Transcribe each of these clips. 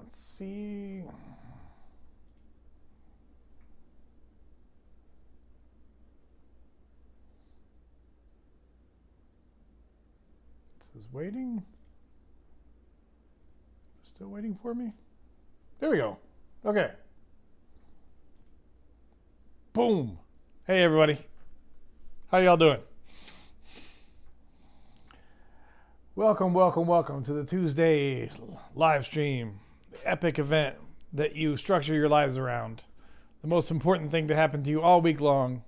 Let's see. This is waiting. Still waiting for me? There we go. Okay. Boom. Hey, everybody. How y'all doing? Welcome to the Tuesday live stream, the epic event that you structure your lives around. The most important thing to happen to you all week long,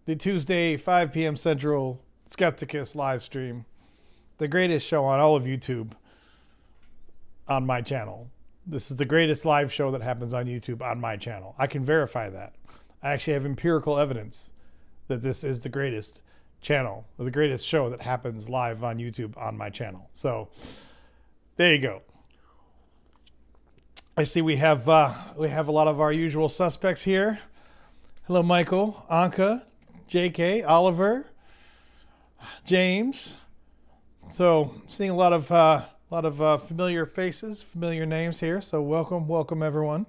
the Tuesday 5 p.m. Central Skepticus live stream, the greatest show on all of YouTube on my channel. This is the greatest live show that happens on YouTube on my channel. I can verify that. I actually have empirical evidence that this is the greatest channel, or the greatest show that happens live on YouTube on my channel. So there you go. I see we have a lot of our usual suspects here. Hello, Michael, Anka, JK, Oliver, James. So seeing a lot of familiar faces, familiar names here. So welcome everyone.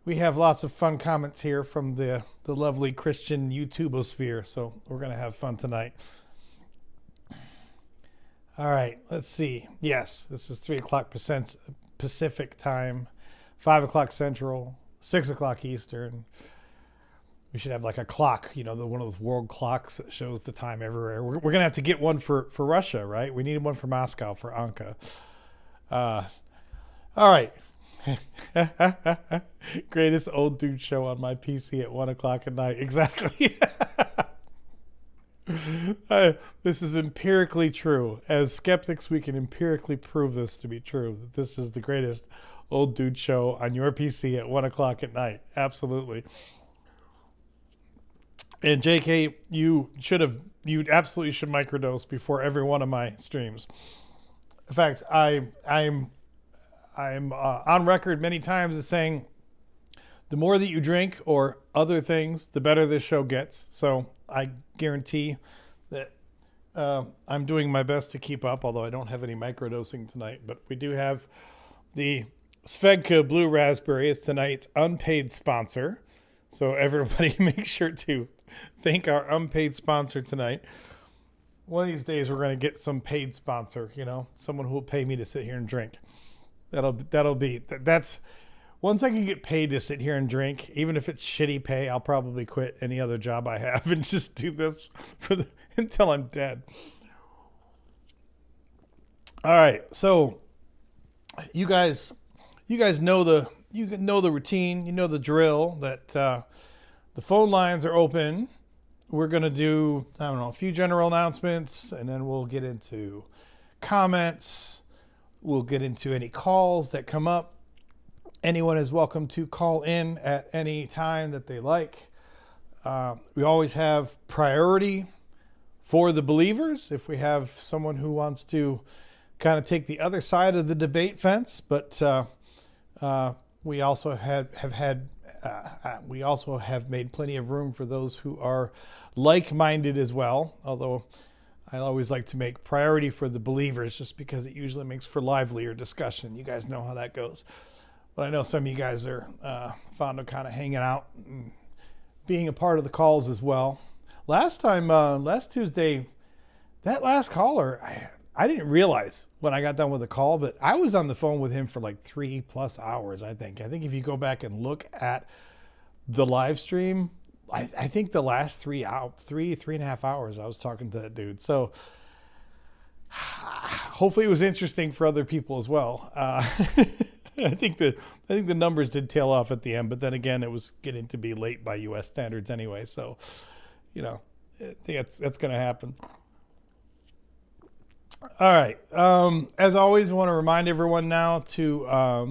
We have lots of fun comments here from the lovely Christian YouTubosphere, so we're going to have fun tonight. All right, let's see. Yes, this is 3 o'clock Pacific time, 5 o'clock Central, 6 o'clock Eastern. We should have like a clock, you know, one of those world clocks that shows the time everywhere. We're going to have to get one for Russia, right? We needed one for Moscow, for Anka. All right. Greatest old dude show on my PC at 1 o'clock at night. Exactly. This is empirically true. As skeptics, we can empirically prove this to be true. That this is the greatest old dude show on your PC at 1 o'clock at night. Absolutely. And JK, you absolutely should microdose before every one of my streams. In fact, I'm on record many times as saying the more that you drink or other things, the better this show gets. So I guarantee that I'm doing my best to keep up, although I don't have any microdosing tonight. But we do have the Svedka Blue Raspberry as tonight's unpaid sponsor. So everybody make sure to thank our unpaid sponsor tonight. One of these days we're going to get some paid sponsor, you know, someone who will pay me to sit here and drink. That's once I can get paid to sit here and drink, even if it's shitty pay, I'll probably quit any other job I have and just do this until I'm dead. All right, so you guys know the routine, you know the drill that the phone lines are open. We're gonna do a few general announcements, and then we'll get into comments. We'll get into any calls that come up. Anyone is welcome to call in at any time that they like. We always have priority for the believers if we have someone who wants to kind of take the other side of the debate fence. But we also have made plenty of room for those who are like-minded as well. Although I always like to make priority for the believers just because it usually makes for livelier discussion. You guys know how that goes. But I know some of you guys are fond of kind of hanging out and being a part of the calls as well. Last Tuesday, that last caller, I didn't realize when I got done with the call, but I was on the phone with him for like 3+ hours, I think. I think if you go back and look at the live stream, I think the last 3.5 hours I was talking to that dude. So hopefully it was interesting for other people as well. I think the numbers did tail off at the end, but then again, it was getting to be late by U.S. standards anyway. So, you know, I think that's going to happen. All right. As always, I want to remind everyone now to, I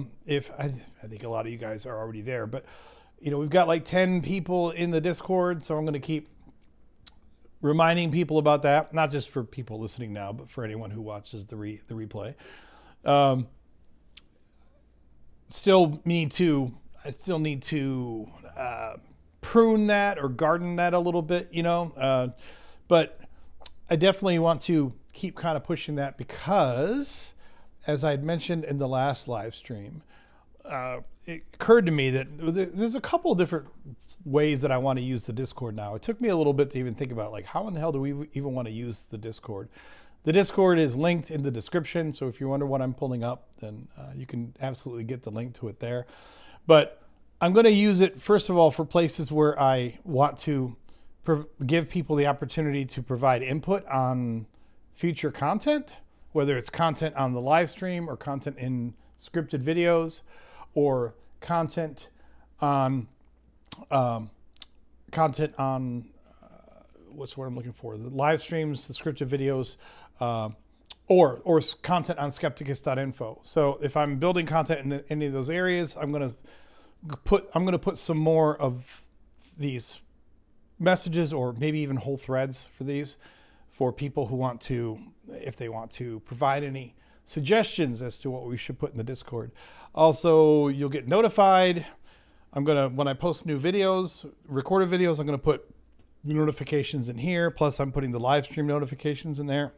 think a lot of you guys are already there, but you know, we've got like 10 people in the Discord, so I'm going to keep reminding people about that, not just for people listening now, but for anyone who watches the replay. I still need to prune that or garden that a little bit, you know, but I definitely want to keep kind of pushing that because, as I had mentioned in the last live stream, it occurred to me that there's a couple of different ways that I want to use the Discord now. It took me a little bit to even think about, like, how in the hell do we even want to use the Discord? The Discord is linked in the description, so if you wonder what I'm pulling up, then you can absolutely get the link to it there. But I'm going to use it, first of all, for places where I want to give people the opportunity to provide input on future content, whether it's content on the live stream or content in scripted videos or content on what's the word I'm looking for? The live streams, the scripted videos, or content on skepticus.info. So if I'm building content in any of those areas, I'm going to put some more of these messages, or maybe even whole threads for these, for people who want to, if they want to provide any suggestions as to what we should put in the Discord. Also, you'll get notified. When I post new videos, recorded videos, I'm going to put the notifications in here. Plus, I'm putting the live stream notifications in there.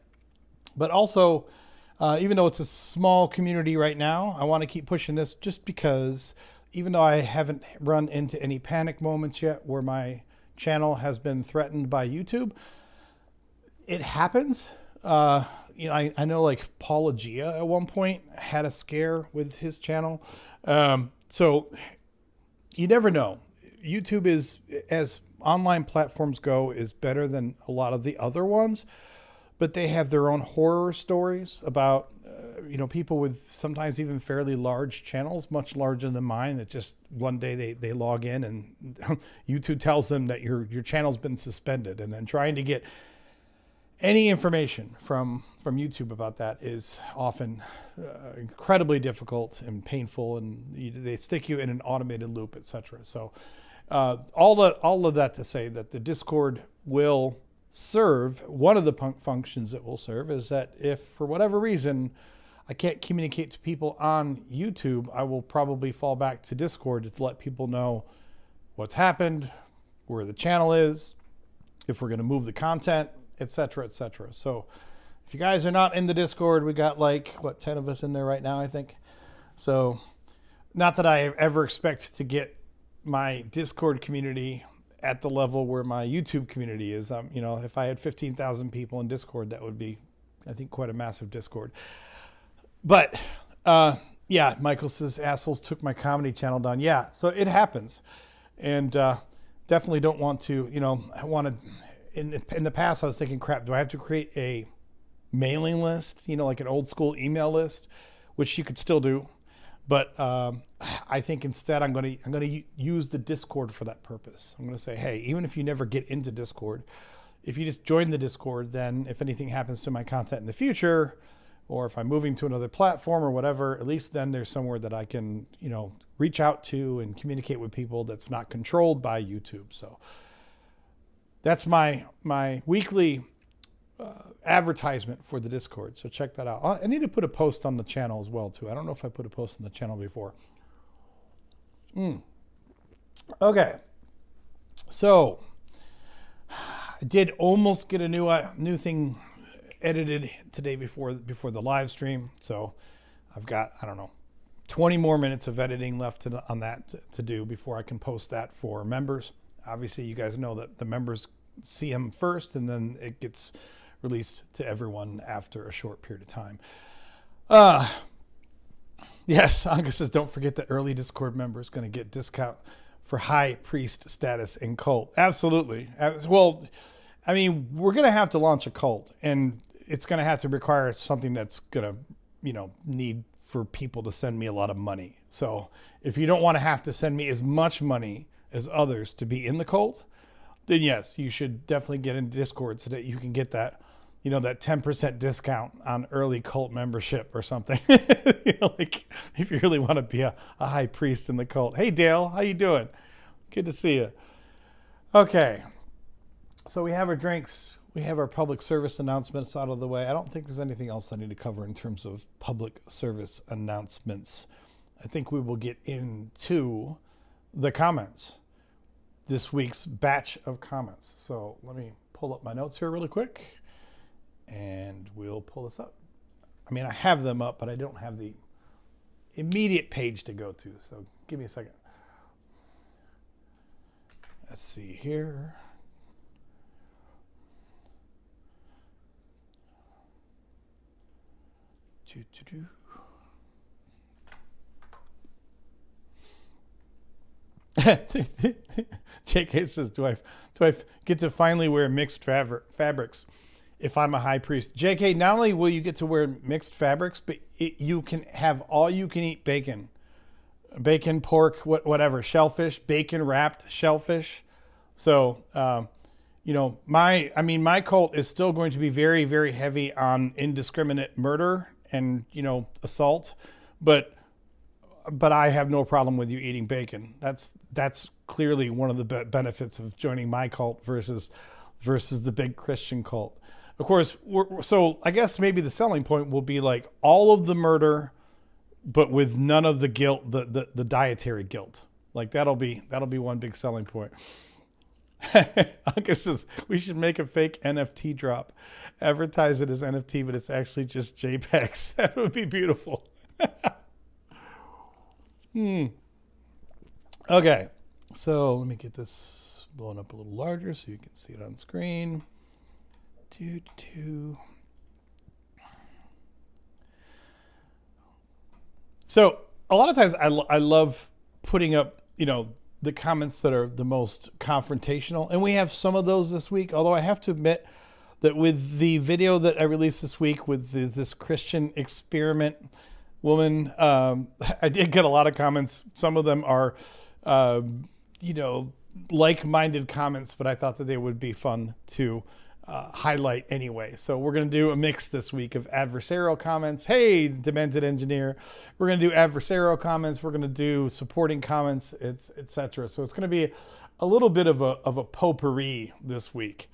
But also, even though it's a small community right now, I want to keep pushing this, just because even though I haven't run into any panic moments yet where my channel has been threatened by YouTube, it happens. I know, like, Paula Gia at one point had a scare with his channel. So you never know. YouTube is, as online platforms go, is better than a lot of the other ones, but they have their own horror stories about, people with sometimes even fairly large channels, much larger than mine, that just one day they log in and YouTube tells them that your channel's been suspended, and then trying to get any information from YouTube about that is often incredibly difficult and painful, and they stick you in an automated loop, etc. So all of that to say that the Discord will serve, one of the functions it will serve is that if for whatever reason I can't communicate to people on YouTube, I will probably fall back to Discord to let people know what's happened, where the channel is, if we're going to move the content, etc., etc. So if you guys are not in the Discord, we got 10 of us in there right now, I think. So not that I ever expect to get my Discord community at the level where my YouTube community is. If I had 15,000 people in Discord, that would be, I think, quite a massive Discord. But yeah, Michael says assholes took my comedy channel down. Yeah, so it happens, and definitely don't want to. I wanted in the past I was thinking, crap, do I have to create a mailing list? Like an old school email list, which you could still do. But I think instead I'm going to use the Discord for that purpose. I'm going to say, hey, even if you never get into Discord, if you just join the Discord, then if anything happens to my content in the future, or if I'm moving to another platform or whatever, at least then there's somewhere that I can, reach out to and communicate with people that's not controlled by YouTube. So that's my weekly advertisement for the Discord. So check that out. I need to put a post on the channel as well too. I don't know if I put a post on the channel before. Okay. So I did almost get a new thing edited today before the live stream. So I've got, 20 more minutes of editing left on that to do before I can post that for members. Obviously, you guys know that the members see them first, and then it gets released to everyone after a short period of time. Yes, Anka says, don't forget that early Discord members going to get discount for high priest status in cult. Absolutely. Well, we're going to have to launch a cult, and it's going to have to require something that's going to, need for people to send me a lot of money. So if you don't want to have to send me as much money as others to be in the cult, then yes, you should definitely get into Discord so that you can get that, that 10% discount on early cult membership or something. If you really want to be a high priest in the cult. Hey, Dale, how you doing? Good to see you. Okay, so we have our drinks. We have our public service announcements out of the way. I don't think there's anything else I need to cover in terms of public service announcements. I think we will get into the comments, this week's batch of comments. So let me pull up my notes here really quick, and we'll pull this up. I have them up, but I don't have the immediate page to go to. So give me a second. Let's see here. JK says, do I get to finally wear mixed fabrics if I'm a high priest? JK, not only will you get to wear mixed fabrics, but you can have all you can eat bacon, pork, whatever, shellfish, bacon wrapped shellfish. So, my cult is still going to be very, very heavy on indiscriminate murder and, assault, but I have no problem with you eating bacon. That's clearly one of the benefits of joining my cult versus the big Christian cult. Of course, so I guess maybe the selling point will be like all of the murder, but with none of the guilt, the dietary guilt. Like that'll be one big selling point. August says we should make a fake NFT drop, advertise it as NFT, but it's actually just JPEGs. That would be beautiful. Okay, so let me get this blown up a little larger so you can see it on screen. So a lot of times I love putting up, the comments that are the most confrontational, and we have some of those this week, although I have to admit that with the video that I released this week with this Christian experiment woman, I did get a lot of comments. Some of them are, like-minded comments, but I thought that they would be fun to highlight anyway. So we're going to do a mix this week of adversarial comments. Hey, Demented Engineer. We're going to do adversarial comments. We're going to do supporting comments, etc. So it's going to be a little bit of a potpourri this week.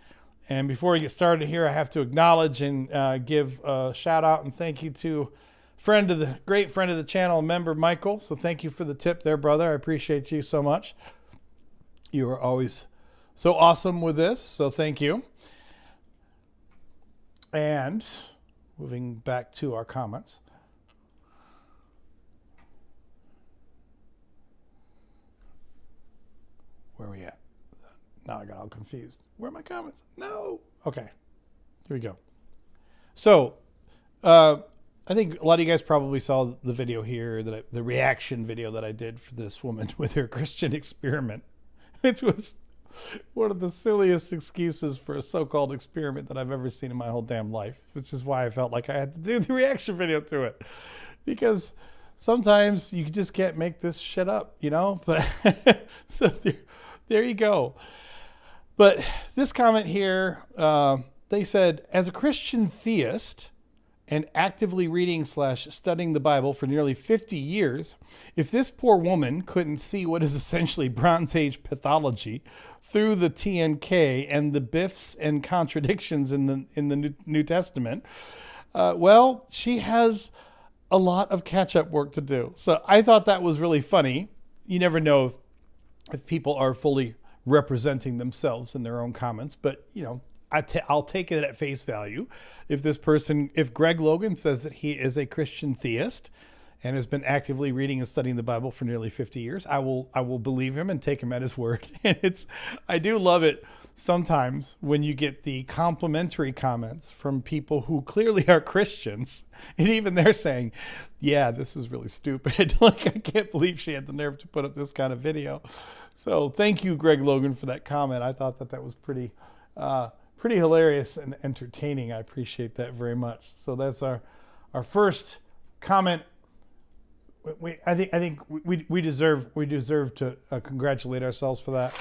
And before we get started here, I have to acknowledge and give a shout out and thank you to great friend of the channel, member Michael. So thank you for the tip there, brother. I appreciate you so much. You are always so awesome with this. So thank you. And moving back to our comments. Where are we at? Now I got all confused. Where are my comments? No. Okay. Here we go. So, I think a lot of you guys probably saw the video here, the reaction video that I did for this woman with her Christian experiment, which was one of the silliest excuses for a so-called experiment that I've ever seen in my whole damn life, which is why I felt like I had to do the reaction video to it, because sometimes you just can't make this shit up, but so there you go. But this comment here, they said, as a Christian theist and actively reading / studying the Bible for nearly 50 years, if this poor woman couldn't see what is essentially Bronze Age pathology through the TNK and the biffs and contradictions in the New Testament, well, she has a lot of catch-up work to do. So I thought that was really funny. You never know if people are fully representing themselves in their own comments, but I'll take it at face value. If Greg Logan says that he is a Christian theist and has been actively reading and studying the Bible for nearly 50 years, I will believe him and take him at his word. And I do love it sometimes when you get the complimentary comments from people who clearly are Christians, and even they're saying, yeah, this is really stupid. Like, I can't believe she had the nerve to put up this kind of video. So thank you, Greg Logan, for that comment. I thought that was pretty hilarious and entertaining. I appreciate that very much. So that's our first comment. I think we deserve to congratulate ourselves for that.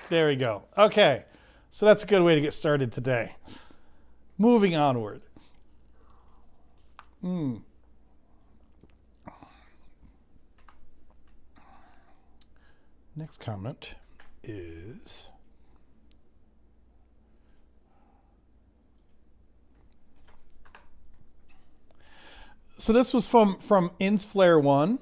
There we go. Okay, so that's a good way to get started today. Moving onward. Next comment is, so this was from Insflare1,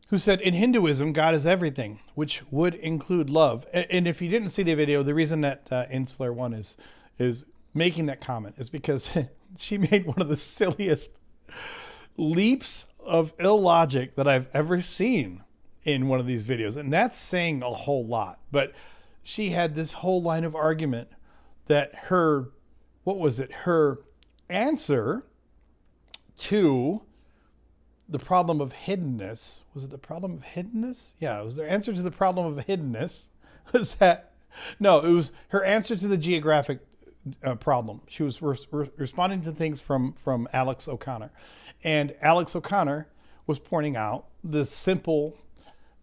who said, in Hinduism, God is everything, which would include love. And if you didn't see the video, the reason that Insflare1 is making that comment is because she made one of the silliest leaps of illogic that I've ever seen in one of these videos. And that's saying a whole lot. But she had this whole line of argument that her answer to the problem of hiddenness, was it the problem of hiddenness? Yeah, it was their answer to the problem of hiddenness. Was that, no, it was her answer to the geographic problem. She was responding to things from Alex O'Connor. And Alex O'Connor was pointing out the simple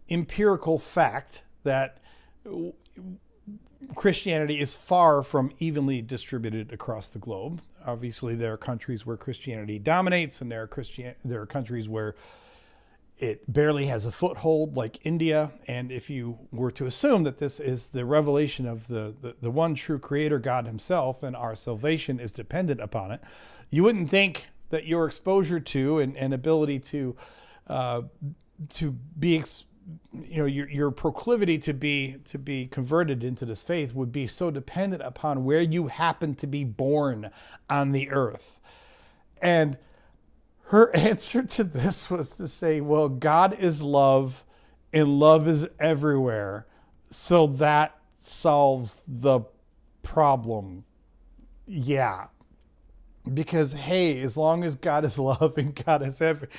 empirical fact that Christianity is far from evenly distributed across the globe. Obviously, there are countries where Christianity dominates, and there are countries where it barely has a foothold, like India. And if you were to assume that this is the revelation of the one true Creator, God Himself, and our salvation is dependent upon it, you wouldn't think that your exposure to and ability to be your proclivity to be converted into this faith would be so dependent upon where you happen to be born on the earth. And her answer to this was to say, well, God is love and love is everywhere, so that solves the problem. Yeah. Because, hey, as long as God is love and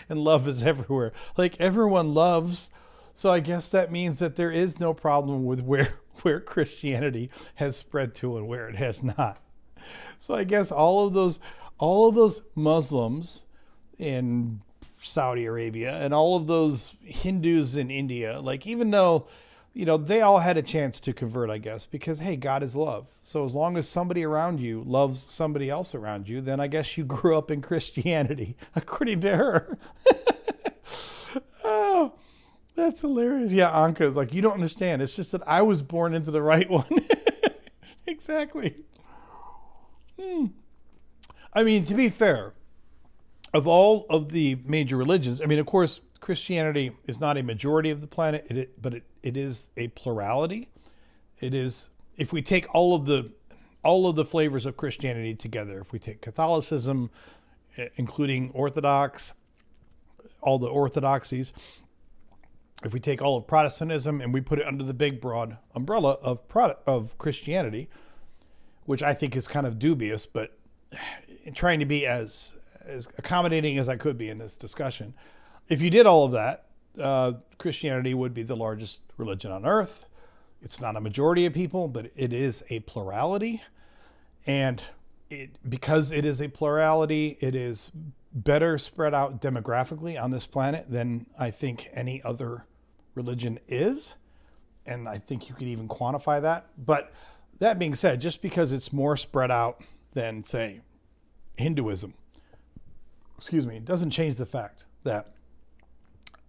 and love is everywhere, like everyone loves. So I guess that means that there is no problem with where Christianity has spread to and where it has not. So I guess all of those Muslims in Saudi Arabia and all of those Hindus in India, like, even though, they all had a chance to convert, I guess, because, hey, God is love. So as long as somebody around you loves somebody else around you, then I guess you grew up in Christianity, according to her. Oh, that's hilarious. Yeah, Anka is like, you don't understand. It's just that I was born into the right one. Exactly. I mean, to be fair, of all of the major religions, I mean, of course, Christianity is not a majority of the planet, but it is a plurality. It is, if we take all of the flavors of Christianity together, if we take Catholicism, including Orthodox, all the orthodoxies, if we take all of Protestantism and we put it under the big broad umbrella of Christianity, which I think is kind of dubious, but trying to be as accommodating as I could be in this discussion. If you did all of that, Christianity would be the largest religion on earth. It's not a majority of people, but it is a plurality. And because it is a plurality, it is better spread out demographically on this planet than I think any other religion is. And I think you could even quantify that. But that being said, just because it's more spread out than, say, Hinduism, it doesn't change the fact that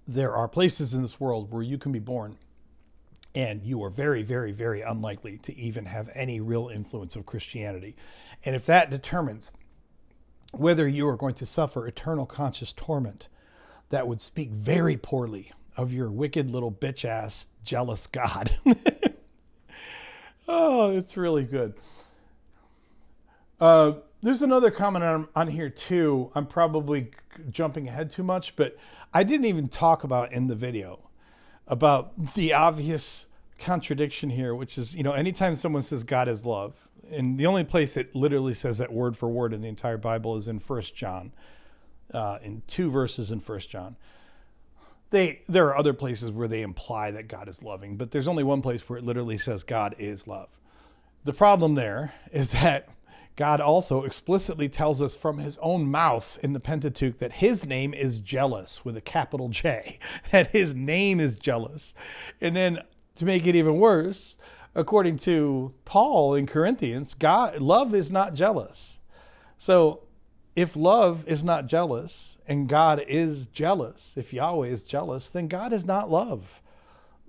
there are places in this world where you can be born and you are very, very, very unlikely to even have any real influence of Christianity. And if that determines whether you are going to suffer eternal conscious torment, that would speak very poorly of your wicked little bitch ass jealous God. Oh, it's really good. There's another comment on here too. I'm probably jumping ahead too much, but I didn't even talk about in the video about the obvious contradiction here, which is, anytime someone says God is love, and the only place it literally says that word for word in the entire Bible is in 1 John, in 2 verses in 1 John. There are other places where they imply that God is loving, but there's only one place where it literally says God is love. The problem there is that God also explicitly tells us from his own mouth in the Pentateuch that his name is jealous with a capital J, that his name is jealous. And then to make it even worse, according to Paul in Corinthians, love is not jealous. So if love is not jealous and God is jealous, if Yahweh is jealous, then God is not love.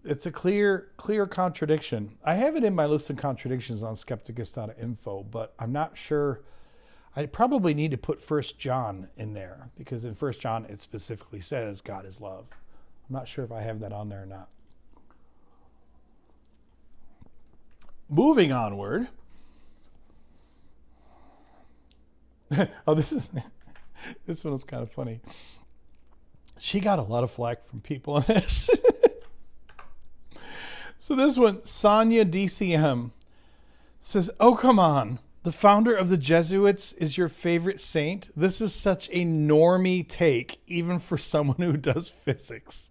It's a clear contradiction. I have it in my list of contradictions on skepticus.info, but I'm not sure. I probably need to put 1 John in there because in 1 John it specifically says God is love. I'm not sure if I have that on there or not. Moving onward. Oh, this one was kind of funny. She got a lot of flack from people on this. So this one, Sonia DCM says, "Oh, come on. The founder of the Jesuits is your favorite saint? This is such a normie take, even for someone who does physics."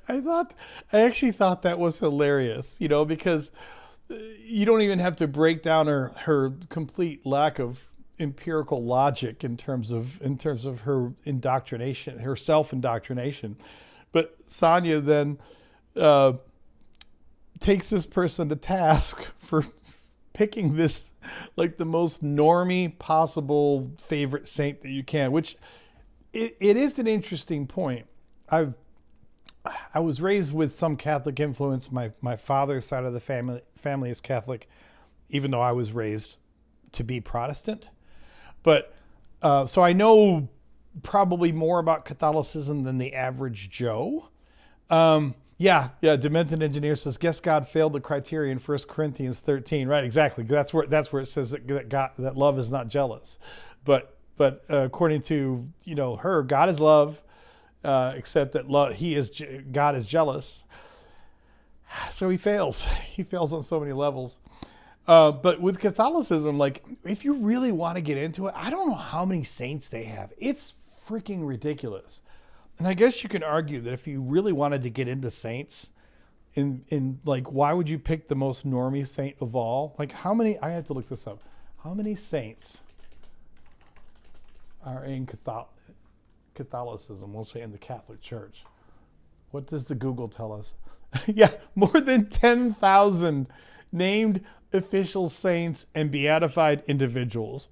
I actually thought that was hilarious, because you don't even have to break down her complete lack of empirical logic in terms of her indoctrination, her self-indoctrination. But Sonia then takes this person to task for picking this like the most normie possible favorite saint that you can, which it is an interesting point. I was raised with some Catholic influence. My father's side of the family is Catholic, even though I was raised to be Protestant. But so I know probably more about Catholicism than the average Joe. Yeah. Demented Engineer says, "Guess God failed the criteria in 1 Corinthians 13." Right, exactly. That's where it says that love is not jealous. But according to her, God is love, except that God is jealous. So he fails. He fails on so many levels. But with Catholicism, like if you really want to get into it, I don't know how many saints they have. It's freaking ridiculous. And I guess you can argue that if you really wanted to get into saints, in like, why would you pick the most normie saint of all? Like how many, I had to look this up. How many saints are in Catholicism? We'll say in the Catholic Church. What does the Google tell us? Yeah, more than 10,000 named official saints and beatified individuals.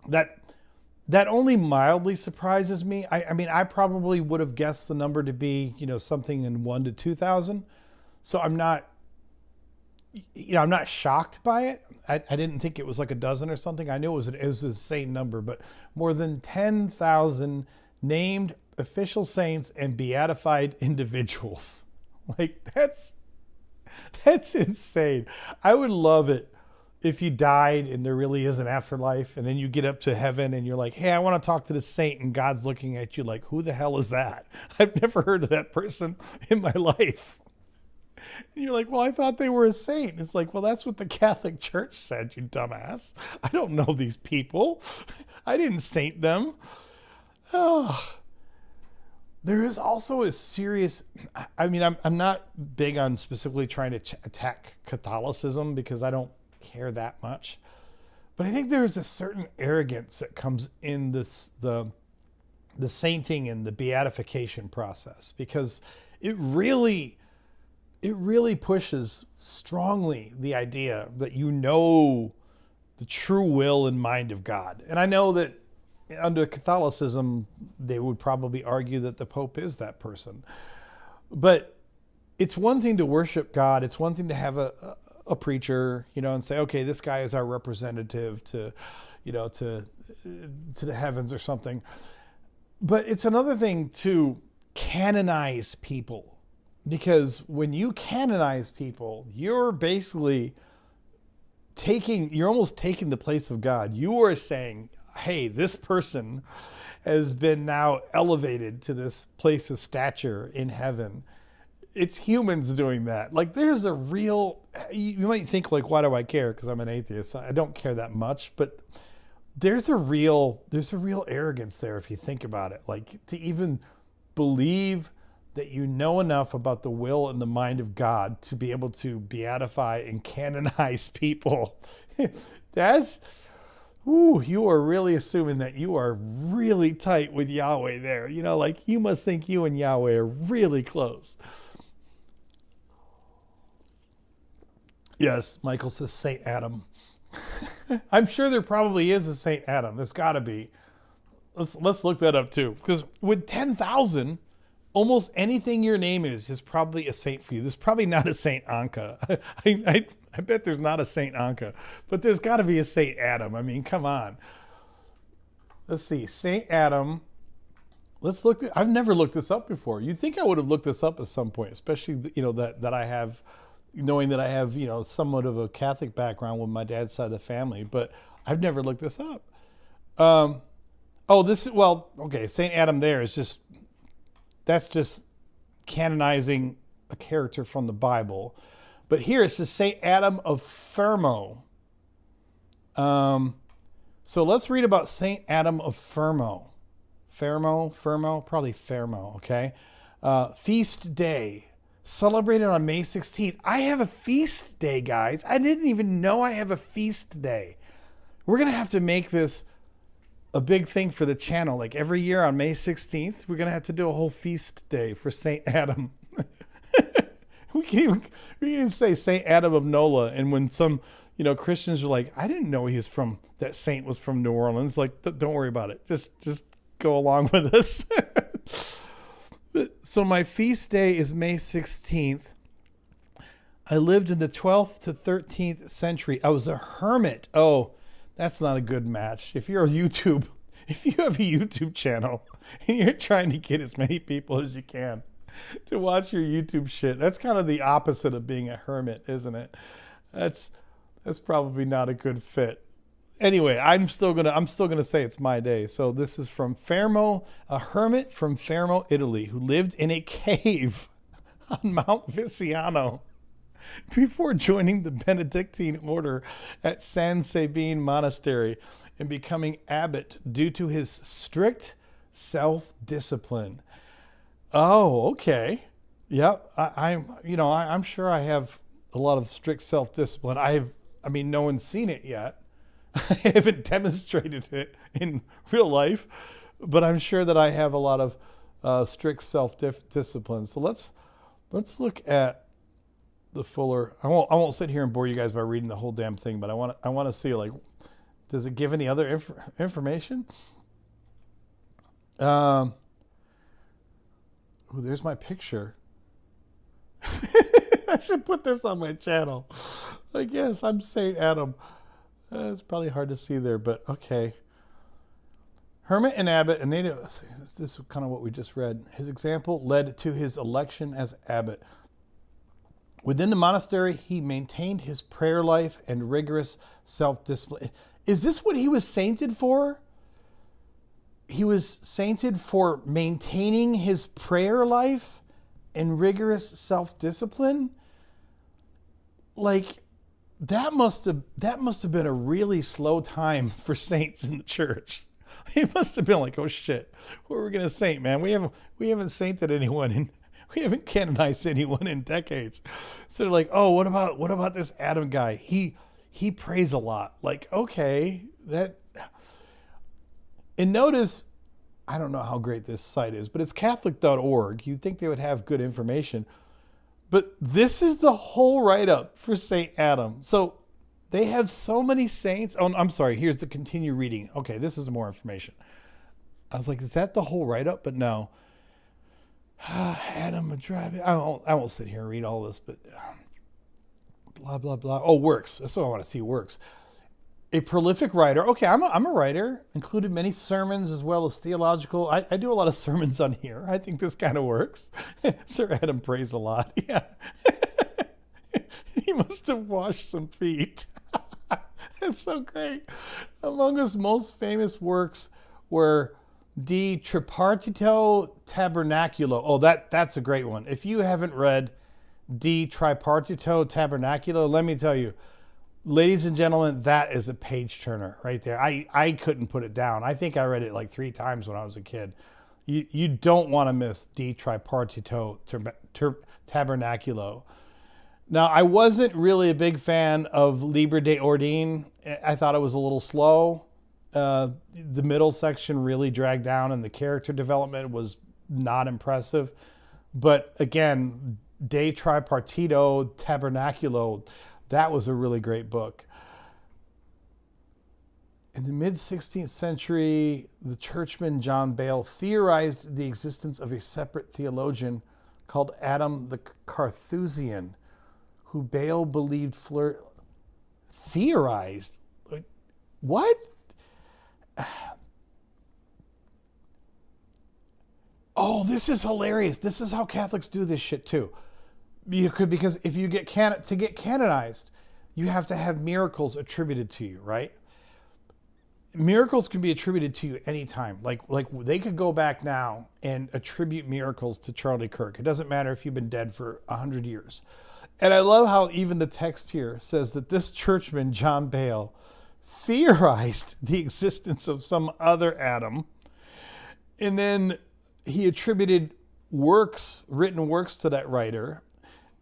That only mildly surprises me. I mean, I probably would have guessed the number to be, something in 1,000 to 2,000. So I'm not shocked by it. I didn't think it was like a dozen or something. I knew it was the same number, but more than 10,000 named official saints and beatified individuals. Like that's insane. I would love it if you died and there really is an afterlife, and then you get up to heaven and you're like, "Hey, I want to talk to the saint," and God's looking at you like, "Who the hell is that? I've never heard of that person in my life." And you're like, "Well, I thought they were a saint." And it's like, "Well, that's what the Catholic Church said, you dumbass. I don't know these people. I didn't saint them." Oh. There is also a serious, I mean, I'm not big on specifically trying to attack Catholicism because I don't care that much, but I think there's a certain arrogance that comes in the sainting and the beatification process, because it really pushes strongly the idea that the true will and mind of God. And I know that under Catholicism they would probably argue that the Pope is that person, but it's one thing to worship God. It's one thing to have a preacher, and say, "Okay, this guy is our representative to the heavens or something." But it's another thing to canonize people, because when you canonize people, you're basically you're almost taking the place of God. You are saying, "Hey, this person has been now elevated to this place of stature in heaven." It's humans doing that. Like there's a real, you might think like, why do I care? Because I'm an atheist. I don't care that much, but there's a real arrogance there if you think about it. Like to even believe that you know enough about the will and the mind of God to be able to beatify and canonize people. You are really assuming that you are really tight with Yahweh there. Like you must think you and Yahweh are really close. Yes, Michael says Saint Adam. I'm sure there probably is a Saint Adam. There's got to be. Let's look that up too, because with 10,000, almost anything your name is probably a saint for you. There's probably not a Saint Anka. I bet there's not a Saint Anka, but there's got to be a Saint Adam. I mean, come on. Let's see, Saint Adam. Let's look. I've never looked this up before. You'd think I would have looked this up at some point, especially that I have, knowing that I have somewhat of a Catholic background with my dad's side of the family. But I've never looked this up. Um, oh, this is, well, okay, Saint Adam there is just, that's just canonizing a character from the Bible. But here it says Saint Adam of Fermo. So let's read about Saint Adam of Fermo. Fermo, probably Fermo, okay? Feast day, celebrated on May 16th. I have a feast day, guys. I didn't even know I have a feast day. We're going to have to make this a big thing for the channel. Like every year on May 16th, we're going to have to do a whole feast day for Saint Adam. we can even say Saint Adam of Nola. And when some, Christians are like, I didn't know that saint was from New Orleans. Like, don't worry about it. Just go along with us. So my feast day is May 16th. I lived in the 12th to 13th century. I was a hermit. Oh, that's not a good match. If you have a YouTube channel and you're trying to get as many people as you can to watch your YouTube shit, that's kind of the opposite of being a hermit, isn't it? That's probably not a good fit. Anyway, I'm still gonna say it's my day. So this is from Fermo, a hermit from Fermo, Italy, who lived in a cave on Mount Viciano before joining the Benedictine order at San Sabine Monastery and becoming abbot due to his strict self-discipline. Oh, okay. Yep. I'm sure I have a lot of strict self-discipline. No one's seen it yet. I haven't demonstrated it in real life, but I'm sure that I have a lot of strict self-discipline. So let's look at the fuller. I won't sit here and bore you guys by reading the whole damn thing, but I want to see, like, does it give any other information? There's my picture. I should put this on my channel. I guess I'm Saint Adam. It's probably hard to see there, but okay. Hermit and abbot, and native. This is kind of what we just read. His example led to his election as abbot. Within the monastery, he maintained his prayer life and rigorous self-discipline. Is this what he was sainted for? He was sainted for maintaining his prayer life and rigorous self-discipline? Like, that must have been a really slow time for saints in the church. It must have been like, oh shit, what are we gonna saint, man? We haven't sainted anyone, and we haven't canonized anyone in decades. So they're like, oh, what about this Adam guy? He prays a lot. Like, okay, that. And notice, I don't know how great this site is, but it's Catholic.org. You'd think they would have good information. But this is the whole write-up for St. Adam. So they have so many saints. Oh, I'm sorry. Here's the continue reading. Okay, this is more information. I was like, is that the whole write-up? But no. Adam Madrabi. I won't sit here and read all this, but blah, blah, blah. Oh, works. That's what I want to see, works. A prolific writer. Okay, I'm a writer. Included many sermons as well as theological. I do a lot of sermons on here. I think this kind of works. Sir Adam prays a lot. Yeah. He must have washed some feet. That's so great. Among his most famous works were De Tripartito Tabernaculo. Oh, that's a great one. If you haven't read De Tripartito Tabernaculo, let me tell you, ladies and gentlemen, that is a page turner right there. I couldn't put it down. I think I read it like 3 times when I was a kid. You don't want to miss De Tripartito Tabernaculo. Now, I wasn't really a big fan of Liber de Ordine. I thought it was a little slow. The middle section really dragged down, and the character development was not impressive. But again, De Tripartito Tabernaculo, that was a really great book. In the mid-16th century, the churchman John Bale theorized the existence of a separate theologian called Adam the Carthusian, who Bale believed theorized? What? Oh, this is hilarious. This is how Catholics do this shit too. Because if you get canonized, you have to have miracles attributed to you, right? miracles can be attributed to you anytime. Like they could go back now and attribute miracles to Charlie Kirk. It doesn't matter if you've been dead for 100 years. And I love how even the text here says that this churchman, John Bale, theorized the existence of some other Adam. And then he attributed written works to that writer.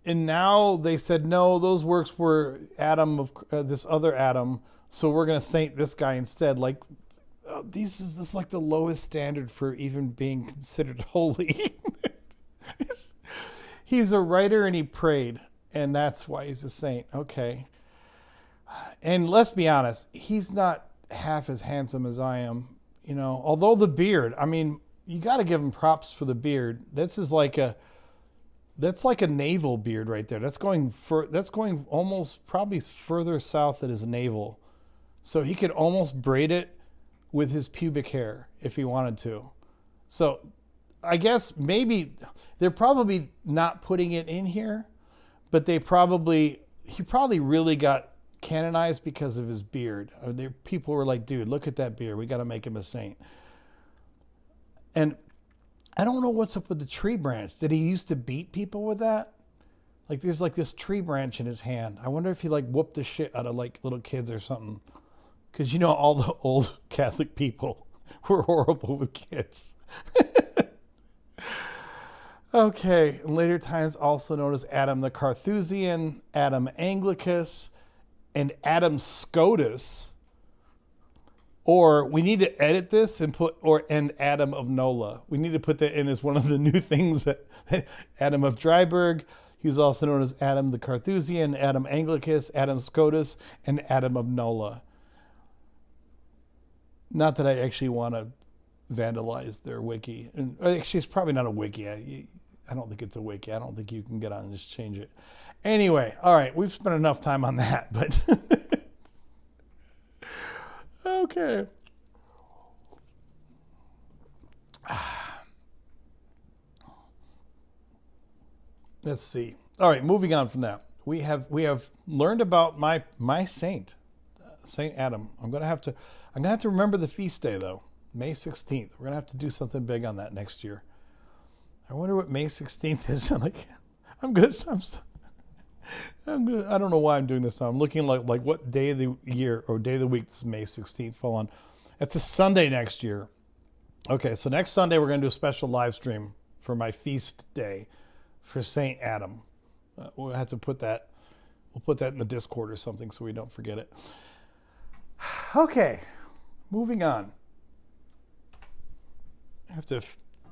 And now they said, no, those works were Adam of this other Adam. So we're going to saint this guy instead. Like, this is like the lowest standard for even being considered holy. He's a writer and he prayed, and that's why he's a saint. Okay. And let's be honest, he's not half as handsome as I am. You know, although the beard, I mean, you got to give him props for the beard. That's like a navel beard right there. That's going almost probably further south than his navel. So he could almost braid it with his pubic hair if he wanted to. So I guess maybe they're probably not putting it in here, but he probably really got canonized because of his beard. People were like, dude, look at that beard. We got to make him a saint. And I don't know what's up with the tree branch. Did he used to beat people with that? Like there's like this tree branch in his hand. I wonder if he like whooped the shit out of like little kids or something. Because you know all the old Catholic people were horrible with kids. Okay, in later times also known as Adam the Carthusian, Adam Anglicus, and Adam Scotus. Or we need to edit this and and Adam of Nola. We need to put that in as one of the new things that Adam of Dryburgh. He was also known as Adam the Carthusian, Adam Anglicus, Adam Scotus, and Adam of Nola. Not that I actually want to vandalize their wiki. And actually, it's probably not a wiki. I don't think it's a wiki. I don't think you can get on and just change it. Anyway, all right, we've spent enough time on that, but okay. Let's see. All right, moving on from that. We have learned about my saint, Saint Adam. I'm gonna have to remember the feast day though, May 16th. We're gonna have to do something big on that next year. I wonder what May 16th is. I don't know why I'm doing this now. I'm looking like what day of the year or day of the week does May 16th fall on. It's a Sunday next year. Okay, so next Sunday we're going to do a special live stream for my feast day for Saint Adam. We'll have to put that. We'll put that in the Discord or something so we don't forget it. Okay, moving on. I have to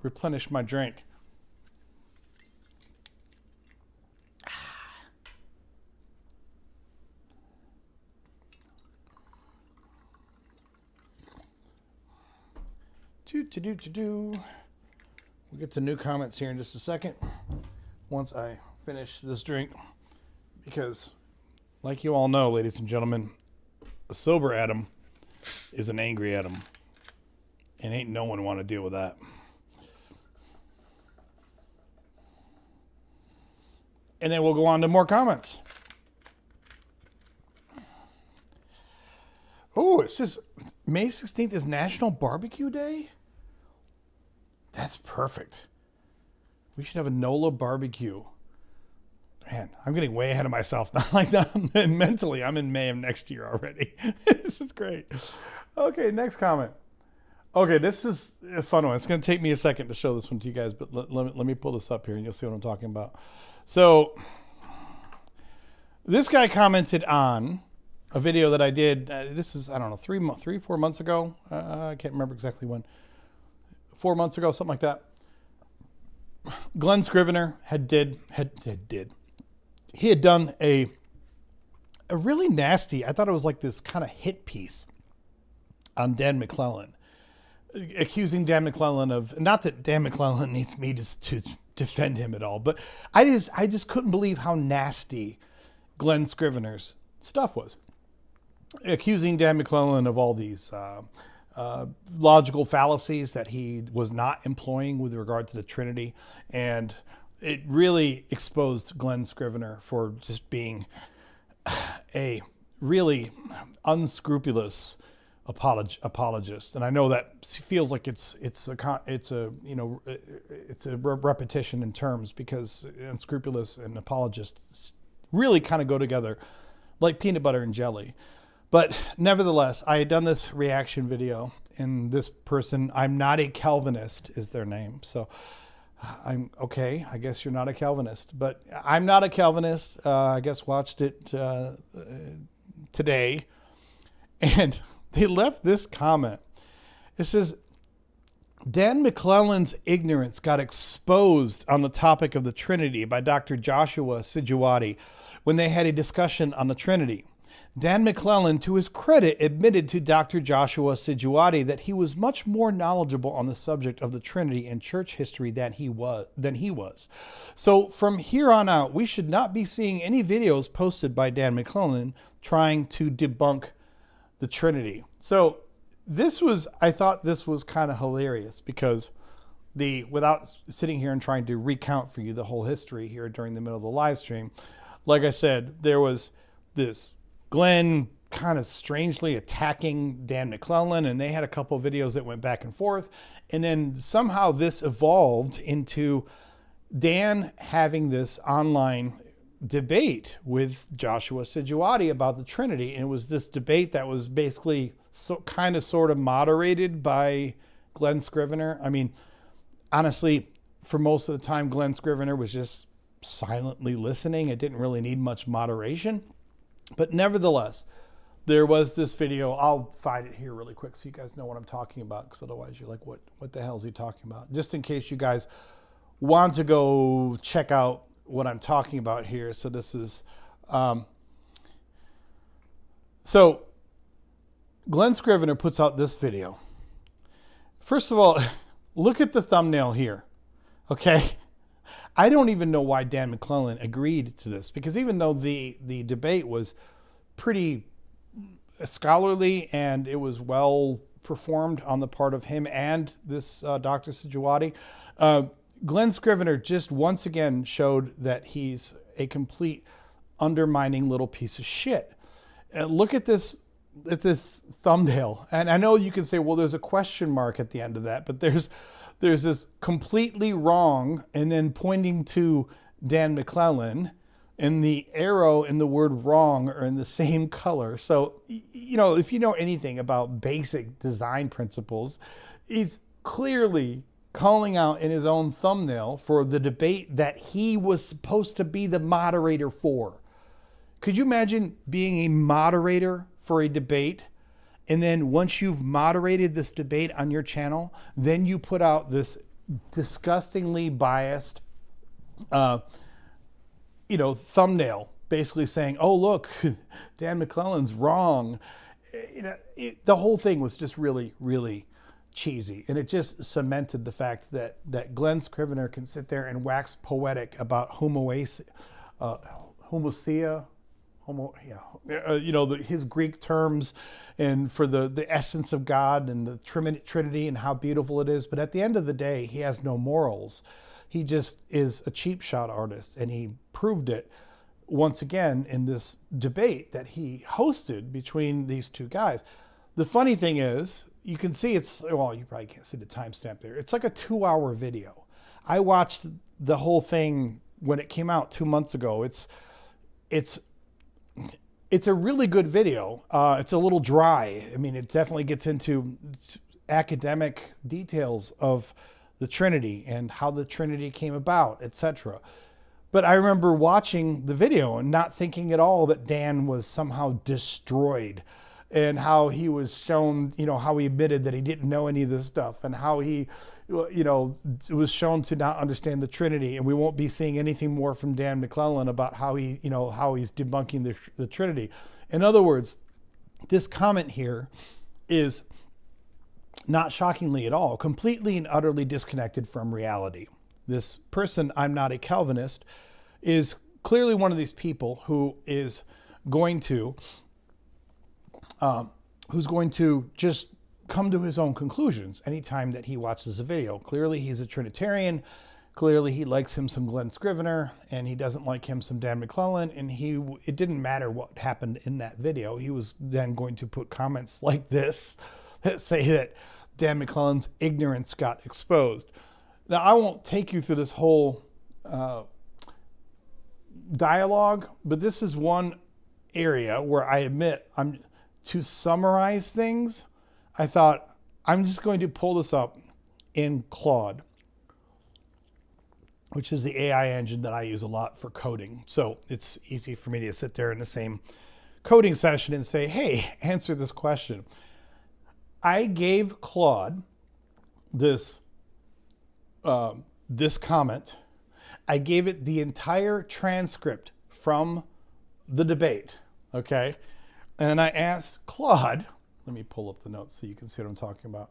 replenish my drink. We'll get to new comments here in just a second once I finish this drink, because like you all know, ladies and gentlemen, a sober Adam is an angry Adam, and ain't no one want to deal with that. And then we'll go on to more comments. Oh, it says May 16th is National Barbecue Day? That's perfect. We should have a NOLA barbecue. Man, I'm getting way ahead of myself now. Like that, mentally, I'm in May of next year already. This is great. Okay, next comment. Okay, this is a fun one. It's going to take me a second to show this one to you guys, but let me pull this up here and you'll see what I'm talking about. So, this guy commented on a video that I did. This is, I don't know, 4 months ago. I can't remember exactly when. 4 months ago, something like that. Glenn Scrivener he had done a really nasty, I thought it was like this kind of hit piece on Dan McClellan, accusing Dan McClellan of, not that Dan McClellan needs me to defend him at all, but I just couldn't believe how nasty Glenn Scrivener's stuff was. Accusing Dan McClellan of all these logical fallacies that he was not employing with regard to the Trinity. And it really exposed Glenn Scrivener for just being a really unscrupulous, apologist, and I know that feels like it's a repetition in terms, because unscrupulous and apologist really kind of go together like peanut butter and jelly. But nevertheless, I had done this reaction video, and this person, I'm not a Calvinist, is their name. So I'm okay. I guess you're not a Calvinist, but I'm not a Calvinist. I guess watched it today, and they left this comment. It says, Dan McClellan's ignorance got exposed on the topic of the Trinity by Dr. Joshua Sijuwati when they had a discussion on the Trinity. Dan McClellan, to his credit, admitted to Dr. Joshua Sijuwati that he was much more knowledgeable on the subject of the Trinity and church history than he was. So from here on out, we should not be seeing any videos posted by Dan McClellan trying to debunk the Trinity. So I thought this was kind of hilarious, because without sitting here and trying to recount for you the whole history here during the middle of the live stream, like I said, there was this Glenn kind of strangely attacking Dan McClellan, and they had a couple of videos that went back and forth. And then somehow this evolved into Dan having this online debate with Joshua Sijuwati about the Trinity. And it was this debate that was basically sort of moderated by Glenn Scrivener. I mean, honestly, for most of the time, Glenn Scrivener was just silently listening. It didn't really need much moderation. But nevertheless, there was this video. I'll find it here really quick so you guys know what I'm talking about, because otherwise you're like, what the hell is he talking about? Just in case you guys want to go check out what I'm talking about here. So this is, so Glenn Scrivener puts out this video. First of all, look at the thumbnail here. Okay. I don't even know why Dan McClellan agreed to this, because even though the debate was pretty scholarly and it was well performed on the part of him and this Dr. Sijuwati, Glenn Scrivener just once again showed that he's a complete undermining little piece of shit. Look at this thumbnail. And I know you can say, well, there's a question mark at the end of that, but there's this completely wrong, and then pointing to Dan McClellan, and the arrow and the word wrong are in the same color. So, you know, if you know anything about basic design principles, he's clearly calling out in his own thumbnail for the debate that he was supposed to be the moderator for. Could you imagine being a moderator for a debate? And then once you've moderated this debate on your channel, then you put out this disgustingly biased, thumbnail, basically saying, "Oh, look, Dan McClellan's wrong." The whole thing was just really, really cheesy, and it just cemented the fact that Glenn Scrivener can sit there and wax poetic about homoousia. His Greek terms, and for the essence of God and the Trinity and how beautiful it is. But at the end of the day, he has no morals. He just is a cheap shot artist, and he proved it once again in this debate that he hosted between these two guys. The funny thing is, you can see you probably can't see the timestamp there. It's like a 2-hour video. I watched the whole thing when it came out 2 months ago. It's a really good video. It's a little dry. I mean, it definitely gets into academic details of the Trinity and how the Trinity came about, etc. But I remember watching the video and not thinking at all that Dan was somehow destroyed, and how he was shown, how he admitted that he didn't know any of this stuff, and how he, was shown to not understand the Trinity. And we won't be seeing anything more from Dan McClellan about how he's debunking the Trinity. In other words, this comment here is, not shockingly at all, completely and utterly disconnected from reality. This person, I'm not a Calvinist, is clearly one of these people who is going to just come to his own conclusions anytime that he watches a video. Clearly, he's a Trinitarian. Clearly, he likes him some Glenn Scrivener, and he doesn't like him some Dan McClellan. And it didn't matter what happened in that video. He was then going to put comments like this that say that Dan McClellan's ignorance got exposed. Now, I won't take you through this whole dialogue, but this is one area where I admit to summarize things. I thought I'm just going to pull this up in Claude, which is the AI engine that I use a lot for coding. So it's easy for me to sit there in the same coding session and say, hey, answer this question. I gave Claude this comment. I gave it the entire transcript from the debate, okay? And I asked Claude, let me pull up the notes so you can see what I'm talking about.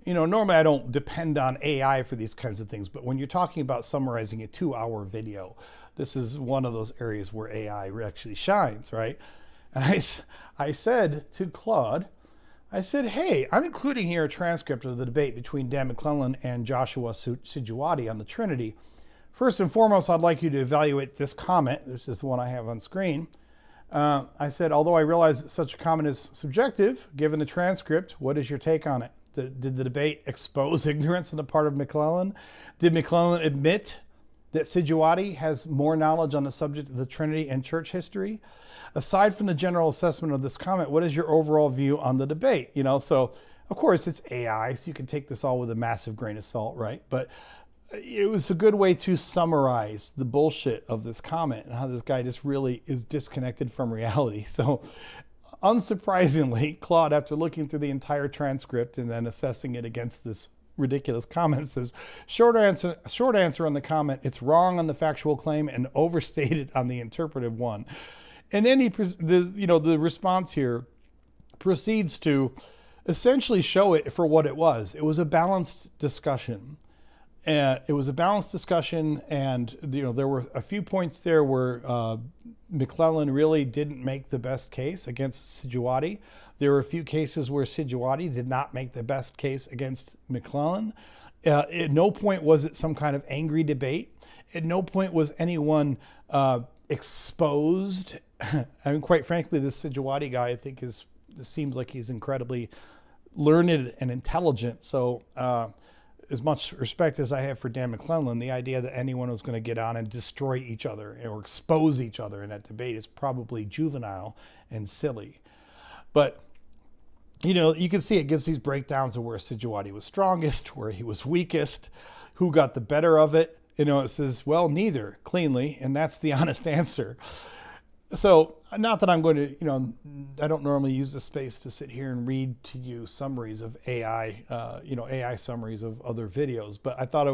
You know, normally I don't depend on AI for these kinds of things, but when you're talking about summarizing a 2-hour video, this is one of those areas where AI actually shines, right? And I said to Claude, I said, hey, I'm including here a transcript of the debate between Dan McClellan and Joshua Sijuwati on the Trinity. First and foremost, I'd like you to evaluate this comment. This is the one I have on screen. I said, although I realize that such a comment is subjective, given the transcript, what is your take on it? Did the debate expose ignorance on the part of McClellan? Did McClellan admit that Sijuwati has more knowledge on the subject of the Trinity and church history? Aside from the general assessment of this comment, what is your overall view on the debate? You know, so of course it's AI, so you can take this all with a massive grain of salt, right? But it was a good way to summarize the bullshit of this comment and how this guy just really is disconnected from reality. So unsurprisingly, Claude, after looking through the entire transcript and then assessing it against this ridiculous comment, says, short answer on the comment, it's wrong on the factual claim and overstated on the interpretive one. And then the response here proceeds to essentially show it for what it was. It was a balanced discussion. And there were a few points there where McClellan really didn't make the best case against Sijuwati. There were a few cases where Sijuwati did not make the best case against McClellan. At no point was it some kind of angry debate. At no point was anyone exposed. I mean, quite frankly, this Sijuwati guy, I think, seems like he's incredibly learned and intelligent. So as much respect as I have for Dan McClellan, the idea that anyone was going to get on and destroy each other or expose each other in that debate is probably juvenile and silly. But, you know, you can see it gives these breakdowns of where Sijuwati was strongest, where he was weakest, who got the better of it. You know, it says, well, neither, cleanly, and that's the honest answer. So, not that I'm going to, you know, I don't normally use the space to sit here and read to you summaries of AI, AI summaries of other videos, but I thought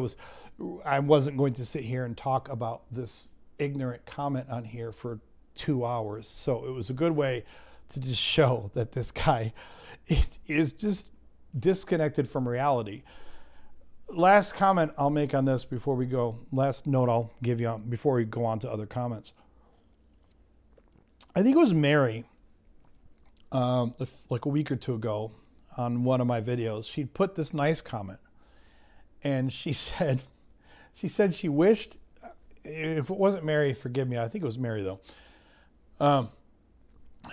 I wasn't going to sit here and talk about this ignorant comment on here for 2 hours. So it was a good way to just show that this guy is just disconnected from reality. Last comment I'll make on this before we go, last note I'll give you before we go on to other comments. I think it was Mary, like a week or two ago on one of my videos, she put this nice comment and she said she wished, if it wasn't Mary, forgive me, I think it was Mary though.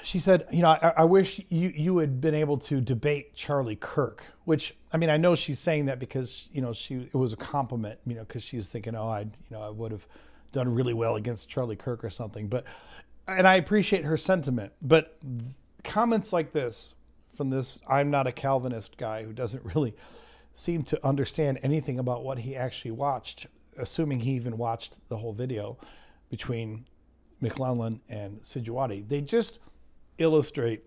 She said, you know, I wish you had been able to debate Charlie Kirk, which, I mean, I know she's saying that because, you know, it was a compliment, you know, because she was thinking, I would have done really well against Charlie Kirk or something. And I appreciate her sentiment, but comments like this from this I'm not a Calvinist guy who doesn't really seem to understand anything about what he actually watched, assuming he even watched the whole video between McClellan and Sijuwati. They just illustrate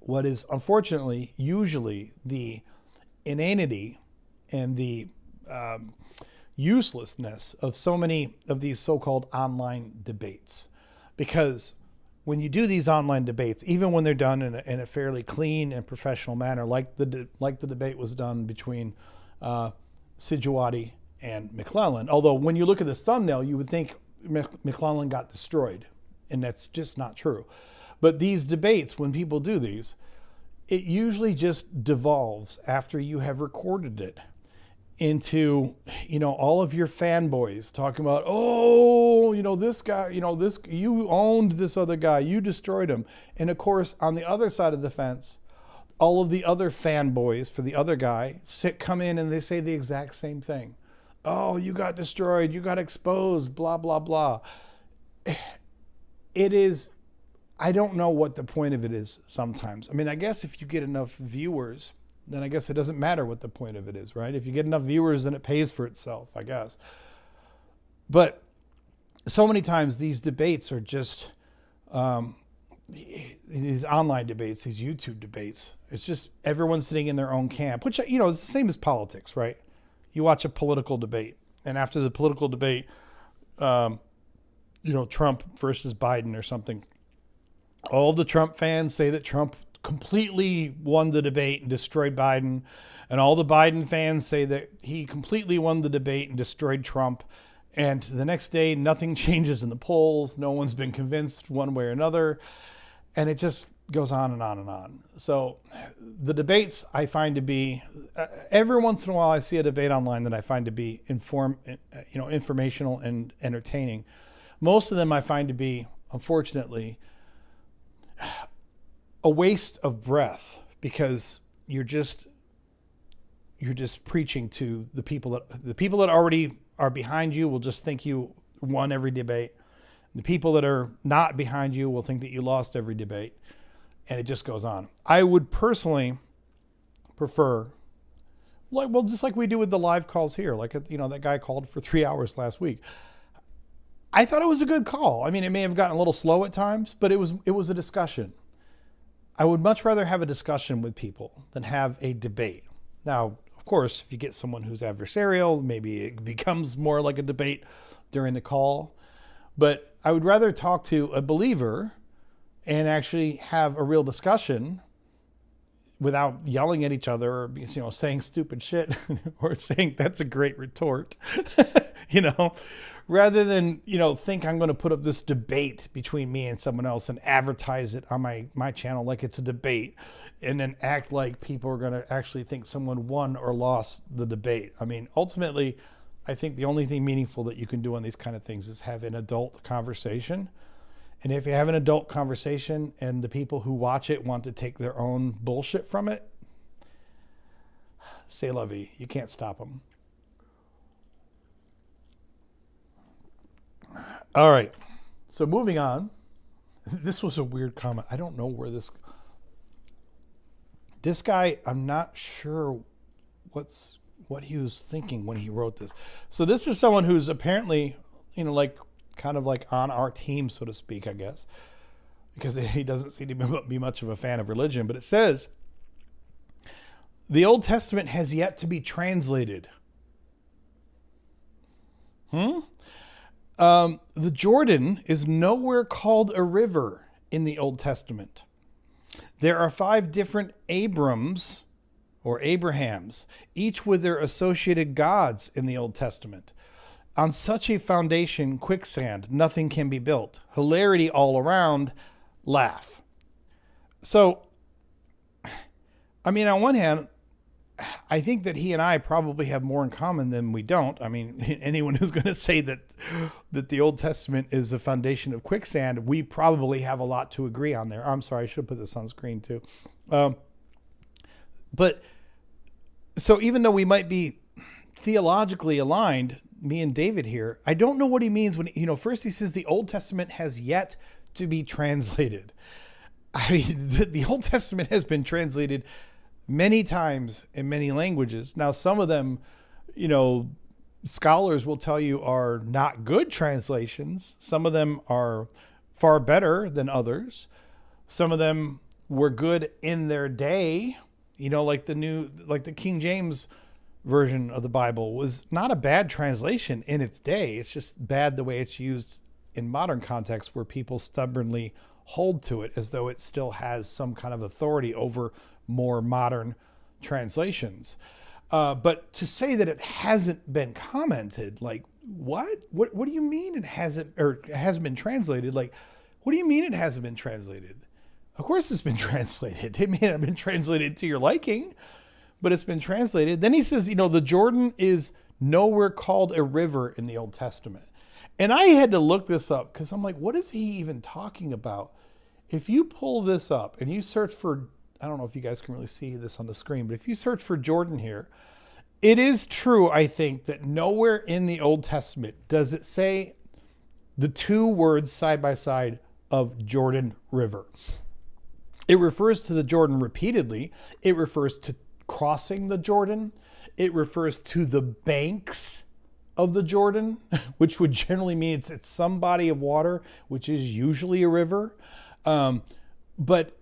what is unfortunately usually the inanity and the uselessness of so many of these so-called online debates. Because when you do these online debates, even when they're done in a fairly clean and professional manner, like the debate was done between Sijuwati and McClellan, although when you look at this thumbnail, you would think McClellan got destroyed, and that's just not true. But these debates, when people do these, it usually just devolves after you have recorded it into, all of your fanboys talking about, oh, this guy, you owned this other guy, you destroyed him. And of course, on the other side of the fence, all of the other fanboys for the other guy come in and they say the exact same thing. Oh, you got destroyed, you got exposed, blah, blah, blah. It is, I don't know what the point of it is sometimes. I mean, I guess if you get enough viewers, then I guess it doesn't matter what the point of it is, right? If you get enough viewers, then it pays for itself, I guess. But so many times these debates are just, these online debates, these YouTube debates, it's just everyone sitting in their own camp, which, it's the same as politics, right? You watch a political debate, and after the political debate, Trump versus Biden or something, all of the Trump fans say that Trump completely won the debate and destroyed Biden. And all the Biden fans say that he completely won the debate and destroyed Trump. And the next day, nothing changes in the polls. No one's been convinced one way or another. And it just goes on and on and on. So the debates I find to be, every once in a while I see a debate online that I find to be informational and entertaining. Most of them I find to be, unfortunately, a waste of breath, because you're just preaching to the people that already are behind you will just think you won every debate. The people that are not behind you will think that you lost every debate, and it just goes on. I would personally prefer, just like we do with the live calls here, that guy called for 3 hours last week. I thought it was a good call. I mean, it may have gotten a little slow at times, but it was a discussion. I would much rather have a discussion with people than have a debate. Now, of course, if you get someone who's adversarial, maybe it becomes more like a debate during the call. But I would rather talk to a believer and actually have a real discussion without yelling at each other or saying stupid shit or saying that's a great retort, rather than, think I'm going to put up this debate between me and someone else and advertise it on my channel like it's a debate, and then act like people are going to actually think someone won or lost the debate. I mean, ultimately, I think the only thing meaningful that you can do on these kind of things is have an adult conversation. And if you have an adult conversation and the people who watch it want to take their own bullshit from it, c'est la vie. You can't stop them. All right. So moving on. This was a weird comment. I don't know where this guy, I'm not sure what he was thinking when he wrote this. So this is someone who's apparently, kind of like on our team, so to speak, I guess, because he doesn't seem to be much of a fan of religion. But it says, the Old Testament has yet to be translated. The Jordan is nowhere called a river in the Old Testament. There are 5 different Abrams or Abrahams, each with their associated gods in the Old Testament. On such a foundation, quicksand, nothing can be built. Hilarity all around, laugh. So, I mean, on one hand, I think that he and I probably have more in common than we don't. I mean, anyone who's going to say that the Old Testament is a foundation of quicksand, we probably have a lot to agree on there. I'm sorry, I should have put this on screen too. But so even though we might be theologically aligned, me and David here, I don't know what he means when, first he says the Old Testament has yet to be translated. I mean, the Old Testament has been translated many times in many languages. Now, some of them, scholars will tell you are not good translations. Some of them are far better than others. Some of them were good in their day, like the King James version of the Bible was not a bad translation in its day. It's just bad the way it's used in modern context, where people stubbornly hold to it as though it still has some kind of authority over more modern translations. But to say that it hasn't been commented, like, what do you mean it hasn't been translated? Like, what do you mean it hasn't been translated? Of course it's been translated. It may not have been translated to your liking, but it's been translated. Then he says, the Jordan is nowhere called a river in the Old Testament. And I had to look this up because I'm like, what is he even talking about? If you pull this up and you search for, I don't know if you guys can really see this on the screen, but if you search for Jordan here, it is true, I think, that nowhere in the Old Testament does it say the two words side by side of Jordan River. It refers to the Jordan repeatedly. It refers to crossing the Jordan. It refers to the banks of the Jordan, which would generally mean it's some body of water, which is usually a river. But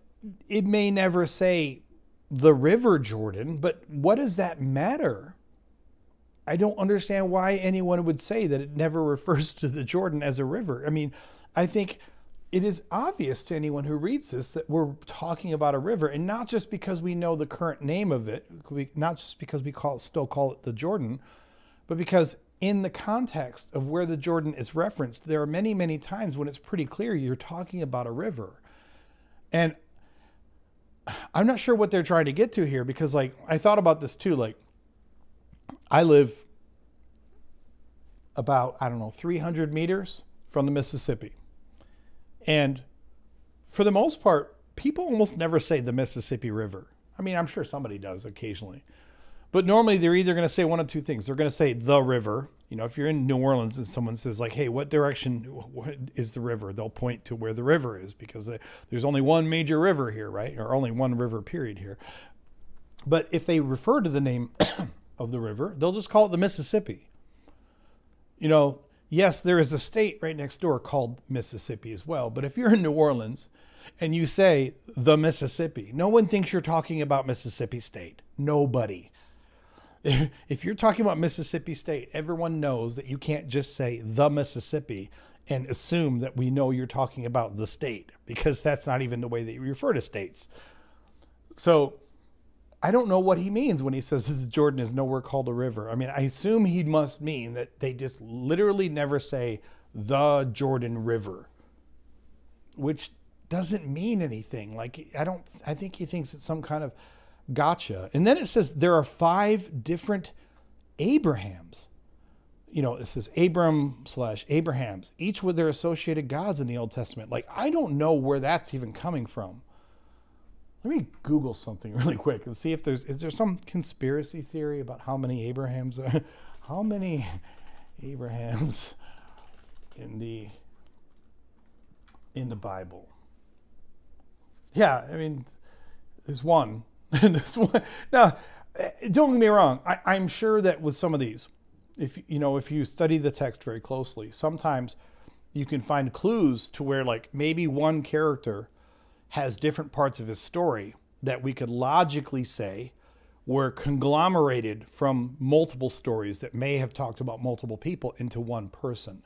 it may never say the river Jordan, but what does that matter? I don't understand why anyone would say that it never refers to the Jordan as a river. I mean, I think it is obvious to anyone who reads this that we're talking about a river, and not just because we know the current name of it, not just because we still call it the Jordan, but because in the context of where the Jordan is referenced, there are many, many times when it's pretty clear you're talking about a river. And I'm not sure what they're trying to get to here, because I thought about this too. I live about, 300 meters from the Mississippi. And for the most part, people almost never say the Mississippi River. I mean, I'm sure somebody does occasionally. But normally they're either going to say one of two things. They're going to say the river. If you're in New Orleans and someone says hey, what direction is the river? They'll point to where the river is, because there's only one major river here, right? Or only one river period here. But if they refer to the name of the river, they'll just call it the Mississippi. Yes, there is a state right next door called Mississippi as well. But if you're in New Orleans and you say the Mississippi, no one thinks you're talking about Mississippi State. Nobody. If you're talking about Mississippi State, everyone knows that you can't just say the Mississippi and assume that we know you're talking about the state, because that's not even the way that you refer to states. So I don't know what he means when he says that the Jordan is nowhere called a river. I mean, I assume he must mean that they just literally never say the Jordan River, which doesn't mean anything. I think he thinks it's some kind of gotcha. And then it says there are 5 different Abrahams. It says Abram/Abrahams, each with their associated gods in the Old Testament. I don't know where that's even coming from. Let me Google something really quick and see if is there some conspiracy theory about how many Abrahams in the Bible. Yeah, I mean, there's one. Now, don't get me wrong. I'm sure that with some of these, if you study the text very closely, sometimes you can find clues to where maybe one character has different parts of his story that we could logically say were conglomerated from multiple stories that may have talked about multiple people into one person.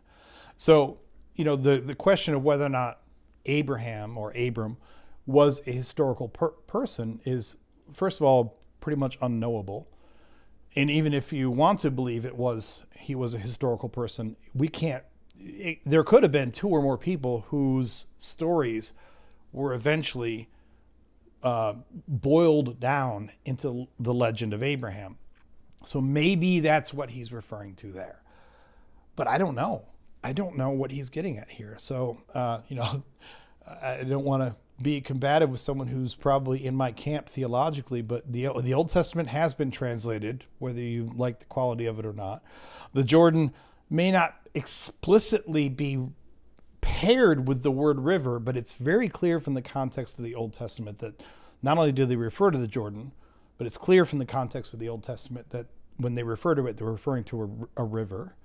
So, the question of whether or not Abraham or Abram was a historical person is, first of all, pretty much unknowable. And even if you want to believe he was a historical person, there could have been 2 or more people whose stories were eventually boiled down into the legend of Abraham. So maybe that's what he's referring to there. But I don't know. I don't know what he's getting at here. So, I don't want to be combative with someone who's probably in my camp theologically, but the Old Testament has been translated, whether you like the quality of it or not. The Jordan may not explicitly be paired with the word river, but it's very clear from the context of the Old Testament that not only do they refer to the Jordan, but it's clear from the context of the Old Testament that when they refer to it, they're referring to a river.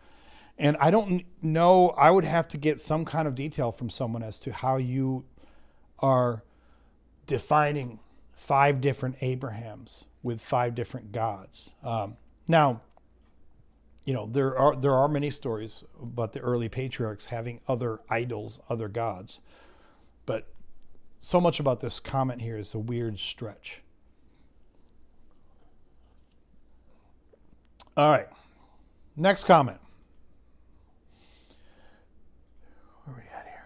And I don't know, I would have to get some kind of detail from someone as to how you are defining 5 different Abrahams with 5 different gods. Now, there are many stories about the early patriarchs having other idols, other gods. But so much about this comment here is a weird stretch. All right. Next comment. Where are we at here?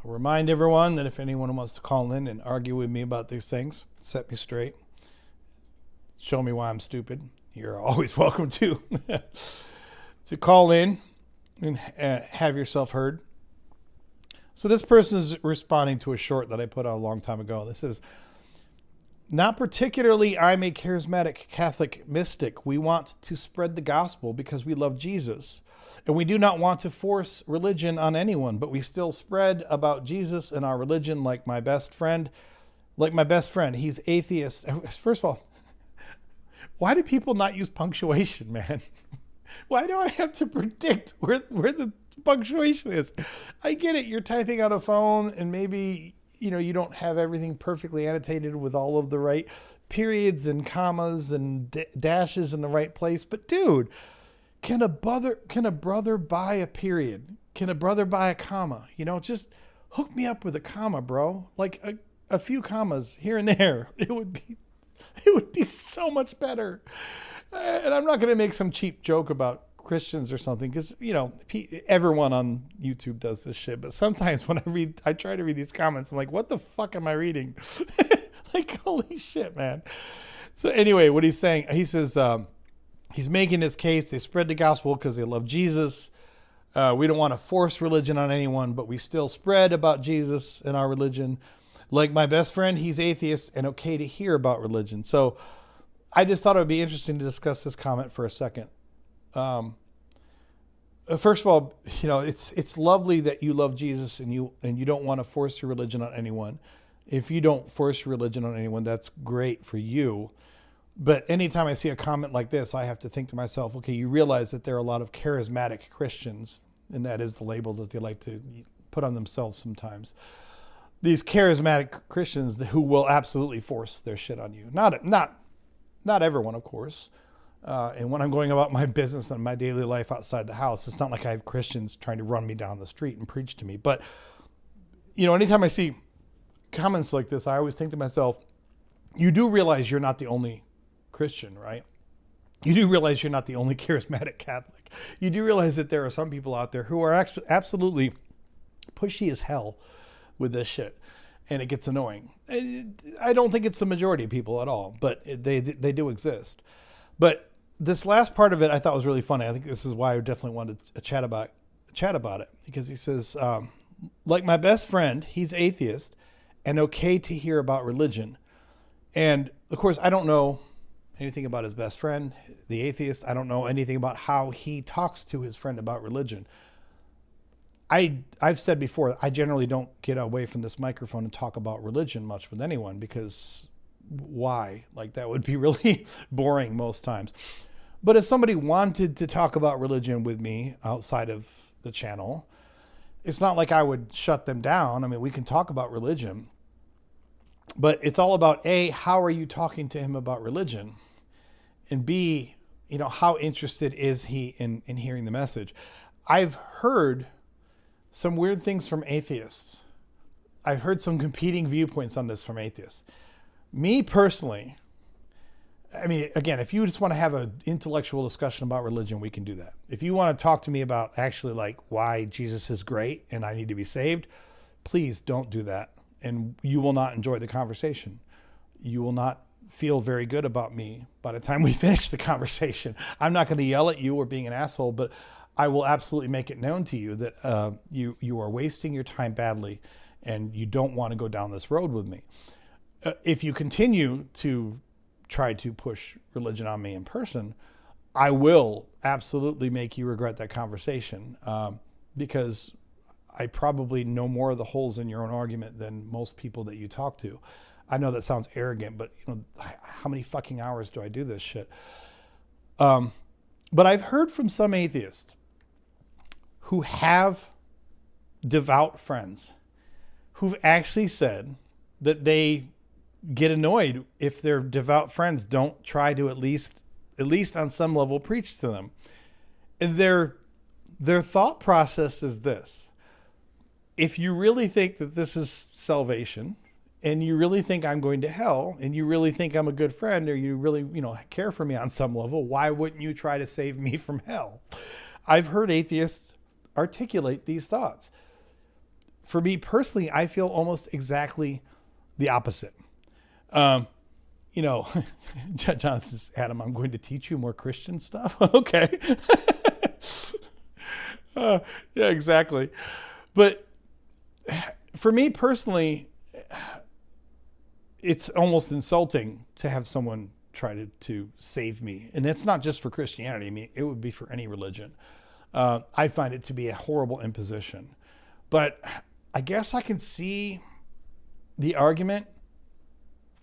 remind everyone that if anyone wants to call in and argue with me about these things, set me straight, show me why I'm stupid, you're always welcome to call in and have yourself heard. So this person is responding to a short that I put out a long time ago. This is, not particularly I'm a charismatic Catholic mystic. We want to spread the gospel because we love Jesus. And we do not want to force religion on anyone, but we still spread about Jesus and our religion like my best friend. He's atheist. First of all, why do people not use punctuation, man? Why do I have to predict where the punctuation is? I get it. You're typing on a phone and maybe, you don't have everything perfectly annotated with all of the right periods and commas and dashes in the right place. But dude, can a brother buy a period? Can a brother buy a comma? Just hook me up with a comma, bro. Like a few commas here and there. It would be so much better. And I'm not going to make some cheap joke about Christians or something, because everyone on YouTube does this shit. But sometimes when I try to read these comments, I'm like, what the fuck am I reading? Like, holy shit, man. So anyway, what he's saying, he says he's making his case. They spread the gospel because they love Jesus. We don't want to force religion on anyone, but we still spread about Jesus and our religion. Like my best friend, he's atheist and okay to hear about religion. So I just thought it would be interesting to discuss this comment for a second. First of all, it's lovely that you love Jesus and you don't want to force your religion on anyone. If you don't force your religion on anyone, that's great for you. But anytime I see a comment like this, I have to think to myself, okay, you realize that there are a lot of charismatic Christians, and that is the label that they like to put on themselves sometimes. These charismatic Christians who will absolutely force their shit on you. Not everyone, of course. And when I'm going about my business and my daily life outside the house, it's not like I have Christians trying to run me down the street and preach to me. But, anytime I see comments like this, I always think to myself, you do realize you're not the only Christian, right? You do realize you're not the only charismatic Catholic. You do realize that there are some people out there who are absolutely pushy as hell with this shit. And it gets annoying. I don't think it's the majority of people at all, but they do exist. But this last part of it I thought was really funny. I think this is why I definitely wanted to chat about it, because he says, like my best friend, he's atheist and okay to hear about religion. And of course, I don't know anything about his best friend, the atheist. I don't know anything about how he talks to his friend about religion. I've said before, I generally don't get away from this microphone and talk about religion much with anyone, because why? Like, that would be really boring most times. But if somebody wanted to talk about religion with me outside of the channel, it's not like I would shut them down. I mean, we can talk about religion, but it's all about A, how are you talking to him about religion? And B, how interested is he in hearing the message? I've heard some weird things from atheists. I've heard some competing viewpoints on this from atheists. Me personally, I mean, again, if you just want to have an intellectual discussion about religion, we can do that. If you want to talk to me about actually like why Jesus is great and I need to be saved, please don't do that. And you will not enjoy the conversation. You will not feel very good about me by the time we finish the conversation. I'm not going to yell at you or being an asshole, but I will absolutely make it known to you that you are wasting your time badly and you don't want to go down this road with me. If you continue to try to push religion on me in person, I will absolutely make you regret that conversation, because I probably know more of the holes in your own argument than most people that you talk to. I know that sounds arrogant, but how many fucking hours do I do this shit? But I've heard from some atheists who have devout friends who've actually said that they get annoyed if their devout friends don't try to at least on some level preach to them. And their thought process is this: if you really think that this is salvation, and you really think I'm going to hell, and you really think I'm a good friend, or you really, care for me on some level, why wouldn't you try to save me from hell? I've heard atheists articulate these thoughts. for me personally, I feel almost exactly the opposite. You know, John says, Adam, I'm going to teach you more Christian stuff. Okay. Yeah, exactly. But for me personally, it's almost insulting to have someone try to save me. And it's not just for Christianity. I mean, it would be for any religion. I find it to be a horrible imposition. But I guess I can see the argument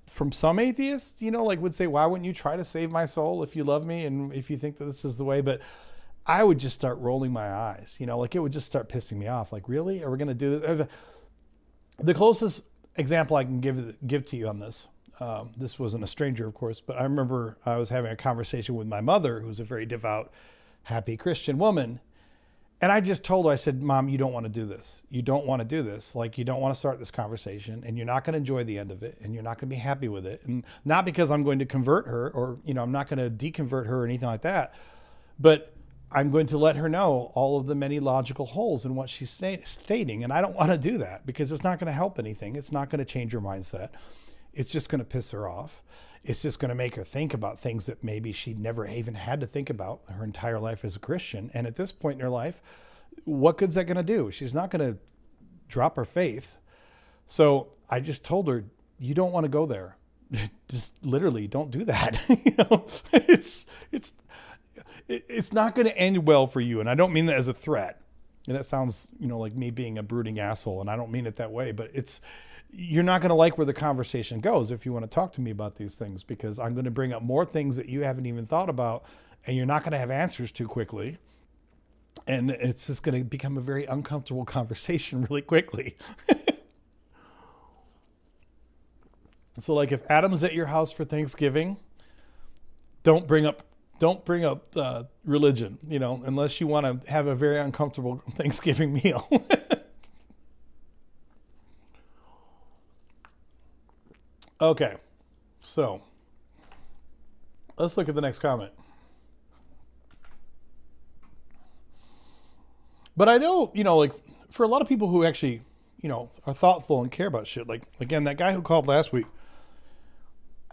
from some atheists, you know, like would say, why wouldn't you try to save my soul if you love me and if you think that this is the way? But I would just start rolling my eyes, you know, like it would just start pissing me off. Like, really? Are we going to do this? The closest example I can give to you on this, this wasn't a stranger, of course, but I remember I was having a conversation with my mother, who's a very devout, happy Christian woman. And I just told her, I said, Mom, you don't want to do this. You don't want to do this. Like, you don't want to start this conversation, and you're not going to enjoy the end of it, and you're not going to be happy with it. And not because I'm going to convert her or, you know, I'm not going to deconvert her or anything like that, but I'm going to let her know all of the many logical holes in what she's stating. And I don't want to do that because it's not going to help anything. It's not going to change her mindset. It's just going to piss her off. It's just going to make her think about things that maybe she never even had to think about her entire life as a Christian. And at this point in her life, what good's that going to do? She's not going to drop her faith. So I just told her, you don't want to go there. Just literally don't do that. You know, it's not going to end well for you. And I don't mean that as a threat. And that sounds, you know, like me being a brooding asshole. And I don't mean it that way, but you're not going to like where the conversation goes if you want to talk to me about these things, because I'm going to bring up more things that you haven't even thought about, and you're not going to have answers too quickly. And it's just going to become a very uncomfortable conversation really quickly. So like if Adam's at your house for Thanksgiving, don't bring up religion, you know, unless you want to have a very uncomfortable Thanksgiving meal. Okay, so let's look at the next comment. But I know, you know, like for a lot of people who actually, you know, are thoughtful and care about shit, like, again, that guy who called last week,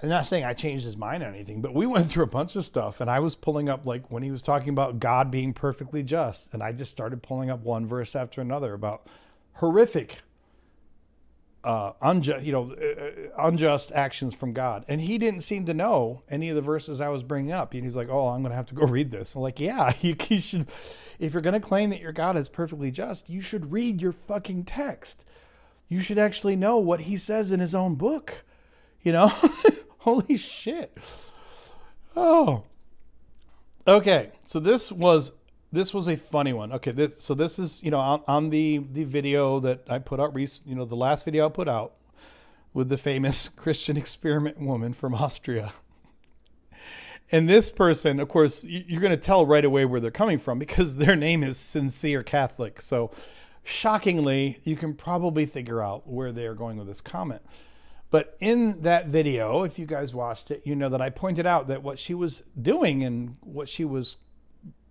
I'm not saying I changed his mind or anything, but we went through a bunch of stuff, and I was pulling up, like, when he was talking about God being perfectly just, and I just started pulling up one verse after another about horrific unjust actions from God. And he didn't seem to know any of the verses I was bringing up. And he's like, oh, I'm going to have to go read this. I'm like, yeah, you should. If you're going to claim that your God is perfectly just, you should read your fucking text. You should actually know what he says in his own book. You know, holy shit. Oh, okay. So this was a funny one. Okay, this is, you know, on the video that I put out, you know, the last video I put out with the famous Christian experiment woman from Austria. And this person, of course, you're going to tell right away where they're coming from because their name is Sincere Catholic. So shockingly, you can probably figure out where they're going with this comment. But in that video, if you guys watched it, you know that I pointed out that what she was doing and what she was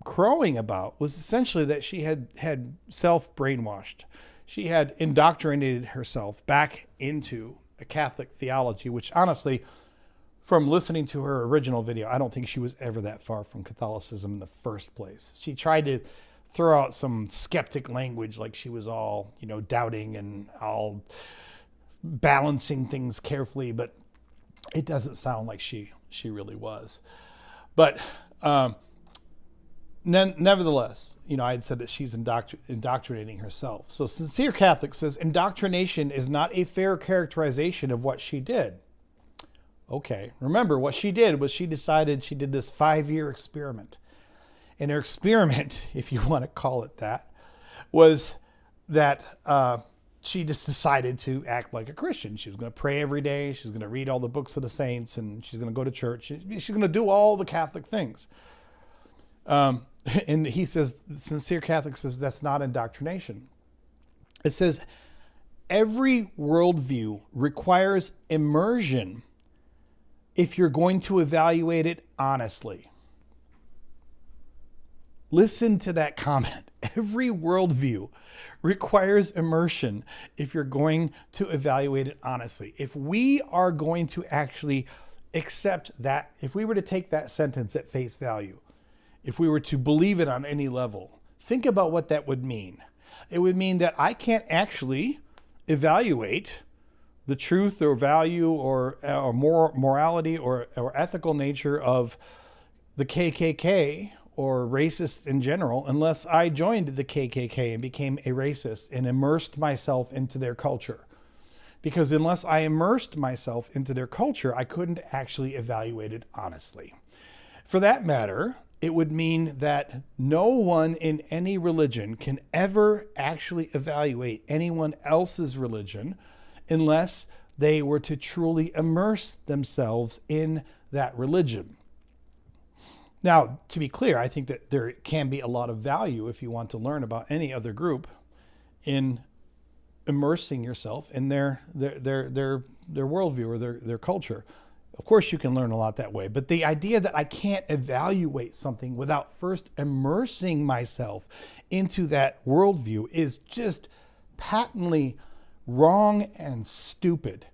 crowing about was essentially that she had self-brainwashed. She had indoctrinated herself back into a Catholic theology, which honestly, from listening to her original video, I don't think she was ever that far from Catholicism in the first place. She tried to throw out some skeptic language, like she was all, you know, doubting and all balancing things carefully, but it doesn't sound like she really was. But nevertheless, you know, I had said that she's indoctrinating herself. So Sincere Catholic says, indoctrination is not a fair characterization of what she did. Okay, remember what she did was she decided she did this 5-year experiment. And her experiment, if you want to call it that, was that she just decided to act like a Christian. She was going to pray every day. She was going to read all the books of the saints, and she's going to go to church. She's going to do all the Catholic things. And he says, Sincere Catholic says, that's not indoctrination. It says, every worldview requires immersion if you're going to evaluate it honestly. Listen to that comment. Every worldview requires immersion if you're going to evaluate it honestly. If we are going to actually accept that, if we were to take that sentence at face value, if we were to believe it on any level, think about what that would mean. It would mean that I can't actually evaluate the truth or value or morality or ethical nature of the KKK or racist in general unless I joined the KKK and became a racist and immersed myself into their culture. Because unless I immersed myself into their culture, I couldn't actually evaluate it honestly. For that matter, it would mean that no one in any religion can ever actually evaluate anyone else's religion unless they were to truly immerse themselves in that religion. Now, to be clear, I think that there can be a lot of value if you want to learn about any other group in immersing yourself in their worldview or their culture. Of course, you can learn a lot that way, but the idea that I can't evaluate something without first immersing myself into that worldview is just patently wrong and stupid.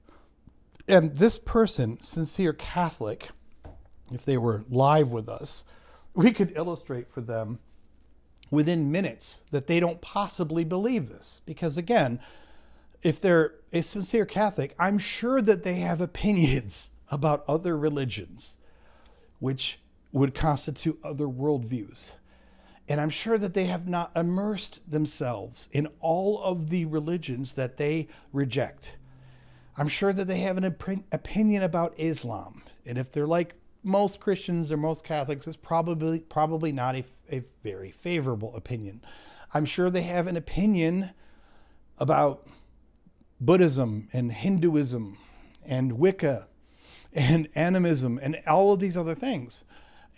And this person, sincere Catholic, if they were live with us, we could illustrate for them within minutes that they don't possibly believe this. Because again, if they're a sincere Catholic, I'm sure that they have opinions about other religions, which would constitute other worldviews. And I'm sure that they have not immersed themselves in all of the religions that they reject. I'm sure that they have an opinion about Islam. And if they're like most Christians or most Catholics, it's probably not a very favorable opinion. I'm sure they have an opinion about Buddhism and Hinduism and Wicca and animism and all of these other things.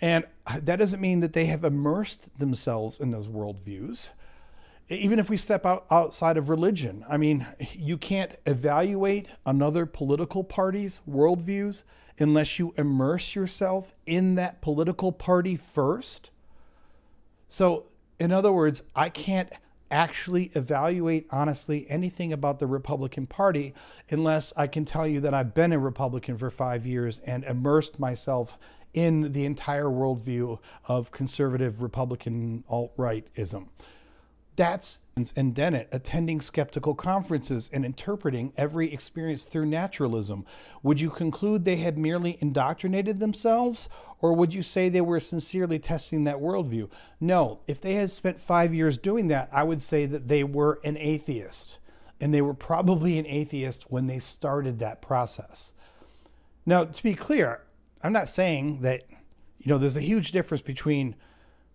And that doesn't mean that they have immersed themselves in those worldviews. Even if we step outside of religion, I mean, you can't evaluate another political party's worldviews unless you immerse yourself in that political party first. So, in other words, I can't actually evaluate honestly anything about the Republican Party unless I can tell you that I've been a Republican for 5 years and immersed myself in the entire worldview of conservative Republican alt-rightism. That's and Dennett attending skeptical conferences and interpreting every experience through naturalism. Would you conclude they had merely indoctrinated themselves, or would you say they were sincerely testing that worldview? No, if they had spent 5 years doing that, I would say that they were an atheist, and they were probably an atheist when they started that process. Now, to be clear, I'm not saying that, there's a huge difference between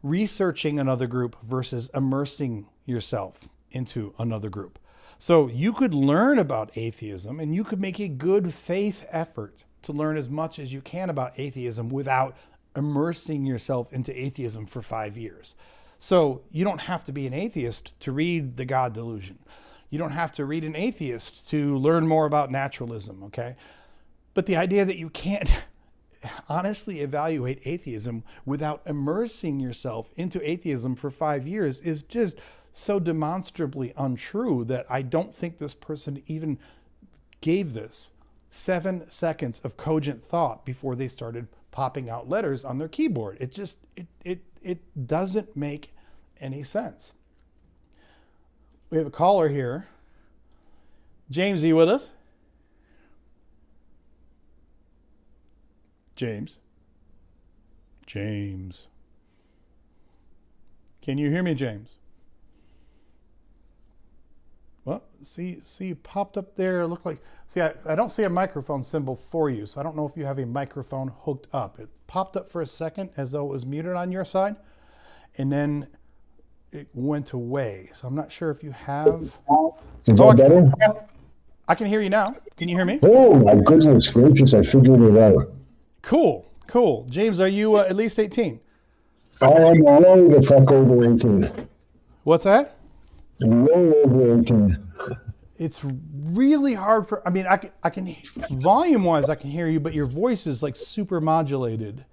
researching another group versus immersing yourself into another group. So you could learn about atheism and you could make a good faith effort to learn as much as you can about atheism without immersing yourself into atheism for 5 years. So you don't have to be an atheist to read The God Delusion. You don't have to read an atheist to learn more about naturalism, okay? But the idea that you can't honestly evaluate atheism without immersing yourself into atheism for 5 years is just so demonstrably untrue that I don't think this person even gave this 7 seconds of cogent thought before they started popping out letters on their keyboard. It doesn't make any sense. We have a caller here. James, are you with us? James. Can you hear me, James? Well, see, you popped up there. It looked like, I don't see a microphone symbol for you, so I don't know if you have a microphone hooked up. It popped up for a second as though it was muted on your side, and then it went away. So I'm not sure if you have. Is that better? I can hear you now. Can you hear me? Oh, my goodness gracious, I figured it out. Cool. James, are you at least 18? I am way the fuck over 18. What's that? Way over 18. It's really hard for, I can volume-wise, I can hear you, but your voice is like super modulated.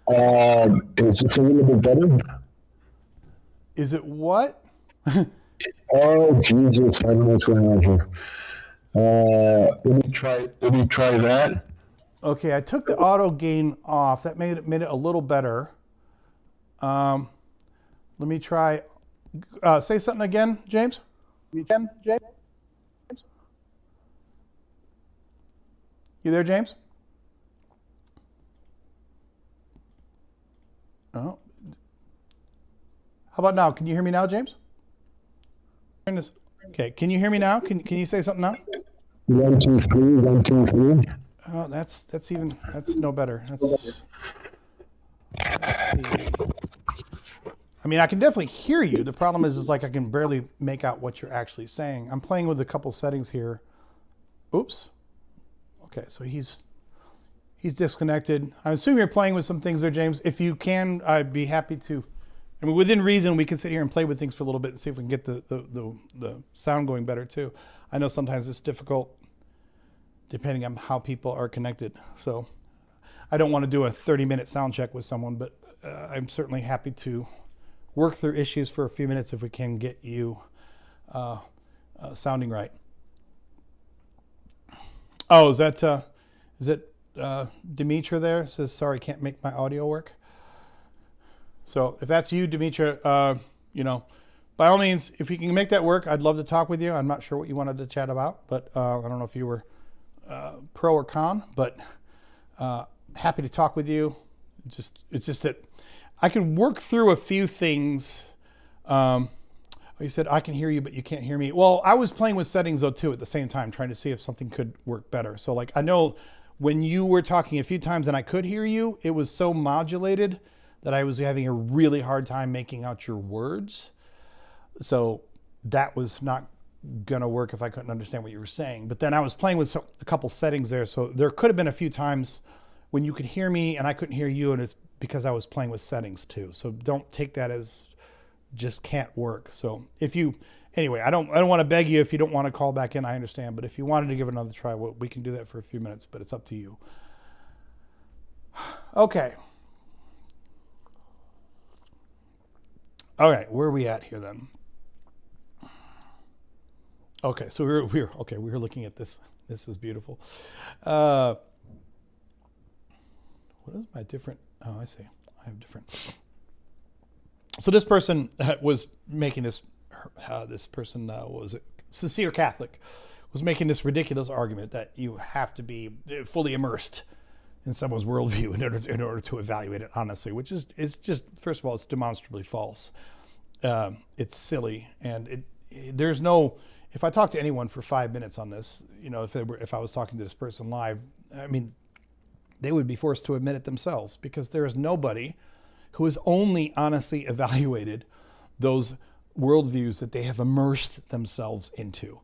Is this a little bit better? Is it what? Oh, Jesus, I don't know what's going on here. Let me try that. Okay, I took the auto gain off. That made it a little better. Let me try. Say something again, James. Again, James. You there, James? Oh. How about now? Can you hear me now, James? Turn this. Okay. Can you hear me now? Can you say something now? 1, 2, 3, 1, 2, 3. Oh, that's no better. Let's see. I mean, I can definitely hear you. The problem is like I can barely make out what you're actually saying. I'm playing with a couple settings here. Oops. Okay, so he's disconnected. I assume you're playing with some things there, James. If you can, I'd be happy to. I mean, within reason, we can sit here and play with things for a little bit and see if we can get the sound going better too. I know sometimes it's difficult depending on how people are connected. So I don't want to do a 30-minute sound check with someone, but I'm certainly happy to work through issues for a few minutes if we can get you sounding right. Oh, is it Dimitra there? It says, sorry, can't make my audio work. So if that's you, Dimitra, by all means, if you can make that work, I'd love to talk with you. I'm not sure what you wanted to chat about, but I don't know if you were pro or con, but happy to talk with you. It's just that I can work through a few things. You said I can hear you, but you can't hear me. Well, I was playing with settings though too at the same time, trying to see if something could work better. So like I know when you were talking a few times and I could hear you, it was so modulated that I was having a really hard time making out your words. So that was not gonna work if I couldn't understand what you were saying. But then I was playing with a couple settings there, so there could have been a few times when you could hear me and I couldn't hear you, and it's because I was playing with settings too. So don't take that as just can't work. So anyway, I don't want to beg you if you don't want to call back in. I understand, but if you wanted to give it another try, we can do that for a few minutes. But it's up to you. Okay. All right, where are we at here then? Okay, so we're looking at this. This is beautiful. What is my different? Oh, I see. I have different. So this person was making this. This person was a sincere Catholic, was making this ridiculous argument that you have to be fully immersed in someone's worldview in order to evaluate it honestly, which is it's just, first of all, it's demonstrably false. It's silly, and there's no. If I talk to anyone for 5 minutes on this, if I was talking to this person live, I mean, they would be forced to admit it themselves, because there is nobody who has only honestly evaluated those worldviews that they have immersed themselves into.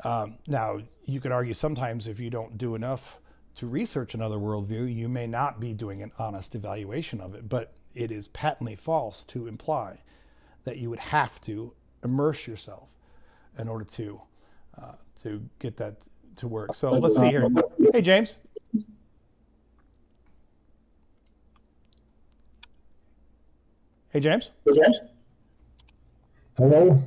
Now, you could argue sometimes if you don't do enough to research another worldview, you may not be doing an honest evaluation of it, but it is patently false to imply that you would have to immerse yourself in order to get that to work. So let's see here. Hey, James. Hey, James. Hello?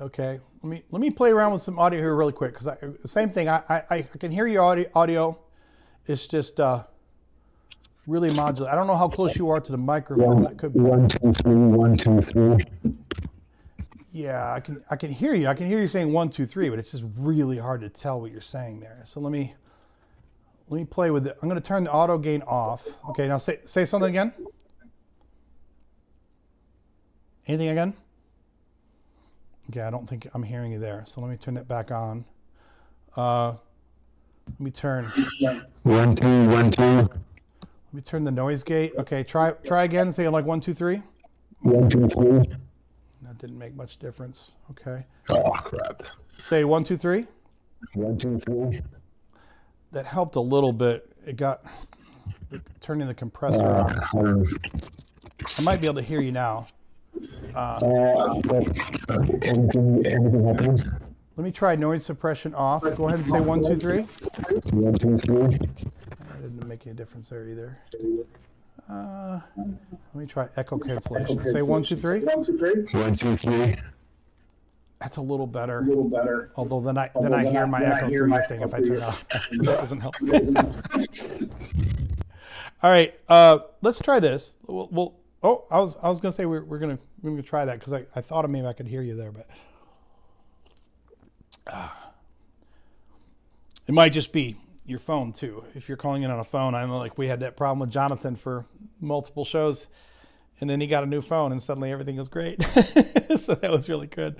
Okay. Let me play around with some audio here really quick, because the same thing. I can hear your audio. It's just really modulated. I don't know how close you are to the microphone. That could be 1, 2, 3, 1, 2, 3. Yeah, I can hear you. I can hear you saying 1, 2, 3, but it's just really hard to tell what you're saying there. So let me play with it. I'm going to turn the auto gain off. Okay, now say something again. Anything again? Okay, I don't think I'm hearing you there. So let me turn it back on. Let me turn. 1, 2, 1, 2. Let me turn the noise gate. Okay, try again. Say like 1, 2, 3. 1, 2, 3. That didn't make much difference. Okay. Oh, crap. Say 1, 2, 3. 1, 2, 3. That helped a little bit. It got turning the compressor on. I might be able to hear you now. Anything happening? Let me try noise suppression off. Go ahead and say 1, 2, 3. 1, 2, 3. That didn't make any difference there either. Let me try echo cancellation. Say 1, 2, 3. 1, 2, 3. That's a little better. A little better. Although then I hear my echo through your thing if I turn it off. That doesn't help. All right, let's try this. We'll I was gonna say we're gonna try that because I thought maybe I could hear you there, but it might just be your phone too. If you're calling in on a phone, I know like we had that problem with Jonathan for multiple shows, and then he got a new phone and suddenly everything was great. So that was really good.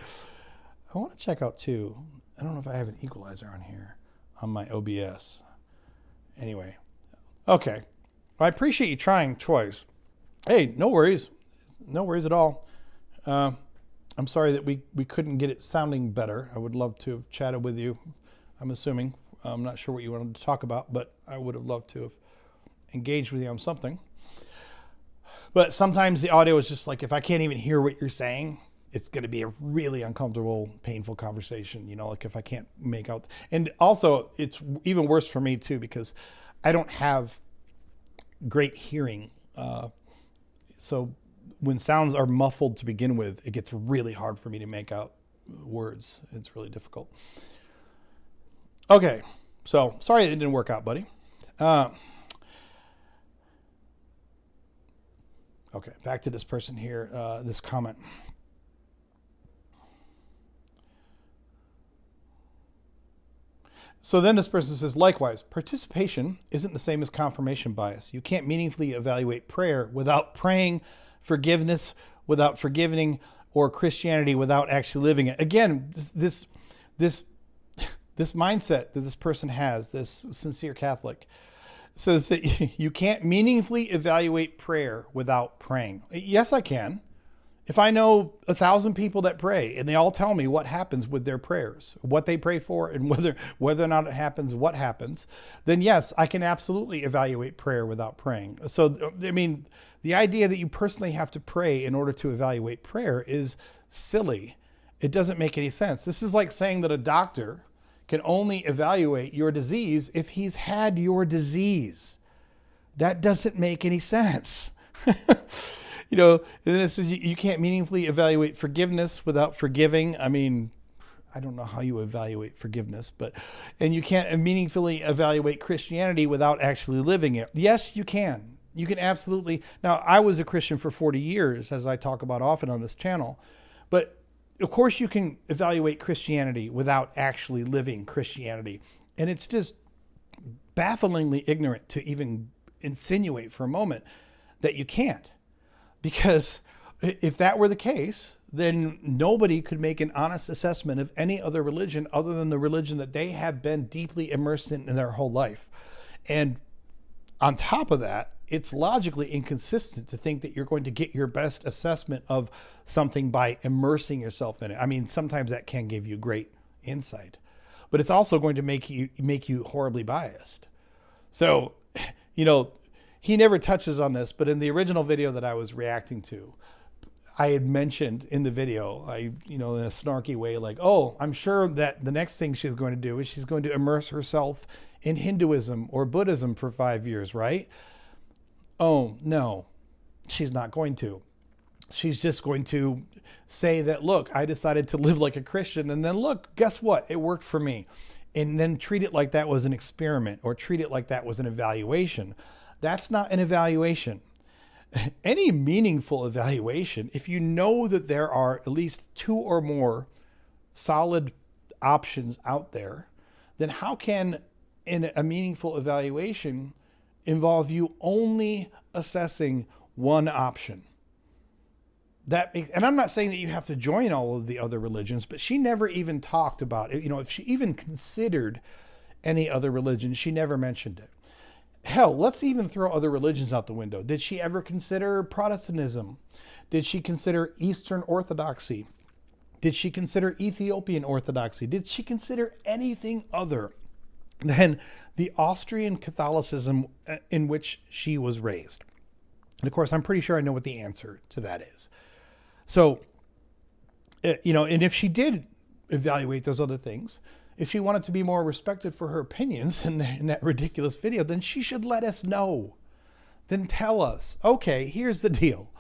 I want to check out too. I don't know if I have an equalizer on here on my OBS. Anyway, okay. Well, I appreciate you trying, Choice. Hey, no worries at all. I'm sorry that we couldn't get it sounding better. I would love to have chatted with you. I'm assuming. I'm not sure what you wanted to talk about, but I would have loved to have engaged with you on something. But sometimes the audio is just like, if I can't even hear what you're saying, it's going to be a really uncomfortable, painful conversation, you know, like if I can't make out. And also, it's even worse for me too, because I don't have great hearing. So when sounds are muffled to begin with, it gets really hard for me to make out words. It's really difficult. Okay, so sorry it didn't work out, buddy. Okay, back to this person here, this comment. So then this person says, likewise, participation isn't the same as confirmation bias. You can't meaningfully evaluate prayer without praying, forgiveness without forgiving, or Christianity without actually living it. Again, this mindset that this person has, this sincere Catholic, says that you can't meaningfully evaluate prayer without praying. Yes, I can. If I know 1,000 people that pray and they all tell me what happens with their prayers, what they pray for, and whether or not it happens, what happens, then yes, I can absolutely evaluate prayer without praying. So, I mean, the idea that you personally have to pray in order to evaluate prayer is silly. It doesn't make any sense. This is like saying that a doctor can only evaluate your disease if he's had your disease. That doesn't make any sense. You know, and then it says you can't meaningfully evaluate forgiveness without forgiving. I mean, I don't know how you evaluate forgiveness, and you can't meaningfully evaluate Christianity without actually living it. Yes, you can. You can absolutely. Now, I was a Christian for 40 years, as I talk about often on this channel, but of course you can evaluate Christianity without actually living Christianity. And it's just bafflingly ignorant to even insinuate for a moment that you can't. Because if that were the case, then nobody could make an honest assessment of any other religion other than the religion that they have been deeply immersed in their whole life. And on top of that, it's logically inconsistent to think that you're going to get your best assessment of something by immersing yourself in it. I mean, sometimes that can give you great insight, but it's also going to make you horribly biased. So, you know, he never touches on this, but in the original video that I was reacting to, I had mentioned in the video, in a snarky way, like, oh, I'm sure that the next thing she's going to do is she's going to immerse herself in Hinduism or Buddhism for 5 years, right? Oh, no, she's not going to. She's just going to say that, look, I decided to live like a Christian, and then look, guess what? It worked for me. And then treat it like that was an experiment, or treat it like that was an evaluation. That's not an evaluation. Any meaningful evaluation, if you know that there are at least 2 or more solid options out there, then how can a meaningful evaluation involve you only assessing one option? And I'm not saying that you have to join all of the other religions, but she never even talked about it. You know, if she even considered any other religion, she never mentioned it. Hell, let's even throw other religions out the window. Did she ever consider Protestantism? Did she consider Eastern Orthodoxy? Did she consider Ethiopian Orthodoxy? Did she consider anything other than the Austrian Catholicism in which she was raised? And of course, I'm pretty sure I know what the answer to that is. So, and if she did evaluate those other things, if she wanted to be more respected for her opinions in that ridiculous video, then she should let us know. Then tell us, okay, here's the deal.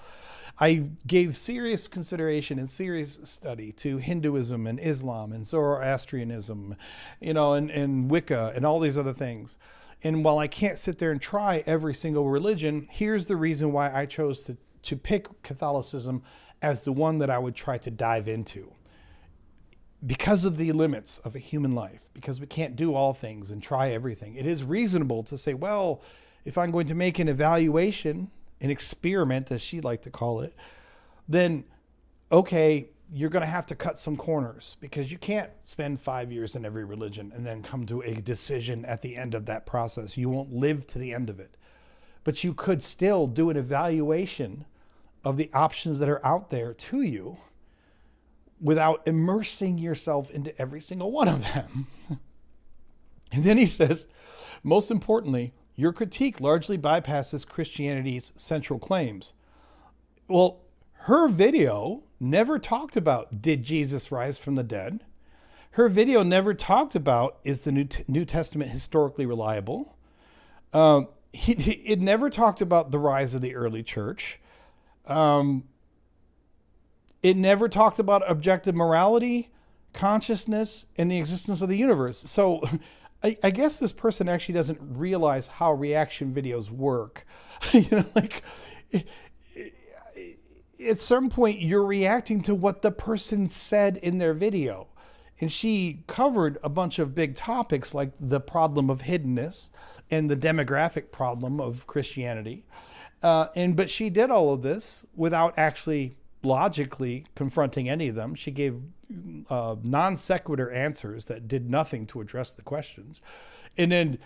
I gave serious consideration and serious study to Hinduism and Islam and Zoroastrianism, and Wicca and all these other things. And while I can't sit there and try every single religion, here's the reason why I chose to pick Catholicism as the one that I would try to dive into. Because of the limits of a human life, because we can't do all things and try everything, it is reasonable to say, well, if I'm going to make an evaluation, an experiment, as she liked to call it, then, okay, you're going to have to cut some corners, because you can't spend 5 years in every religion and then come to a decision at the end of that process. You won't live to the end of it. But you could still do an evaluation of the options that are out there to you without immersing yourself into every single one of them. And then he says, most importantly, your critique largely bypasses Christianity's central claims. Well, her video never talked about, did Jesus rise from the dead? Her video never talked about, is the New Testament historically reliable? It never talked about the rise of the early church. It never talked about objective morality, consciousness, and the existence of the universe. So I guess this person actually doesn't realize how reaction videos work. At some point you're reacting to what the person said in their video. And she covered a bunch of big topics like the problem of hiddenness and the demographic problem of Christianity. But she did all of this without actually logically confronting any of them. She gave non sequitur answers that did nothing to address the questions. And then,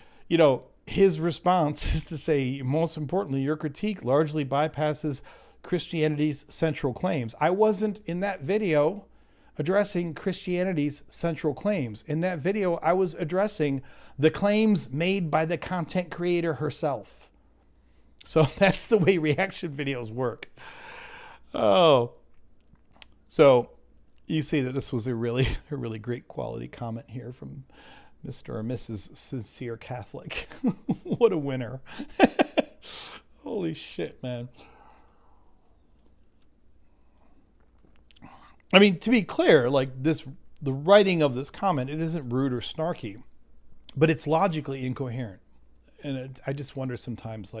his response is to say, most importantly, your critique largely bypasses Christianity's central claims. I wasn't in that video addressing Christianity's central claims. In that video, I was addressing the claims made by the content creator herself. So that's the way reaction videos work. Oh, so you see that this was a really great quality comment here from Mr. or Mrs. Sincere Catholic. What a winner. Holy shit, man. I mean, to be clear, the writing of this comment, it isn't rude or snarky, but it's logically incoherent. And I just wonder sometimes,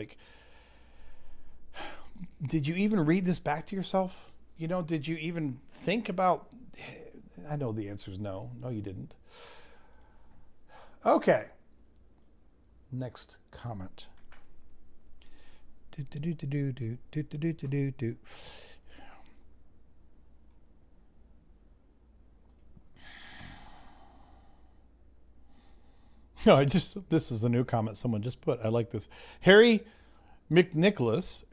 did you even read this back to yourself? Did you even think about... I know the answer is no. No, you didn't. Okay. Next comment. No, this is a new comment someone just put. I like this. Harry Nick Nicholas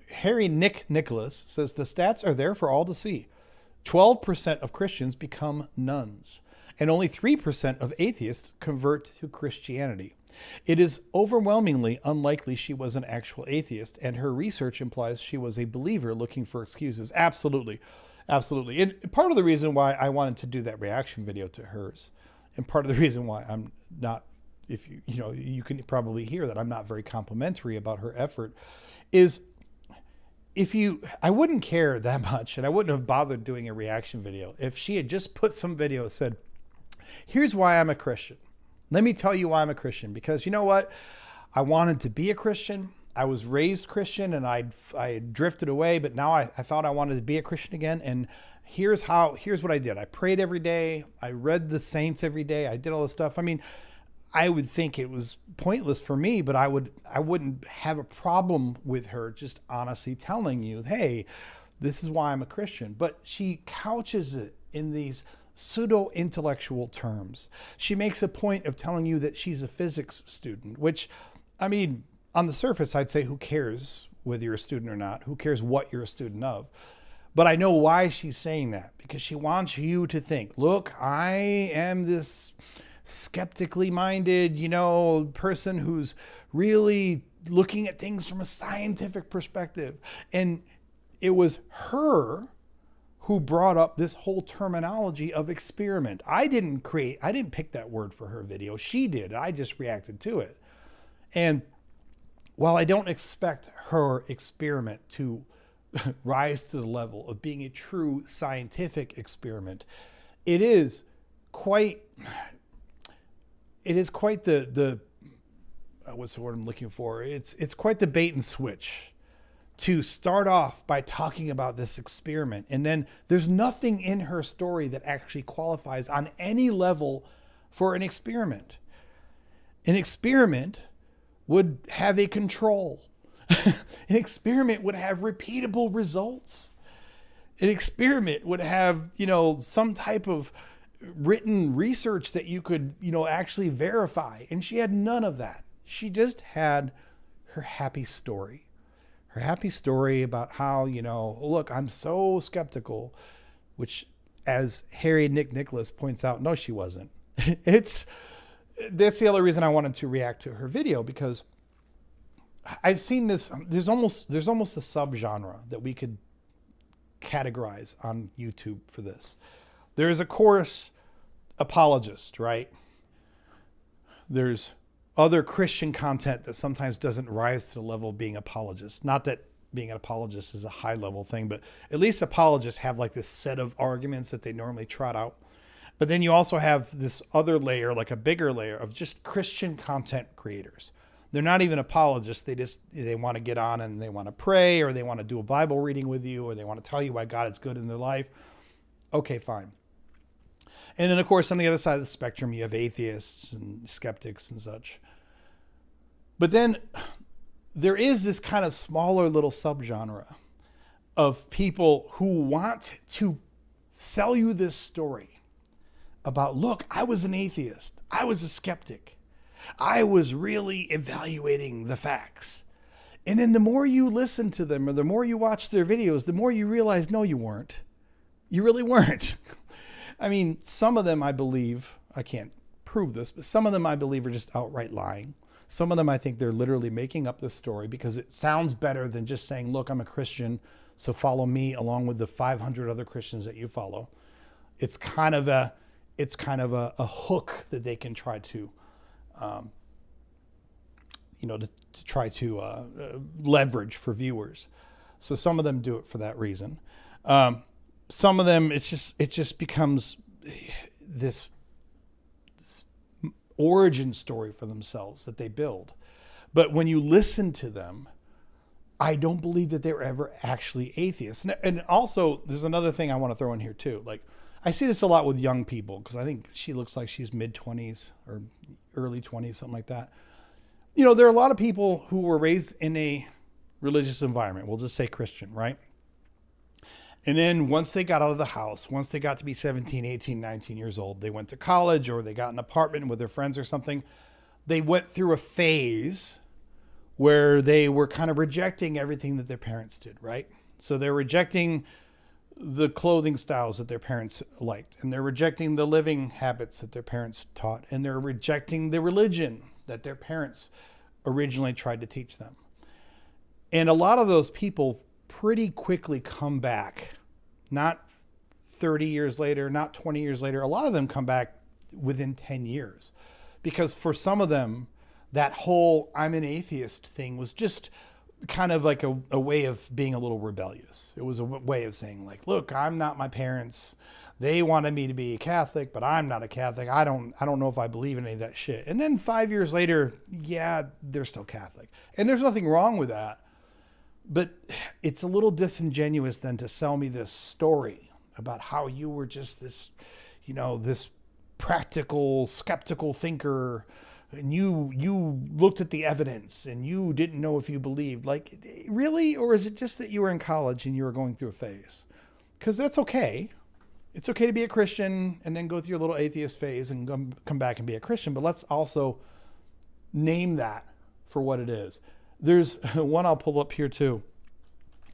says the stats are there for all to see. 12% of Christians become nuns, and only 3% of atheists convert to Christianity. It is overwhelmingly unlikely she was an actual atheist, and her research implies she was a believer looking for excuses. Absolutely. Absolutely. And part of the reason why I wanted to do that reaction video to hers, and part of the reason why I'm not, if you can probably hear that I'm not very complimentary about her effort, is I wouldn't care that much, and I wouldn't have bothered doing a reaction video if she had just put some video that said, here's why I'm a Christian. Let me tell you why I'm a Christian, because you know what? I wanted to be a Christian. I was raised Christian, and I drifted away, but now I thought I wanted to be a Christian again. And here's what I did. I prayed every day. I read the saints every day. I did all this stuff. I mean, I would think it was pointless for me, but I wouldn't have a problem with her just honestly telling you, hey, this is why I'm a Christian. But she couches it in these pseudo-intellectual terms. She makes a point of telling you that she's a physics student, which, I mean, on the surface, I'd say, who cares whether you're a student or not? Who cares what you're a student of? But I know why she's saying that, because she wants you to think, look, I am this skeptically minded, person who's really looking at things from a scientific perspective. And it was her who brought up this whole terminology of experiment. I didn't pick that word for her video. She did. I just reacted to it. And while I don't expect her experiment to rise to the level of being a true scientific experiment, it is quite the what's the word I'm looking for? It's quite the bait and switch to start off by talking about this experiment. And then there's nothing in her story that actually qualifies on any level for an experiment. An experiment would have a control. An experiment would have repeatable results. An experiment would have, some type of written research that you could, actually verify. And she had none of that. She just had her happy story. Her happy story about how, look, I'm so skeptical, which, as Harry Nick Nicholas points out, no, she wasn't. That's the other reason I wanted to react to her video, because I've seen this. There's almost a subgenre that we could categorize on YouTube for this. There's, of course, apologist, right? There's other Christian content that sometimes doesn't rise to the level of being apologist. Not that being an apologist is a high level thing, but at least apologists have like this set of arguments that they normally trot out. But then you also have this other layer, like a bigger layer of just Christian content creators. They're not even apologists. They want to get on and they want to pray, or they want to do a Bible reading with you, or they want to tell you why God is good in their life. Okay, fine. And then, of course, on the other side of the spectrum, you have atheists and skeptics and such. But then there is this kind of smaller little subgenre of people who want to sell you this story about, look, I was an atheist. I was a skeptic. I was really evaluating the facts. And then the more you listen to them, or the more you watch their videos, the more you realize, no, you weren't. You really weren't. I mean, some of them, I believe, I can't prove this, but some of them, I believe, are just outright lying. Some of them, I think they're literally making up this story because it sounds better than just saying, look, I'm a Christian, so follow me along with the 500 other Christians that you follow. It's kind of a hook that they can try to, to try to leverage for viewers. So some of them do it for that reason. Some of them, it just becomes this origin story for themselves that they build. But when you listen to them, I don't believe that they were ever actually atheists. And also, there's another thing I want to throw in here too. Like, I see this a lot with young people, because I think she looks like she's mid-20s or early 20s, something like that. There are a lot of people who were raised in a religious environment. We'll just say Christian, right? And then once they got out of the house, once they got to be 17, 18, 19 years old, they went to college, or they got an apartment with their friends or something. They went through a phase where they were kind of rejecting everything that their parents did, right? So they're rejecting the clothing styles that their parents liked, and they're rejecting the living habits that their parents taught, and they're rejecting the religion that their parents originally tried to teach them. And a lot of those people pretty quickly come back, not 30 years later, not 20 years later. A lot of them come back within 10 years, because for some of them, that whole I'm an atheist thing was just kind of like a way of being a little rebellious. It was a way of saying, like, look, I'm not my parents. They wanted me to be a Catholic, but I'm not a Catholic. I don't know if I believe in any of that shit. And then 5 years later, yeah, they're still Catholic. And there's nothing wrong with that. But it's a little disingenuous then to sell me this story about how you were just this, this practical, skeptical thinker, and you looked at the evidence and you didn't know if you believed. Like, really? Or is it just that you were in college and you were going through a phase? Because that's okay. It's okay to be a Christian and then go through your little atheist phase and come back and be a Christian. But let's also name that for what it is. There's one I'll pull up here too.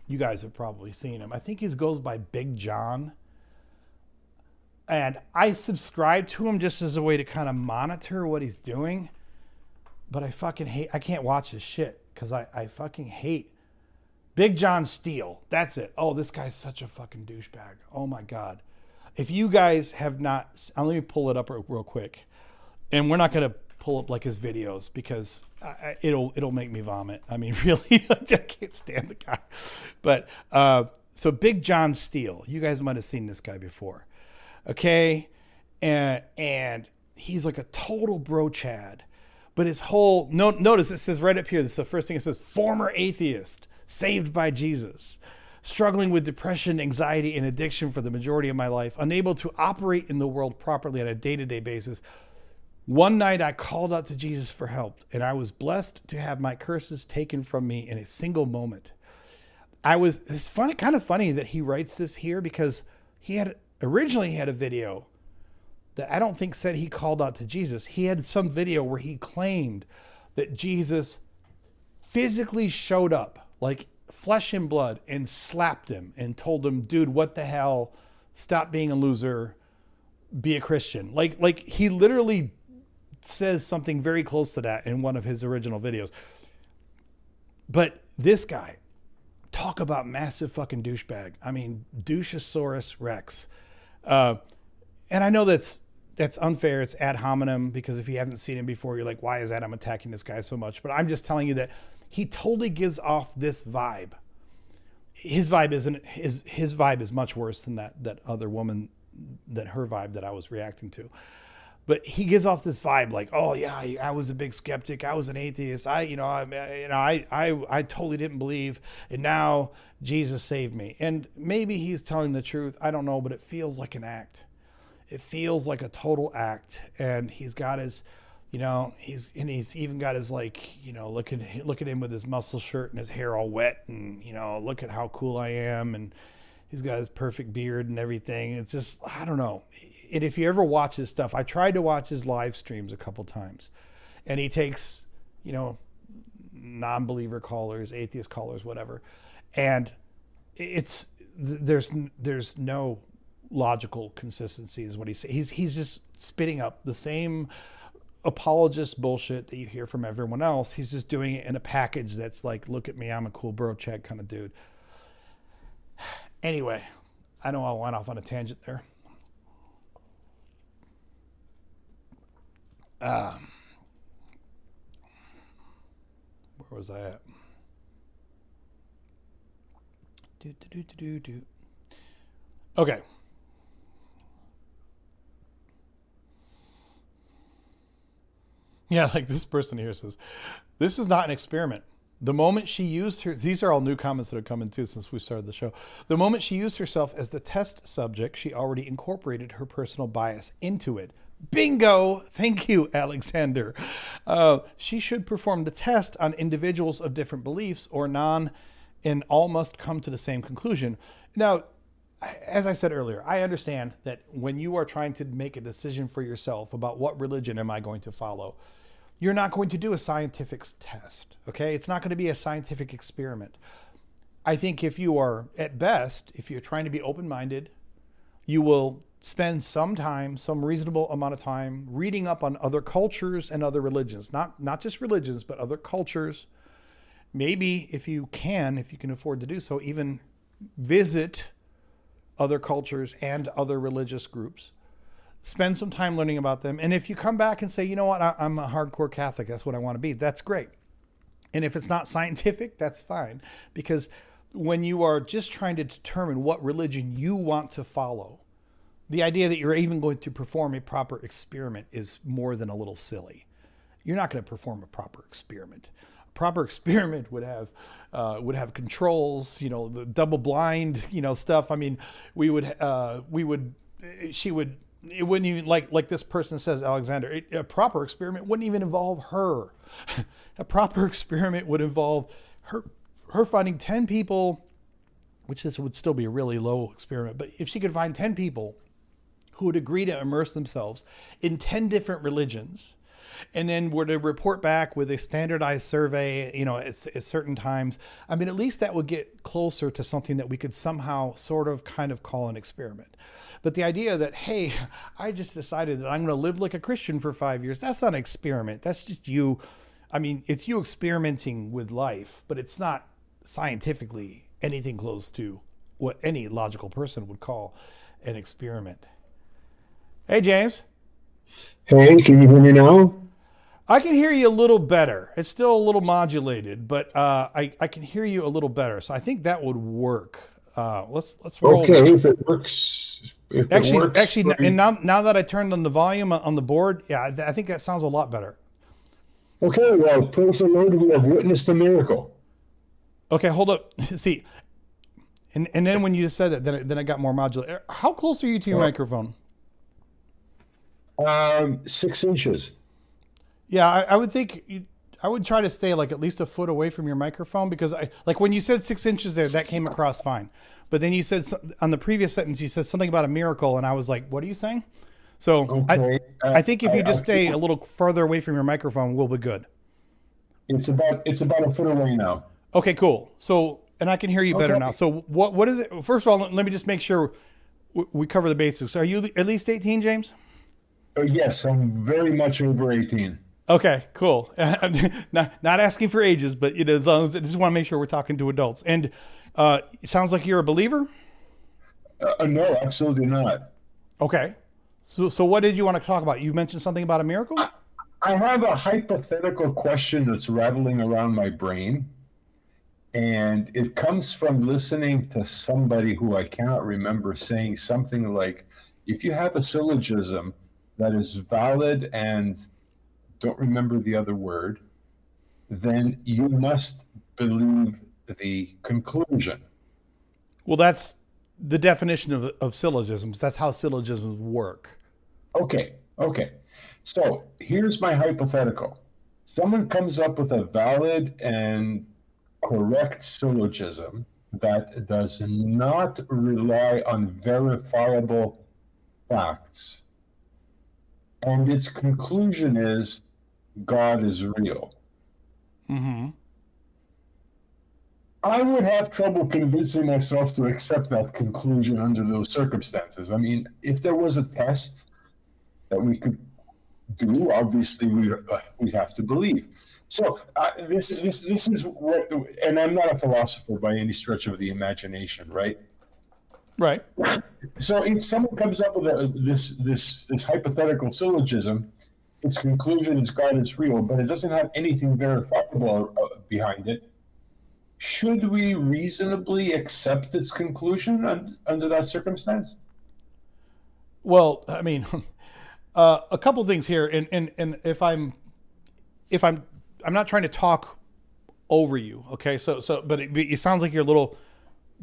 You guys have probably seen him. I think he goes by Big John. And I subscribe to him just as a way to kind of monitor what he's doing. But I can't watch his shit because I fucking hate Big John Steele. That's it. Oh, this guy's such a fucking douchebag. Oh my God. If you guys have not, let me pull it up real quick. And we're not going to pull up like his videos because it'll make me vomit. I mean, really, I can't stand the guy. But so Big John Steele, you guys might have seen this guy before, okay? And he's like a total bro Chad, but his whole notice it says right up here. This is the first thing it says: former atheist, saved by Jesus. Struggling with depression, anxiety, and addiction for the majority of my life, unable to operate in the world properly on a day-to-day basis. One night I called out to Jesus for help, and I was blessed to have my curses taken from me in a single moment. It's funny, kind of funny that he writes this here because he originally had a video that I don't think said he called out to Jesus. He had some video where he claimed that Jesus physically showed up, like flesh and blood, and slapped him and told him, dude, what the hell? Stop being a loser. Be a Christian. Like he literally says something very close to that in one of his original videos. But this guy, talk about massive fucking douchebag. I mean, douchosaurus rex. And I know that's unfair. It's ad hominem because if you haven't seen him before, you're like, why is Adam attacking this guy so much? But I'm just telling you that he totally gives off this vibe. His vibe is much worse than that other woman, that her vibe that I was reacting to. But he gives off this vibe like, oh yeah, I was a big skeptic. I was an atheist. I totally didn't believe, and now Jesus saved me. And maybe he's telling the truth. I don't know, but it feels like an act. It feels like a total act. And he's got his, he's even got his, like, look at him with his muscle shirt and his hair all wet, and look at how cool I am, and he's got his perfect beard and everything. It's just, I don't know. And if you ever watch his stuff, I tried to watch his live streams a couple times, and he takes, non-believer callers, atheist callers, whatever, and there's no logical consistency is what he says. He's just spitting up the same apologist bullshit that you hear from everyone else. He's just doing it in a package that's like, look at me, I'm a cool bro Chad kind of dude. Anyway, I know I went off on a tangent there. Where was I at? Okay. Yeah, like this person here says, this is not an experiment. The moment she used these are all new comments that have come in too since we started the show. The moment she used herself as the test subject, she already incorporated her personal bias into it. Bingo! Thank you, Alexander. She should perform the test on individuals of different beliefs or none, and all must come to the same conclusion. Now, as I said earlier, I understand that when you are trying to make a decision for yourself about what religion am I going to follow, you're not going to do a scientific test, okay? It's not going to be a scientific experiment. I think if you are, at best, if you're trying to be open-minded, you will spend some time, some reasonable amount of time, reading up on other cultures and other religions. Not just religions, but other cultures. Maybe if you can afford to do so, even visit other cultures and other religious groups. Spend some time learning about them. And if you come back and say, you know what, I'm a hardcore Catholic, that's what I want to be, that's great. And if it's not scientific, that's fine. Because when you are just trying to determine what religion you want to follow, the idea that you're even going to perform a proper experiment is more than a little silly. You're not going to perform a proper experiment. A proper experiment would have controls, the double blind, stuff. I mean, it wouldn't even, like this person says, Alexander, a proper experiment wouldn't even involve her. A proper experiment would involve her finding 10 people, which this would still be a really low experiment, but if she could find 10 people who would agree to immerse themselves in 10 different religions, and then were to report back with a standardized survey, at certain times, I mean, at least that would get closer to something that we could somehow sort of kind of call an experiment. But the idea that, hey, I just decided that I'm going to live like a Christian for 5 years, that's not an experiment. That's just you. I mean, it's you experimenting with life, but it's not scientifically anything close to what any logical person would call an experiment. Hey, James. Hey, can you hear me now? I can hear you a little better. It's still a little modulated, but I can hear you a little better. So I think that would work. Let's roll Okay, with it. if it Actually, works for and you. now that I turned on the volume on the board, yeah, I think that sounds a lot better. Okay, well, praise the Lord, we have witnessed a miracle. Okay, hold up. See, and then when you said that, then it got more modulated. How close are you to your microphone? 6 inches. Yeah, I would think I would try to stay like at least a foot away from your microphone because I like when you said 6 inches there, that came across fine. But then you said on the previous sentence, you said something about a miracle, and I was like, "What are you saying?" So Okay, I think if you just I stay a feel little further away from your microphone, we'll be good. it's about a foot away now. Okay, cool. So and I can hear you better now. Okay. So what is it? First of all, let me just make sure we cover the basics. Are you at least 18, James? Yes, I'm very much over 18. Okay, cool. Not asking for ages, but as long as I just want to make sure we're talking to adults. And it sounds like you're a believer. No, absolutely not. Okay. So what did you want to talk about? You mentioned something about a miracle. I have a hypothetical question that's rattling around my brain, and it comes from listening to somebody who I cannot remember saying something like, if you have a syllogism that is valid and don't remember the other word, then you must believe the conclusion. Well, that's the definition of syllogisms. That's how syllogisms work. Okay, okay. So here's my hypothetical. Someone comes up with a valid and correct syllogism that does not rely on verifiable facts, and its conclusion is God is real. Mm-hmm. I would have trouble convincing myself to accept that conclusion under those circumstances. I mean, if there was a test that we could do, obviously we'd have to believe. So this is what, and I'm not a philosopher by any stretch of the imagination, right? Right. So if someone comes up with this hypothetical syllogism, its conclusion is God is real, but it doesn't have anything verifiable behind it. Should we reasonably accept its conclusion under that circumstance? Well, I mean, a couple things here, and I'm not trying to talk over you, okay? But it sounds like you're a little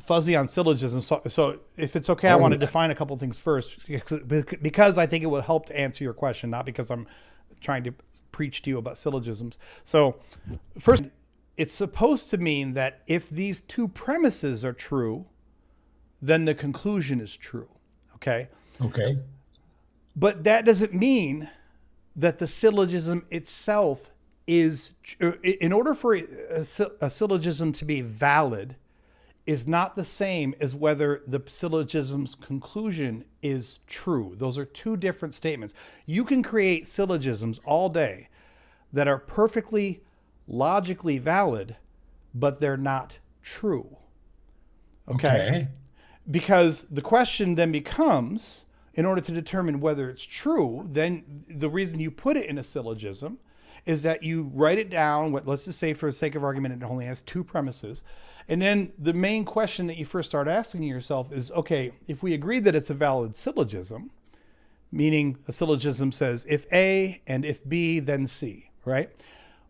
fuzzy on syllogism. So if it's okay, I want to define a couple things first because I think it will help to answer your question, not because I'm trying to preach to you about syllogisms. So first, it's supposed to mean that if these two premises are true, then the conclusion is true, okay? Okay. But that doesn't mean that the syllogism itself is, in order for a syllogism to be valid, is not the same as whether the syllogism's conclusion is true. Those are two different statements. You can create syllogisms all day that are perfectly logically valid, but they're not true. Okay? Because the question then becomes, in order to determine whether it's true, then the reason you put it in a syllogism is that you write it down. Let's just say, for the sake of argument, it only has two premises. And then the main question that you first start asking yourself is, okay, if we agree that it's a valid syllogism, meaning a syllogism says if A and if B, then C, right?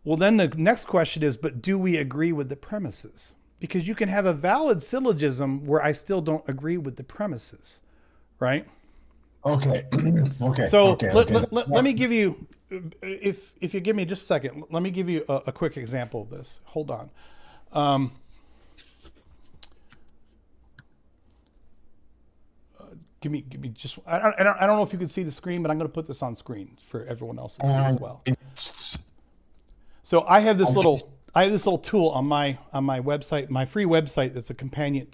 Well, then the next question is, but do we agree with the premises? Because you can have a valid syllogism where I still don't agree with the premises, right? Okay. Okay. So Okay. let me give you, if you give me just a second, let me give you a quick example of this. Hold on. Give me just, I don't know if you can see the screen, but I'm going to put this on screen for everyone else to see as well. So I have this little tool on my website, my free website that's a companion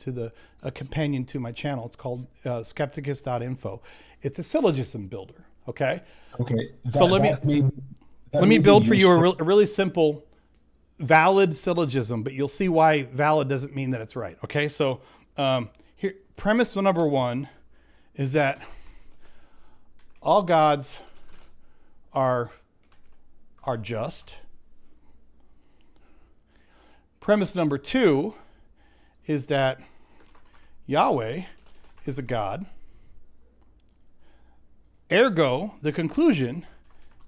to my channel. It's called skepticus.info. It's a syllogism builder. Okay. Okay. So let me build for you a really simple, valid syllogism, but you'll see why valid doesn't mean that it's right. Okay. So here, premise number one is that all gods are are just. Premise number 2 is that Yahweh is a God. Ergo, the conclusion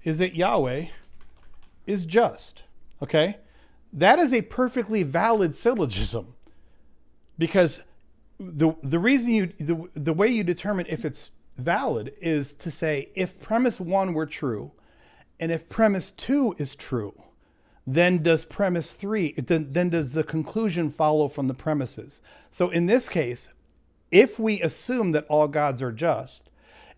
is that Yahweh is just. Okay? That is a perfectly valid syllogism, because the reason the way you determine if it's valid is to say, if premise 1 were true and if premise 2 is true, then does premise 3, then does the conclusion follow from the premises? So in this case, if we assume that all gods are just,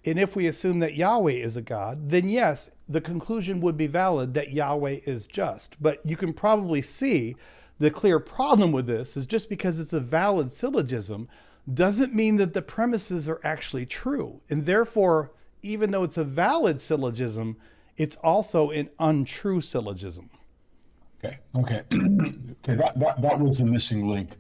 and if we assume that Yahweh is a God, then yes, the conclusion would be valid that Yahweh is just. But you can probably see the clear problem with this is just because it's a valid syllogism doesn't mean that the premises are actually true. And therefore, even though it's a valid syllogism, it's also an untrue syllogism. Okay. That was the missing link.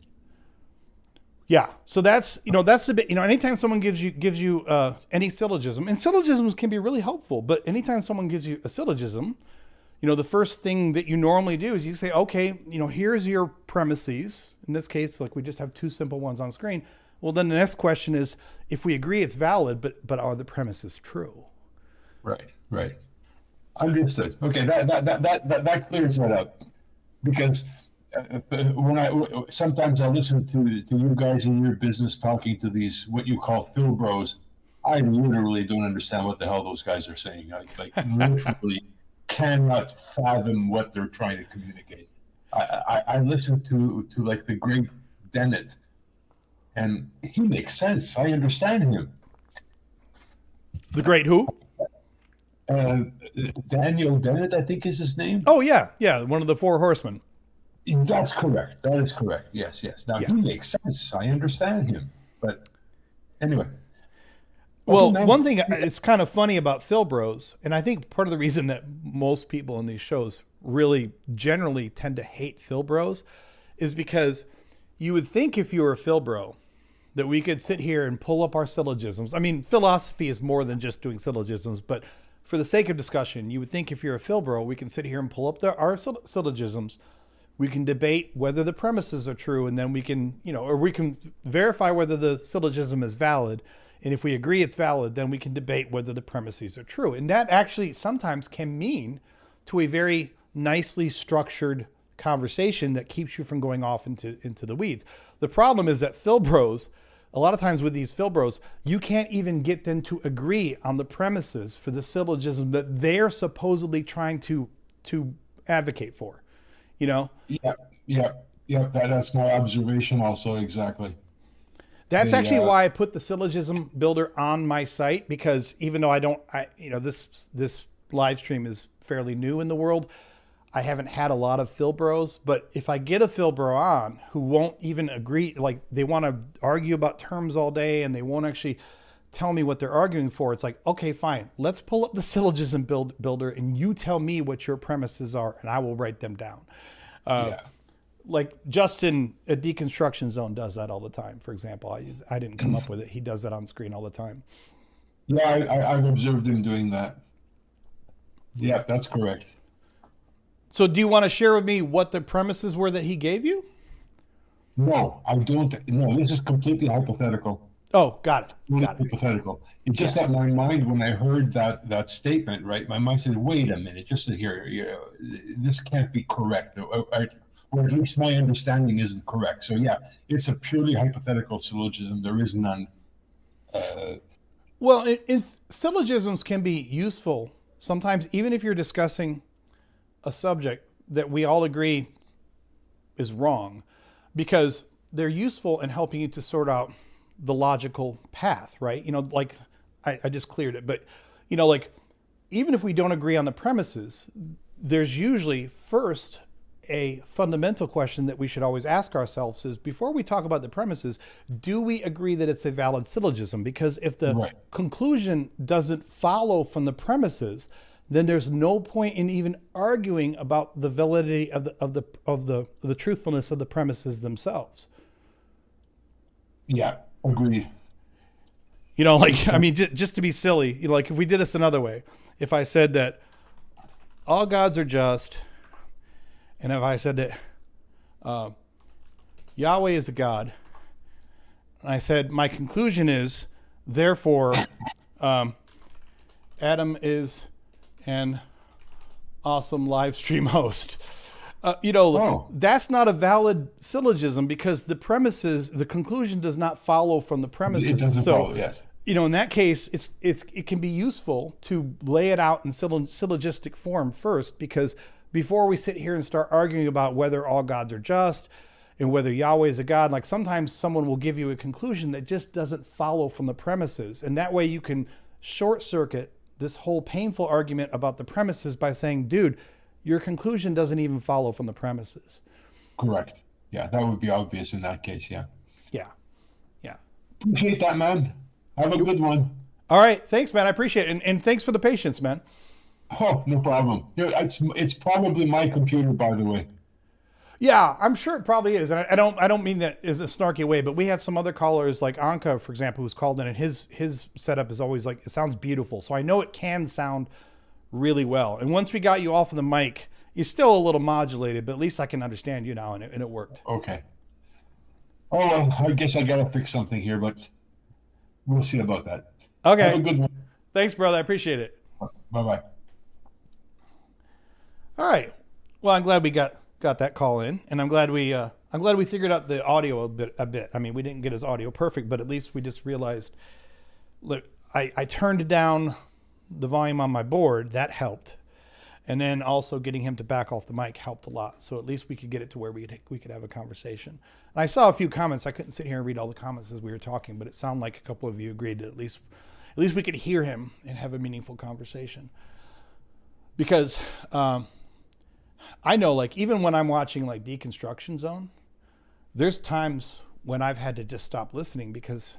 Yeah. So that's the bit, anytime someone gives you any syllogism, and syllogisms can be really helpful, but anytime someone gives you a syllogism, the first thing that you normally do is you say, okay, here's your premises. In this case, like we just have 2 simple ones on screen. Well, then the next question is, if we agree it's valid, but are the premises true? Right. Understood. Okay, that clears that up, because sometimes I listen to you guys in your business talking to these what you call Phil bros. I literally don't understand what the hell those guys are saying. I literally cannot fathom what they're trying to communicate. I listen to like the great Dennett, and he makes sense. I understand him. The great who? Daniel Dennett, I think is his name. Oh yeah, one of the 4 horsemen. That's correct. That is correct. Yes. Now he makes sense. I understand him. But anyway. Well, one thing it's kind of funny about Phil Bros, and I think part of the reason that most people in these shows really generally tend to hate Phil Bros is because you would think if you were a Phil Bro that we could sit here and pull up our syllogisms. I mean, philosophy is more than just doing syllogisms, but for the sake of discussion, you would think if you're a Phil Bro, we can sit here and pull up our syllogisms. We can debate whether the premises are true, and then we can, or we can verify whether the syllogism is valid. And if we agree it's valid, then we can debate whether the premises are true. And that actually sometimes can mean to a very nicely structured conversation that keeps you from going off into the weeds. The problem is that Phil Bros, a lot of times with these Phil Bros, you can't even get them to agree on the premises for the syllogism that they're supposedly trying to advocate for. Yeah. That's my observation also, exactly. That's actually why I put the syllogism builder on my site, because even though this live stream is fairly new in the world, I haven't had a lot of Phil Bros, but if I get a Phil Bro on who won't even agree, like they want to argue about terms all day and they won't actually tell me what they're arguing for, it's like, okay, fine, let's pull up the syllogism builder and you tell me what your premises are and I will write them down. Like Justin at Deconstruction Zone does that all the time, for example. I didn't come up with it. He does that on screen all the time. Yeah, I've observed him doing that. Yeah, that's correct. So do you want to share with me what the premises were that he gave you? No, I don't. No, this is completely hypothetical. Oh, got it. Hypothetical. It's just that my mind, when I heard that statement, right, my mind said, wait a minute, just to hear, this can't be correct. Or at least my understanding isn't correct. So yeah, it's a purely hypothetical syllogism. There is none. Well, syllogisms can be useful sometimes, even if you're discussing a subject that we all agree is wrong, because they're useful in helping you to sort out the logical path, right? Like I just cleared it, but like even if we don't agree on the premises, there's usually first a fundamental question that we should always ask ourselves is, before we talk about the premises, do we agree that it's a valid syllogism? Because if the conclusion doesn't follow from the premises, then there's no point in even arguing about the validity of the truthfulness of the premises themselves. Yeah, agreed. Like, I mean, just to be silly, like if we did this another way, if I said that all gods are just, and if I said that Yahweh is a God, and I said my conclusion is, therefore, Adam is an awesome live stream host. That's not a valid syllogism because the conclusion does not follow from the premises. It doesn't follow, yes. In that case, it can be useful to lay it out in syllogistic form first, because before we sit here and start arguing about whether all gods are just and whether Yahweh is a God, like sometimes someone will give you a conclusion that just doesn't follow from the premises. And that way you can short circuit this whole painful argument about the premises by saying, dude, your conclusion doesn't even follow from the premises. Correct. Yeah, that would be obvious in that case, yeah. Yeah. Yeah. Appreciate that, man. Have a good one. All right. Thanks, man. I appreciate it. And thanks for the patience, man. Oh, no problem. It's probably my computer, by the way. Yeah, I'm sure it probably is. And I don't mean that as a snarky way, but we have some other callers like Anka, for example, who's called in, and his setup is always like, it sounds beautiful. So I know it can sound really well. And once we got you off of the mic, you're still a little modulated, but at least I can understand you now, and it worked. Okay. Oh, well, I guess I got to fix something here, but we'll see about that. Okay. Have a good one. Thanks, brother. I appreciate it. Bye-bye. All right. Well, I'm glad we got that call in, and I'm glad we figured out the audio a bit. I mean, we didn't get his audio perfect, but at least we just realized, look, I turned down the volume on my board. That helped. And then also getting him to back off the mic helped a lot. So at least we could get it to where we could have a conversation. And I saw a few comments. I couldn't sit here and read all the comments as we were talking, but it sounded like a couple of you agreed that at least we could hear him and have a meaningful conversation. Because I know, like, even when I'm watching like Deconstruction Zone, there's times when I've had to just stop listening because,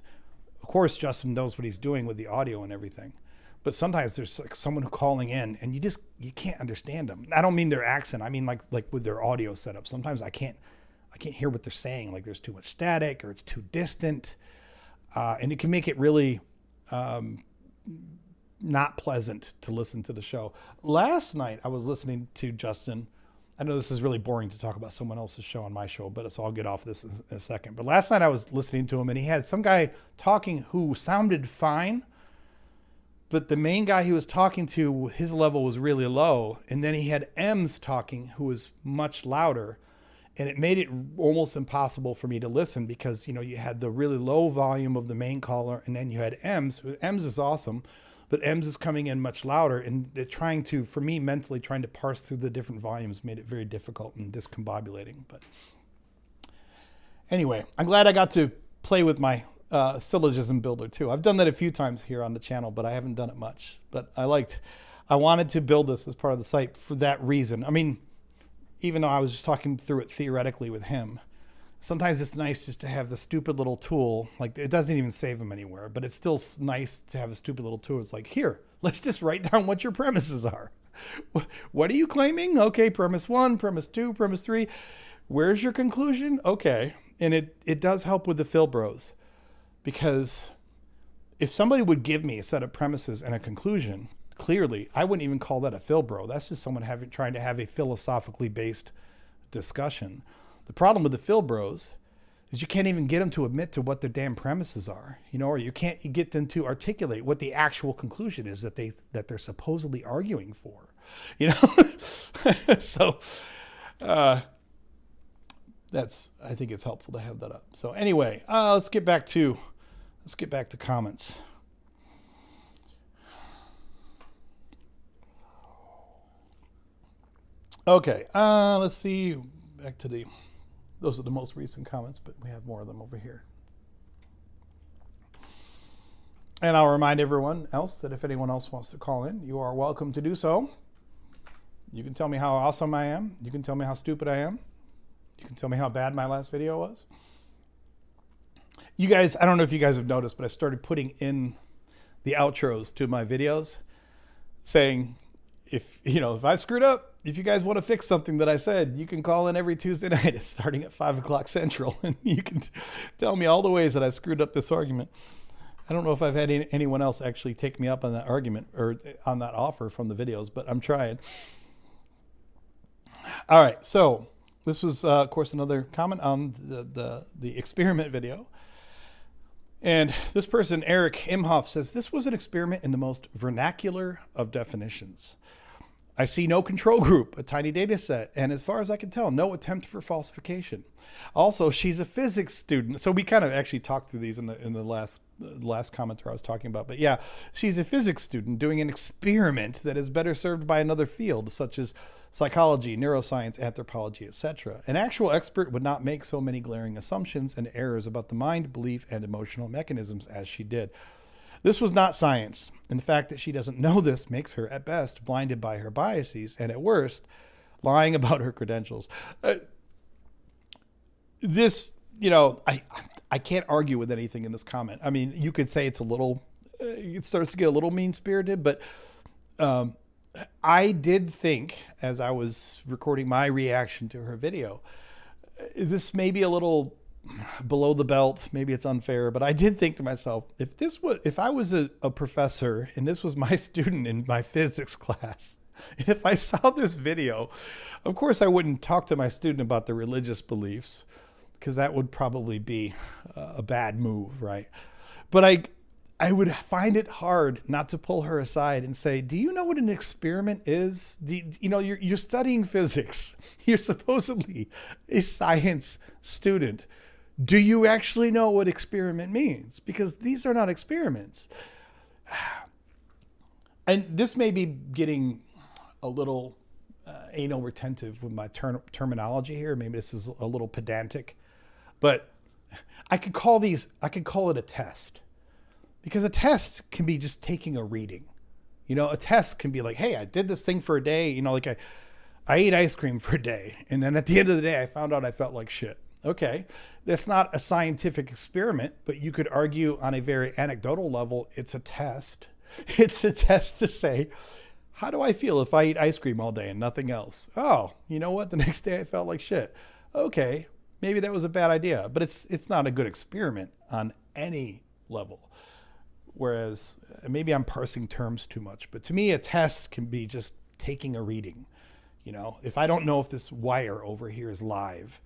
of course, Justin knows what he's doing with the audio and everything. But sometimes there's like someone calling in and you can't understand them. I don't mean their accent. I mean like with their audio setup. Sometimes I can't hear what they're saying. Like there's too much static or it's too distant. And it can make it really not pleasant to listen to the show. Last night I was listening to Justin. I know this is really boring to talk about someone else's show on my show, but so I'll get off this in a second. But last night I was listening to him and he had some guy talking who sounded fine. But the main guy he was talking to, his level was really low. And then he had M's talking, who was much louder. And it made it almost impossible for me to listen because, you had the really low volume of the main caller. And then you had M's. M's is awesome. But M's is coming in much louder. And for me, mentally trying to parse through the different volumes made it very difficult and discombobulating. But anyway, I'm glad I got to play with my syllogism builder too. I've done that a few times here on the channel, but I haven't done it much. But I wanted to build this as part of the site for that reason. I mean, even though I was just talking through it theoretically with him, sometimes it's nice just to have the stupid little tool. Like it doesn't even save them anywhere, but it's still nice to have a stupid little tool. It's like, here, let's just write down what your premises are. What are you claiming? Okay, premise 1, premise 2, premise 3. Where's your conclusion? Okay. And it does help with the Phil Bros. Because if somebody would give me a set of premises and a conclusion, clearly, I wouldn't even call that a Phil Bro. That's just someone trying to have a philosophically based discussion. The problem with the Phil Bros is you can't even get them to admit to what their damn premises are, or you can't get them to articulate what the actual conclusion is that they're supposedly arguing for, So, I think it's helpful to have that up. So anyway, let's get back to comments. Okay, let's see. Back to those are the most recent comments, but we have more of them over here. And I'll remind everyone else that if anyone else wants to call in, you are welcome to do so. You can tell me how awesome I am. You can tell me how stupid I am. You can tell me how bad my last video was. You guys, I don't know if you guys have noticed, but I started putting in the outros to my videos saying, if I screwed up, if you guys want to fix something that I said, you can call in every Tuesday night starting at 5 o'clock Central. And you can tell me all the ways that I screwed up this argument. I don't know if I've had anyone else actually take me up on that argument or on that offer from the videos, but I'm trying. All right, so this was, of course, another comment on the experiment video. And this person, Eric Imhoff, says, this was an experiment in the most vernacular of definitions. I see no control group, a tiny data set, and as far as I can tell, no attempt for falsification. Also, she's a physics student. So we kind of actually talked through these in the last commenter I was talking about. But yeah, she's a physics student doing an experiment that is better served by another field, such as psychology, neuroscience, anthropology, etc. An actual expert would not make so many glaring assumptions and errors about the mind, belief, and emotional mechanisms as she did. This was not science, and the fact that she doesn't know this makes her, at best, blinded by her biases, and at worst, lying about her credentials. I can't argue with anything in this comment. I mean, you could say it's a little, it starts to get a little mean-spirited, but I did think, as I was recording my reaction to her video, this may be a little below the belt, maybe it's unfair, but I did think to myself, if I was a professor and this was my student in my physics class, and if I saw this video, of course I wouldn't talk to my student about their religious beliefs, because that would probably be a bad move, right? But I would find it hard not to pull her aside and say, do you know what an experiment is? You're studying physics. You're supposedly a science student. Do you actually know what experiment means? Because these are not experiments. And this may be getting a little anal retentive with my terminology here. Maybe this is a little pedantic, but I could call it a test, because a test can be just taking a reading. A test can be like, hey, I did this thing for a day. Like I ate ice cream for a day, and then at the end of the day, I found out I felt like shit. Okay, that's not a scientific experiment, but you could argue on a very anecdotal level, it's a test. It's a test to say, how do I feel if I eat ice cream all day and nothing else? Oh, you know what? The next day I felt like shit. Okay, maybe that was a bad idea, but it's not a good experiment on any level. Whereas maybe I'm parsing terms too much, but to me, a test can be just taking a reading. If I don't know if this wire over here is live,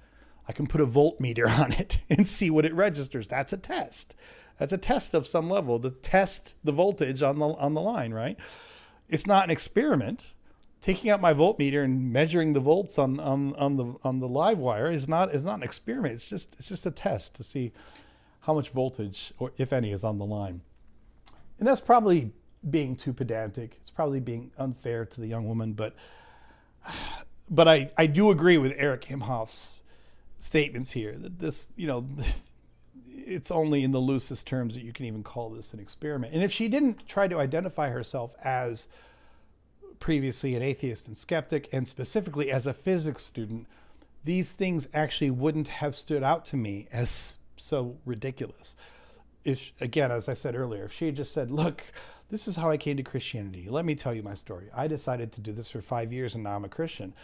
I can put a voltmeter on it and see what it registers. That's a test. That's a test of some level to test the voltage on the line, right? It's not an experiment. Taking out my voltmeter and measuring the volts on the live wire is not an experiment. It's just a test to see how much voltage, or if any, is on the line. And that's probably being too pedantic. It's probably being unfair to the young woman, but I do agree with Eric Imhoff's statements here that this, it's only in the loosest terms that you can even call this an experiment. And if she didn't try to identify herself as previously an atheist and skeptic, and specifically as a physics student, these things actually wouldn't have stood out to me as so ridiculous. If, again, as I said earlier, if she had just said, look, this is how I came to Christianity. Let me tell you my story. I decided to do this for 5 years and now I'm a Christian.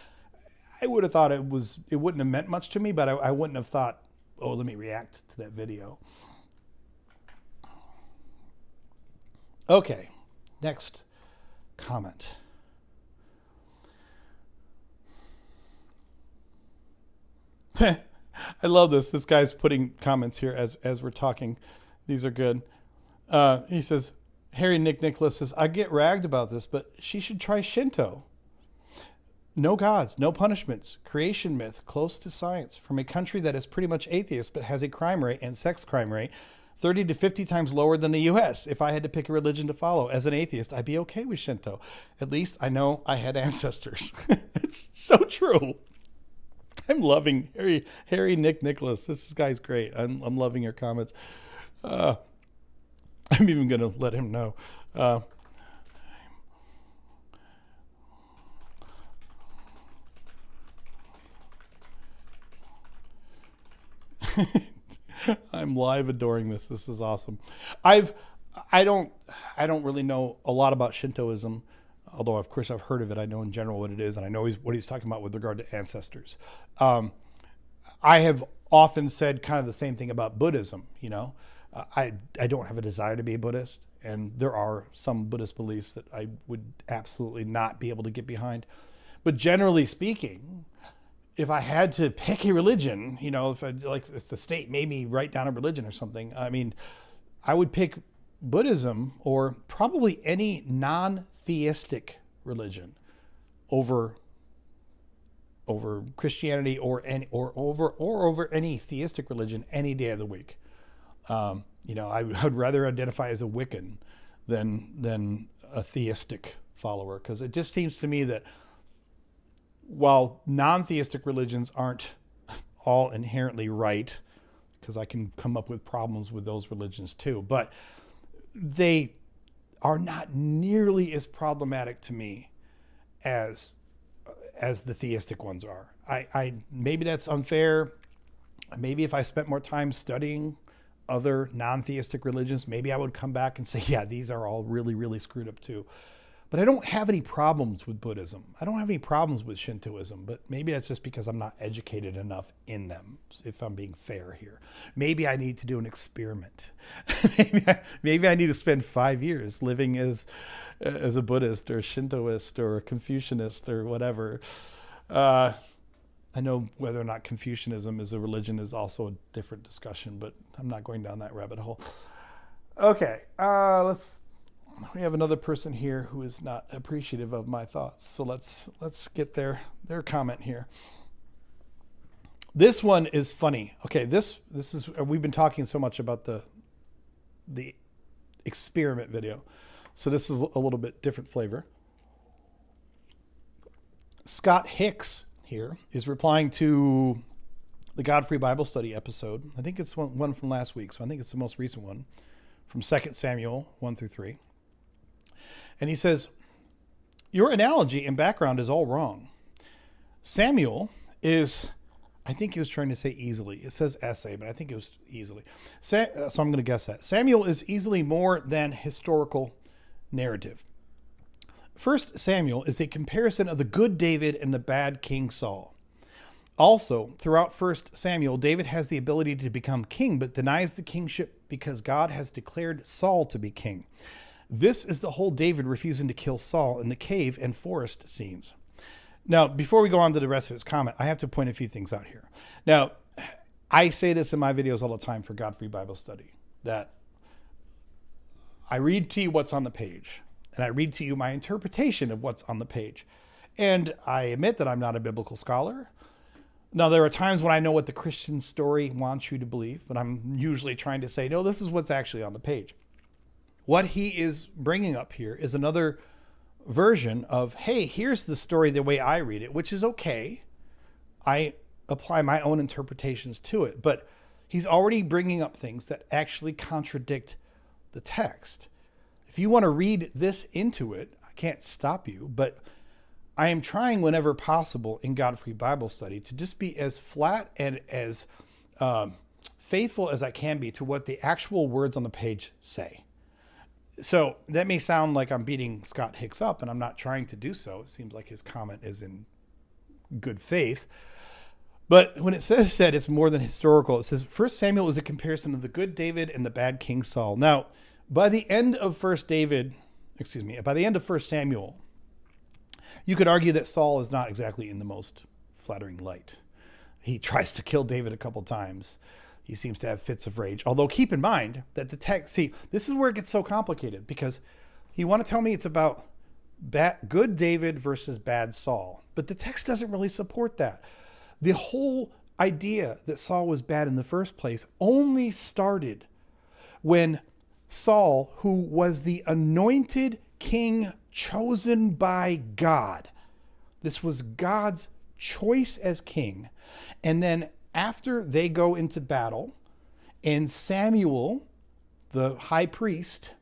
I would have thought it wouldn't have meant much to me, but I wouldn't have thought, oh, let me react to that video. Okay, next comment. I love this. This guy's putting comments here as we're talking. These are good. He says, Harry Nicholas says, I get ragged about this, but she should try Shinto. No gods, no punishments, creation myth, close to science, from a country that is pretty much atheist but has a crime rate and sex crime rate 30 to 50 times lower than the US. If I had to pick a religion to follow as an atheist, I'd be okay with Shinto. At least I know I had ancestors. It's so true. I'm loving Harry Nicholas. This guy's great. I'm loving your comments. I'm even going to let him know. I'm live adoring this. This is awesome. I don't really know a lot about Shintoism, although of course I've heard of it. I know in general what it is, and I know what he's talking about with regard to ancestors. I have often said kind of the same thing about Buddhism. I don't have a desire to be a Buddhist, and there are some Buddhist beliefs that I would absolutely not be able to get behind. But generally speaking, if I had to pick a religion, if the state made me write down a religion or something, I mean, I would pick Buddhism or probably any non-theistic religion over Christianity or over any theistic religion any day of the week. I would rather identify as a Wiccan than a theistic follower, because it just seems to me that while non-theistic religions aren't all inherently right, because I can come up with problems with those religions too, but they are not nearly as problematic to me as the theistic ones are. I maybe that's unfair. Maybe if I spent more time studying other non-theistic religions, maybe I would come back and say, yeah, these are all really, really screwed up too. But I don't have any problems with Buddhism. I don't have any problems with Shintoism, but maybe that's just because I'm not educated enough in them, if I'm being fair here. Maybe I need to do an experiment. maybe I need to spend 5 years living as a Buddhist or a Shintoist or a Confucianist or whatever. I know whether or not Confucianism is a religion is also a different discussion, but I'm not going down that rabbit hole. Okay, we have another person here who is not appreciative of my thoughts. So let's get their comment here. This one is funny. Okay, this is, we've been talking so much about the experiment video. So this is a little bit different flavor. Scott Hicks here is replying to the Godfrey Bible Study episode. I think it's one from last week, so I think it's the most recent one, from 2 Samuel 1-3. And he says, your analogy and background is all wrong. Samuel is, I think he was trying to say easily. It says essay, but I think it was easily. So I'm going to guess that. Samuel is easily more than historical narrative. 1 Samuel is a comparison of the good David and the bad King Saul. Also, throughout 1 Samuel, David has the ability to become king, but denies the kingship because God has declared Saul to be king. This is the whole David refusing to kill Saul in the cave and forest scenes. Now, before we go on to the rest of his comment, I have to point a few things out here. Now, I say this in my videos all the time for Godfrey Bible Study, that I read to you what's on the page, and I read to you my interpretation of what's on the page. And I admit that I'm not a biblical scholar. Now, there are times when I know what the Christian story wants you to believe, but I'm usually trying to say, no, this is what's actually on the page. What he is bringing up here is another version of, hey, here's the story the way I read it, which is okay. I apply my own interpretations to it, but he's already bringing up things that actually contradict the text. If you want to read this into it, I can't stop you, but I am trying whenever possible in Godfrey Bible Study to just be as flat and as faithful as I can be to what the actual words on the page say. So that may sound like I'm beating Scott Hicks up, and I'm not trying to do so. It seems like his comment is in good faith. But when it says that it's more than historical, it says 1 Samuel is a comparison of the good David and the bad King Saul. Now, by the end of 1 Samuel, you could argue that Saul is not exactly in the most flattering light. He tries to kill David a couple times. He seems to have fits of rage. Although keep in mind that the text, this is where it gets so complicated, because you want to tell me it's about good David versus bad Saul. But the text doesn't really support that. The whole idea that Saul was bad in the first place only started when Saul, who was the anointed king chosen by God, this was God's choice as king. And then after they go into battle, and Samuel, the high priest,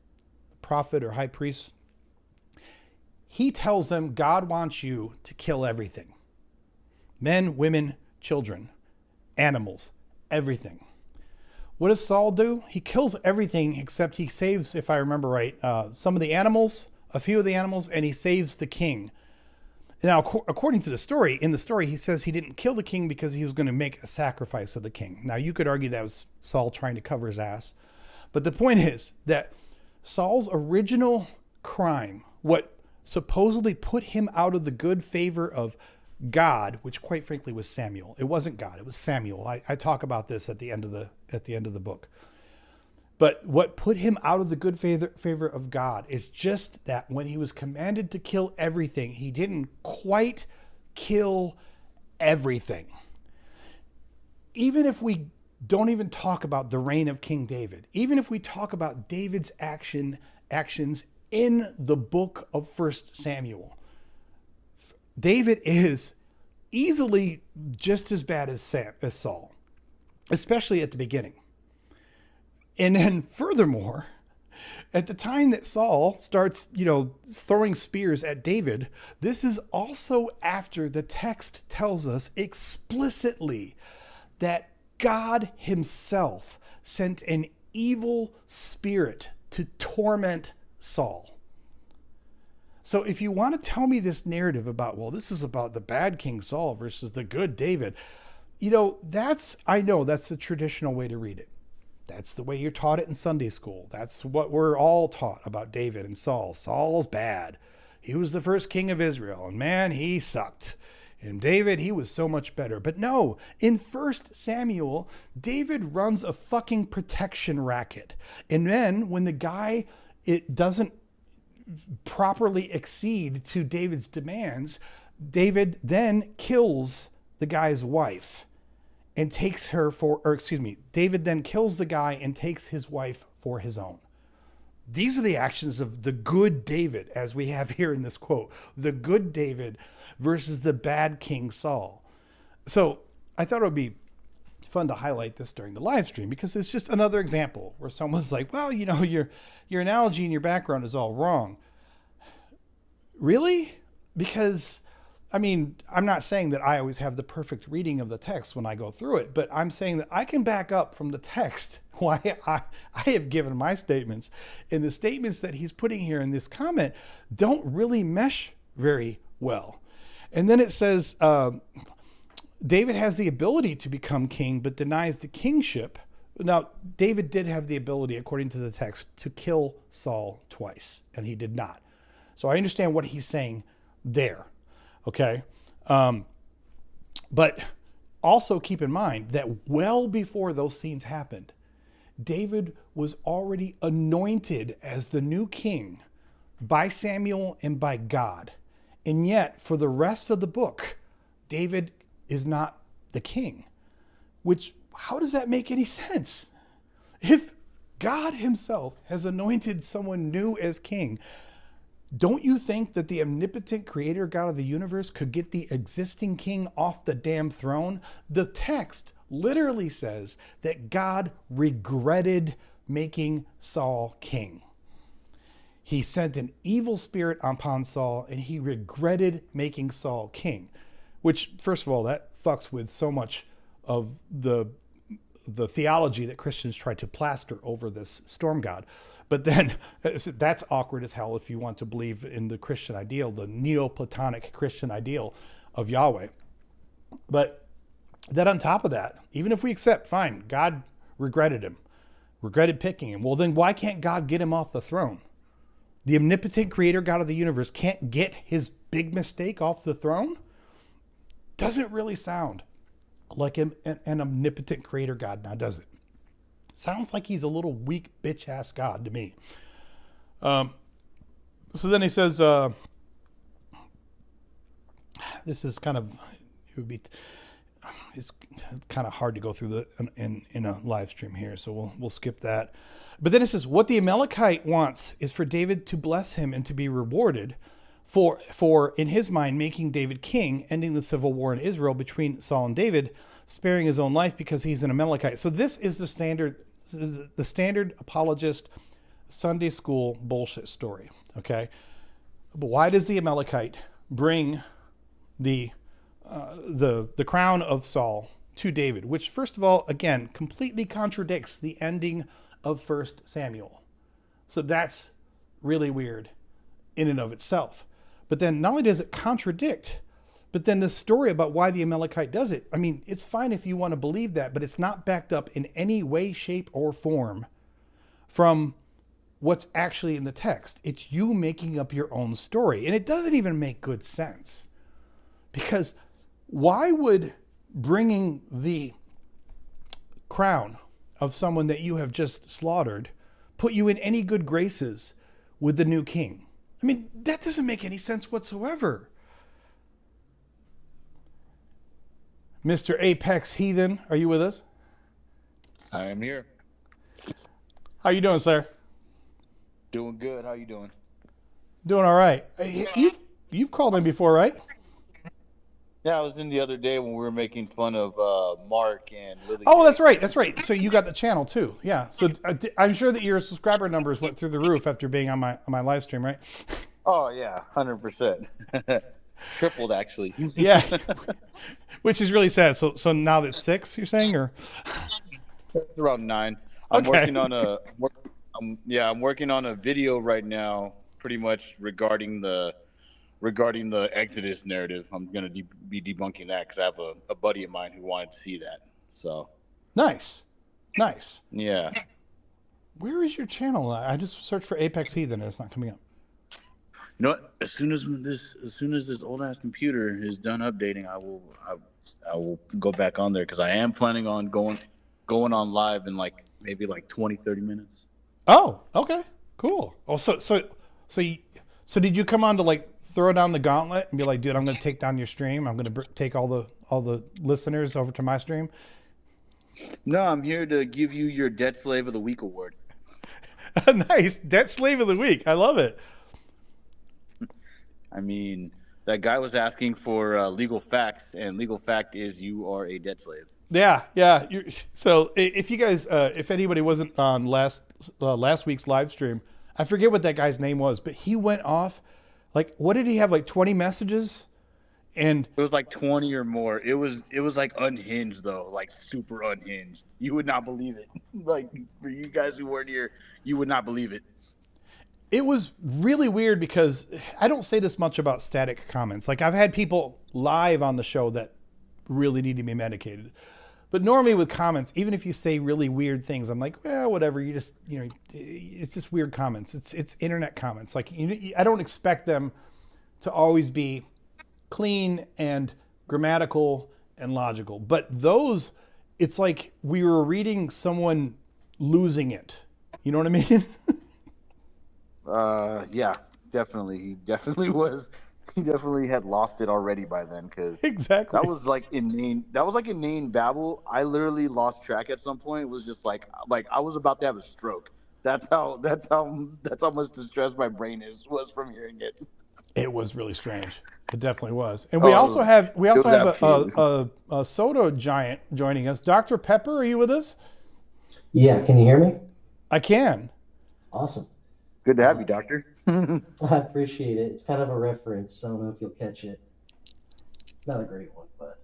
prophet or high priest, he tells them, God wants you to kill everything. Men, women, children, animals, everything. What does Saul do? He kills everything except he saves, if I remember right, some of the animals, a few of the animals, and he saves the king. Now, according to the story, in the story, he says he didn't kill the king because he was going to make a sacrifice of the king. Now, you could argue that was Saul trying to cover his ass. But the point is that Saul's original crime, what supposedly put him out of the good favor of God, which quite frankly was Samuel. It wasn't God, it was Samuel. I talk about this at the end of the book. But what put him out of the good favor of God is just that when he was commanded to kill everything, he didn't quite kill everything. Even if we don't even talk about the reign of King David, even if we talk about David's actions in the book of 1 Samuel, David is easily just as bad as Saul, especially at the beginning. And then furthermore, at the time that Saul starts, throwing spears at David, this is also after the text tells us explicitly that God himself sent an evil spirit to torment Saul. So if you want to tell me this narrative about, well, this is about the bad King Saul versus the good David, that's the traditional way to read it. That's the way you're taught it in Sunday school. That's what we're all taught about David and Saul. Saul's bad. He was the first king of Israel, and man, he sucked. And David, he was so much better. But no, in 1 Samuel, David runs a fucking protection racket. And then when the guy, it doesn't properly accede to David's demands, David then kills the guy's wife and takes her David then kills the guy and takes his wife for his own. These are the actions of the good David, as we have here in this quote, the good David versus the bad King Saul. So I thought it would be fun to highlight this during the live stream because it's just another example where someone's like, well, your analogy and your background is all wrong. Really? Because I'm not saying that I always have the perfect reading of the text when I go through it, but I'm saying that I can back up from the text why I have given my statements, and the statements that he's putting here in this comment don't really mesh very well. And then it says, David has the ability to become king, but denies the kingship. Now, David did have the ability, according to the text, to kill Saul twice, and he did not. So I understand what he's saying there. Okay. But also keep in mind that well before those scenes happened, David was already anointed as the new king by Samuel and by God. And yet for the rest of the book, David is not the king, which, how does that make any sense? If God himself has anointed someone new as king, don't you think that the omnipotent creator God of the universe could get the existing king off the damn throne? The text literally says that God regretted making Saul king. He sent an evil spirit upon Saul and he regretted making Saul king, which, first of all, that fucks with so much of the theology that Christians try to plaster over this storm god. But then that's awkward as hell if you want to believe in the Christian ideal, the Neoplatonic Christian ideal of Yahweh. But then on top of that, even if we accept, fine, God regretted picking him. Well, then why can't God get him off the throne? The omnipotent creator God of the universe can't get his big mistake off the throne? Doesn't really sound like an omnipotent creator God, now does it? Sounds like he's a little weak bitch-ass God to me. So then he says, this is kind of, it's kind of hard to go through in a live stream here, so we'll skip that. But then it says, what the Amalekite wants is for David to bless him and to be rewarded for in his mind, making David king, ending the civil war in Israel between Saul and David, sparing his own life because he's an Amalekite. So this is the standard apologist Sunday school bullshit story. Okay. But why does the Amalekite bring the crown of Saul to David, which first of all, again, completely contradicts the ending of 1 Samuel. So that's really weird in and of itself. But then not only does it contradict, but then the story about why the Amalekite does it, it's fine if you want to believe that, but it's not backed up in any way, shape, or form from what's actually in the text. It's you making up your own story. And it doesn't even make good sense. Because Why would bringing the crown of someone that you have just slaughtered put you in any good graces with the new king? I mean, that doesn't make any sense whatsoever. Mr. Apex Heathen, are you with us? I am here. How you doing, sir? Doing good. How you doing? Doing all right. You've called in before, right? Yeah, I was in the other day when we were making fun of Mark and Lily. Oh, that's right. That's right. So you got the channel too. Yeah. So I'm sure that your subscriber numbers went through the roof after being on my live stream, right? Oh yeah, 100%. Tripled actually. Yeah. Which is really sad. So now that's 6, you're saying, or? It's around 9. I'm Okay. working on I'm working on a video right now, pretty much regarding the Exodus narrative. I'm gonna be debunking that because I have a buddy of mine who wanted to see that. So Nice. yeah. Where is your channel? I just searched for Apex Heathen and it's not coming up. You know what? As soon as this old ass computer is done updating, I will go back on there because I am planning on going on live in maybe 20, 30 minutes. Oh, okay, cool. Oh, so did you come on to throw down the gauntlet and be like, dude, I'm going to take down your stream. I'm going to take all the listeners over to my stream. No, I'm here to give you your Debt Slave of the Week award. Nice, Debt Slave of the Week. I love it. I mean, that guy was asking for legal facts, and legal fact is you are a debt slave. Yeah. So if you guys, if anybody wasn't on last week's live stream, I forget what that guy's name was, but he went off. What did he have? 20 messages, and it was 20 or more. It was unhinged though, super unhinged. You would not believe it. For you guys who weren't here, you would not believe it. It was really weird because I don't say this much about static comments. I've had people live on the show that really need to be medicated. But normally with comments, even if you say really weird things, I'm like, well, whatever. You just, it's just weird comments. It's internet comments. I don't expect them to always be clean and grammatical and logical. But those, it's like we were reading someone losing it. You know what I mean? Yeah, definitely. He definitely was. He definitely had lost it already by then, because Exactly. that was inane babble. I literally lost track at some point. It was just like I was about to have a stroke. That's how much distressed my brain was from hearing it. It was really strange. It definitely was. And we also have a soda giant joining us. Dr. Pepper, are you with us? Yeah, can you hear me? I can. Awesome. Good to have you, Doctor. I appreciate it. It's kind of a reference. I don't know if you'll catch it. Not a great one, but.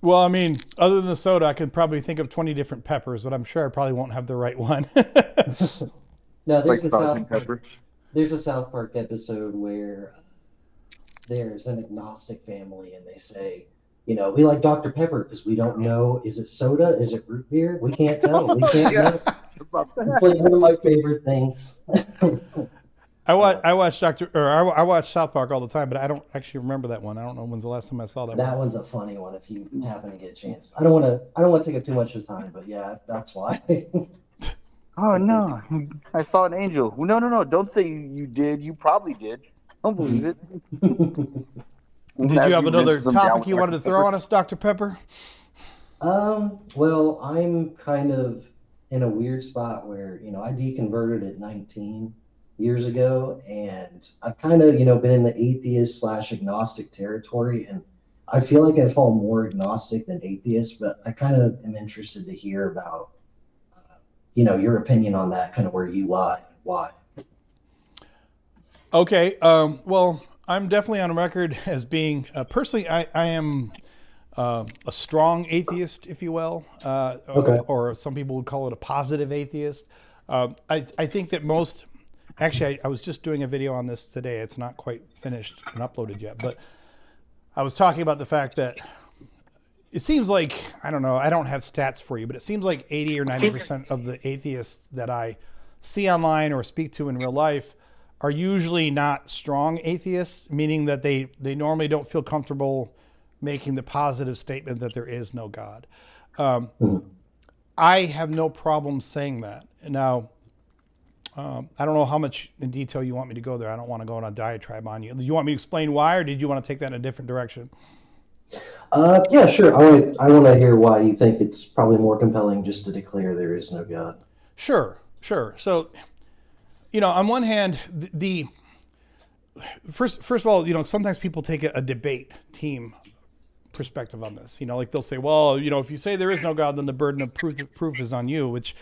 Well, I mean, other than the soda, I could probably think of 20 different peppers, but I'm sure I probably won't have the right one. No, there's a South Park episode where there's an agnostic family and they say, we like Dr. Pepper because we don't know, is it soda? Is it root beer? We can't tell. We can't know. It's one of my favorite things. I watch South Park all the time, but I don't actually remember that one. I don't know when's the last time I saw that one. That one's a funny one if you happen to get a chance. I don't want to take up too much of time, but yeah, that's why. Oh no, I saw an angel. No, don't say you did. You probably did. Don't believe it. Did you have another topic you wanted to throw on us, Dr. Pepper? Well, I'm kind of in a weird spot where, I deconverted at 19 years ago, and I've kind of, been in the atheist/agnostic territory, and I feel like I fall more agnostic than atheist, but I kind of am interested to hear about, your opinion on that, kind of where you lie, why. Okay. Well, I'm definitely on record as being, personally, I am a strong atheist, if you will, Okay. or some people would call it a positive atheist. I think that most, actually, I was just doing a video on this today. It's not quite finished and uploaded yet, but I was talking about the fact that it seems like, I don't know, I don't have stats for you, but it seems like 80 or 90% of the atheists that I see online or speak to in real life are usually not strong atheists, meaning that they normally don't feel comfortable making the positive statement that there is no God. Mhm. I have no problem saying that. Now, I don't know how much in detail you want me to go there. I don't want to go on a diatribe on you. Do you want me to explain why, or did you want to take that in a different direction? Yeah, sure. I want to hear why you think it's probably more compelling just to declare there is no God. Sure, sure. So, on one hand, the first of all, sometimes people take a debate team perspective on this. Like they'll say, well, if you say there is no God, then the burden of proof is on you, which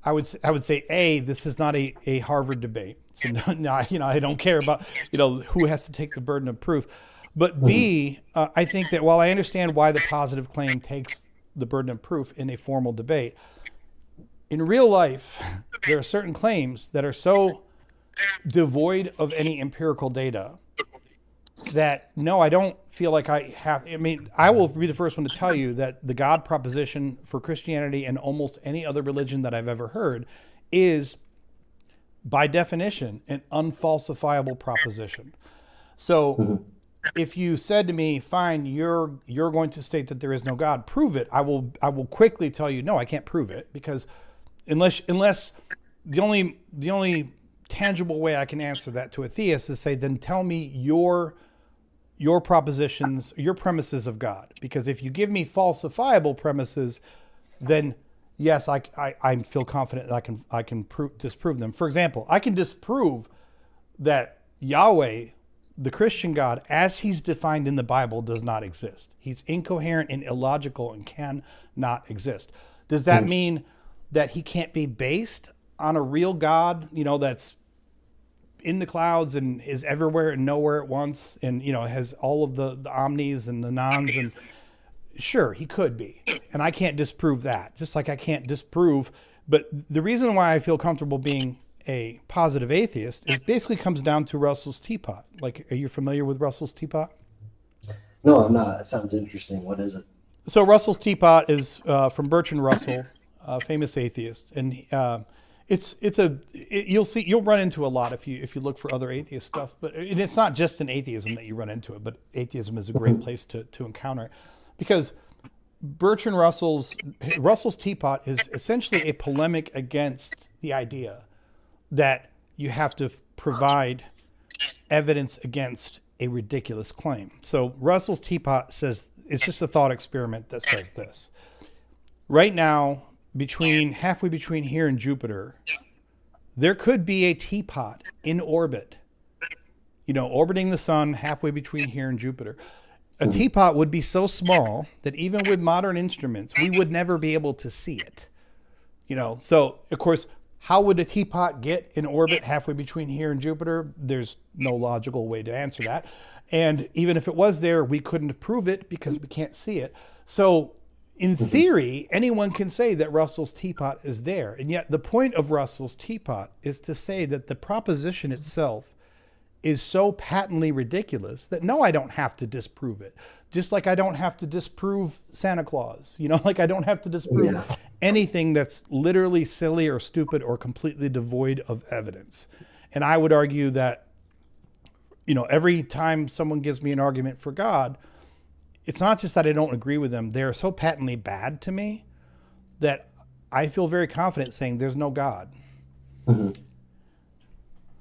I would say, this is not a Harvard debate. So no, I don't care about, who has to take the burden of proof. But B, I think that while I understand why the positive claim takes the burden of proof in a formal debate, in real life, there are certain claims that are so devoid of any empirical data that no, I don't feel like I have. I mean, I will be the first one to tell you that the God proposition for Christianity and almost any other religion that I've ever heard is, by definition, an unfalsifiable proposition. So if you said to me, fine, you're going to state that there is no God, prove it, I will quickly tell you, no, I can't prove it, because unless the only tangible way I can answer that to a theist is say, then tell me your propositions, your premises of God. Because if you give me falsifiable premises, then yes, I feel confident that I can disprove them. For example, I can disprove that Yahweh, the Christian God, as he's defined in the Bible, does not exist. He's incoherent and illogical and cannot exist. Does that mean that he can't be based on a real God, that's in the clouds and is everywhere and nowhere at once, and has all of the omnis and the nons? And sure, he could be, and I can't disprove that, just like I can't disprove. But the reason why I feel comfortable being a positive atheist, it basically comes down to Russell's teapot. Like, are you familiar with Russell's teapot? No, I'm not. It sounds interesting. What is it? So Russell's teapot is from Bertrand Russell, a famous atheist, and you'll run into a lot if you look for other atheist stuff. But it's not just in atheism that you run into it, but atheism is a great place to encounter it, because Bertrand Russell's teapot is essentially a polemic against the idea that you have to provide evidence against a ridiculous claim. So Russell's teapot says, it's just a thought experiment that says this. Right now, halfway between here and Jupiter, there could be a teapot in orbit, orbiting the sun halfway between here and Jupiter. A teapot would be so small that even with modern instruments, we would never be able to see it. So of course, how would a teapot get in orbit halfway between here and Jupiter? There's no logical way to answer that. And even if it was there, we couldn't prove it because we can't see it. So in theory, anyone can say that Russell's teapot is there. And yet the point of Russell's teapot is to say that the proposition itself is so patently ridiculous that no, I don't have to disprove it. Just like I don't have to disprove Santa Claus, like I don't have to disprove anything that's literally silly or stupid or completely devoid of evidence. And I would argue that, every time someone gives me an argument for God, it's not just that I don't agree with them. They're so patently bad to me that I feel very confident saying there's no God. Mm-hmm.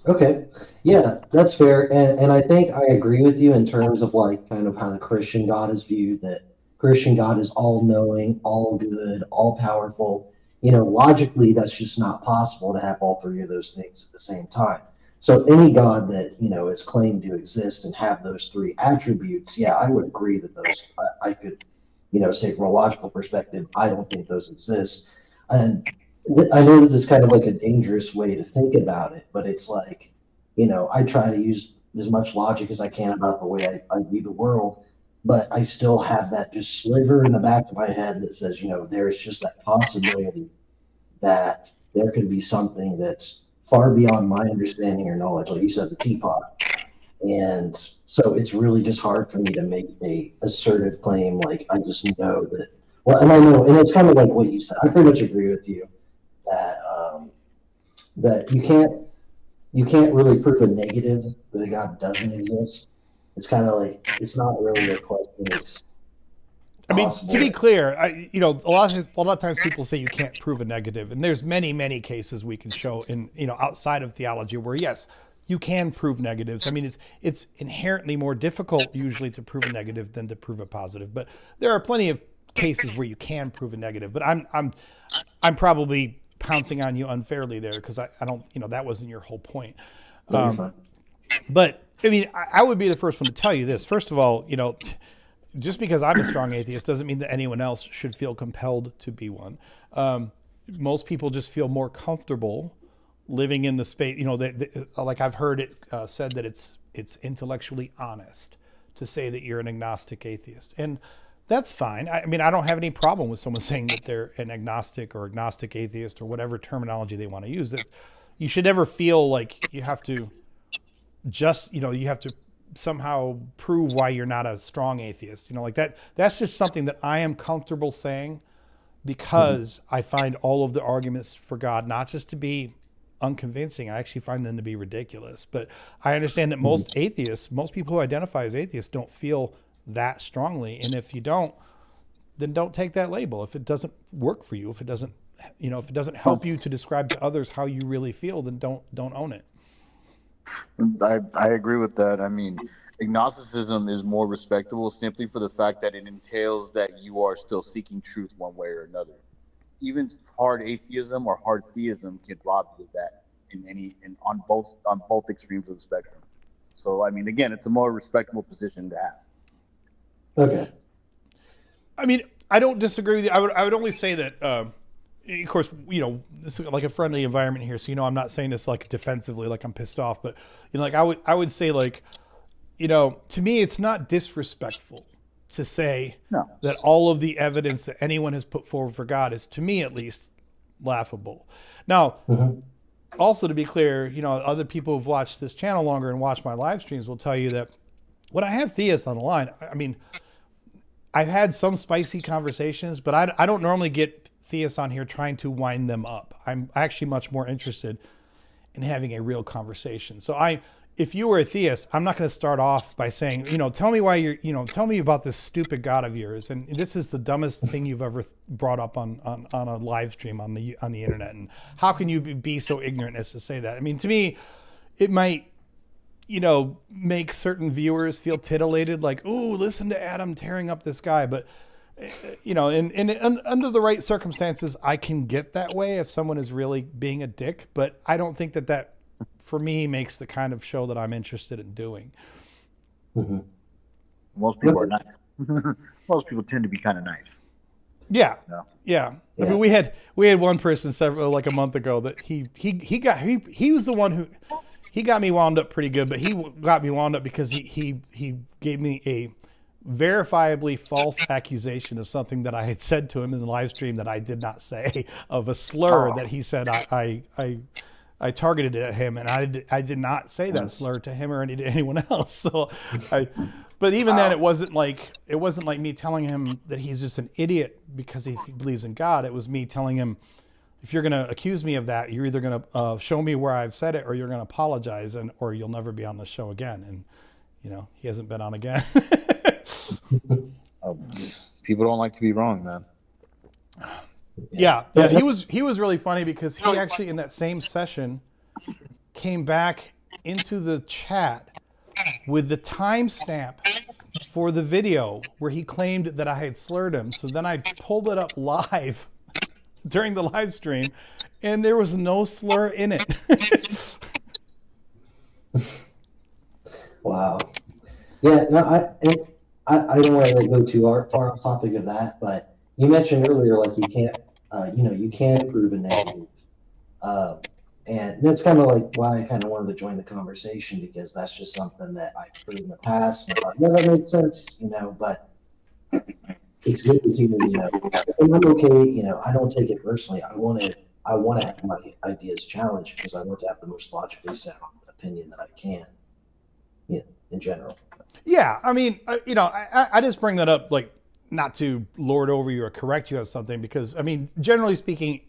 Okay. Yeah, that's fair. And I think I agree with you in terms of like kind of how the Christian God is viewed, that Christian God is all knowing, all good, all powerful. Logically, that's just not possible to have all three of those things at the same time. So any God that, is claimed to exist and have those three attributes, yeah, I would agree that those, I could, say from a logical perspective, I don't think those exist. And I know this is kind of like a dangerous way to think about it, but it's like, I try to use as much logic as I can about the way I view the world, but I still have that just sliver in the back of my head that says, there's just that possibility that there could be something that's far beyond my understanding or knowledge, like you said, the teapot. And so it's really just hard for me to make a assertive claim. Like, I just know that, well, and I know, and it's kind of like what you said. I pretty much agree with you that that you can't really prove a negative that a God doesn't exist. It's kind of like, it's not really a question. I mean, possible. to be clear, a lot of times people say you can't prove a negative, and there's many cases we can show in outside of theology where yes, you can prove negatives. I mean, it's inherently more difficult usually to prove a negative than to prove a positive, but there are plenty of cases where you can prove a negative. But I'm probably pouncing on you unfairly there because I don't that wasn't your whole point. No, you're fine. But I mean, I would be the first one to tell you this. First of all, just because I'm a strong atheist doesn't mean that anyone else should feel compelled to be one. Most people just feel more comfortable living in the space. Like I've heard it said that it's intellectually honest to say that you're an agnostic atheist, and that's fine. I mean, I don't have any problem with someone saying that they're an agnostic or agnostic atheist or whatever terminology they want to use. That you should never feel like you have to you have to somehow prove why you're not a strong atheist. Like that's just something that I am comfortable saying because I find all of the arguments for God not just to be unconvincing, I actually find them to be ridiculous. But I understand that most people who identify as atheists don't feel that strongly. And if you don't, then don't take that label. If it doesn't work for you, if it doesn't help you to describe to others how you really feel, then don't own it. I agree with that. I mean, agnosticism is more respectable simply for the fact that it entails that you are still seeking truth one way or another. Even hard atheism or hard theism can rob you of that on both extremes of the spectrum. So I mean, again, it's a more respectable position to have. Okay. I mean, I don't disagree with you. I would only say that, of course, this is like a friendly environment here. So, I'm not saying this like defensively, like I'm pissed off, but like I would say like, to me, it's not disrespectful to say that all of the evidence that anyone has put forward for God is, to me at least, laughable. Now, also to be clear, other people who've watched this channel longer and watched my live streams will tell you that when I have theists on the line, I mean, I've had some spicy conversations, but I don't normally get theists on here trying to wind them up. I'm actually much more interested in having a real conversation. So if you were a theist, I'm not going to start off by saying, tell me why tell me about this stupid God of yours. And this is the dumbest thing you've ever brought up on a live stream on the internet. And how can you be so ignorant as to say that? I mean, to me, it might, make certain viewers feel titillated, like, ooh, listen to Adam tearing up this guy. But, and under the right circumstances, I can get that way if someone is really being a dick. But I don't think that for me makes the kind of show that I'm interested in doing. Mm-hmm. Most people are nice. Most people tend to be kind of nice. Yeah. No. Yeah. I mean, we had one person like a month ago that he was the one who, he got me wound up pretty good, but he got me wound up because he gave me a verifiably false accusation of something that I had said to him in the live stream that I did not say, of a slur that he said I targeted it at him, and I did not say that slur to him or anyone else. So but even then it wasn't like me telling him that he's just an idiot because he believes in God. It was me telling him, if you're going to accuse me of that, you're either going to show me where I've said it, or you're going to apologize, or you'll never be on the show again. And he hasn't been on again. People don't like to be wrong, man. Yeah. He was really funny because he actually in that same session came back into the chat with the timestamp for the video where he claimed that I had slurred him. So then I pulled it up live during the live stream, and there was no slur in it. Wow. Yeah, no, I don't want to go too far off topic of that, but you mentioned earlier, like you can't, you can prove a negative. And that's kind of like why I kind of wanted to join the conversation, because that's just something that I've heard in the past. And I thought, yeah, that makes sense, but it's good to hear, and I'm okay, I don't take it personally. I want to have my ideas challenged because I want to have the most logically sound opinion that I can, in general. Yeah, I mean, I just bring that up, like, not to lord over you or correct you on something, because, I mean, generally speaking,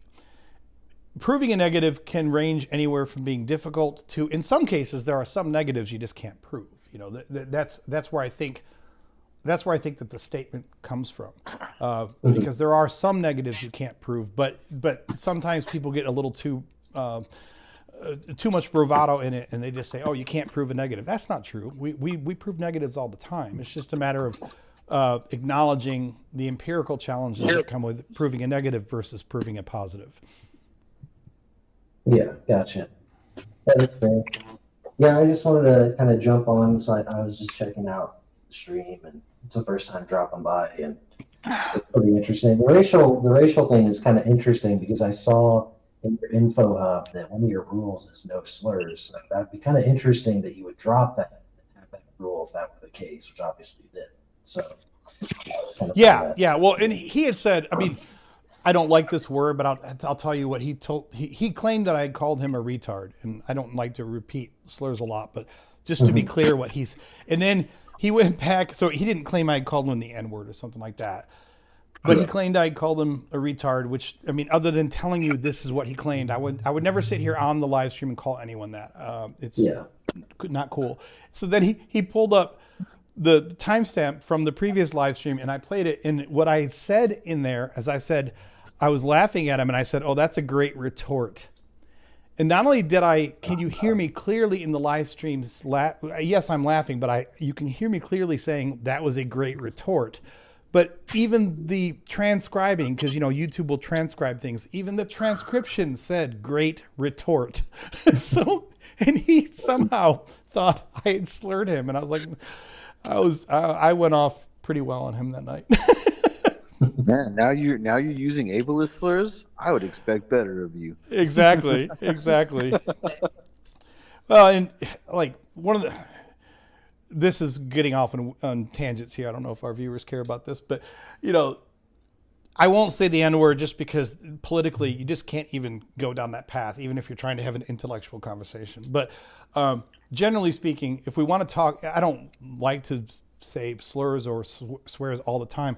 proving a negative can range anywhere from being difficult to, in some cases, there are some negatives you just can't prove. That's where I think that's where I think that the statement comes from, because there are some negatives you can't prove, but sometimes people get a little too much bravado in it, and they just say, "Oh, you can't prove a negative." That's not true. We prove negatives all the time. It's just a matter of acknowledging the empirical challenges that come with proving a negative versus proving a positive. Yeah, gotcha. That's fair. Yeah, I just wanted to kind of jump on. So I was just checking out the stream, and it's the first time dropping by, and it's pretty interesting. The racial thing is kind of interesting because I saw in your info hub that one of your rules is no slurs. Like, that'd be kind of interesting that you would drop that and have that rule if that were the case, which obviously you did. So kind of Yeah. Well, and he had said, I mean, I don't like this word, but I'll tell you what he told. He claimed that I had called him a retard, and I don't like to repeat slurs a lot, but just to be clear, what he's. And then he went back, so he didn't claim I had called him the N-word or something like that, but he claimed I had called him a retard. Which, I mean, other than telling you this is what he claimed, I would never sit here on the live stream and call anyone that. It's not cool. So then he pulled up the timestamp from the previous live stream, and I played it. And what I said in there, as I said, I was laughing at him, and I said, "Oh, that's a great retort." And not only can you hear me clearly in the live streams? Yes, I'm laughing, but you can hear me clearly saying that was a great retort. But even the transcribing, because YouTube will transcribe things, even the transcription said "great retort." So, and he somehow thought I had slurred him, and I was like, I went off pretty well on him that night. Man, now you're using ableist slurs. I would expect better of you. Exactly. Well, and like this is getting off on tangents here. I don't know if our viewers care about this, but I won't say the N-word just because politically you just can't even go down that path, even if you're trying to have an intellectual conversation. But generally speaking, if we want to talk, I don't like to say slurs or swears all the time.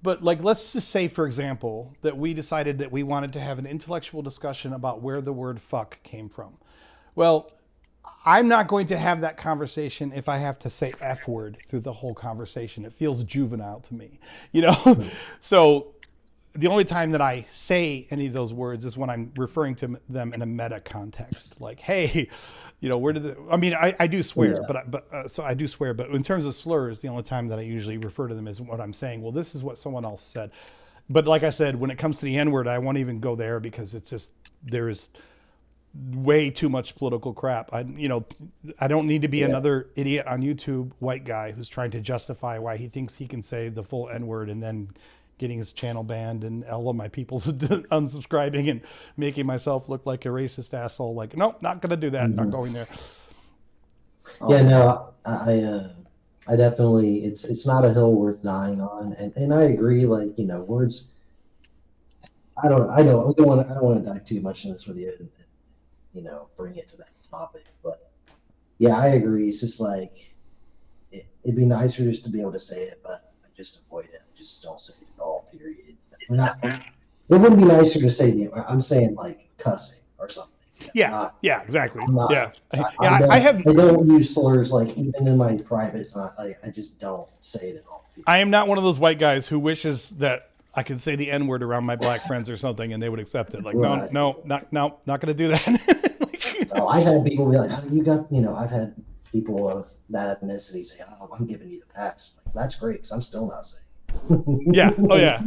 But let's just say, for example, that we decided that we wanted to have an intellectual discussion about where the word fuck came from. Well, I'm not going to have that conversation if I have to say F word through the whole conversation. It feels juvenile to me, So the only time that I say any of those words is when I'm referring to them in a meta context, like, hey, where did I do swear, so I do swear, but in terms of slurs, the only time that I usually refer to them is what I'm saying. Well, this is what someone else said. But like I said, when it comes to the N-word, I won't even go there because it's just, there is way too much political crap. I don't need to be another idiot on YouTube, white guy who's trying to justify why he thinks he can say the full N-word and then getting his channel banned and all of my people unsubscribing and making myself look like a racist asshole. Like, nope, not going to do that. Not going there. Yeah, no, I definitely, it's not a hill worth dying on. And I agree, words, I don't want to dive too much in this with you and, bring it to that topic. But yeah, I agree. It's just it'd be nicer just to be able to say it, but I just avoid it. I just don't say it at all, period. It wouldn't be nicer to say I'm saying cussing or something. Yeah, exactly. I don't use slurs even in my private time. I just don't say it at all. I am not one of those white guys who wishes that I could say the N-word around my black friends or something and they would accept it. No, not going to do that. I've had people be like, "Oh, you got," I've had people of that ethnicity say, "Oh, I'm giving you the pass." That's great because I'm still not saying. Yeah. Oh yeah.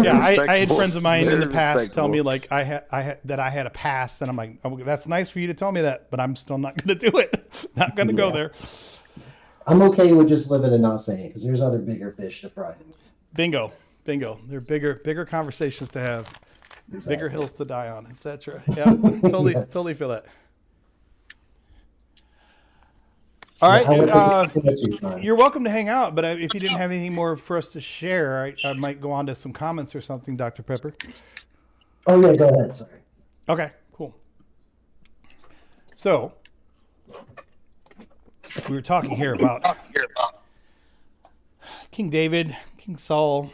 Yeah. I had friends of mine in the past tell me I had a pass, and I'm like, "Oh, that's nice for you to tell me that, but I'm still not going to do it. Not going to go there." I'm okay with just living and not saying it because there's other bigger fish to fry. Bingo. They're bigger conversations to have, bigger hills to die on, etc. Yeah, totally feel that. All right, you're welcome to hang out, but if you didn't have anything more for us to share, I might go on to some comments or something, Dr. Pepper. Oh yeah, go ahead. Sorry. Okay, cool. So we were talking here about King David, King Saul.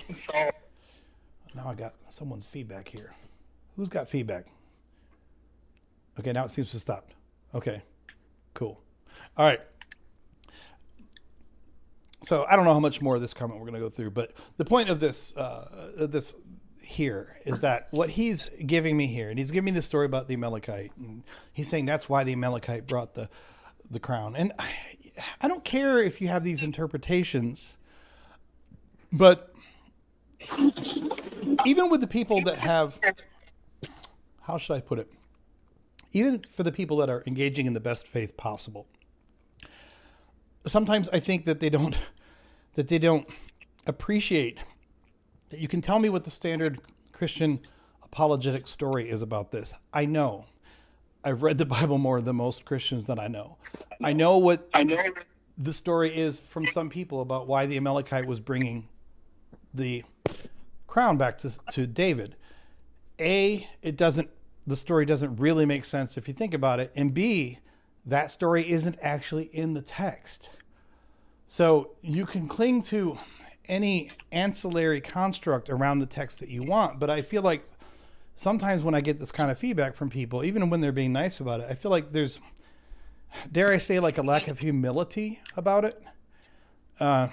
Now I got someone's feedback here. Who's got feedback? Okay, now it seems to stop. Okay, cool. All right. So I don't know how much more of this comment we're going to go through, but the point of this here is that what he's giving me here, and he's giving me the story about the Amalekite, and he's saying that's why the Amalekite brought the crown. And I don't care if you have these interpretations, but even with the people that have, how should I put it? Even for the people that are engaging in the best faith possible, sometimes I think that they don't appreciate that you can tell me what the standard Christian apologetic story is about this. I know. I've read the Bible more than most Christians that I know. I know what the story is from some people about why the Amalekite was bringing the crown back to David. A, the story doesn't really make sense if you think about it. And B, that story isn't actually in the text. So you can cling to any ancillary construct around the text that you want, but I feel like sometimes when I get this kind of feedback from people, even when they're being nice about it, I feel like there's, dare I say, like a lack of humility about it. And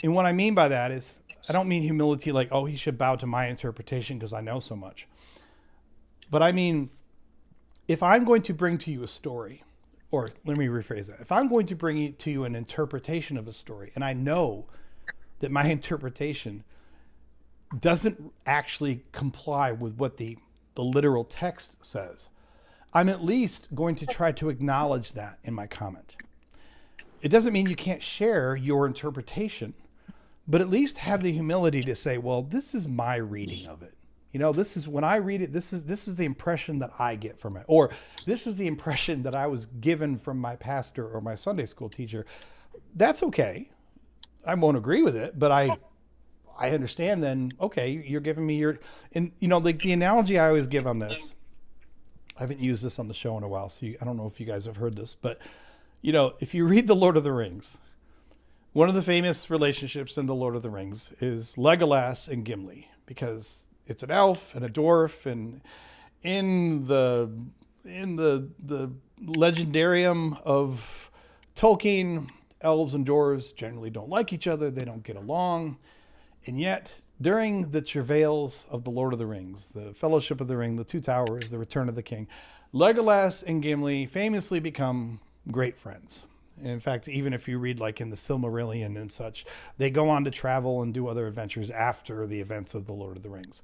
what I mean by that is, I don't mean humility like, oh, he should bow to my interpretation because I know so much. But I mean, if I'm going to bring to you a story, or let me rephrase that. If I'm going to bring to you an interpretation of a story, and I know that my interpretation doesn't actually comply with what the literal text says, I'm at least going to try to acknowledge that in my comment. It doesn't mean you can't share your interpretation, but at least have the humility to say, well, this is my reading of it. You know, this is when I read it, this is the impression that I get from it. Or this is the impression that I was given from my pastor or my Sunday school teacher. That's okay. I won't agree with it, but I understand then, okay, you're giving me your, and you know, like the analogy I always give on this, I haven't used this on the show in a while, so I don't know if you guys have heard this, but you know, if you read The Lord of the Rings, one of the famous relationships in The Lord of the Rings is Legolas and Gimli, because it's an elf and a dwarf, and in the legendarium of Tolkien, elves and dwarves generally don't like each other, they don't get along. And yet, during the travails of The Lord of the Rings, the Fellowship of the Ring, the Two Towers, the Return of the King, Legolas and Gimli famously become great friends. In fact, even if you read like in the Silmarillion and such, they go on to travel and do other adventures after the events of The Lord of the Rings.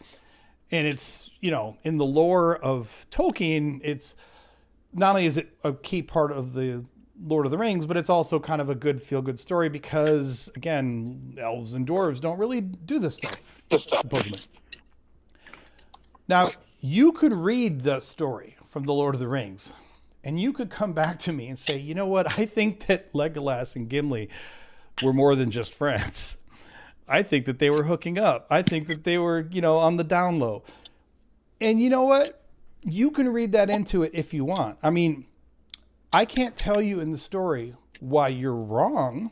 And it's, you know, in the lore of Tolkien, it's not only is it a key part of the Lord of the Rings, but it's also kind of a good feel-good story because, again, elves and dwarves don't really do this stuff, supposedly. Now, you could read the story from The Lord of the Rings, and you could come back to me and say, you know what, I think that Legolas and Gimli were more than just friends. I think that they were hooking up. I think that they were, you know, on the down low. And you know what? You can read that into it if you want. I mean, I can't tell you in the story why you're wrong,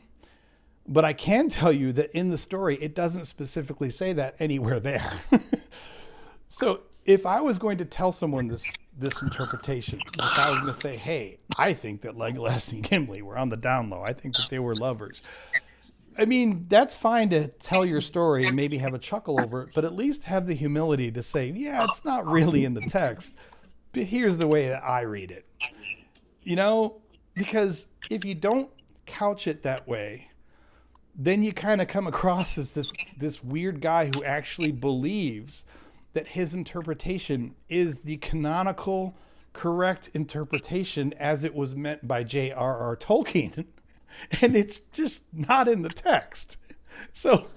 but I can tell you that in the story, it doesn't specifically say that anywhere there. So if I was going to tell someone this interpretation, if I was going to say, hey, I think that Legolas and Gimli were on the down low, I think that they were lovers. I mean, that's fine to tell your story and maybe have a chuckle over it, but at least have the humility to say, yeah, it's not really in the text, but here's the way that I read it. You know, because if you don't couch it that way, then you kind of come across as this weird guy who actually believes that his interpretation is the canonical, correct interpretation as it was meant by J.R.R. Tolkien. And it's just not in the text. So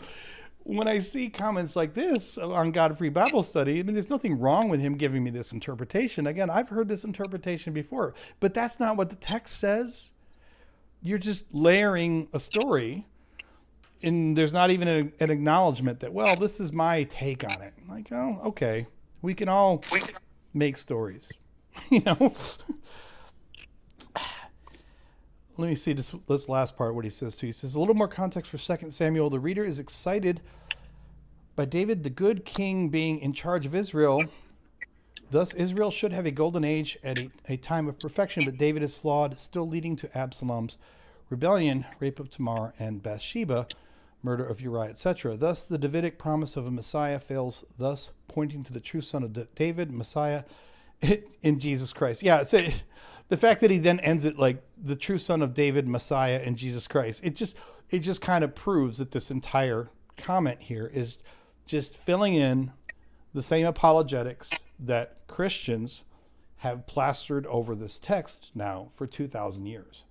when I see comments like this on God-Free Bible Study, I mean, there's nothing wrong with him giving me this interpretation. Again, I've heard this interpretation before, but that's not what the text says. You're just layering a story, and there's not even an acknowledgement that, well, this is my take on it. Like, oh, okay. We can all make stories, you know? Let me see this last part, what he says too. He says, a little more context for 2 Samuel. The reader is excited by David, the good king, being in charge of Israel. Thus, Israel should have a golden age at a time of perfection, but David is flawed, still leading to Absalom's rebellion, rape of Tamar and Bathsheba, murder of Uriah, etc. Thus, the Davidic promise of a Messiah fails, thus pointing to the true son of David, Messiah, in Jesus Christ. Yeah, so the fact that he then ends it like the true son of David, Messiah, in Jesus Christ, it just kind of proves that this entire comment here is just filling in the same apologetics that Christians have plastered over this text now for 2,000 years.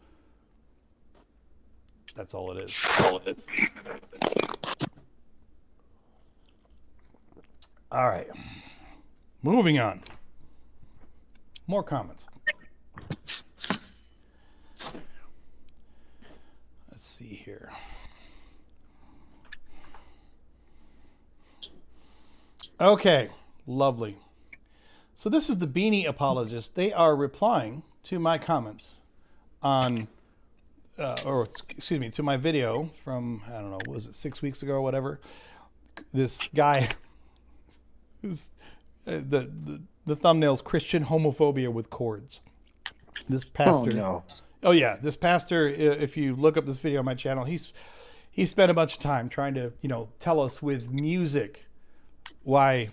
That's all it is. All right. Moving on. More comments. Let's see here. Okay, lovely. So this is the Beanie Apologists. They are replying to my comments on, to my video from, I don't know, was it 6 weeks ago or whatever? This guy, who's the thumbnail's Christian homophobia with cords. This pastor. Oh, no. Oh yeah, this pastor. If you look up this video on my channel, he spent a bunch of time trying to tell us with music why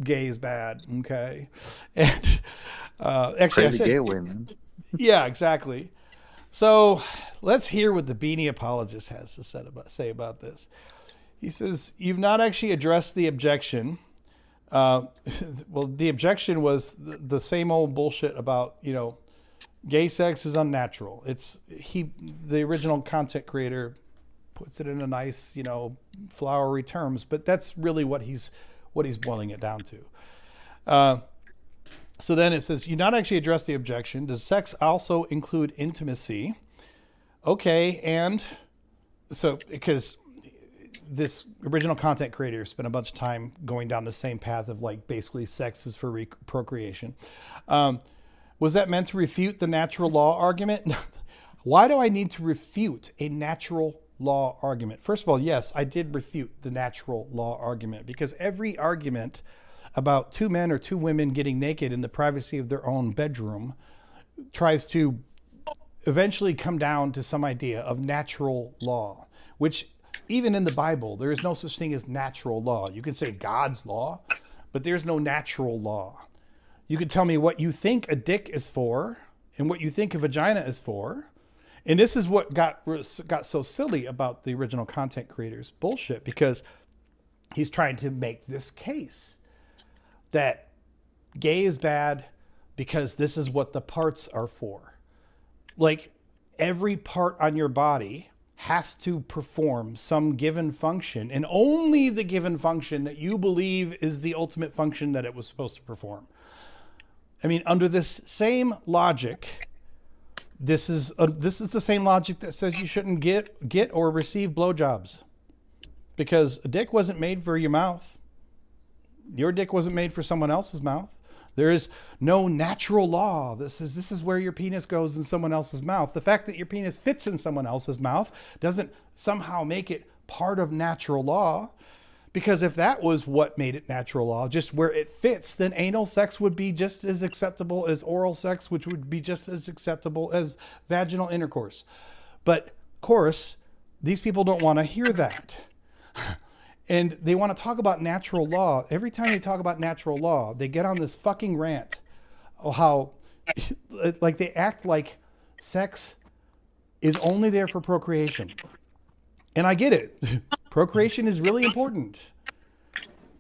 gay is bad. Okay, and actually, I said, gay away, man. Yeah, exactly. So let's hear what the Beanie Apologist has to say about this. He says, "You've not actually addressed the objection." Well, the objection was the same old bullshit about gay sex is unnatural. The original content creator puts it in a nice flowery terms, but that's really what he's boiling it down to. So then it says, you not actually address the objection. Does sex also include intimacy? Okay, and so because this original content creator spent a bunch of time going down the same path of basically sex is for procreation. Was that meant to refute the natural law argument? Why do I need to refute a natural law argument? First of all, yes, I did refute the natural law argument, because every argument about two men or two women getting naked in the privacy of their own bedroom tries to eventually come down to some idea of natural law, which even in the Bible, there is no such thing as natural law. You can say God's law, but there's no natural law. You can tell me what you think a dick is for and what you think a vagina is for. And this is what got so silly about the original content creator's bullshit, because he's trying to make this case that gay is bad because this is what the parts are for. Every part on your body has to perform some given function, and only the given function that you believe is the ultimate function that it was supposed to perform. I mean, under this same logic, this is the same logic that says you shouldn't get or receive blowjobs, because a dick wasn't made for your mouth. Your dick wasn't made for someone else's mouth. There is no natural law. This is where your penis goes in someone else's mouth. The fact that your penis fits in someone else's mouth doesn't somehow make it part of natural law. Because if that was what made it natural law, just where it fits, then anal sex would be just as acceptable as oral sex, which would be just as acceptable as vaginal intercourse. But of course, these people don't want to hear that. And they want to talk about natural law. Every time they talk about natural law, they get on this fucking rant of how they act like sex is only there for procreation. And I get it. Procreation is really important.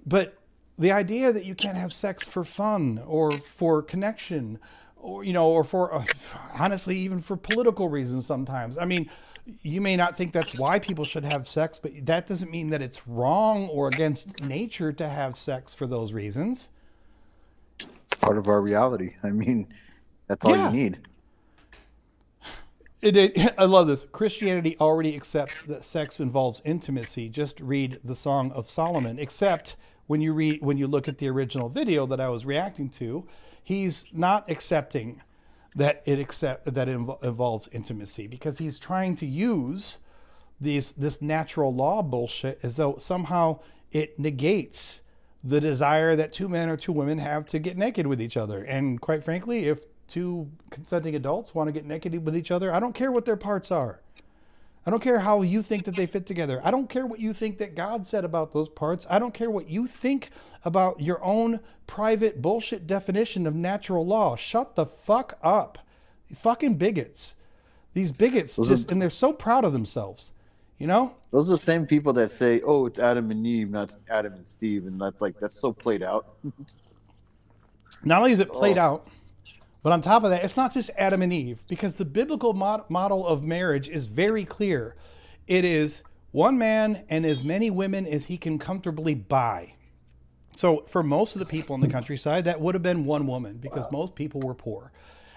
But the idea that you can't have sex for fun or for connection or for, honestly, even for political reasons sometimes. I mean, you may not think that's why people should have sex, but that doesn't mean that it's wrong or against nature to have sex for those reasons. Part of our reality. I mean, that's all you need. I love this. Christianity already accepts that sex involves intimacy. Just read the Song of Solomon. Except when you look at the original video that I was reacting to, he's not accepting that it involves intimacy, because he's trying to use this natural law bullshit as though somehow it negates the desire that two men or two women have to get naked with each other. And quite frankly, if two consenting adults want to get naked with each other, I don't care what their parts are. I don't care how you think that they fit together. I don't care what you think that God said about those parts. I don't care what you think about your own private bullshit definition of natural law. Shut the fuck up. You fucking bigots. These bigots and they're so proud of themselves. You know? Those are the same people that say, "Oh, it's Adam and Eve, not Adam and Steve," and that's so played out. Not only is it played out, but on top of that, it's not just Adam and Eve, because the biblical model of marriage is very clear. It is one man and as many women as he can comfortably buy. So for most of the people in the countryside, that would have been one woman, because most people were poor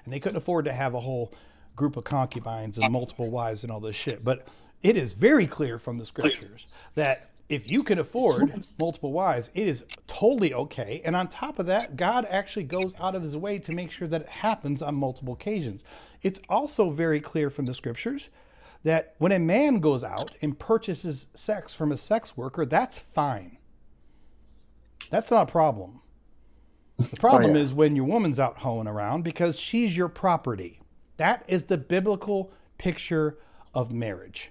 and they couldn't afford to have a whole group of concubines and multiple wives and all this shit. But it is very clear from the scriptures that if you can afford multiple wives, it is totally okay. And on top of that, God actually goes out of his way to make sure that it happens on multiple occasions. It's also very clear from the scriptures that when a man goes out and purchases sex from a sex worker, that's fine. That's not a problem. The problem is when your woman's out hoeing around, because she's your property. That is the biblical picture of marriage.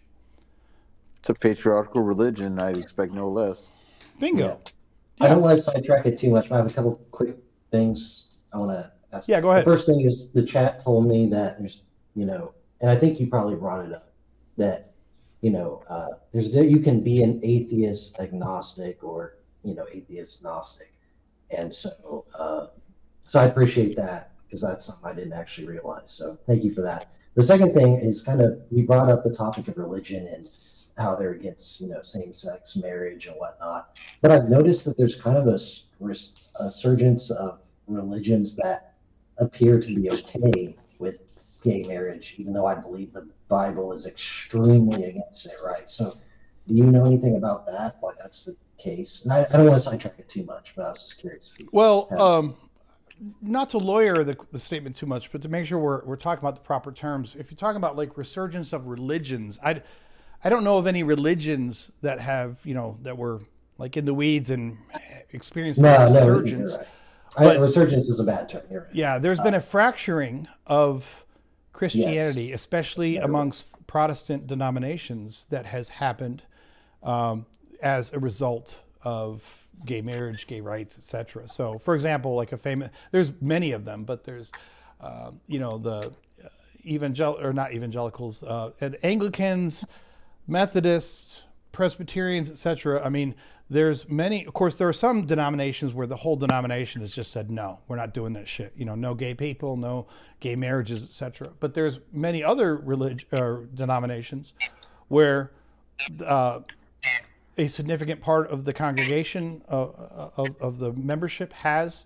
It's a patriarchal religion. I'd expect no less. Bingo. Yeah. I don't want to sidetrack it too much, but I have a couple quick things I want to ask. Yeah, go ahead. The first thing is the chat told me that there's, and I think you probably brought it up, that, you can be an atheist agnostic or, atheist gnostic. And so I appreciate that, because that's something I didn't actually realize. So thank you for that. The second thing is we brought up the topic of religion and how they're against, same-sex marriage and whatnot. But I've noticed that there's kind of a resurgence of religions that appear to be okay with gay marriage, even though I believe the Bible is extremely against it, right? So do you know anything about that, why that's the case? And I don't want to sidetrack it too much, but I was just curious. Not to lawyer the statement too much, but to make sure we're talking about the proper terms. If you're talking about like resurgence of religions, I don't know of any religions that have, that were like in the weeds and experienced resurgence. Right. Resurgence is a bad term. You're right. Yeah, there's been a fracturing of Christianity, especially amongst Protestant denominations, that has happened as a result of gay marriage, gay rights, etc. So, for example, like there's many of them, but there's, the not evangelicals, and Anglicans, Methodists, Presbyterians, etc. I mean, there's many. Of course, there are some denominations where the whole denomination has just said, no, we're not doing that shit. No gay people, no gay marriages, etc. But there's many other denominations where a significant part of the congregation of the membership has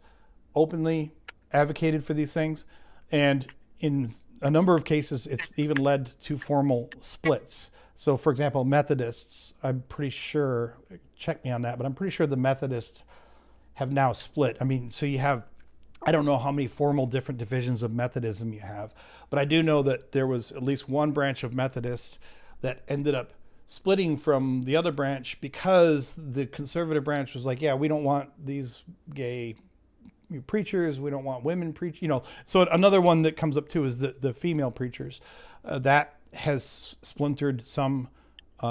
openly advocated for these things, and in a number of cases, it's even led to formal splits. So, for example, Methodists, I'm pretty sure, check me on that, but I'm pretty sure the Methodists have now split. I mean, so you have, I don't know how many formal different divisions of Methodism you have, but I do know that there was at least one branch of Methodists that ended up splitting from the other branch because the conservative branch was like, yeah, we don't want these gay preachers, we don't want women preach, So another one that comes up too is the female preachers. That has splintered some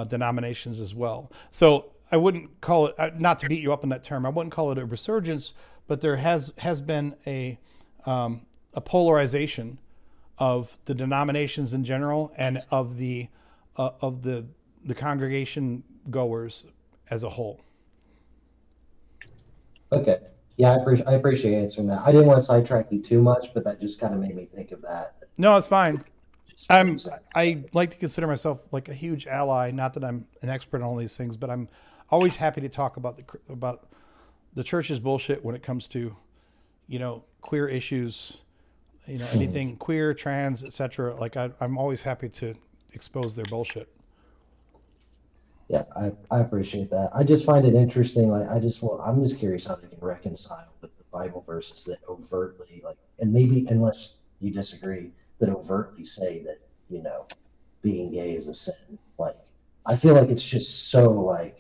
denominations as well. So I wouldn't call it, not to beat you up on that term, I wouldn't call it a resurgence, but there has been a polarization of the denominations in general and of the congregation goers as a whole. Okay. Yeah, I appreciate answering that. I didn't want to sidetrack you too much, but that just kind of made me think of that. No, it's fine. I like to consider myself like a huge ally. Not that I'm an expert on all these things, but I'm always happy to talk about the church's bullshit when it comes to, queer issues, anything queer, trans, etc. Like I'm always happy to expose their bullshit. Yeah, I appreciate that. I just find it interesting. Like I'm just curious how they can reconcile with the Bible verses that overtly, and maybe unless you disagree, that overtly say that, being gay is a sin. Like, I feel like it's just so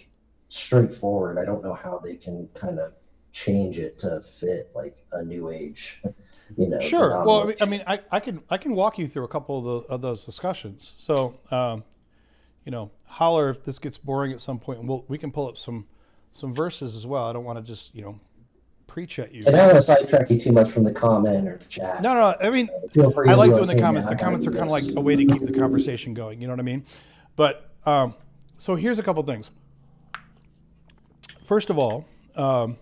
straightforward. I don't know how they can kind of change it to fit like a new age Sure. Well, denomination. I can walk you through a couple of those discussions. So, holler if this gets boring at some point, and we can pull up some verses as well. I don't want to just preach at you. And I don't want to sidetrack you too much from the comment or the chat. No. I mean, Feel free I to like be doing the "Hey, comments. man, The I gotta comments are do kind of like this." a way to keep the conversation going. You know what I mean? But so here's a couple things. First of all, with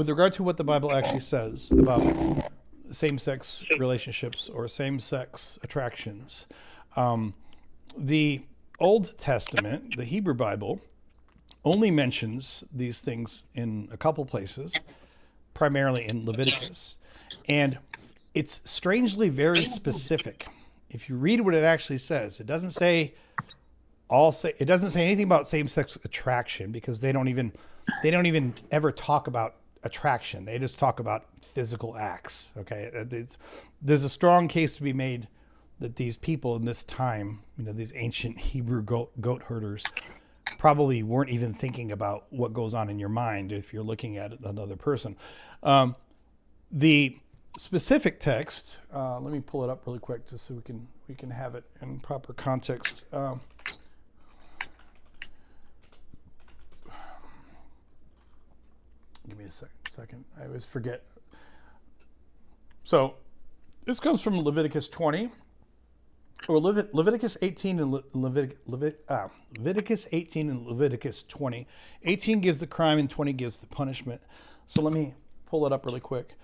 regard to what the Bible actually says about same-sex relationships or same-sex attractions, the Old Testament, the Hebrew Bible, only mentions these things in a couple places, primarily in Leviticus. And it's strangely very specific. If you read what it actually says, it doesn't say anything about same-sex attraction, because they don't even ever talk about attraction. They just talk about physical acts. Okay, there's a strong case to be made that these people in this time, these ancient Hebrew goat herders, probably weren't even thinking about what goes on in your mind if you're looking at another person. The specific text, let me pull it up really quick just so we can have it in proper context. Give me a second. I always forget. So this comes from Leviticus 20, or Leviticus 18 and Leviticus 18 and Leviticus 20. 18 gives the crime and 20 gives the punishment. So let me pull it up really quick.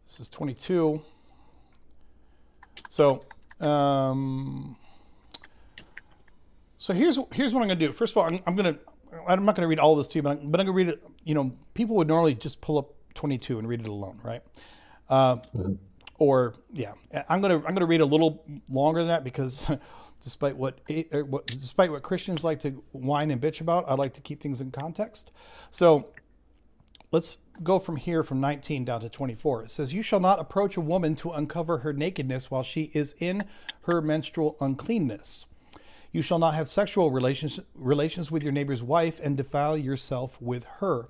This is 22. So here's what I'm going to do. First of all, I'm not going to read all of this to you, but I'm going to read it. People would normally just pull up 22 and read it alone, right? Or yeah, I'm going to read a little longer than that, because despite what Christians like to whine and bitch about, I like to keep things in context. So let's go from 19 down to 24. It says, "You shall not approach a woman to uncover her nakedness while she is in her menstrual uncleanness. You shall not have sexual relations with your neighbor's wife and defile yourself with her.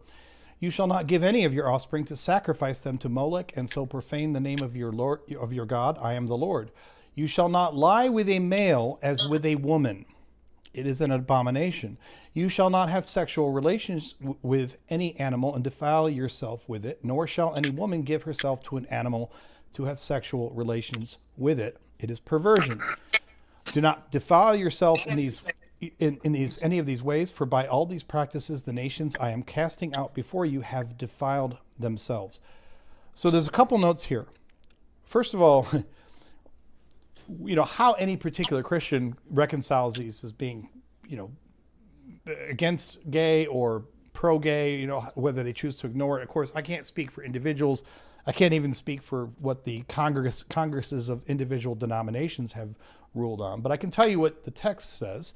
You shall not give any of your offspring to sacrifice them to Molech, and so profane the name of your Lord, of your God. I am the Lord. You shall not lie with a male as with a woman. It is an abomination. You shall not have sexual relations with any animal and defile yourself with it, nor shall any woman give herself to an animal to have sexual relations with it. It is perversion. Do not defile yourself in any of these ways, for by all these practices the nations I am casting out before you have defiled themselves." So there's a couple notes here. First of all, how any particular Christian reconciles these as being, against gay or pro-gay, whether they choose to ignore it. Of course, I can't speak for individuals. I can't even speak for what the congresses of individual denominations have ruled on. But I can tell you what the text says.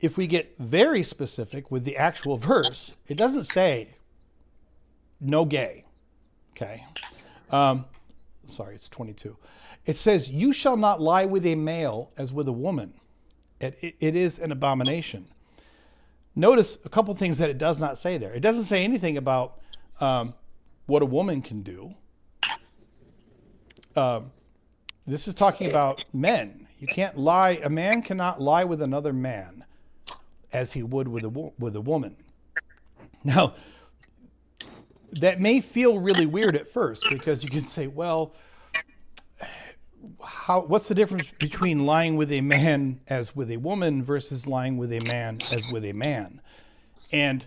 If we get very specific with the actual verse, it doesn't say no gay. Okay. Sorry, it's 22. It says, "You shall not lie with a male as with a woman. It is an abomination." Notice a couple things that it does not say there. It doesn't say anything about what a woman can do. This is talking about men. You can't lie. A man cannot lie with another man as he would with a woman. Now, that may feel really weird at first, because you can say, well, what's the difference between lying with a man as with a woman versus lying with a man as with a man? And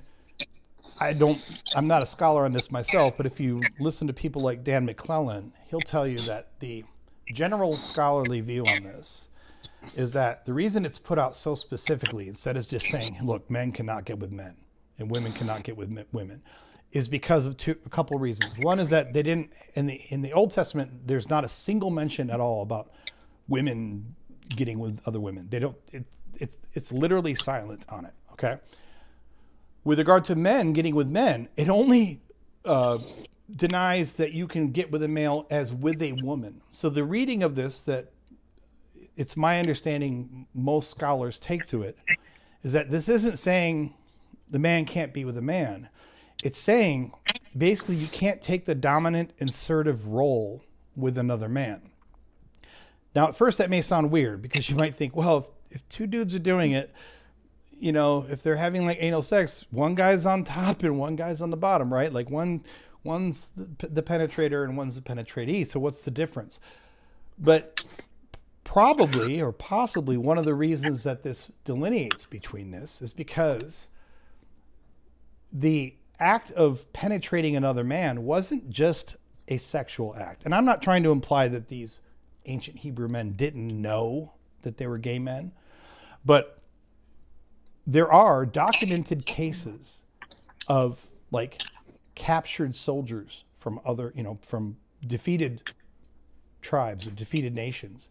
I'm not a scholar on this myself, but if you listen to people like Dan McClellan, he'll tell you that the general scholarly view on this is that the reason it's put out so specifically, instead of just saying, look, men cannot get with men and women cannot get with women, is because of a couple reasons. One is that they didn't, in the Old Testament, there's not a single mention at all about women getting with other women. They don't. It's literally silent on it. Okay. With regard to men getting with men, it only denies that you can get with a male as with a woman. So the reading of this that it's my understanding most scholars take to it, is that this isn't saying the man can't be with a man. It's saying basically you can't take the dominant assertive role with another man. Now, at first that may sound weird because you might think, well, if two dudes are doing it, you know, if they're having like anal sex, one guy's on top and one guy's on the bottom, right? Like one's the penetrator and one's the penetratee. So what's the difference? But probably or possibly one of the reasons that this delineates between this is because the act of penetrating another man wasn't just a sexual act. And I'm not trying to imply that these ancient Hebrew men didn't know that they were gay men, but there are documented cases of like captured soldiers from other, you know, from defeated tribes or defeated nations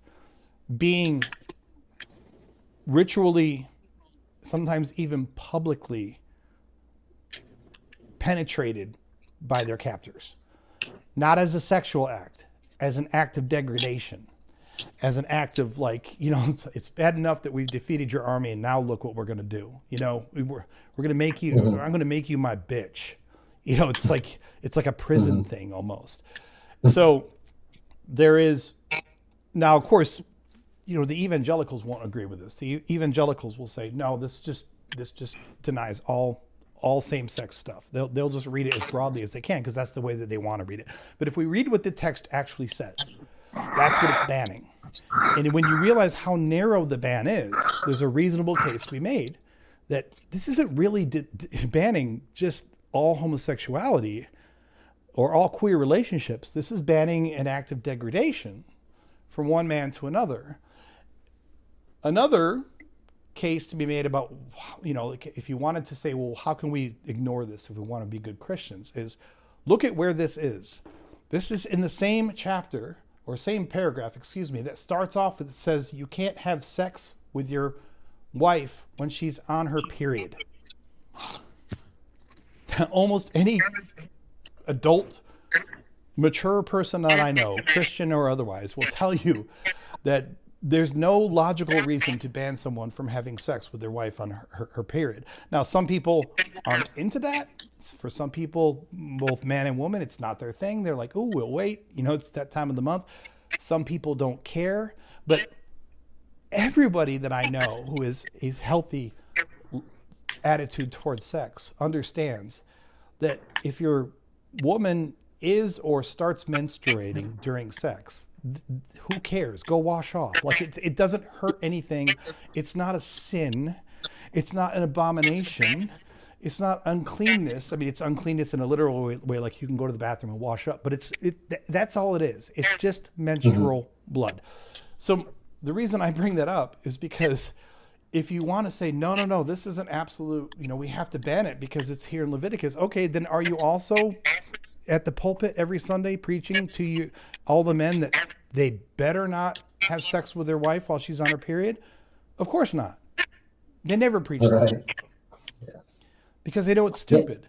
being ritually, sometimes even publicly penetrated by their captors. Not as a sexual act, as an act of degradation, as an act of like, you know, it's bad enough that we've defeated your army and now look what we're going to do. You know, we're going to make you, I'm going to make you my bitch. You know, it's like a prison thing almost. So there is, now of course, you know, the evangelicals won't agree with this. The evangelicals will say, no, this just denies all same-sex stuff. They'll just read it as broadly as they can because that's the way that they want to read it. But if we read what the text actually says, that's what it's banning. And when you realize how narrow the ban is, there's a reasonable case to be made that this isn't really banning just all homosexuality or all queer relationships. This is banning an act of degradation from one man to another. Another case to be made about, you know, if you wanted to say, well, how can we ignore this if we want to be good Christians, is look at where this is. This is in the same chapter or same paragraph, excuse me, that starts off with, it says you can't have sex with your wife when she's on her period. Almost any adult, mature person that I know, Christian or otherwise, will tell you that there's no logical reason to ban someone from having sex with their wife on her period. Now, some people aren't into that. For some people, both man and woman, it's not their thing. They're like, oh, we'll wait. You know, it's that time of the month. Some people don't care. But everybody that I know who is healthy attitude towards sex understands that if your woman is or starts menstruating during sex, who cares? Go wash off. Like it doesn't hurt anything. It's not a sin. It's not an abomination. It's not uncleanness. I mean, it's uncleanness in a literal way, like you can go to the bathroom and wash up, but that's all it is. It's just menstrual blood. So the reason I bring that up is because if you want to say, no, this is an absolute, you know, we have to ban it because it's here in Leviticus. Okay, then are you also at the pulpit every Sunday preaching to you, all the men, that they better not have sex with their wife while she's on her period? Of course not. They never preach that. Yeah. Because they know it's stupid.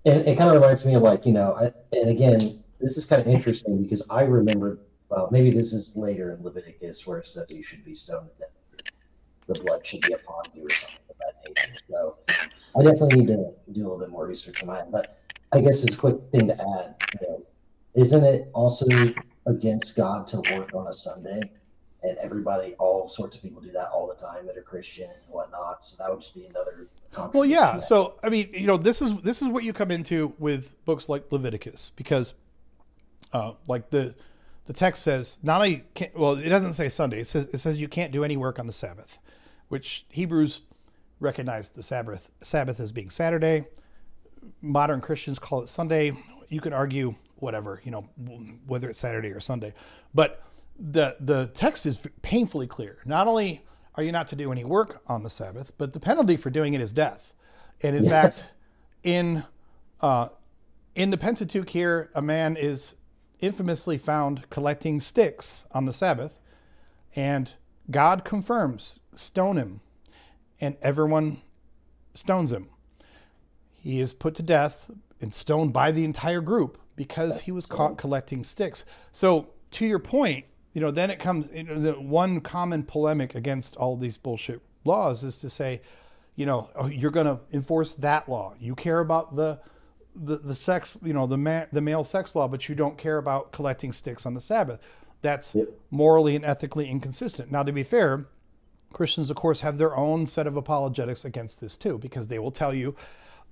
And it kind of reminds me of like, you know, and again, this is kind of interesting because I remember, well, maybe this is later in Leviticus where it says you should be stoned to death. The blood should be upon you or something of that nature. So I definitely need to do a little bit more research on that. But I guess it's a quick thing to add, you know, isn't it also against God to work on a Sunday? And everybody, all sorts of people do that all the time that are Christian and whatnot. So that would just be another. Well, yeah. So, I mean, you know, this is what you come into with books like Leviticus, because like the text says, not only well, it doesn't say Sunday. It says you can't do any work on the Sabbath, which Hebrews recognize the Sabbath as being Saturday. Modern Christians call it Sunday. You can argue whatever, you know, whether it's Saturday or Sunday, but the text is painfully clear. Not only are you not to do any work on the Sabbath, but the penalty for doing it is death. And in fact, in the Pentateuch here, a man is infamously found collecting sticks on the Sabbath, and God confirms, stone him, and everyone stones him. He is put to death and stoned by the entire group because he was caught collecting sticks. So to your point, then it comes, the one common polemic against all these bullshit laws is to say, oh, you're going to enforce that law. You care about the sex, the male sex law, but you don't care about collecting sticks on the Sabbath. That's morally and ethically inconsistent. Now, to be fair, Christians, of course, have their own set of apologetics against this too, because they will tell you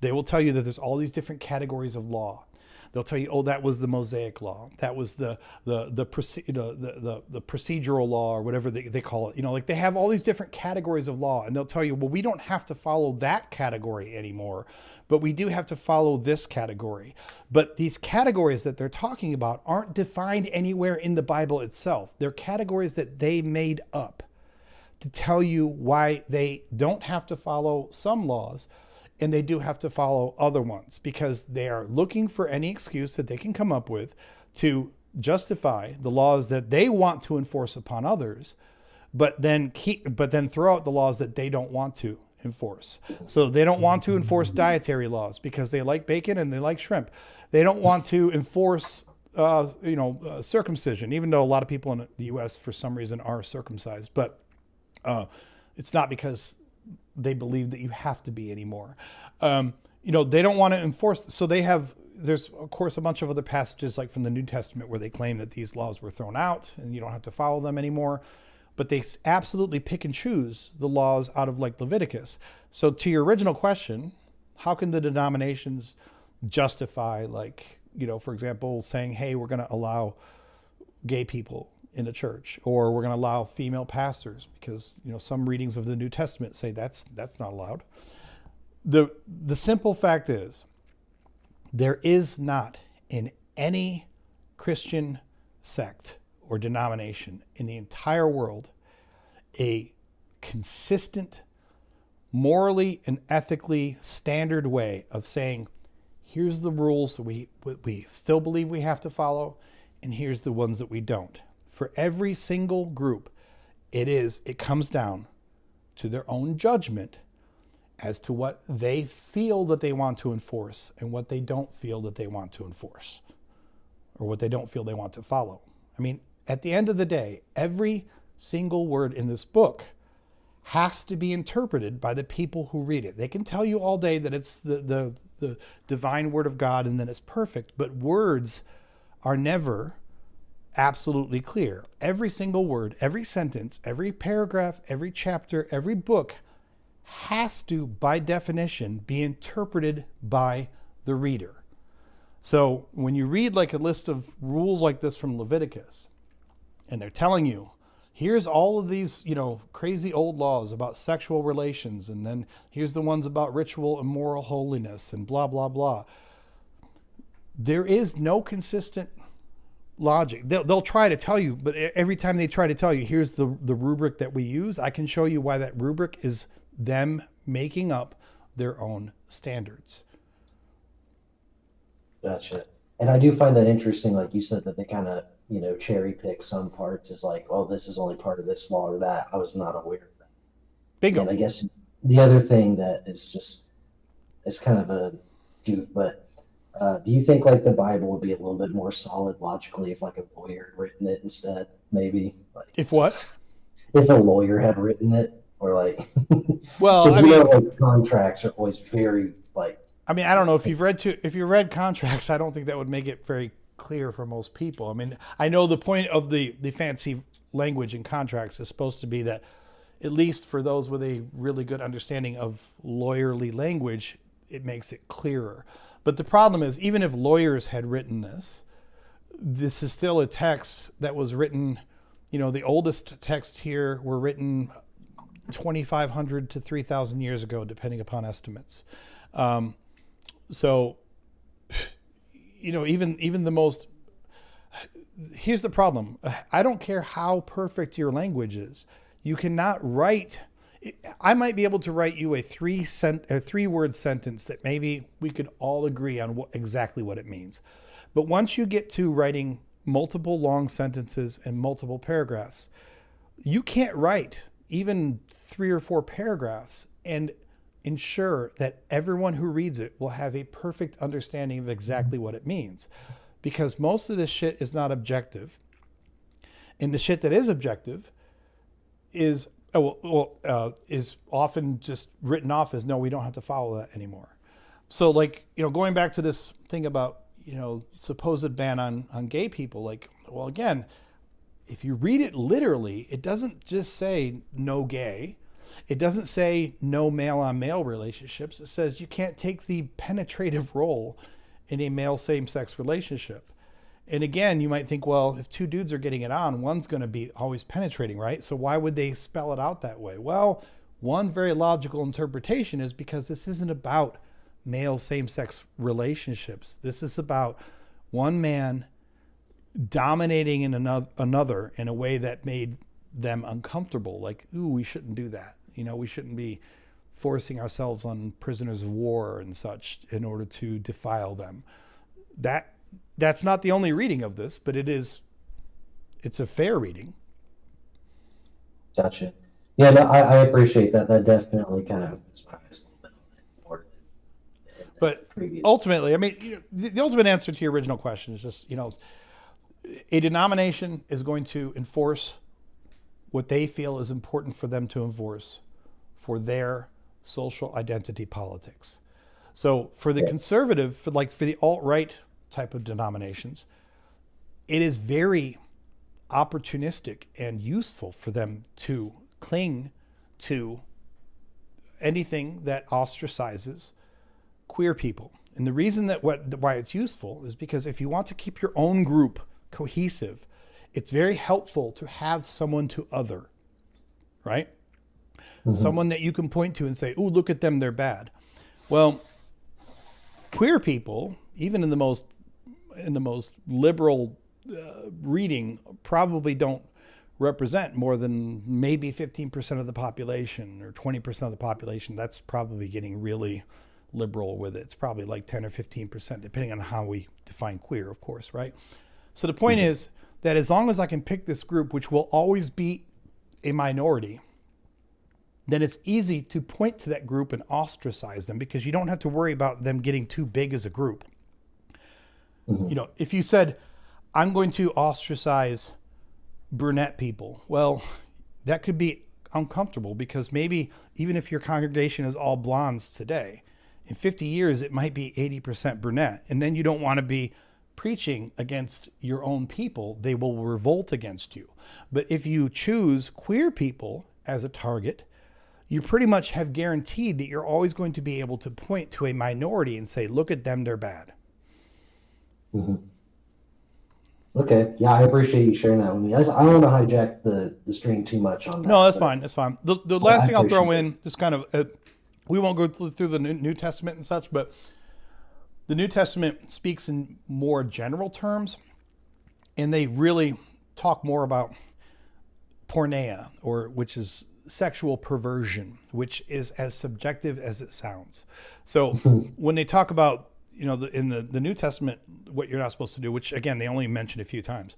that there's all these different categories of law. They'll tell you, oh, that was the Mosaic law, that was the procedural law, or whatever they call it. Like they have all these different categories of law, and they'll tell you, well, we don't have to follow that category anymore, but we do have to follow this category. But these categories that they're talking about aren't defined anywhere in the Bible itself. They're categories that they made up to tell you why they don't have to follow some laws and they do have to follow other ones, because they are looking for any excuse that they can come up with to justify the laws that they want to enforce upon others, but then throw out the laws that they don't want to enforce. So they don't want to enforce dietary laws because they like bacon and they like shrimp. They don't want to enforce circumcision, even though a lot of people in the U.S. for some reason are circumcised, but it's not because they believe that you have to be anymore. They don't want to enforce. So there's of course a bunch of other passages like from the New Testament where they claim that these laws were thrown out and you don't have to follow them anymore. But they absolutely pick and choose the laws out of like Leviticus. So to your original question, how can the denominations justify, for example, saying, hey, we're going to allow gay people in the church, or we're going to allow female pastors because, some readings of the New Testament say that's not allowed. The simple fact is there is not in any Christian sect or denomination in the entire world a consistent, morally and ethically standard way of saying, here's the rules that we still believe we have to follow, and here's the ones that we don't. For every single group, it comes down to their own judgment as to what they feel that they want to enforce and what they don't feel that they want to enforce, or what they don't feel they want to follow. I mean, at the end of the day, every single word in this book has to be interpreted by the people who read it. They can tell you all day that it's the divine word of God and that it's perfect, but words are never absolutely clear. Every single word, every sentence, every paragraph, every chapter, every book has to, by definition, be interpreted by the reader. So when you read like a list of rules like this from Leviticus, and they're telling you, here's all of these, crazy old laws about sexual relations, and then here's the ones about ritual and moral holiness and blah, blah, blah. There is no consistent logic. They'll try to tell you, but every time they try to tell you, here's the rubric that we use, I can show you why that rubric is them making up their own standards. Gotcha. And I do find that interesting, like you said, that they kind of, cherry pick some parts as like, oh, this is only part of this law or that. I was not aware of that. Bingo. And I guess the other thing that is it's kind of a goof, but do you think like the Bible would be a little bit more solid logically if like a lawyer had written it instead? Maybe. Like, if what? If a lawyer had written it, or like. Well, I mean, like contracts are always very like. I mean, I don't know if you've read contracts. I don't think that would make it very clear for most people. I mean, I know the point of the fancy language in contracts is supposed to be that, at least for those with a really good understanding of lawyerly language, it makes it clearer. But the problem is, even if lawyers had written this is still a text that was written, the oldest texts here were written 2,500 to 3,000 years ago, depending upon estimates. So, even the most, here's the problem. I don't care how perfect your language is. You cannot write, I might be able to write you a 3-word sentence that maybe we could all agree on exactly what it means. But once you get to writing multiple long sentences and multiple paragraphs, you can't write even 3 or 4 paragraphs and ensure that everyone who reads it will have a perfect understanding of exactly what it means. Because most of this shit is not objective. And the shit that is objective is is often just written off as, no, we don't have to follow that anymore. So like, going back to this thing about, supposed ban on gay people, like, well, again, if you read it literally, it doesn't just say no gay. It doesn't say no male on male relationships. It says you can't take the penetrative role in a male same-sex relationship. And again, you might think, well, if two dudes are getting it on, one's going to be always penetrating, right? So why would they spell it out that way? Well, one very logical interpretation is because this isn't about male same-sex relationships. This is about one man dominating in another in a way that made them uncomfortable. Like, ooh, we shouldn't do that. We shouldn't be forcing ourselves on prisoners of war and such in order to defile them. That's not the only reading of this, but it's a fair reading. Gotcha. Yeah, no, I appreciate that. That definitely kind of inspires a little bit more than But previous. ultimately, I mean, the ultimate answer to your original question is just, a denomination is going to enforce what they feel is important for them to enforce for their social identity politics. So for the conservative, for the alt-right type of denominations, it is very opportunistic and useful for them to cling to anything that ostracizes queer people. And the reason why it's useful is because if you want to keep your own group cohesive, it's very helpful to have someone to other, right? Mm-hmm. Someone that you can point to and say, "Oh, look at them, they're bad." Well, queer people, even in the most liberal reading, probably don't represent more than maybe 15% of the population or 20% of the population. That's probably getting really liberal with it. It's probably like 10 or 15%, depending on how we define queer, of course, right? So the point is that as long as I can pick this group, which will always be a minority, then it's easy to point to that group and ostracize them because you don't have to worry about them getting too big as a group. Mm-hmm. If you said, I'm going to ostracize brunette people, well, that could be uncomfortable because maybe even if your congregation is all blondes today, in 50 years, it might be 80% brunette. And then you don't want to be preaching against your own people. They will revolt against you. But if you choose queer people as a target, you pretty much have guaranteed that you're always going to be able to point to a minority and say, look at them, they're bad. Mm-hmm. Okay. Yeah, I appreciate you sharing that with me. I don't want to hijack the stream too much on that. No, that's fine. That's fine. The last thing I'll throw in, just kind of, we won't go through the New Testament and such, but the New Testament speaks in more general terms, and they really talk more about porneia, which is sexual perversion, which is as subjective as it sounds. So when they talk about, in the New Testament, what you're not supposed to do, which again, they only mention a few times,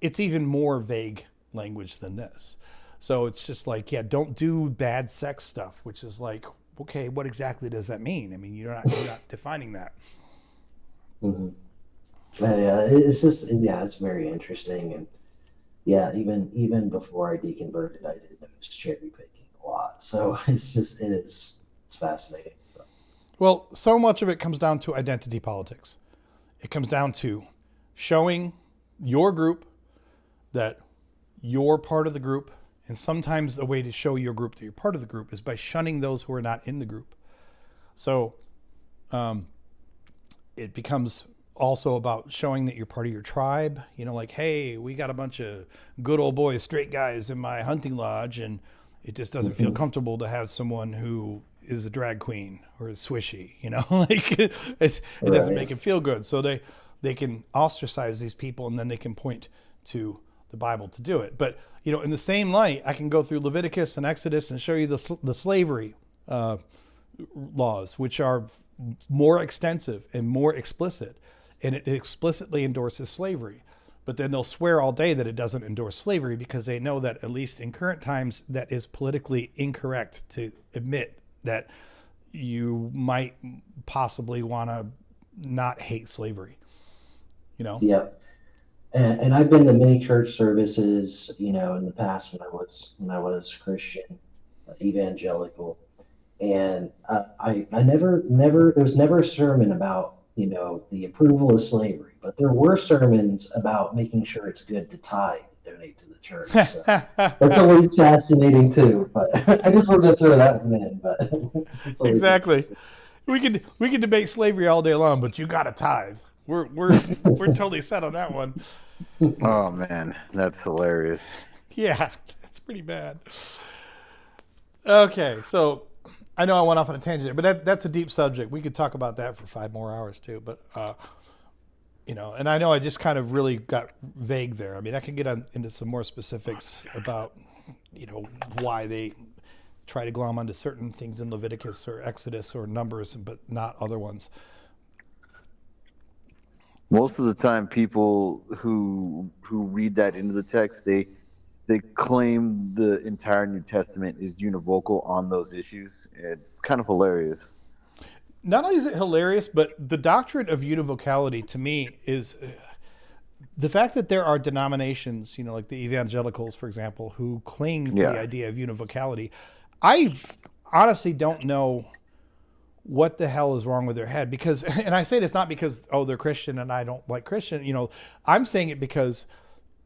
it's even more vague language than this. So it's just like, yeah, don't do bad sex stuff, which is like, okay, what exactly does that mean? I mean, you're not defining that. Mm-hmm. Yeah, it's very interesting. And yeah, even before I deconverted, I did notice cherry picking a lot. So it's fascinating. Well, so much of it comes down to identity politics. It comes down to showing your group that you're part of the group. And sometimes the way to show your group that you're part of the group is by shunning those who are not in the group. So it becomes also about showing that you're part of your tribe. Like, hey, we got a bunch of good old boys, straight guys in my hunting lodge, and it just doesn't feel comfortable to have someone who is a drag queen or is swishy, like it doesn't make it feel good. So they can ostracize these people, and then they can point to the Bible to do it. But in the same light, I can go through Leviticus and Exodus and show you the slavery laws, which are more extensive and more explicit, and it explicitly endorses slavery. But then they'll swear all day that it doesn't endorse slavery because they know that, at least in current times, that is politically incorrect to admit that you might possibly want to not hate slavery. Yeah. And I've been to many church services, you know, in the past when I was Christian, evangelical, and I never there was never a sermon about, you know, the approval of slavery, but there were sermons about making sure it's good to tithe, donate to the church. So that's always fascinating too. But I just wanted to throw that one in. But it's always Exactly. interesting. We could debate slavery all day long, but you got to tithe. We're totally set on that one. Oh man, that's hilarious. Yeah, that's pretty bad. Okay, so I know I went off on a tangent, but that's a deep subject. We could talk about that for 5 more hours too. But you know, and I know I just kind of really got vague there. I mean, I could get into some more specifics about, you know, why they try to glom onto certain things in Leviticus or Exodus or Numbers, but not other ones. Most of the time, people who read that into the text, they claim the entire New Testament is univocal on those issues. It's kind of hilarious. Not only is it hilarious, but the doctrine of univocality to me is the fact that there are denominations, you know, like the evangelicals, for example, who cling to the idea of univocality. I honestly don't know what the hell is wrong with their head, because, and I say this not because, oh, they're Christian and I don't like Christian, you know, I'm saying it because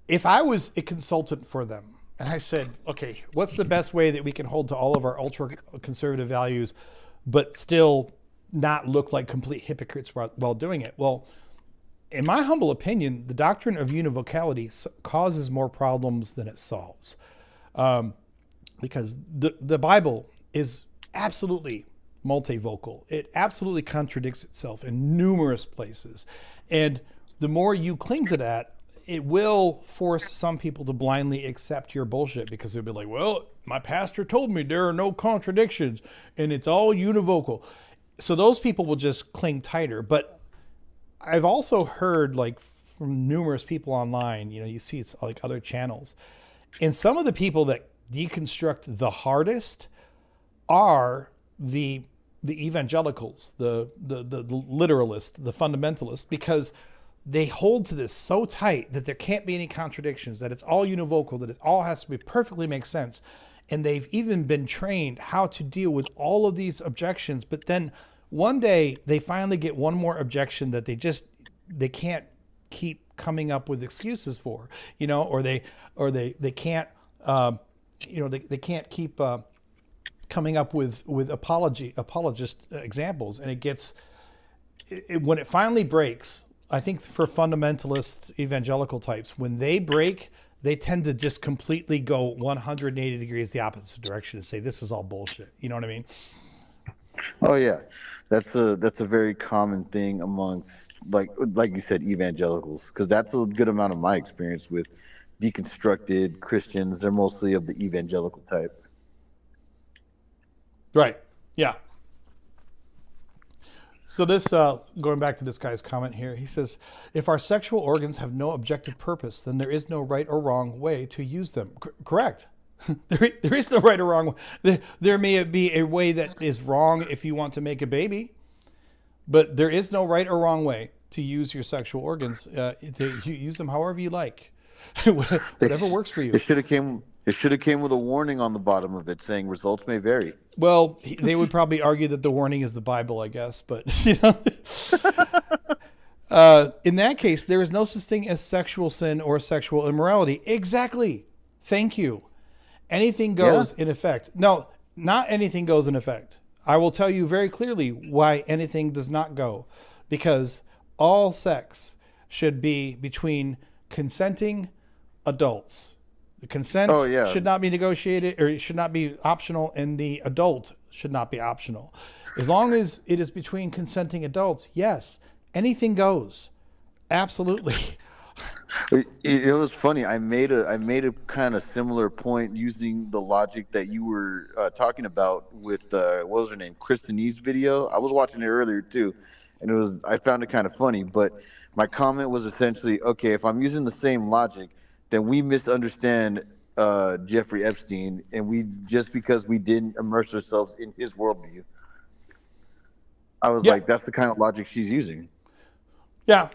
if I was a consultant for them and I said, okay, what's the best way that we can hold to all of our ultra conservative values, but still not look like complete hypocrites while doing it? Well, in my humble opinion, the doctrine of univocality causes more problems than it solves. Because the Bible is absolutely multivocal. It absolutely contradicts itself in numerous places. And the more you cling to that, it will force some people to blindly accept your bullshit, because they'll be like, well, my pastor told me there are no contradictions and it's all univocal. So those people will just cling tighter. But I've also heard, like, from numerous people online, you know, you see it's like other channels, and some of the people that deconstruct the hardest are the evangelicals, the literalists, the fundamentalists, because they hold to this so tight that there can't be any contradictions, that it's all univocal, that it all has to be perfectly make sense. And they've even been trained how to deal with all of these objections. But then one day they finally get one more objection that they can't keep coming up with excuses for, you know, or they can't, you know, they can't keep coming up with apologist examples. And when it finally breaks, I think for fundamentalist evangelical types, when they break, they tend to just completely go 180 degrees the opposite direction and say, this is all bullshit. You know what I mean? Oh yeah, that's a very common thing amongst, like you said, evangelicals, because that's a good amount of my experience with deconstructed Christians. They're mostly of the evangelical type. Right. Yeah. So this, going back to this guy's comment here, he says, if our sexual organs have no objective purpose, then there is no right or wrong way to use them. Correct. There is no right or wrong way. There may be a way that is wrong if you want to make a baby, but there is no right or wrong way to use your sexual organs. You use them however you like, whatever works for you. It should have came with a warning on the bottom of it saying results may vary. Well, they would probably argue that the warning is the Bible, I guess, but you know, in that case, there is no such thing as sexual sin or sexual immorality. Exactly. Thank you. Anything goes in effect. No, not anything goes in effect. I will tell you very clearly why anything does not go, because all sex should be between consenting adults. The consent should not be negotiated, or it should not be optional, and the adult should not be optional. As long as it is between consenting adults, yes, anything goes. Absolutely. It was funny. I made a kind of similar point using the logic that you were talking about with what was her name, Kristen's video. I was watching it earlier too, and I found it kind of funny. But my comment was essentially, okay, if I'm using the same logic, then we misunderstand Jeffrey Epstein, and just because we didn't immerse ourselves in his worldview. I was like, that's the kind of logic she's using. Yeah.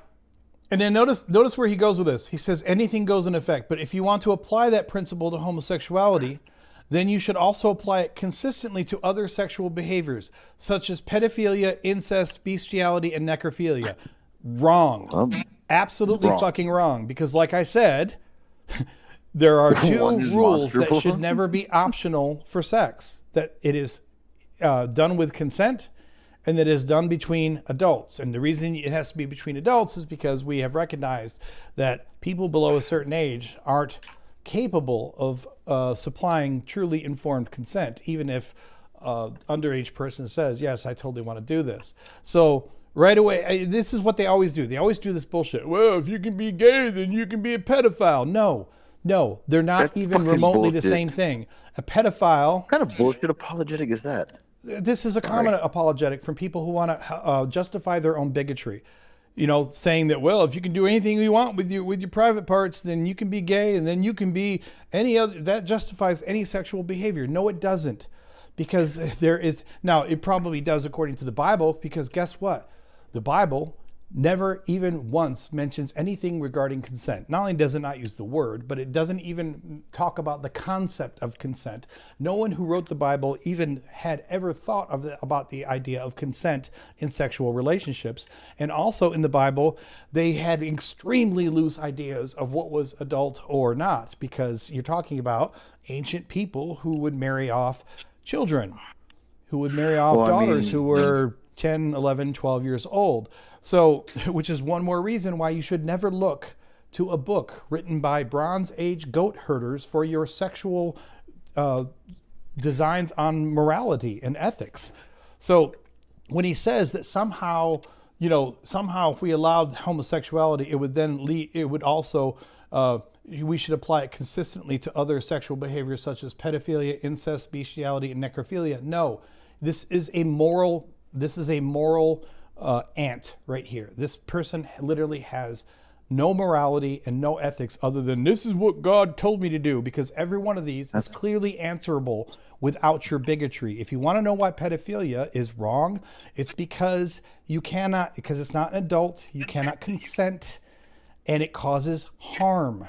And then notice where he goes with this. He says anything goes in effect. But if you want to apply that principle to homosexuality, then you should also apply it consistently to other sexual behaviors, such as pedophilia, incest, bestiality, and necrophilia. Wrong. Absolutely wrong. fucking wrong. Because like I said, there are two One is rules that monstrous. should never be optional for sex. That it is done with consent, and that is done between adults. And the reason it has to be between adults is because we have recognized that people below a certain age aren't capable of supplying truly informed consent, even if underage person says, yes, I totally want to do this. So right away, this is what they always do. They always do this bullshit. Well, if you can be gay, then you can be a pedophile. No, they're not That's even fucking remotely the bullshit. same thing. A pedophile, What kind of bullshit apologetic is that? this is a common apologetic from people who want to justify their own bigotry. You know, saying that, well, if you can do anything you want with your private parts, then you can be gay, and then you can be any other. That justifies any sexual behavior. No, it doesn't, because there is now. It probably does according to the Bible, because guess what? The Bible never even once mentions anything regarding consent. Not only does it not use the word, but it doesn't even talk about the concept of consent. No one who wrote the Bible even had ever thought about the idea of consent in sexual relationships. And also in the Bible, they had extremely loose ideas of what was adult or not, because you're talking about ancient people who would marry off children, who would marry off daughters who were 10, 11, 12 years old. So, which is one more reason why you should never look to a book written by Bronze Age goat herders for your sexual designs on morality and ethics. So when he says that somehow if we allowed homosexuality, it would then lead, it would also, we should apply it consistently to other sexual behaviors such as pedophilia, incest, bestiality, and necrophilia. No, this is a moral ant right here. This person literally has no morality and no ethics other than this is what God told me to do, because every one of these is clearly answerable without your bigotry. If you want to know why pedophilia is wrong, it's because because it's not an adult, you cannot consent, and it causes harm.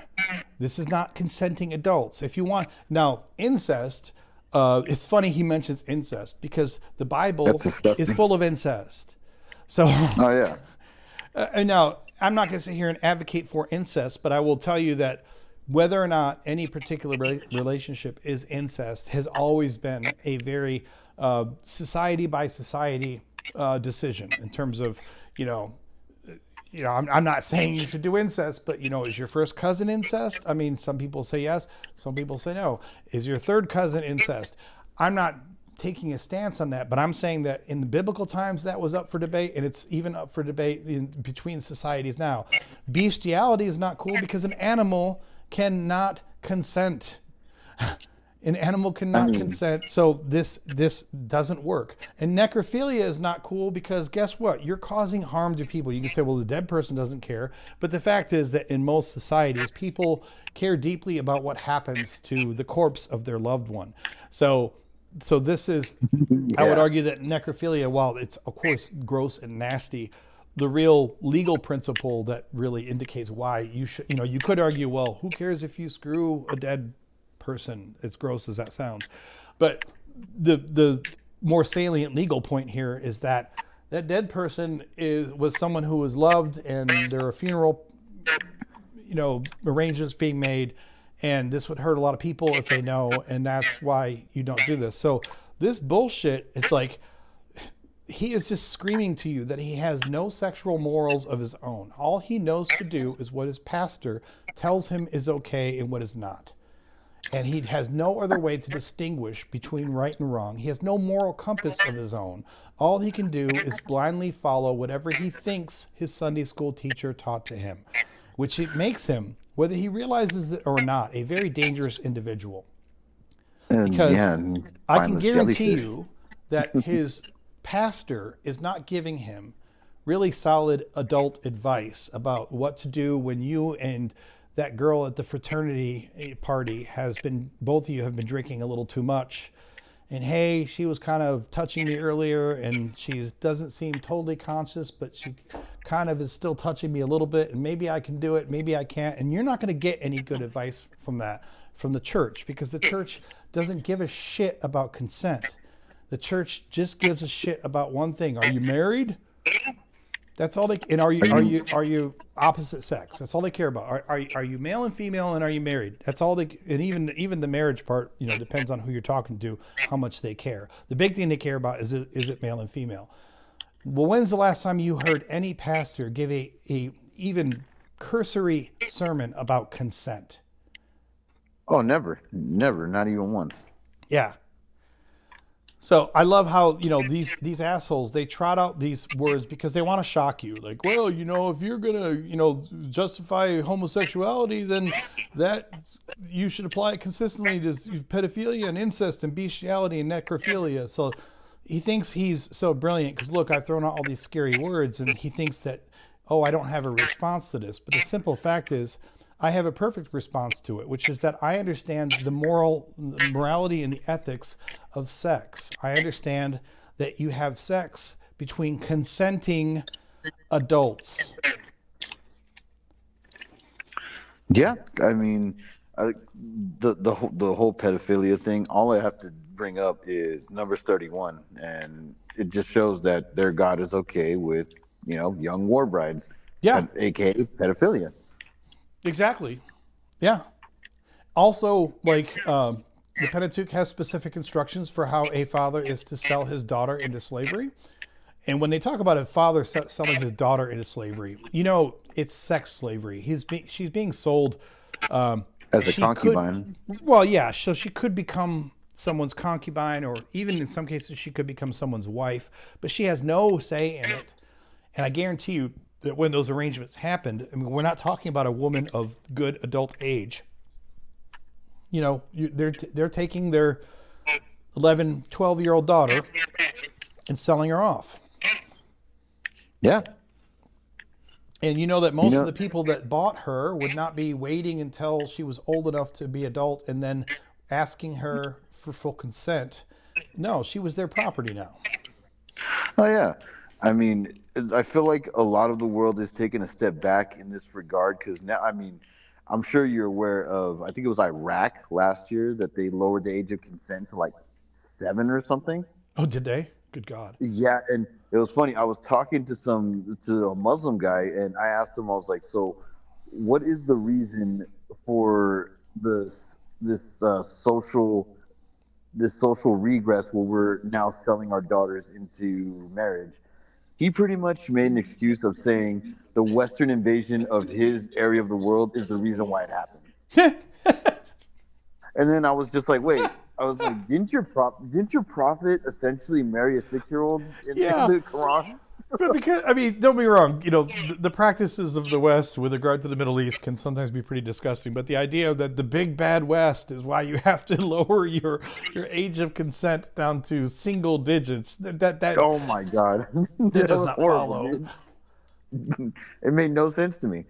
This is not consenting adults. If you want, now incest, it's funny he mentions incest because the Bible is full of incest. So, Oh yeah. And now, I'm not going to sit here and advocate for incest, but I will tell you that whether or not any particular relationship is incest has always been a very society by society decision in terms of, I'm not saying you should do incest, but, is your first cousin incest? I mean, some people say yes, some people say no. Is your third cousin incest? I'm not taking a stance on that, but I'm saying that in the biblical times that was up for debate, and it's even up for debate between societies now. Bestiality is not cool because an animal cannot consent. An animal cannot consent, so this doesn't work. And necrophilia is not cool because guess what? You're causing harm to people. You can say, well, the dead person doesn't care, but the fact is that in most societies, people care deeply about what happens to the corpse of their loved one. So this is, I would argue that necrophilia, while it's of course gross and nasty, the real legal principle that really indicates why you should, you could argue, well, who cares if you screw a dead person, as gross as that sounds. But the more salient legal point here is that dead person was someone who was loved, and there are funeral, arrangements being made. And this would hurt a lot of people if they know, and that's why you don't do this. So this bullshit, it's like he is just screaming to you that he has no sexual morals of his own. All he knows to do is what his pastor tells him is okay and what is not. And he has no other way to distinguish between right and wrong. He has no moral compass of his own. All he can do is blindly follow whatever he thinks his Sunday school teacher taught to him, which it makes him, whether he realizes it or not, a very dangerous individual. Because I can guarantee you that his pastor is not giving him really solid adult advice about what to do when you and that girl at the fraternity party both of you have been drinking a little too much. And hey, she was kind of touching me earlier, and she doesn't seem totally conscious, but she kind of is still touching me a little bit, and maybe I can do it, maybe I can't. And you're not going to get any good advice from the church, because the church doesn't give a shit about consent. The church just gives a shit about one thing: are you married? That's all they. And are you opposite sex? That's all they care about. Are you male and female, and are you married? That's all they. And even the marriage part, depends on who you're talking to, how much they care. The big thing they care about is it male and female. Well, when's the last time you heard any pastor give a even cursory sermon about consent? Oh, never, not even once. Yeah. So I love how, these assholes, they trot out these words because they want to shock you. Like, well, if you're going to, justify homosexuality, then that you should apply it consistently to pedophilia and incest and bestiality and necrophilia. So he thinks he's so brilliant because, look, I've thrown out all these scary words, and he thinks that, oh, I don't have a response to this. But the simple fact is, I have a perfect response to it, which is that I understand the morality and the ethics of sex. I understand that you have sex between consenting adults. Yeah, I mean, the whole pedophilia thing. All I have to bring up is Numbers 31, and it just shows that their God is okay with young war brides. Yeah, aka pedophilia. Exactly. Yeah. Also, the Pentateuch has specific instructions for how a father is to sell his daughter into slavery. And when they talk about a father selling his daughter into slavery, it's sex slavery. She's being sold as a concubine. So she could become someone's concubine, or even in some cases she could become someone's wife, but she has no say in it. And I guarantee you that when those arrangements happened, I mean, we're not talking about a woman of good adult age. They're taking their 11, 12-year-old daughter and selling her off. Yeah. And that most of the people that bought her would not be waiting until she was old enough to be adult and then asking her for full consent. No, she was their property now. Oh, yeah. I mean, I feel like a lot of the world is taking a step back in this regard, because now, I mean, I'm sure you're aware of, I think it was Iraq last year that they lowered the age of consent to 7 or something. Oh, did they? Good God. Yeah, and it was funny. I was talking to a Muslim guy, and I asked him, I was like, so what is the reason for this social regress where we're now selling our daughters into marriage? He pretty much made an excuse of saying the Western invasion of his area of the world is the reason why it happened. And then I was just like, wait. I was like, didn't your prophet essentially marry a 6-year-old in the Quran? But because, I mean, don't be wrong. The practices of the West with regard to the Middle East can sometimes be pretty disgusting. But the idea that the big bad West is why you have to lower your age of consent down to single digits. That oh my God, that does not follow. It made no sense to me.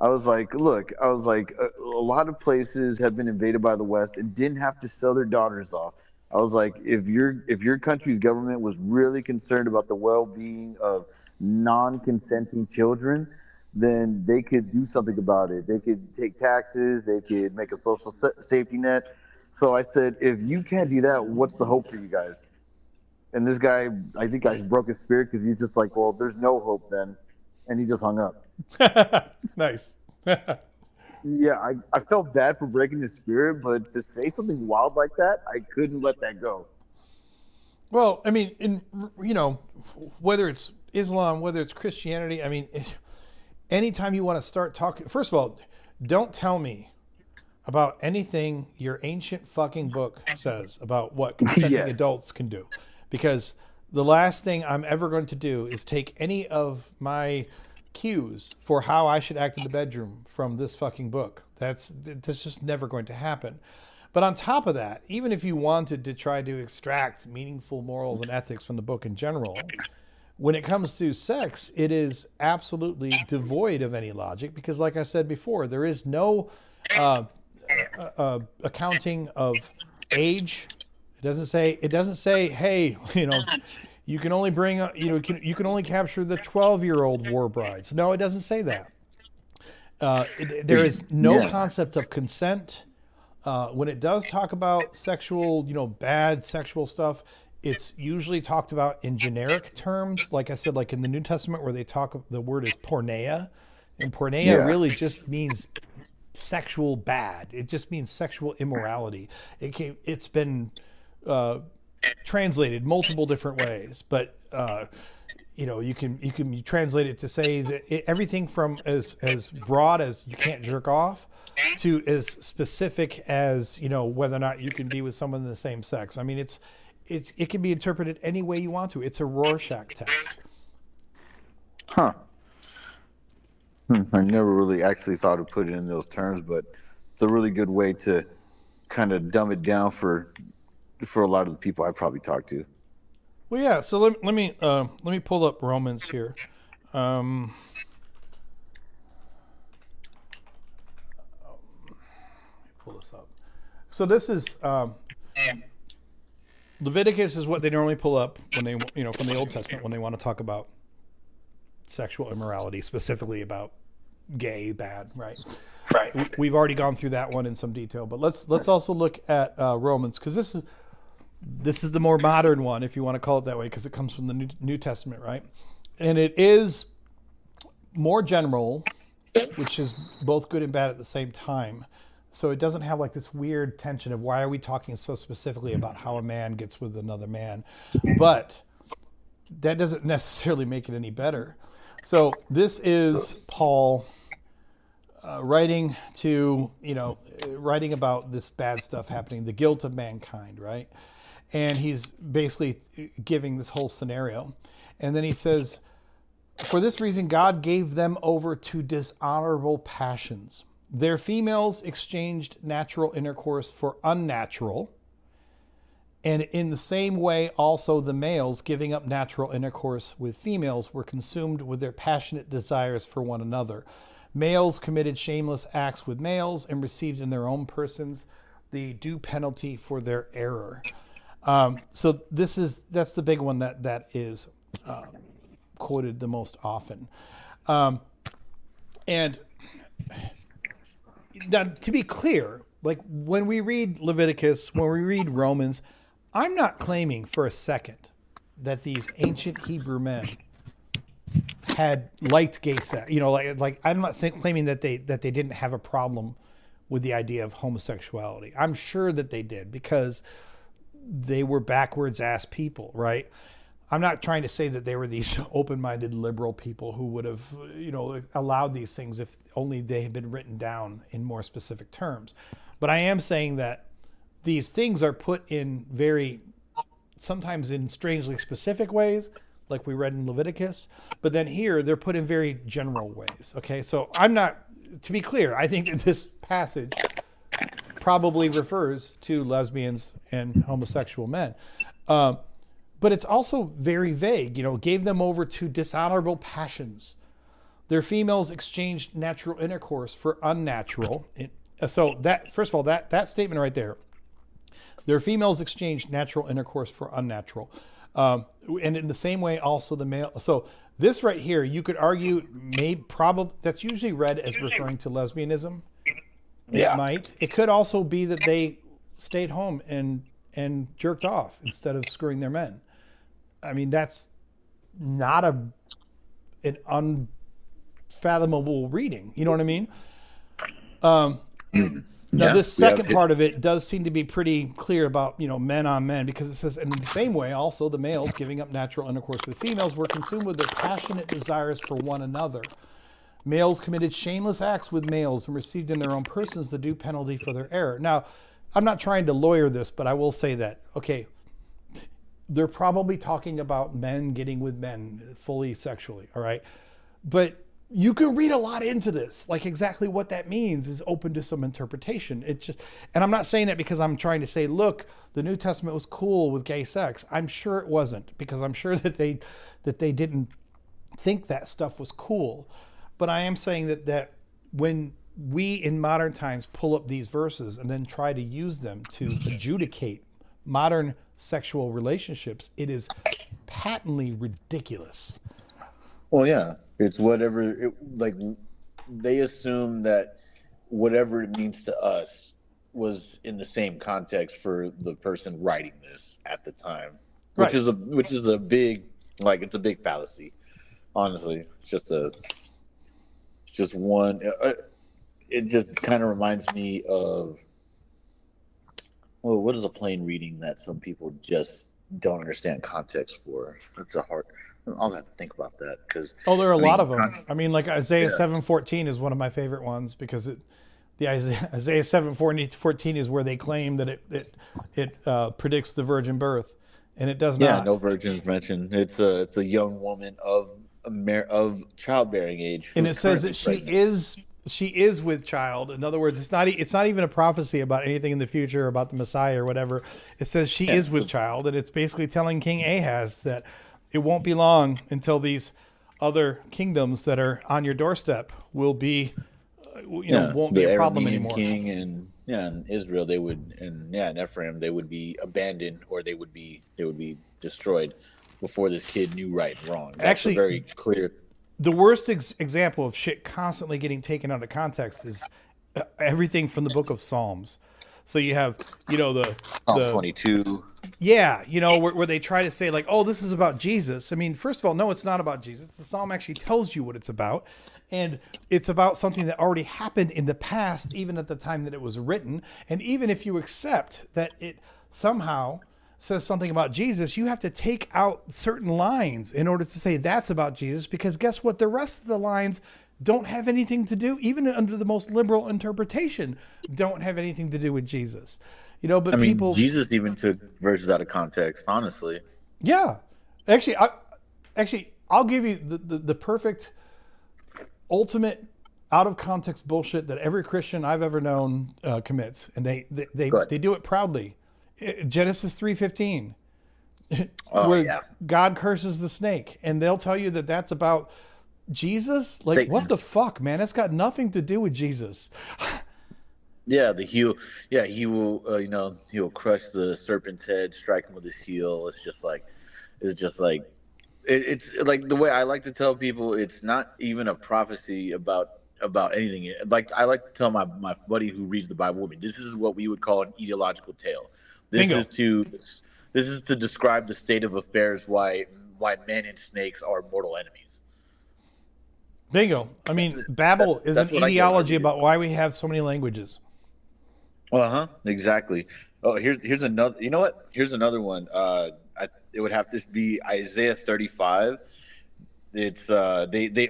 I was like, look, a lot of places have been invaded by the West and didn't have to sell their daughters off. I was like, if your country's government was really concerned about the well-being of non-consenting children, then they could do something about it. They could take taxes. They could make a social safety net. So I said, if you can't do that, what's the hope for you guys? And this guy, I think I broke his spirit because he's just like, well, there's no hope then. And he just hung up. Nice. Yeah, I felt bad for breaking his spirit, but to say something wild like that, I couldn't let that go. Well, I mean, whether it's Islam, whether it's Christianity, I mean, anytime you want to start talking, first of all, don't tell me about anything your ancient fucking book says about what consenting adults can do. Because the last thing I'm ever going to do is take any of my cues for how I should act in the bedroom from this fucking book. That's just never going to happen. But on top of that, even if you wanted to try to extract meaningful morals and ethics from the book in general, when it comes to sex, it is absolutely devoid of any logic because, like I said before, there is no accounting of age. It doesn't say, hey, you can only bring up, you can only capture the 12-year-old war brides. No, it doesn't say that. There is no concept of consent. When it does talk about sexual, bad sexual stuff, it's usually talked about in generic terms. Like I said, like in the New Testament where the word is porneia, and porneia really just means sexual bad. It just means sexual immorality. It's been translated multiple different ways, but you can translate it to say that everything from as broad as you can't jerk off to as specific as whether or not you can be with someone of the same sex. I mean, it can be interpreted any way you want to. It's a Rorschach test. Huh. I never really actually thought to put it in those terms, but it's a really good way to kind of dumb it down for a lot of the people I probably talk to. Well, yeah. So let me pull up Romans here. Pull this up. So this is Leviticus is what they normally pull up when they from the Old Testament when they want to talk about sexual immorality, specifically about gay bad, right? Right. We've already gone through that one in some detail, but let's also look at Romans, because this is the more modern one, if you want to call it that way, because it comes from the New Testament, right? And it is more general, which is both good and bad at the same time. So it doesn't have like this weird tension of why are we talking so specifically about how a man gets with another man, but that doesn't necessarily make it any better. So this is Paul writing about this bad stuff happening, the guilt of mankind, right? And he's basically giving this whole scenario. And then he says, for this reason, God gave them over to dishonorable passions. Their females exchanged natural intercourse for unnatural. And in the same way, also the males, giving up natural intercourse with females, were consumed with their passionate desires for one another. Males committed shameless acts with males and received in their own persons the due penalty for their error. So that's the big one that is quoted the most often. And now, to be clear, like when we read Leviticus, when we read Romans, I'm not claiming for a second that these ancient Hebrew men had liked gay sex. Like I'm not claiming that they didn't have a problem with the idea of homosexuality. I'm sure that they did, because they were backwards ass people, right? I'm not trying to say that they were these open-minded liberal people who would have, allowed these things if only they had been written down in more specific terms. But I am saying that these things are put in sometimes in strangely specific ways, like we read in Leviticus, but then here they're put in very general ways. Okay, so to be clear, I think that this passage probably refers to lesbians and homosexual men. But it's also very vague, gave them over to dishonorable passions. Their females exchanged natural intercourse for unnatural. So that, first of all, that statement right there, their females exchanged natural intercourse for unnatural. And in the same way, also the male. So this right here, you could argue, probably that's usually read as referring to lesbianism. It might. It could also be that they stayed home and jerked off instead of screwing their men. I mean, that's not an unfathomable reading. You know what I mean? Now, this second part of it does seem to be pretty clear about, men on men, because it says, and in the same way, also the males giving up natural intercourse with females were consumed with their passionate desires for one another. Males committed shameless acts with males and received in their own persons the due penalty for their error. Now, I'm not trying to lawyer this, but I will say that, okay, they're probably talking about men getting with men fully sexually, all right? But you could read a lot into this. Like exactly what that means is open to some interpretation. It's just, and I'm not saying that because I'm trying to say, look, the New Testament was cool with gay sex. I'm sure it wasn't, because I'm sure that they didn't think that stuff was cool. But I am saying that when we in modern times pull up these verses and then try to use them to adjudicate modern sexual relationships, it is patently ridiculous. Well, yeah, it's whatever. Like they assume that whatever it means to us was in the same context for the person writing this at the time, which Right. is a big, like, it's a big fallacy. Honestly, it's just one. It just kind of reminds me of, well, what is a plain reading that some people just don't understand context for? That's a hard. I'll have to think about that because. Oh, there are a I lot mean, of them. I mean, like Isaiah Yeah. 7:14 is one of my favorite ones because the Isaiah 7:14 is where they claim that it predicts the virgin birth, and it does Yeah, not. no virgins mentioned. It's a young woman of childbearing age, And who's it says currently that pregnant. she is with child. In other words, it's not even a prophecy about anything in the future about the Messiah or whatever. It says she Yeah, is with child, and it's basically telling King Ahaz that it won't be long until these other kingdoms that are on your doorstep will be, won't be the a problem Aramean anymore. king and Israel, they would, and Ephraim, they would be abandoned, or they would be destroyed before this kid knew right and wrong. That's Actually, a very clear. The worst example of shit constantly getting taken out of context is everything from the book of Psalms. So you have, the Psalm 22. yeah, where they try to say like, oh, this is about Jesus. I mean, first of all, no, it's not about Jesus. The Psalm actually tells you what it's about. And it's about something that already happened in the past, even at the time that it was written. And even if you accept that it somehow says something about Jesus, you have to take out certain lines in order to say that's about Jesus, because guess what? The rest of the lines don't have anything to do, even under the most liberal interpretation, don't have anything to do with Jesus. But I mean, people, Jesus even took verses out of context. Honestly, yeah, actually, I'll give you the perfect, ultimate, out of context bullshit that every Christian I've ever known commits, and they do it proudly. Genesis 3:15, where yeah. God curses the snake, and they'll tell you that that's about Jesus. Like, Satan. what the fuck, man? It's got nothing to do with Jesus. Yeah, he will, he will crush the serpent's head, strike him with his heel. It's like the way I like to tell people, it's not even a prophecy about anything. Like, I like to tell my buddy who reads the Bible with me, this is what we would call an ideological tale. Bingo. This is to describe the state of affairs, why men and snakes are mortal enemies. Bingo. I mean, Babel is an that's what I get ideology when I read about why we have so many languages. Exactly. Oh, here's another. You know what? Here's another one. It would have to be Isaiah 35. It's they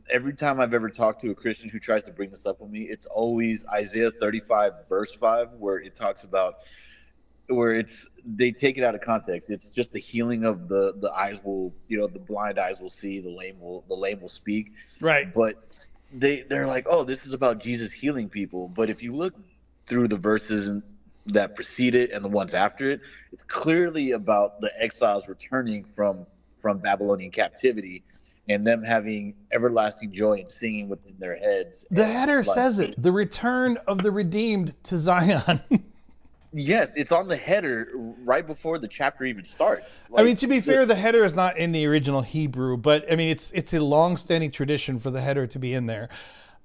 every time I've ever talked to a Christian who tries to bring this up with me, it's always Isaiah 35 verse 5, where it talks about, where they take it out of context. It's just the healing of the eyes will, the blind eyes will see, the lame will speak. Right. But they're like, oh, this is about Jesus healing people. But if you look through the verses that precede it and the ones after it, it's clearly about the exiles returning from Babylonian captivity and them having everlasting joy and singing within their heads. The header says it, the return of the redeemed to Zion. Yes, it's on the header right before the chapter even starts. I mean, to be fair, the header is not in the original Hebrew, but I mean, it's a long-standing tradition for the header to be in there.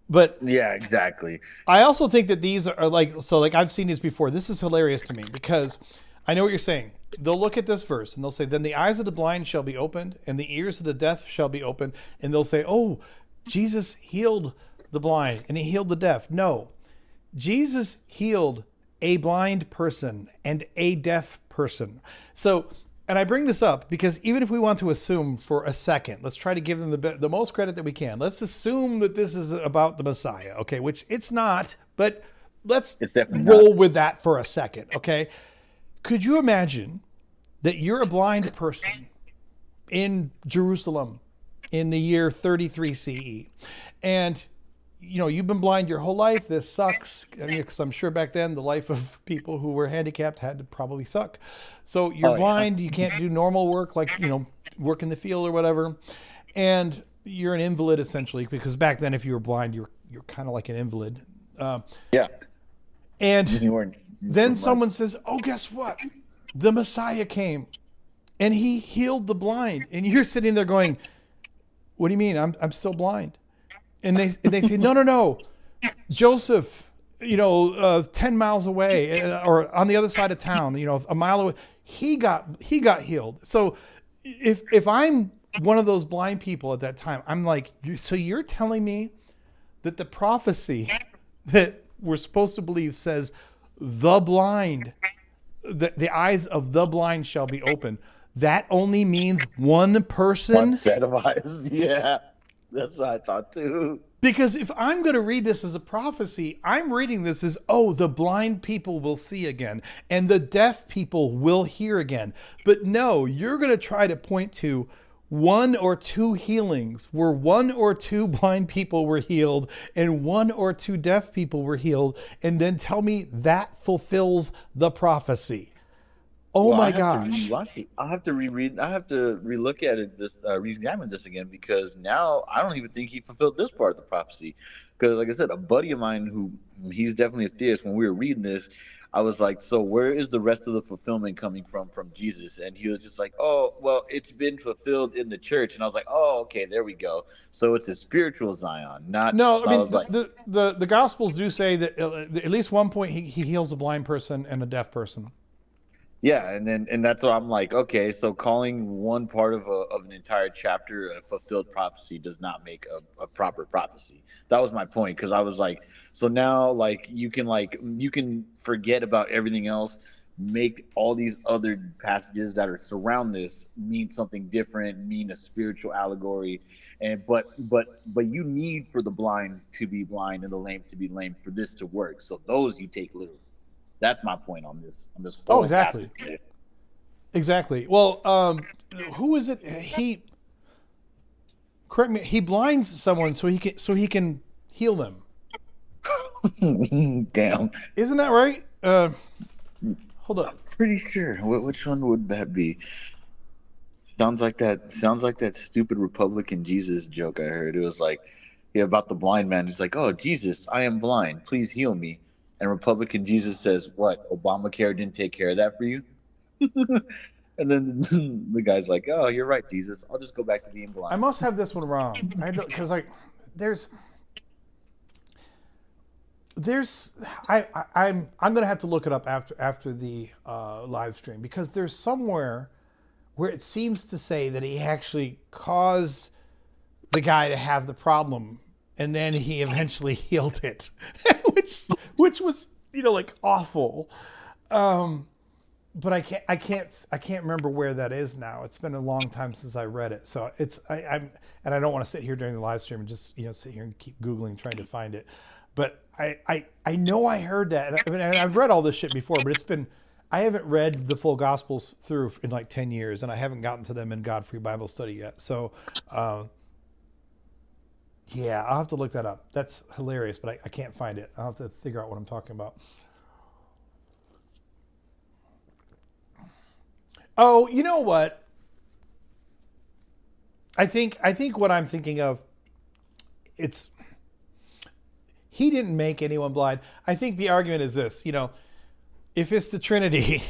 But yeah, exactly. I also think that these are like I've seen these before. This is hilarious to me because I know what you're saying. They'll look at this verse and they'll say, then the eyes of the blind shall be opened and the ears of the deaf shall be opened. And they'll say, oh, Jesus healed the blind and he healed the deaf. No, Jesus healed a blind person and a deaf person. So, and I bring this up because even if we want to assume for a second, let's try to give them the most credit that we can. Let's assume that this is about the Messiah, okay? Which it's not, but let's roll with that for a second, okay? Could you imagine that you're a blind person in Jerusalem in the year 33 CE, and you've been blind your whole life. This sucks. I mean, because I'm sure back then the life of people who were handicapped had to probably suck. So you're blind. You can't do normal work like, work in the field or whatever. And you're an invalid essentially, because back then if you were blind, you're kind of like an invalid. Yeah. And then someone says, oh, guess what? The Messiah came. and he healed the blind. And you're sitting there going, what do you mean? I'm still blind. And they say, no. Joseph, 10 miles away or on the other side of town, a mile away, he got healed. So if I'm one of those blind people at that time, I'm like, so you're telling me that the prophecy that we're supposed to believe says the blind, the eyes of the blind shall be open. That only means one person. One set of eyes. Yeah, that's what I thought too. Because if I'm going to read this as a prophecy, I'm reading this as, the blind people will see again and the deaf people will hear again. But no, you're going to try to point to one or two healings where one or two blind people were healed and one or two deaf people were healed, and then tell me that fulfills the prophecy. My gosh. I'll have to reread. I have to relook at it, re-examine this again, because now I don't even think he fulfilled this part of the prophecy. Because, like I said, a buddy of mine he's definitely a theist, when we were reading this, I was like, so where is the rest of the fulfillment coming from Jesus? And he was just like, oh, well, it's been fulfilled in the church. And I was like, oh, okay, there we go. So it's a spiritual Zion, not. No, I mean, the Gospels do say that at least one point he heals a blind person and a deaf person. Yeah, and that's what I'm like. Okay, so calling one part of an entire chapter a fulfilled prophecy does not make a proper prophecy. That was my point, because I was like, so now you can forget about everything else, make all these other passages that are surround this mean something different, mean a spiritual allegory, but you need for the blind to be blind and the lame to be lame for this to work. So those you take literally. That's my point on this whole exactly. passage. Exactly. Well, who is it? Correct me. He blinds someone so he can heal them. Damn. Isn't that right? Hold up. Pretty sure. Which one would that be? Sounds like that stupid Republican Jesus joke I heard. It was like, about the blind man. He's like, oh, Jesus, I am blind. Please heal me. And Republican Jesus says, what? Obamacare didn't take care of that for you? And then the guy's like, oh, you're right, Jesus. I'll just go back to being blind. I must have this one wrong. Because I'm going to have to look it up after the live stream, because there's somewhere where it seems to say that he actually caused the guy to have the problem, and then he eventually healed it, which was awful. But I can't remember where that is now. It's been a long time since I read it, so I don't want to sit here during the live stream and just sit here and keep Googling trying to find it. But I know I heard that. I mean, I've read all this shit before, but I haven't read the full Gospels through in like 10 years, and I haven't gotten to them in God-Free Bible Study yet. So. Yeah, I'll have to look that up. That's hilarious, but I can't find it. I'll have to figure out what I'm talking about. Oh, you know what? I think what I'm thinking of, he didn't make anyone blind. I think the argument is this, if it's the Trinity,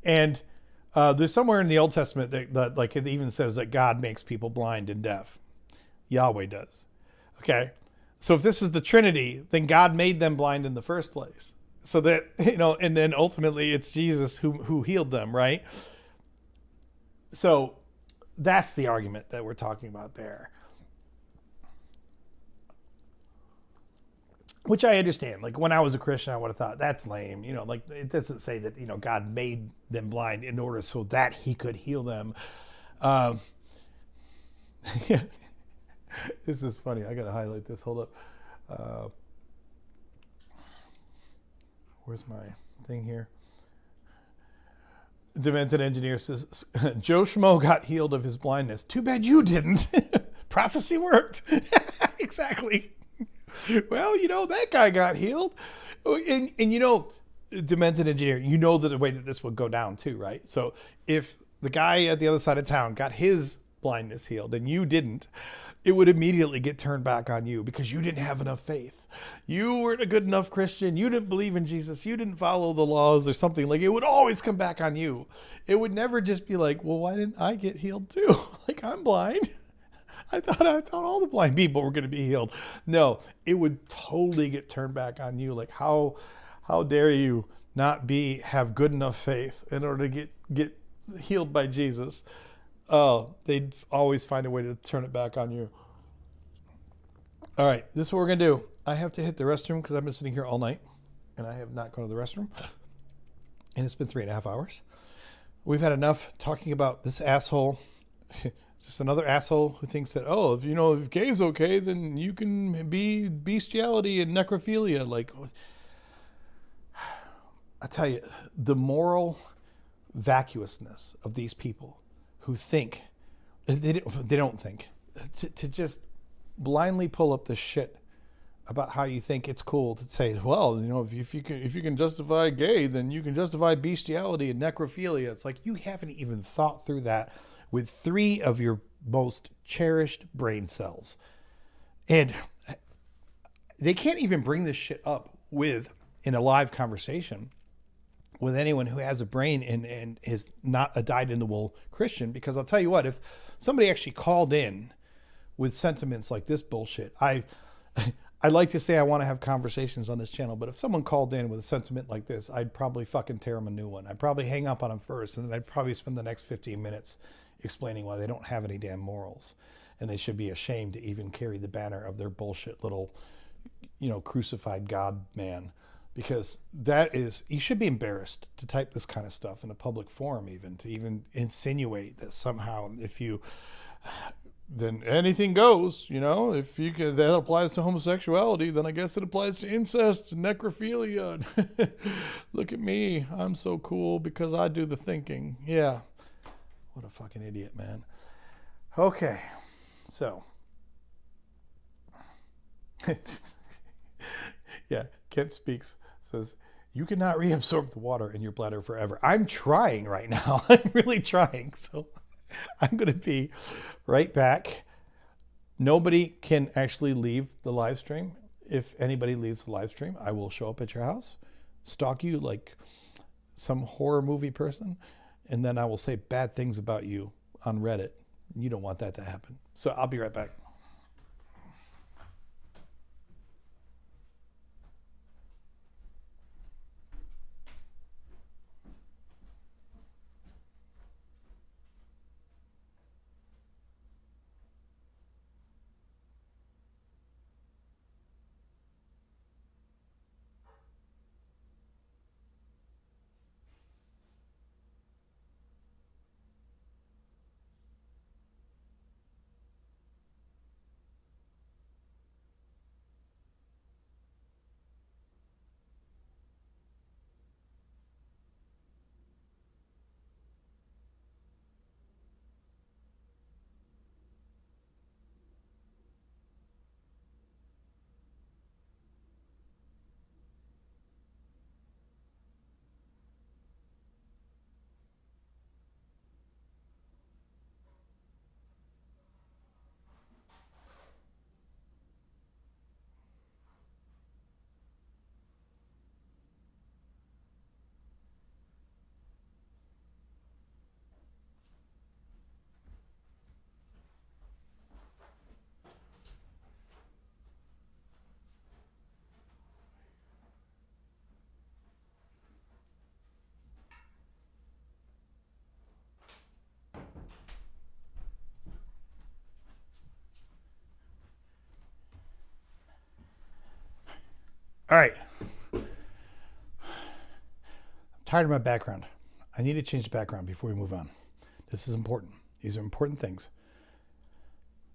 and there's somewhere in the Old Testament that like it even says that God makes people blind and deaf. Yahweh does. Okay, so if this is the Trinity, then God made them blind in the first place. So that, and then ultimately it's Jesus who healed them, right? So that's the argument that we're talking about there. Which I understand. Like when I was a Christian, I would have thought that's lame. Like it doesn't say that, God made them blind in order so that he could heal them. Yeah. This is funny. I got to highlight this. Hold up. Where's my thing here? Demented Engineer says, Joe Schmo got healed of his blindness. Too bad you didn't. Prophecy worked. Exactly. Well, that guy got healed. And Demented Engineer, that the way that this would go down too, right? So if the guy at the other side of town got his blindness healed and you didn't, it would immediately get turned back on you because you didn't have enough faith. You weren't a good enough Christian. You didn't believe in Jesus. You didn't follow the laws or something. Like, it would always come back on you. It would never just be like, well, why didn't I get healed too? Like, I'm blind. I thought all the blind people were going to be healed. No, it would totally get turned back on you. Like, how dare you not have good enough faith in order to get healed by Jesus? Oh, they'd always find a way to turn it back on you. All right, this is what we're going to do. I have to hit the restroom because I've been sitting here all night, and I have not gone to the restroom. And it's been 3.5 hours. We've had enough talking about this asshole. Just another asshole who thinks that, oh, if gay's okay, then you can be bestiality and necrophilia. Like, I tell you, the moral vacuousness of these people who think, they don't think, to just blindly pull up this shit about how you think it's cool to say, well, if you can justify gay, then you can justify bestiality and necrophilia. It's like, you haven't even thought through that with 3 of your most cherished brain cells. And they can't even bring this shit up in a live conversation with anyone who has a brain and is not a dyed-in-the-wool Christian. Because I'll tell you what, if somebody actually called in with sentiments like this bullshit, I'd like to say I want to have conversations on this channel, but if someone called in with a sentiment like this, I'd probably fucking tear them a new one. I'd probably hang up on them first, and then I'd probably spend the next 15 minutes explaining why they don't have any damn morals, and they should be ashamed to even carry the banner of their bullshit little, crucified God man. Because you should be embarrassed to type this kind of stuff in a public forum, even to even insinuate that somehow then anything goes, if that applies to homosexuality, then I guess it applies to incest, necrophilia. Look at me, I'm so cool because I do the thinking. Yeah, what a fucking idiot, man. Okay, so yeah, Kent Speaks says, you cannot reabsorb the water in your bladder forever. I'm trying right now. I'm really trying. So I'm going to be right back. Nobody can actually leave the live stream. If anybody leaves the live stream, I will show up at your house, stalk you like some horror movie person, and then I will say bad things about you on Reddit. You don't want that to happen. So I'll be right back. All right. I'm tired of my background. I need to change the background before we move on. This is important. These are important things.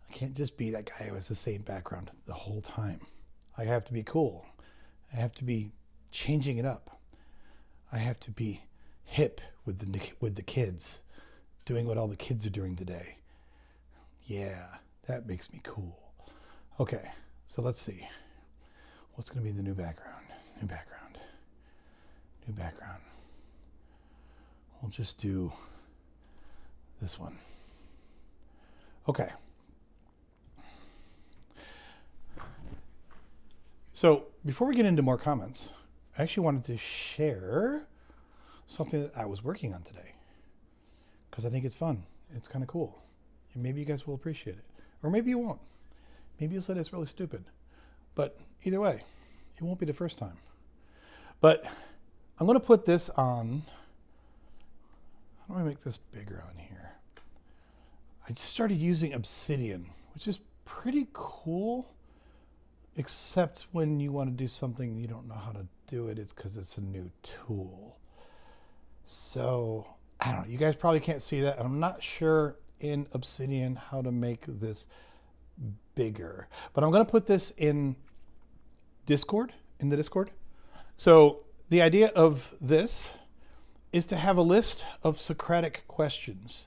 I can't just be that guy who has the same background the whole time. I have to be cool. I have to be changing it up. I have to be hip with the kids, doing what all the kids are doing today. Yeah, that makes me cool. Okay, so let's see. What's going to be the new background? New background. New background. We'll just do this one. Okay. So before we get into more comments, I actually wanted to share something that I was working on today because I think it's fun. It's kind of cool. And maybe you guys will appreciate it. Or maybe you won't. Maybe you'll say it's really stupid. But either way, it won't be the first time. But I'm going to put this on. How do I make this bigger on here? I just started using Obsidian, which is pretty cool. Except when you want to do something you don't know how to do it, it's because it's a new tool. So, I don't know. You guys probably can't see that. And I'm not sure in Obsidian how to make this bigger. But I'm going to put this in Discord, in the Discord. So, the idea of this is to have a list of Socratic questions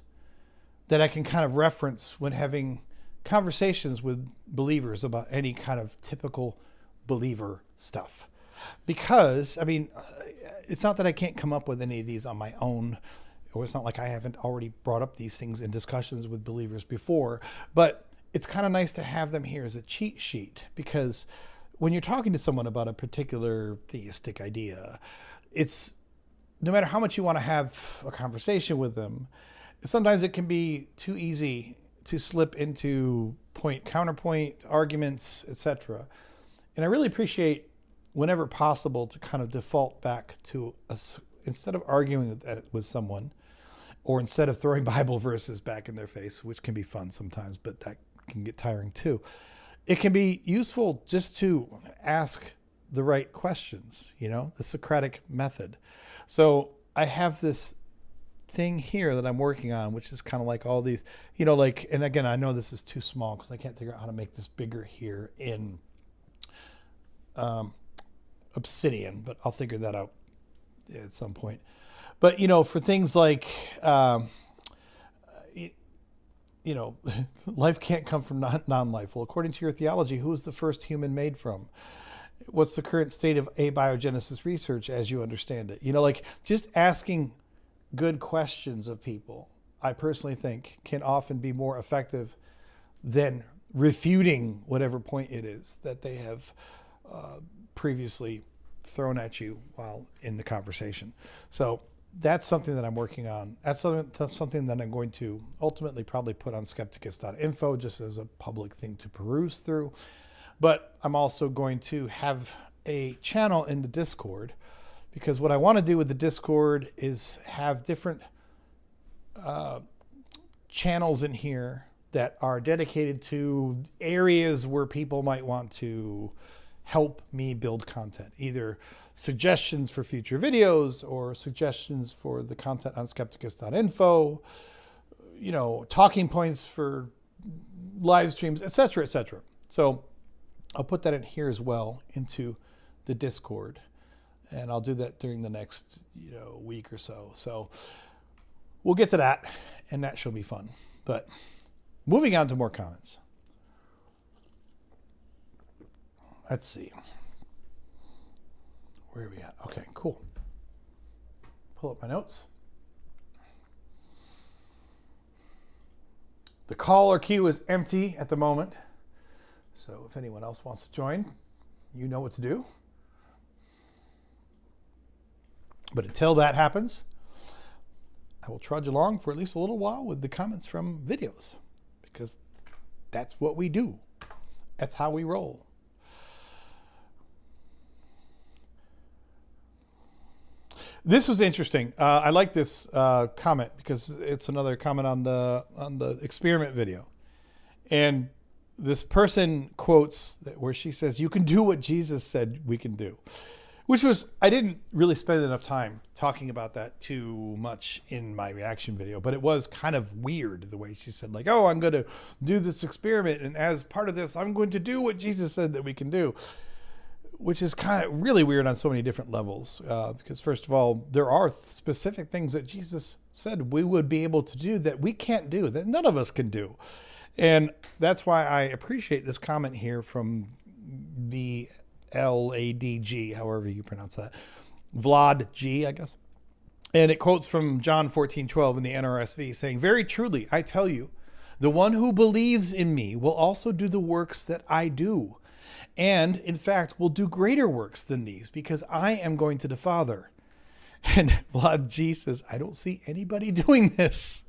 that I can kind of reference when having conversations with believers about any kind of typical believer stuff. Because, I mean, it's not that I can't come up with any of these on my own, or it's not like I haven't already brought up these things in discussions with believers before, but it's kind of nice to have them here as a cheat sheet, because when you're talking to someone about a particular theistic idea, it's no matter how much you want to have a conversation with them, sometimes it can be too easy to slip into counterpoint arguments, etc. And I really appreciate, whenever possible, to kind of default back to instead of arguing with someone, or instead of throwing Bible verses back in their face, which can be fun sometimes, but that can get tiring too. It can be useful just to ask the right questions, the Socratic method. So I have this thing here that I'm working on, which is kind of like all these, and again, I know this is too small because I can't figure out how to make this bigger here in Obsidian, but I'll figure that out at some point. But, for things like, life can't come from non-life. Well, according to your theology, who was the first human made from? What's the current state of abiogenesis research as you understand it? Just asking good questions of people, I personally think, can often be more effective than refuting whatever point it is that they have previously thrown at you while in the conversation. So that's something that I'm working on. That's something that I'm going to ultimately probably put on skepticus.info just as a public thing to peruse through. But I'm also going to have a channel in the Discord, because what I want to do with the Discord is have different channels in here that are dedicated to areas where people might want to help me build content, either suggestions for future videos or suggestions for the content on skepticus.info, talking points for live streams, etc., etc. So I'll put that in here as well into the Discord. And I'll do that during the next, week or so. So we'll get to that, and that shall be fun. But moving on to more comments. Let's see. Where are we at? Okay, cool. Pull up my notes. The caller queue is empty at the moment. So if anyone else wants to join, you know what to do. But until that happens, I will trudge along for at least a little while with the comments from videos, because that's what we do. That's how we roll. This was interesting. I like this comment because it's another comment on the experiment video. And this person quotes where she says, "You can do what Jesus said we can do." Which was, I didn't really spend enough time talking about that too much in my reaction video, but it was kind of weird the way she said, I'm going to do this experiment, and as part of this, I'm going to do what Jesus said that we can do, which is kind of really weird on so many different levels. Because first of all, there are specific things that Jesus said we would be able to do that we can't do, that none of us can do. And that's why I appreciate this comment here from the LADG, however you pronounce that, Vlad G, I guess. And it quotes from John 14:12 in the NRSV, saying, "Very truly, I tell you, the one who believes in me will also do the works that I do, and in fact will do greater works than these, because I am going to the Father. And Vlad G says, I don't see anybody doing this.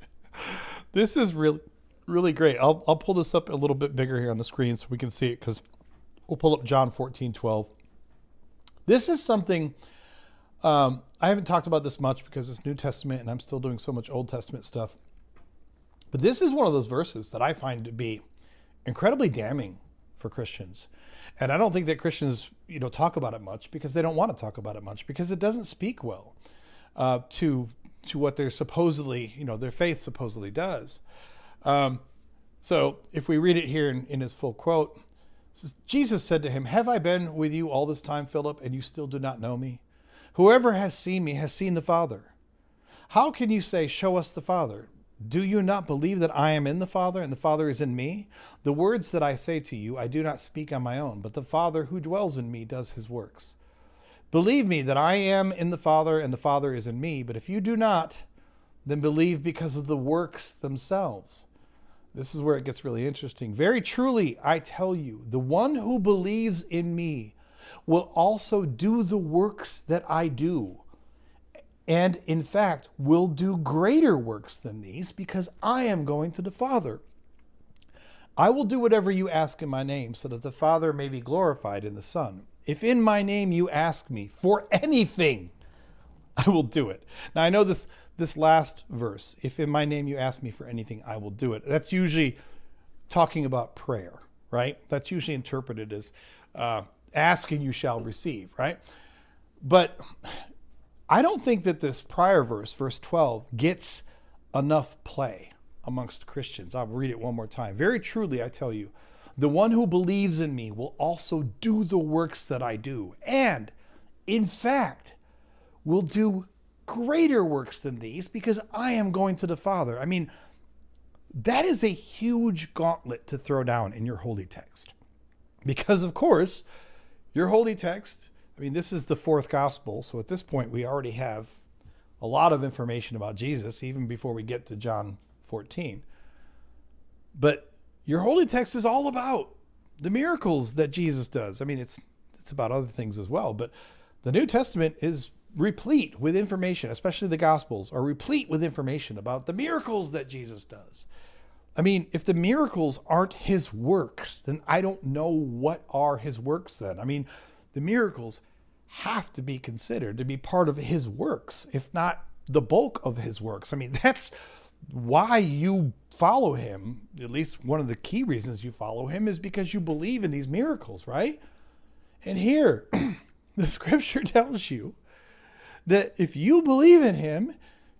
This is really, really great. I'll pull this up a little bit bigger here on the screen so we can see it, because we'll pull up John 14:12. This is something, I haven't talked about this much because it's New Testament and I'm still doing so much Old Testament stuff. But this is one of those verses that I find to be incredibly damning for Christians. And I don't think that Christians, talk about it much because they don't want to talk about it much, because it doesn't speak well to what they're supposedly, their faith supposedly does. So if we read it here in his full quote, it says, Jesus said to him, have I been with you all this time, Philip, and you still do not know me? Whoever has seen me has seen the Father. How can you say, show us the Father? Do you not believe that I am in the Father and the Father is in me? The words that I say to you, I do not speak on my own, but the Father who dwells in me does his works. Believe me that I am in the Father and the Father is in me, but if you do not, then believe because of the works themselves. This is where it gets really interesting. Very truly, I tell you, the one who believes in me will also do the works that I do. And in fact, will do greater works than these, because I am going to the Father. I will do whatever you ask in my name, so that the Father may be glorified in the Son. If in my name you ask me for anything, I will do it. Now I know this last verse, if in my name you ask me for anything, I will do it. That's usually talking about prayer, right? That's usually interpreted as ask and you shall receive, right? But I don't think that this prior verse, verse 12, gets enough play amongst Christians. I'll read it one more time. Very truly, I tell you, the one who believes in me will also do the works that I do, and in fact, will do greater works than these, because I am going to the Father. I mean, that is a huge gauntlet to throw down in your holy text. Because, of course, your holy text, this is the fourth gospel, so at this point we already have a lot of information about Jesus, even before we get to John 14. But your holy text is all about the miracles that Jesus does. It's about other things as well, but the New Testament is replete with information, especially the Gospels are replete with information about the miracles that Jesus does. If the miracles aren't his works, then I don't know what are his works then. The miracles have to be considered to be part of his works, if not the bulk of his works. That's why you follow him. At least one of the key reasons you follow him is because you believe in these miracles, right? And here, the scripture tells you that if you believe in him,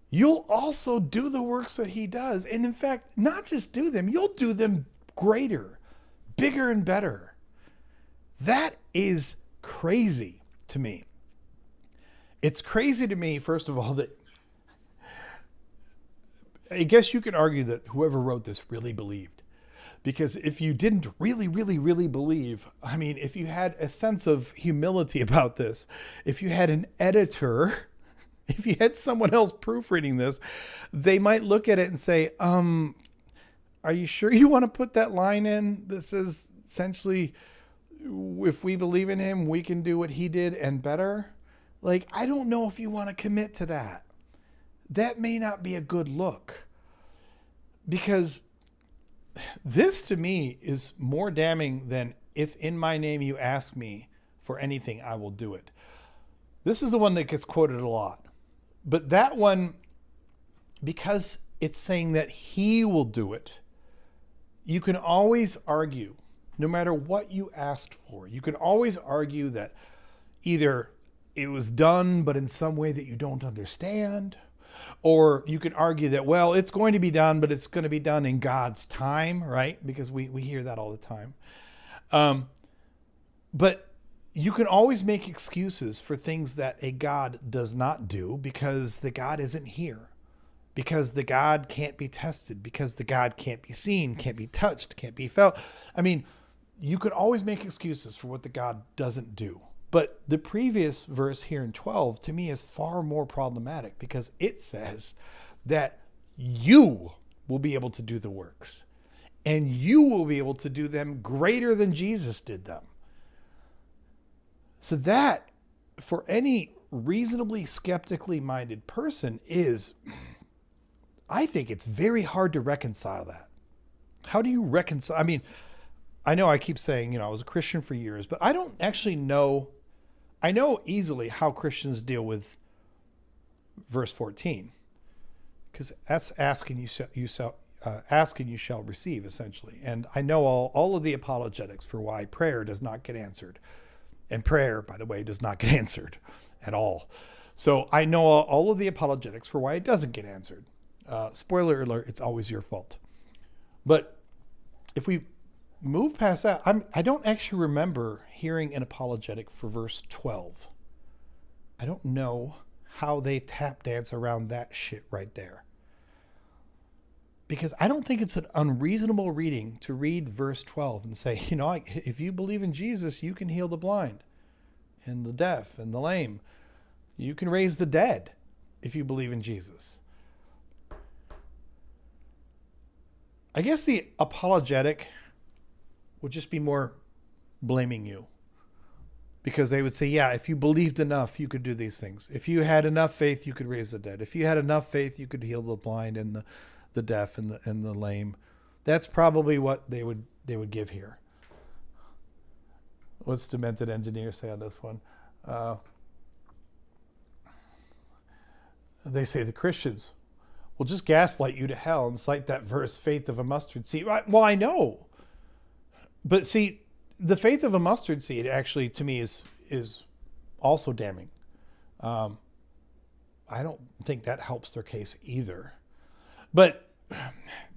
you'll also do the works that he does. And in fact, not just do them, you'll do them greater, bigger and better. That is crazy to me. It's crazy to me, first of all, that I guess you could argue that whoever wrote this really believed. Because if you didn't really, really, really believe, if you had a sense of humility about this, if you had an editor, if you had someone else proofreading this, they might look at it and say, are you sure you want to put that line in? This is essentially, if we believe in him, we can do what he did and better. I don't know if you want to commit to that. That may not be a good look, because this to me is more damning than if in my name you ask me for anything, I will do it. This is the one that gets quoted a lot. But that one, because it's saying that he will do it, you can always argue, no matter what you asked for, you can always argue that either it was done, but in some way that you don't understand, or you can argue that, well, it's going to be done, but it's going to be done in God's time, right? Because we hear that all the time. But you can always make excuses for things that a God does not do, because the God isn't here, because the God can't be tested, because the God can't be seen, can't be touched, can't be felt. You could always make excuses for what the God doesn't do. But the previous verse here in 12 to me is far more problematic, because it says that you will be able to do the works, and you will be able to do them greater than Jesus did them. So that, for any reasonably skeptically minded person, I think it's very hard to reconcile that. How do you reconcile? I mean, I know I keep saying, I was a Christian for years, but I don't actually know. I know easily how Christians deal with verse 14, because that's ask and you shall receive, essentially. And I know all of the apologetics for why prayer does not get answered. And prayer, by the way, does not get answered at all. So I know all of the apologetics for why it doesn't get answered. Spoiler alert, it's always your fault. But if we move past that, I don't actually remember hearing an apologetic for verse 12. I don't know how they tap dance around that shit right there. Because I don't think it's an unreasonable reading to read verse 12 and say, if you believe in Jesus, you can heal the blind and the deaf and the lame. You can raise the dead if you believe in Jesus. I guess the apologetic would just be more blaming you. Because they would say, yeah, if you believed enough, you could do these things. If you had enough faith, you could raise the dead. If you had enough faith, you could heal the blind and the deaf and the lame. That's probably what they would give here. What's Demented Engineer say on this one? They say the Christians will just gaslight you to hell and cite that verse, faith of a mustard seed. Well, I know. But see, the faith of a mustard seed actually, to me, is also damning. I don't think that helps their case either. But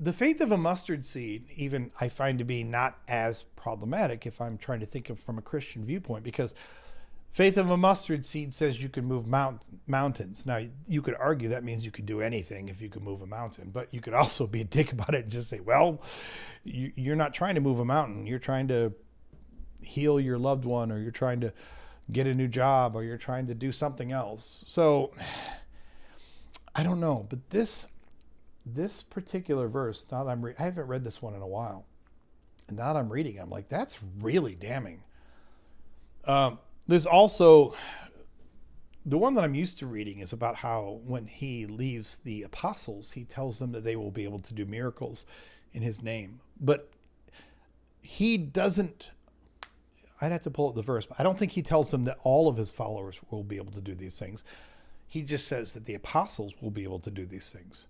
the faith of a mustard seed, even, I find to be not as problematic if I'm trying to think of from a Christian viewpoint, because faith of a mustard seed says you can move mountains. Now, you could argue that means you could do anything if you could move a mountain, but you could also be a dick about it and just say, well, you're not trying to move a mountain. You're trying to heal your loved one, or you're trying to get a new job, or you're trying to do something else. So I don't know, but this particular verse, now that I haven't read this one in a while, and now that I'm reading, I'm like, that's really damning. There's also the one that I'm used to reading is about how when he leaves the apostles, he tells them that they will be able to do miracles in his name. But he doesn't, I'd have to pull up the verse, but I don't think he tells them that all of his followers will be able to do these things. He just says that the apostles will be able to do these things.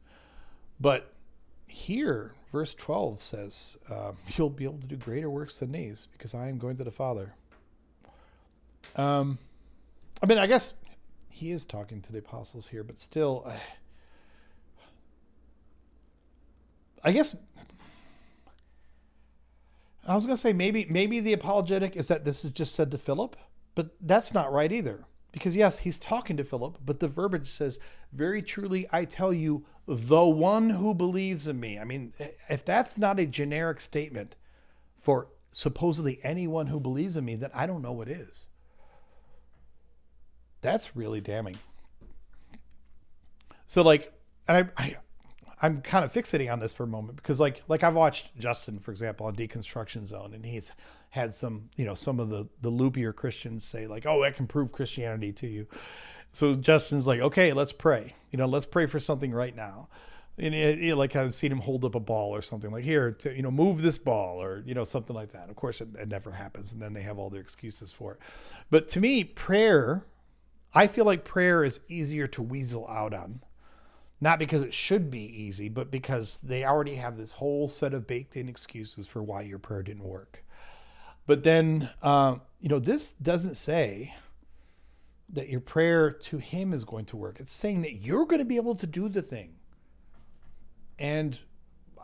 But here, verse 12 says, you'll be able to do greater works than these because I am going to the Father. I guess he is talking to the apostles here, but still, I guess I was going to say maybe the apologetic is that this is just said to Philip, but that's not right either. Because yes, he's talking to Philip, but the verbiage says, very truly, I tell you, the one who believes in me. I mean, if that's not a generic statement for supposedly anyone who believes in me, then I don't know what is. That's really damning. So and I'm kind of fixating on this for a moment because like I've watched Justin, for example, on Deconstruction Zone, and he's had some of the loopier Christians say like, oh, that can prove Christianity to you. So Justin's like, okay, let's pray. Let's pray for something right now. And like I've seen him hold up a ball or something like here to, move this ball or, something like that. Of course, it never happens. And then they have all their excuses for it. But to me, I feel like prayer is easier to weasel out on. Not because it should be easy, but because they already have this whole set of baked in excuses for why your prayer didn't work. But then, this doesn't say that your prayer to him is going to work. It's saying that you're going to be able to do the thing. And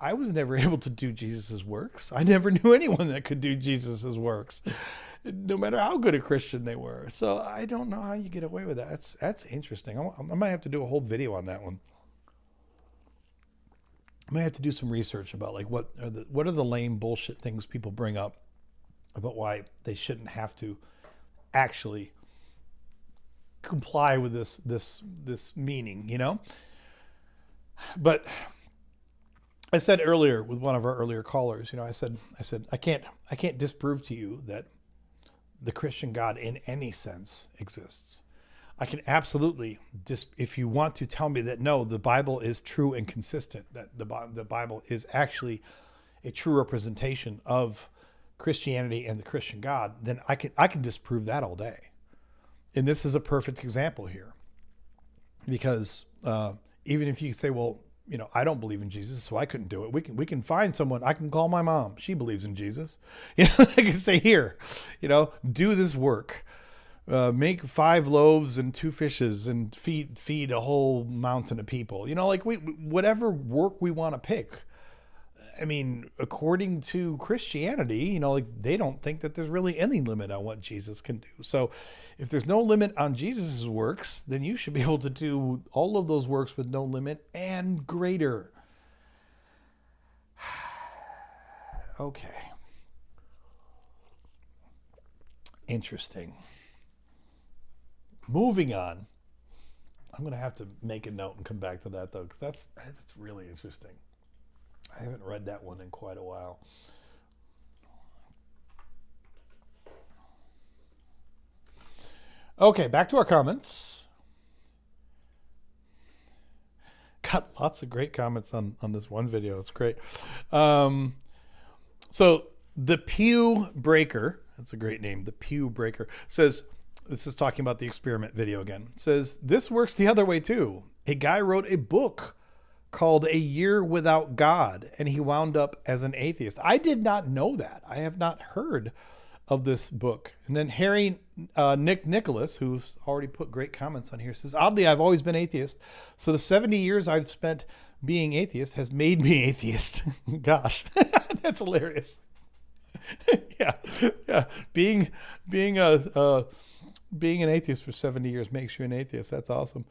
I was never able to do Jesus's works. I never knew anyone that could do Jesus's works, no matter how good a Christian they were. So I don't know how you get away with that. That's interesting. I might have to do a whole video on that one. I might have to do some research about like what are the lame bullshit things people bring up about why they shouldn't have to actually comply with this meaning, But I said earlier with one of our earlier callers, I said I can't disprove to you that the Christian God in any sense exists. I can absolutely, if you want to tell me that no, the Bible is true and consistent, that the Bible is actually a true representation of Christianity and the Christian God, then I can disprove that all day. And this is a perfect example here, because even if you say, well, I don't believe in Jesus, so I couldn't do it. We can find someone. I can call my mom. She believes in Jesus. I can say, here, do this work. Make 5 loaves and 2 fishes and feed a whole mountain of people. Whatever work we want to pick. I mean, according to Christianity, they don't think that there's really any limit on what Jesus can do. So if there's no limit on Jesus's works, then you should be able to do all of those works with no limit and greater. Okay. Interesting. Moving on. I'm going to have to make a note and come back to that, though, because that's really interesting. I haven't read that one in quite a while. Okay, back to our comments. Got lots of great comments on this one video. It's great. So the Pew Breaker, that's a great name, the Pew Breaker, says, this is talking about the experiment video again, says, this works the other way too. A guy wrote a book called A Year Without God, and he wound up as an atheist. I did not know that. I have not heard of this book. And then Nick Nicholas, who's already put great comments on here, says, oddly, I've always been atheist. So the 70 years I've spent being atheist has made me atheist. Gosh, that's hilarious. Yeah. Being an atheist for 70 years makes you an atheist. That's awesome.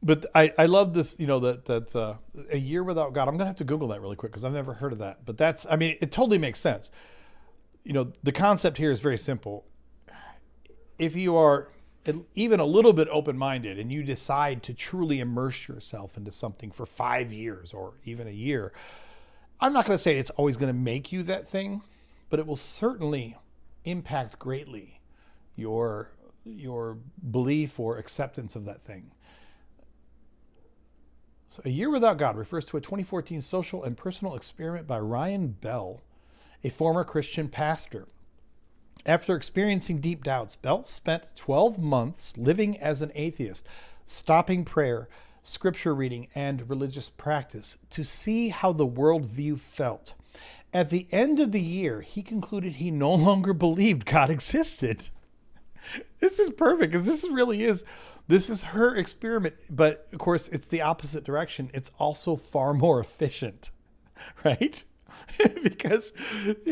But I love this, that A Year Without God. I'm going to have to Google that really quick because I've never heard of that. But it totally makes sense. The concept here is very simple. If you are even a little bit open-minded and you decide to truly immerse yourself into something for 5 years or even a year, I'm not going to say it's always going to make you that thing, but it will certainly impact greatly your belief or acceptance of that thing. So A Year Without God refers to a 2014 social and personal experiment by Ryan Bell, a former Christian pastor. After experiencing deep doubts, Bell spent 12 months living as an atheist, stopping prayer, scripture reading, and religious practice to see how the worldview felt. At the end of the year, he concluded he no longer believed God existed. This is perfect because this is her experiment, but of course it's the opposite direction. It's also far more efficient, right? Because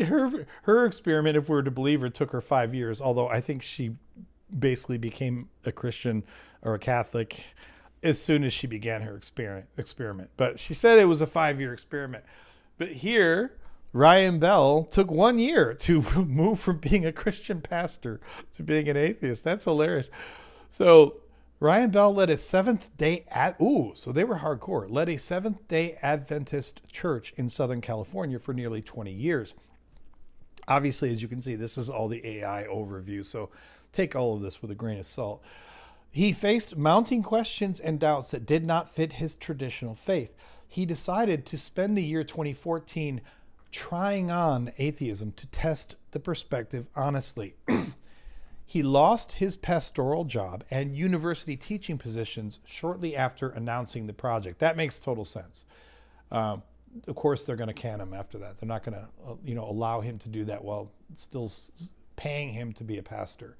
her experiment, if we were to believe her, took her 5 years, although I think she basically became a Christian or a Catholic as soon as she began her experiment. But she said it was a 5-year experiment. But here, Ryan Bell took 1 year to move from being a Christian pastor to being an atheist. That's hilarious. So Ryan Bell led a Seventh-day so they were hardcore. Led a Seventh-day Adventist church in Southern California for nearly 20 years. Obviously, as you can see, this is all the AI overview, so take all of this with a grain of salt. He faced mounting questions and doubts that did not fit his traditional faith. He decided to spend the year 2014 trying on atheism to test the perspective honestly. He lost his pastoral job and university teaching positions shortly after announcing the project. That makes total sense. Of course, they're going to can him after that. They're not going to, allow him to do that while still paying him to be a pastor.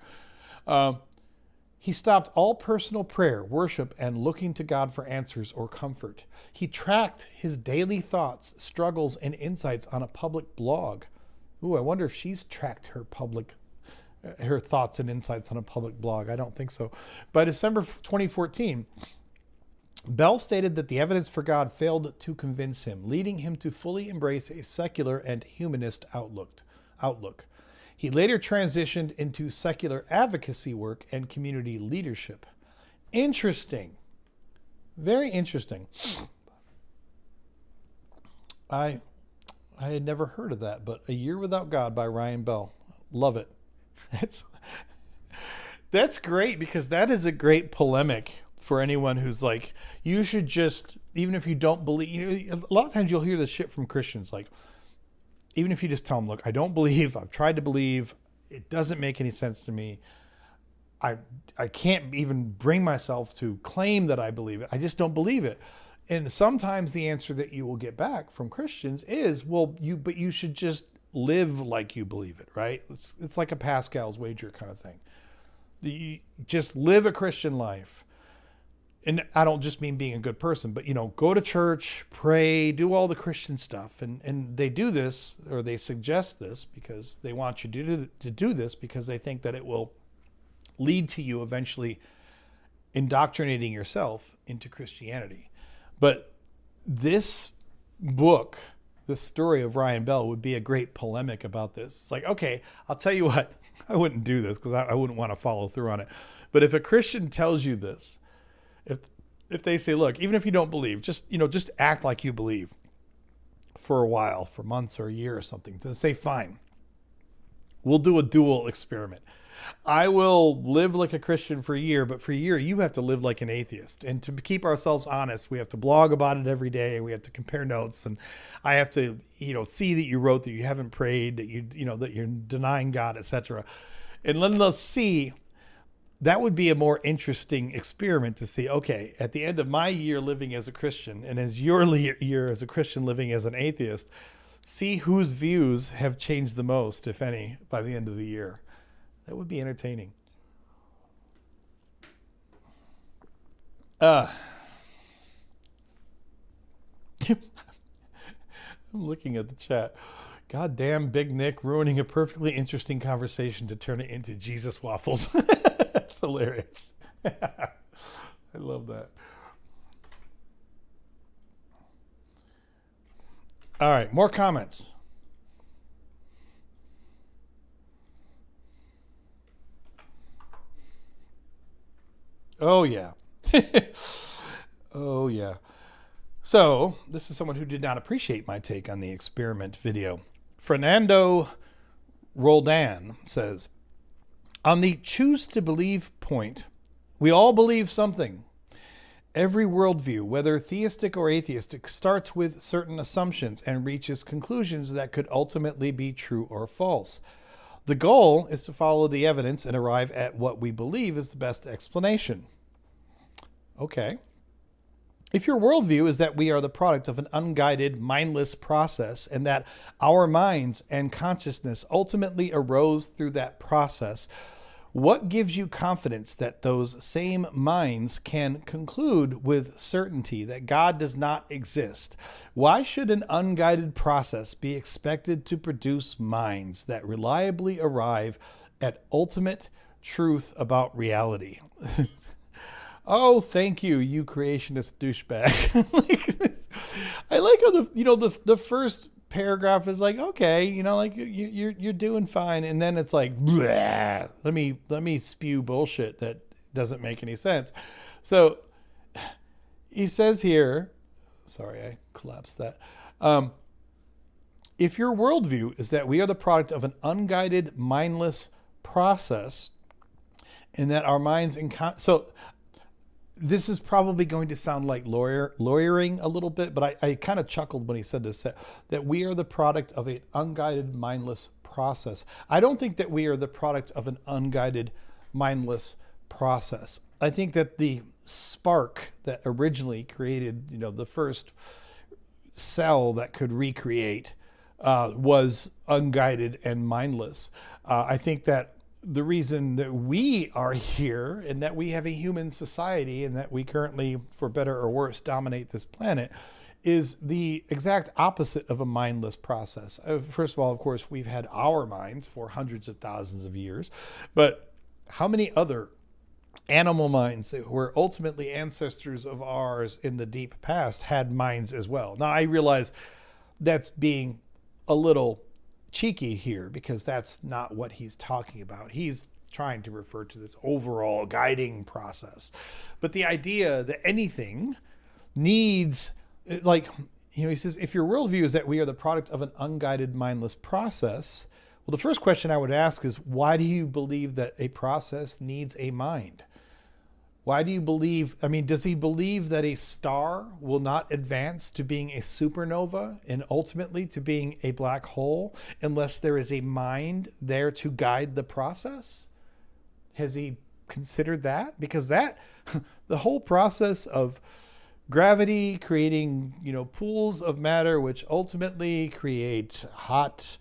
He stopped all personal prayer, worship, and looking to God for answers or comfort. He tracked his daily thoughts, struggles, and insights on a public blog. Ooh, I wonder if she's tracked her thoughts and insights on a public blog. I don't think so. By December 2014, Bell stated that the evidence for God failed to convince him, leading him to fully embrace a secular and humanist outlook. He later transitioned into secular advocacy work and community leadership. Interesting. Very interesting. I I had never heard of that, but A Year Without God by Ryan Bell. Love it. That's great, because that is a great polemic for anyone who's like, you should just, even if you don't believe, a lot of times you'll hear this shit from Christians, like, even if you just tell them, look, I don't believe, I've tried to believe, it doesn't make any sense to me. I can't even bring myself to claim that I believe it. I just don't believe it. And sometimes the answer that you will get back from Christians is, well, but you should just live like you believe it, right? It's like a Pascal's wager kind of thing. You just live a Christian life. And I don't just mean being a good person, but, go to church, pray, do all the Christian stuff. And they do this, or they suggest this because they want you to do this, because they think that it will lead to you eventually indoctrinating yourself into Christianity. But this book, this story of Ryan Bell, would be a great polemic about this. It's like, okay, I'll tell you what, I wouldn't do this because I wouldn't want to follow through on it. But if a Christian tells you this, if they say, look, even if you don't believe, just act like you believe for a while, for months or a year or something, then say, fine, we'll do a dual experiment. I will live like a Christian for a year, but for a year, you have to live like an atheist. And to keep ourselves honest, we have to blog about it every day. We have to compare notes. And I have to, see that you wrote that you haven't prayed, that that you're denying God, etc. And let us see. That would be a more interesting experiment to see, okay, at the end of my year living as a Christian and as your year as a Christian living as an atheist, see whose views have changed the most, if any, by the end of the year. That would be entertaining. I'm looking at the chat. God damn Big Nick ruining a perfectly interesting conversation to turn it into Jesus waffles. That's hilarious. I love that. All right, more comments. Oh, yeah. Oh, yeah. So, this is someone who did not appreciate my take on the experiment video. Fernando Roldan says, on the choose to believe point, we all believe something. Every worldview, whether theistic or atheistic, starts with certain assumptions and reaches conclusions that could ultimately be true or false. The goal is to follow the evidence and arrive at what we believe is the best explanation. Okay. If your worldview is that we are the product of an unguided, mindless process and that our minds and consciousness ultimately arose through that process, what gives you confidence that those same minds can conclude with certainty that God does not exist? Why should an unguided process be expected to produce minds that reliably arrive at ultimate truth about reality? Oh, thank you, you creationist douchebag. I like how the first paragraph is like, okay, you're doing fine, and then it's like, bleh, let me spew bullshit that doesn't make any sense. So he says here, sorry, I collapsed that. If your worldview is that we are the product of an unguided, mindless process, and that our minds so this is probably going to sound like lawyering a little bit, but I kind of chuckled when he said this, that we are the product of an unguided, mindless process. I don't think that we are the product of an unguided, mindless process. I think that the spark that originally created, the first cell that could recreate was unguided and mindless. I think that the reason that we are here and that we have a human society and that we currently, for better or worse, dominate this planet is the exact opposite of a mindless process. First of all, of course, we've had our minds for hundreds of thousands of years, but how many other animal minds that were ultimately ancestors of ours in the deep past had minds as well? Now, I realize that's being a little cheeky here because that's not what he's talking about. He's trying to refer to this overall guiding process. But the idea that anything needs, like, he says, if your worldview is that we are the product of an unguided, mindless process, well, the first question I would ask is, why do you believe that a process needs a mind? Why do you believe, does he believe that a star will not advance to being a supernova and ultimately to being a black hole unless there is a mind there to guide the process? Has he considered that? Because that, the whole process of gravity creating, pools of matter, which ultimately create hot,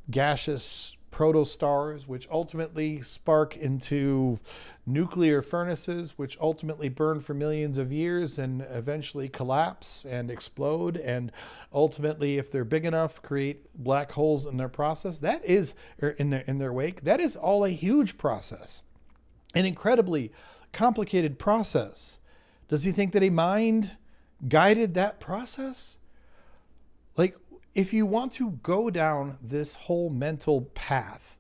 gaseous protostars, which ultimately spark into nuclear furnaces, which ultimately burn for millions of years and eventually collapse and explode, and ultimately, if they're big enough, create black holes in their process. That is, or in their wake. That is all a huge process, an incredibly complicated process. Does he think that a mind guided that process? Like, if you want to go down this whole mental path,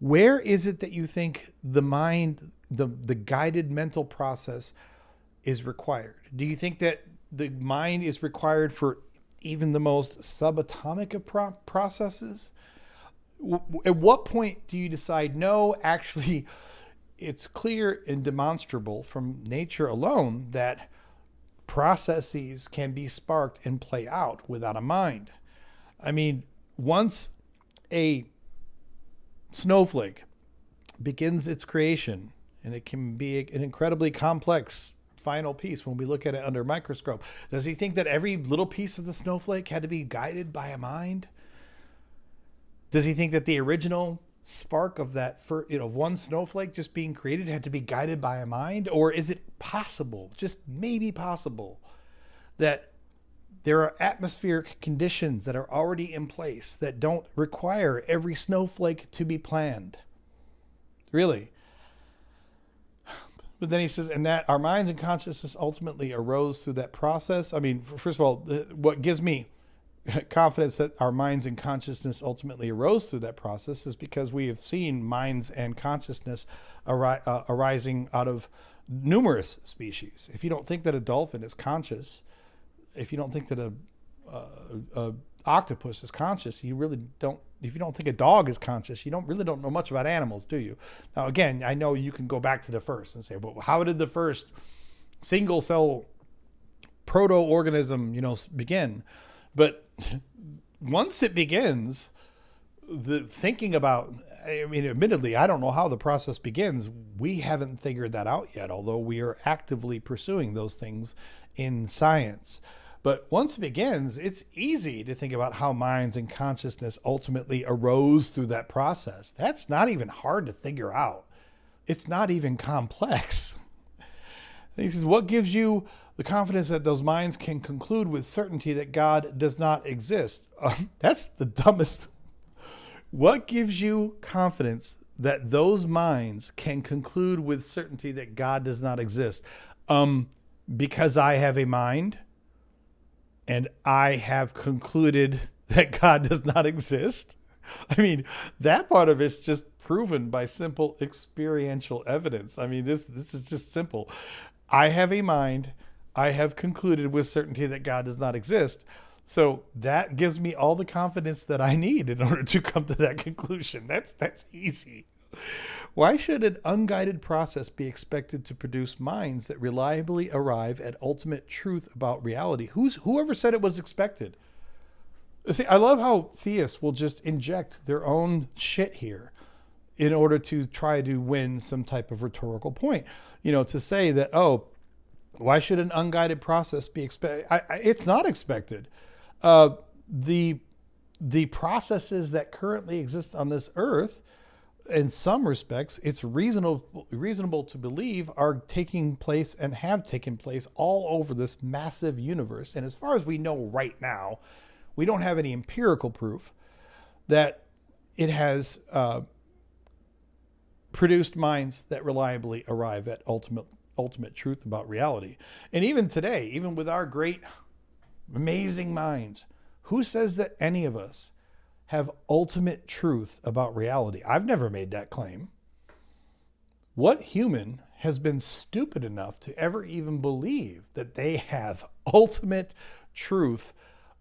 where is it that you think the mind, the guided mental process is required? Do you think that the mind is required for even the most subatomic of processes? At what point do you decide, no, actually, it's clear and demonstrable from nature alone that processes can be sparked and play out without a mind? Once a snowflake begins its creation, and it can be an incredibly complex final piece when we look at it under a microscope, does he think that every little piece of the snowflake had to be guided by a mind? Does he think that the original spark of that, one snowflake just being created had to be guided by a mind? Or is it possible, just maybe possible, that there are atmospheric conditions that are already in place that don't require every snowflake to be planned? Really? But then he says, and that our minds and consciousness ultimately arose through that process. First of all, what gives me confidence that our minds and consciousness ultimately arose through that process is because we have seen minds and consciousness arising out of numerous species. If you don't think that a dolphin is conscious, if you don't think that a octopus is conscious, you really don't. If you don't think a dog is conscious, you don't know much about animals, do you? Now, again, I know you can go back to the first and say, well, how did the first single cell proto-organism, begin? But once it begins, the thinking about, admittedly, I don't know how the process begins. We haven't figured that out yet, although we are actively pursuing those things in science. But once it begins, it's easy to think about how minds and consciousness ultimately arose through that process. That's not even hard to figure out. It's not even complex. He says, what gives you the confidence that those minds can conclude with certainty that God does not exist? That's the dumbest. What gives you confidence that those minds can conclude with certainty that God does not exist? Because I have a mind and I have concluded that God does not exist. That part of it's just proven by simple experiential evidence. This is just simple. I have a mind. I have concluded with certainty that God does not exist. So that gives me all the confidence that I need in order to come to that conclusion. That's easy. Why should an unguided process be expected to produce minds that reliably arrive at ultimate truth about reality? Whoever said it was expected? See, I love how theists will just inject their own shit here in order to try to win some type of rhetorical point. To say that, why should an unguided process be expected? It's not expected. The processes that currently exist on this earth, in some respects, it's reasonable to believe are taking place and have taken place all over this massive universe. And as far as we know right now, we don't have any empirical proof that it has produced minds that reliably arrive at ultimate truth about reality. And even today, even with our great, amazing minds, who says that any of us have ultimate truth about reality? I've never made that claim. What human has been stupid enough to ever even believe that they have ultimate truth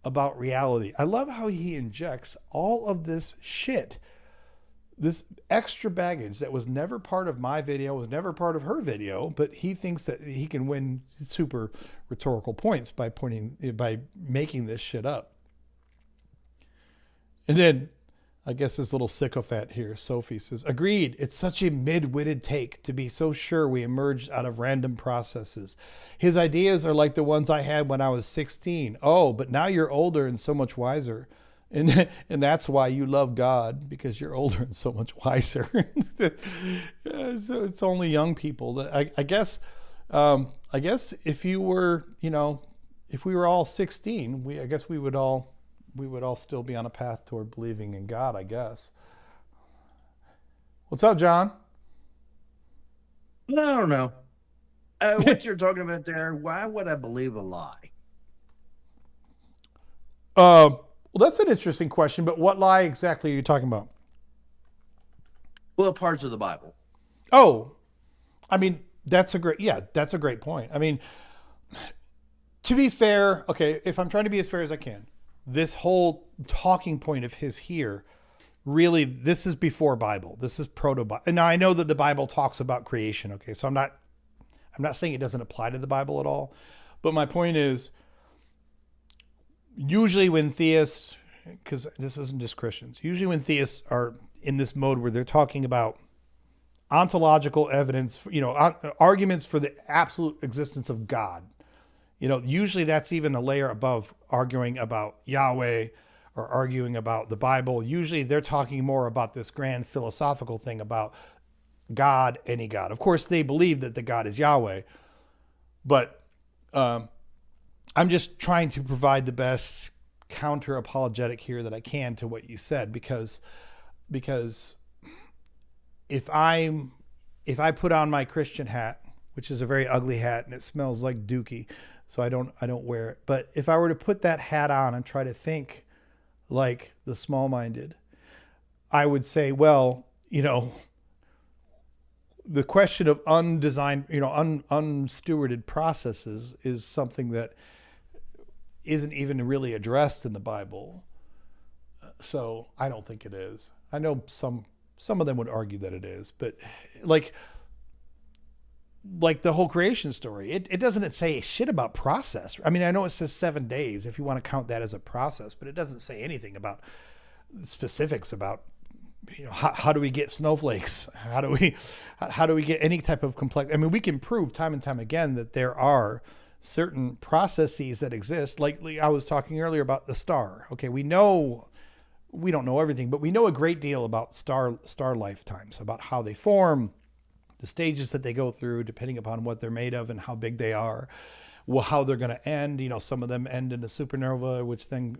about reality. I love how he injects all of this shit, this extra baggage that was never part of my video, was never part of her video, but he thinks that he can win super rhetorical points by making this shit up. And then I guess this little sycophant here, Sophie, says, agreed. It's such a mid-witted take to be so sure we emerged out of random processes. His ideas are like the ones I had when I was 16. Oh, but now you're older and so much wiser. And that's why you love God, because you're older and so much wiser. So it's only young people that I guess if you were, if we were all 16, I guess we would all still be on a path toward believing in God, I guess. What's up, John? I don't know. What you're talking about there, why would I believe a lie? Well, that's an interesting question, but what lie exactly are you talking about? Well, parts of the Bible. Oh, I mean, that's a great point. I mean, to be fair, okay, if I'm trying to be as fair as I can, this whole talking point of his here, really, this is before Bible. This is proto-Bible. And now I know that the Bible talks about creation, okay? So I'm not saying it doesn't apply to the Bible at all. But my point is, usually when theists, because this isn't just Christians, usually when theists are in this mode where they're talking about ontological evidence, arguments for the absolute existence of God, usually that's even a layer above arguing about Yahweh or arguing about the Bible. Usually they're talking more about this grand philosophical thing about God, any God. Of course, they believe that the God is Yahweh, but I'm just trying to provide the best counter apologetic here that I can to what you said, because if I put on my Christian hat, which is a very ugly hat and it smells like dookie, so I don't wear it. But if I were to put that hat on and try to think like the small-minded, I would say, well, the question of undesigned, unstewarded processes is something that isn't even really addressed in the Bible. So I don't think it is. I know some of them would argue that it is, but like the whole creation story, it doesn't say shit about process. I mean, I know it says 7 days if you want to count that as a process, but it doesn't say anything about specifics about, how do we get snowflakes? How do we get any type of complex? I mean, we can prove time and time again that there are certain processes that exist. Like I was talking earlier about the star. Okay, we don't know everything, but we know a great deal about star lifetimes, about how they form, the stages that they go through, depending upon what they're made of and how big they are, how they're going to end. Some of them end in a supernova, which then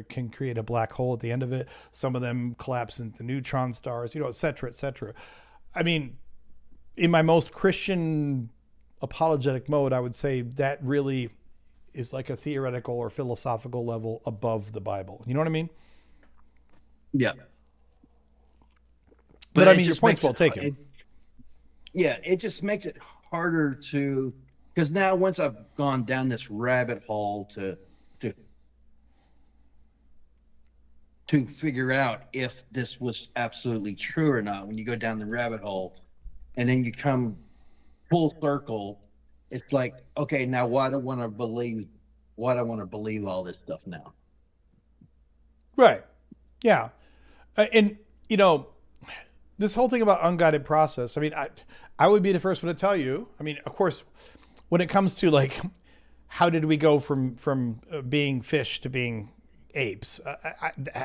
can create a black hole at the end of it. Some of them collapse into neutron stars, et cetera, et cetera. I mean, in my most Christian apologetic mode, I would say that really is like a theoretical or philosophical level above the Bible. You know what I mean? Yeah. But I mean, your point's well taken. It just makes it harder to, because now once I've gone down this rabbit hole to figure out if this was absolutely true or not, when you go down the rabbit hole and then you come full circle, it's like, okay, now why do I want to believe all this stuff now? Right. Yeah. And this whole thing about unguided process, I mean, I would be the first one to tell you, I mean, of course, when it comes to like, how did we go from being fish to being apes?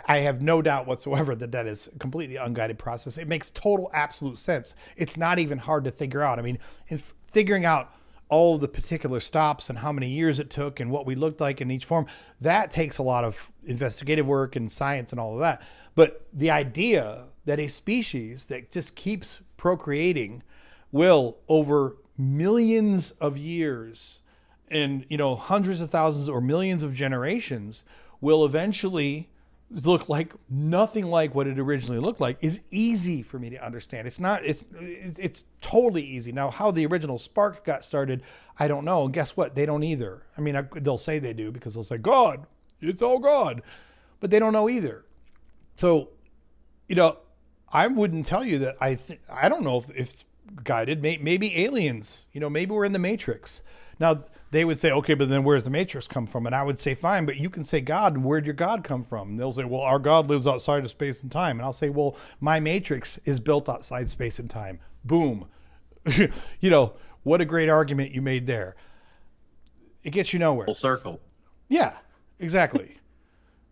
I have no doubt whatsoever that is a completely unguided process. It makes total absolute sense. It's not even hard to figure out. I mean, in figuring out all the particular stops and how many years it took and what we looked like in each form, that takes a lot of investigative work and science and all of that. But the idea that a species that just keeps procreating will, over millions of years and hundreds of thousands or millions of generations, will eventually look like nothing like what it originally looked like is easy for me to understand. It's totally easy. Now, how the original spark got started, I don't know. And guess what? They don't either. I mean, they'll say they do because they'll say, God, it's all God, but they don't know either. So, I wouldn't tell you that I don't know if it's guided. Maybe aliens, maybe we're in the Matrix. Now they would say, okay, but then where's the Matrix come from? And I would say, fine, but you can say God, and where'd your God come from? And they'll say, well, our God lives outside of space and time. And I'll say, well, my Matrix is built outside space and time. Boom. What a great argument you made there. It gets you nowhere. Full circle. Yeah, exactly.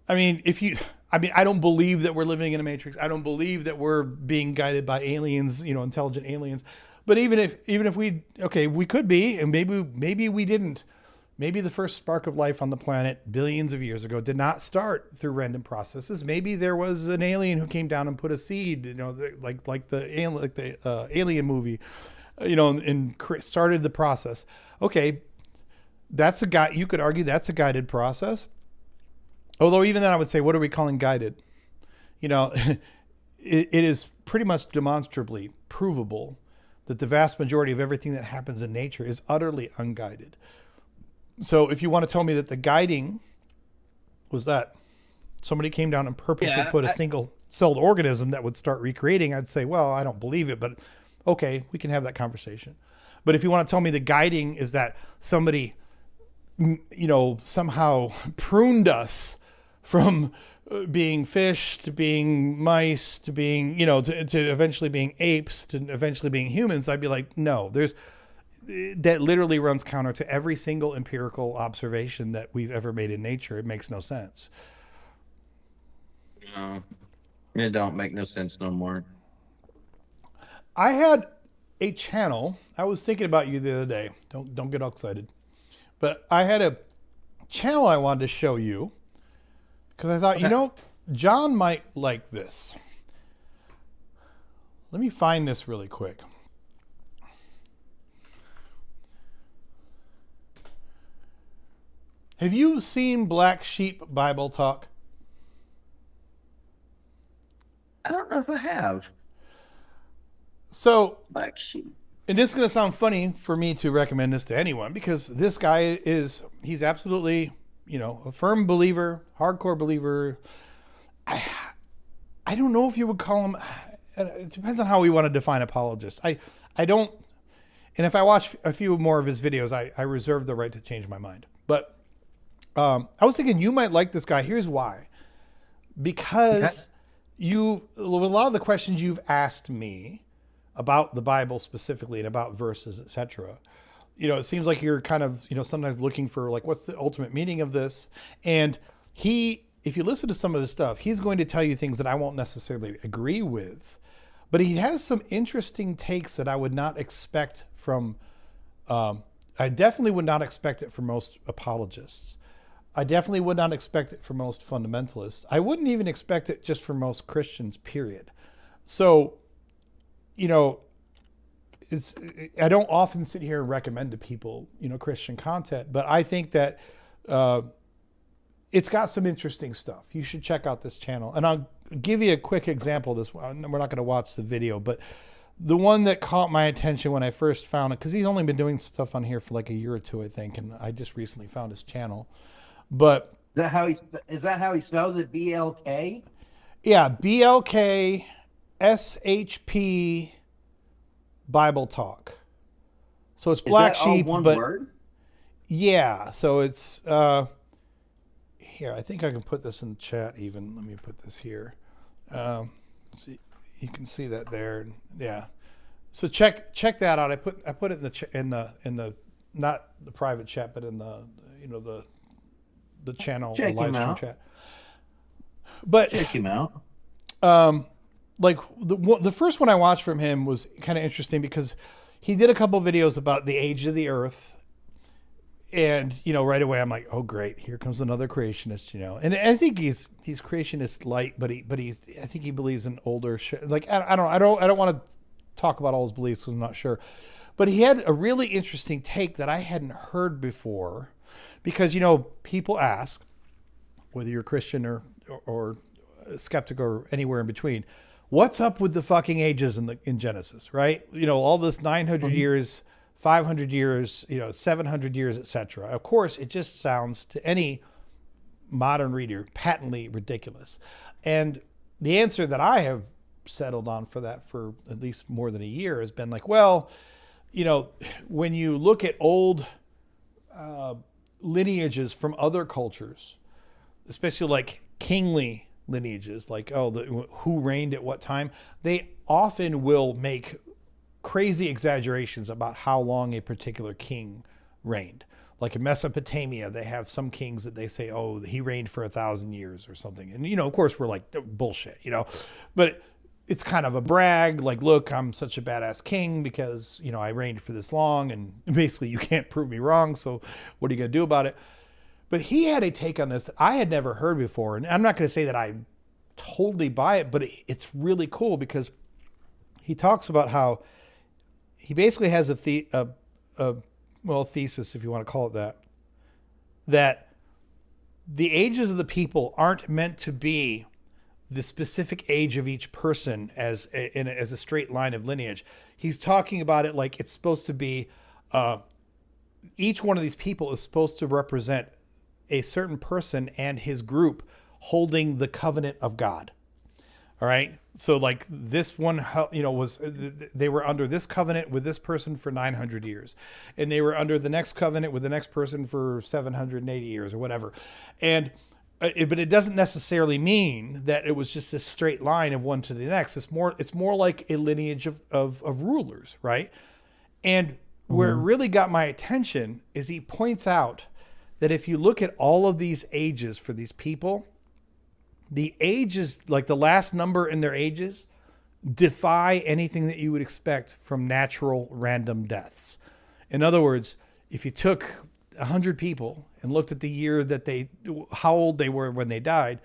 I don't believe that we're living in a Matrix. I don't believe that we're being guided by aliens, intelligent aliens. But even if we could be, and maybe we didn't. Maybe the first spark of life on the planet billions of years ago did not start through random processes. Maybe there was an alien who came down and put a seed, like the Alien movie, and started the process. Okay, that's a guy. You could argue that's a guided process. Although even then, I would say, what are we calling guided? It is pretty much demonstrably provable that the vast majority of everything that happens in nature is utterly unguided. So if you want to tell me that the guiding was that somebody came down and purposely put a single-celled organism that would start recreating, I'd say, well, I don't believe it, but okay, we can have that conversation. But if you want to tell me the guiding is that somebody, somehow pruned us from being fish to being mice to being, to eventually being apes to eventually being humans, I'd be like, no, that literally runs counter to every single empirical observation that we've ever made in nature. It makes no sense. No, it don't make no sense no more. I had a channel. I was thinking about you the other day. Don't get all excited. But I had a channel I wanted to show you because I thought, John might like this. Let me find this really quick. Have you seen Black Sheep Bible Talk? I don't know if I have. So, Black Sheep. And this is going to sound funny for me to recommend this to anyone because this guy he's absolutely, a firm believer, hardcore believer. I don't know if you would call him, it depends on how we want to define apologist. I don't, and if I watch a few more of his videos, I reserve the right to change my mind. But I was thinking you might like this guy. Here's why. Because with a lot of the questions you've asked me about the Bible specifically and about verses, etc. It seems like you're kind of, sometimes looking for like, what's the ultimate meaning of this? And if you listen to some of his stuff, he's going to tell you things that I won't necessarily agree with, but he has some interesting takes that I would not expect from, I definitely would not expect it from most apologists. I definitely would not expect it from most fundamentalists. I wouldn't even expect it just from most Christians, period. So, I don't often sit here and recommend to people, Christian content, but I think that it's got some interesting stuff. You should check out this channel. And I'll give you a quick example of this. We're not going to watch the video, but the one that caught my attention when I first found it, because he's only been doing stuff on here for like a year or two, I think, and I just recently found his channel. But is that how he spells it? BLK? Yeah, BLK SHP Bible Talk. So it's Black Sheep, all one but word? Yeah. So it's here. I think I can put this in the chat. Even let me put this here. So you can see that there. Yeah. So check that out. I put it in the not the private chat, but in the channel, the live stream chat. But check him out. Like the first one I watched from him was kind of interesting because he did a couple videos about the age of the earth. And, right away I'm like, oh great, here comes another creationist, and I think he's creationist light, but I think he believes in older shit. Like, I don't want to talk about all his beliefs because I'm not sure, but he had a really interesting take that I hadn't heard before because, people ask whether you're Christian or skeptic or anywhere in between, what's up with the fucking ages in Genesis, right? All this 900 years, 500 years, 700 years, etc. Of course, it just sounds to any modern reader patently ridiculous. And the answer that I have settled on for that for at least more than a year has been like, well, you know, when you look at old lineages from other cultures, especially like kingly lineages, like, who reigned at what time, they often will make crazy exaggerations about how long a particular king reigned. Like in Mesopotamia, they have some kings that they say, oh, he reigned for 1,000 years or something. And, you know, of course, we're like, bullshit, you know, but it's kind of a brag. Like, look, I'm such a badass king because, you know, I reigned for this long and basically you can't prove me wrong. So what are you going to do about it? But he had a take on this that I had never heard before. And I'm not going to say that I totally buy it, but it's really cool because he talks about how he basically has a thesis, if you want to call it that, that the ages of the people aren't meant to be the specific age of each person as a straight line of lineage. He's talking about it like it's supposed to be, each one of these people is supposed to represent a certain person and his group holding the covenant of God. All right. So like this one, you know, they were under this covenant with this person for 900 years. And they were under the next covenant with the next person for 780 years or whatever. And, but it doesn't necessarily mean that it was just a straight line of one to the next. It's more like a lineage of rulers. Right. And where it really got my attention is he points out that if you look at all of these ages for these people, the ages, like the last number in their ages, defy anything that you would expect from natural random deaths. In other words, if you took 100 people and looked at the year that how old they were when they died,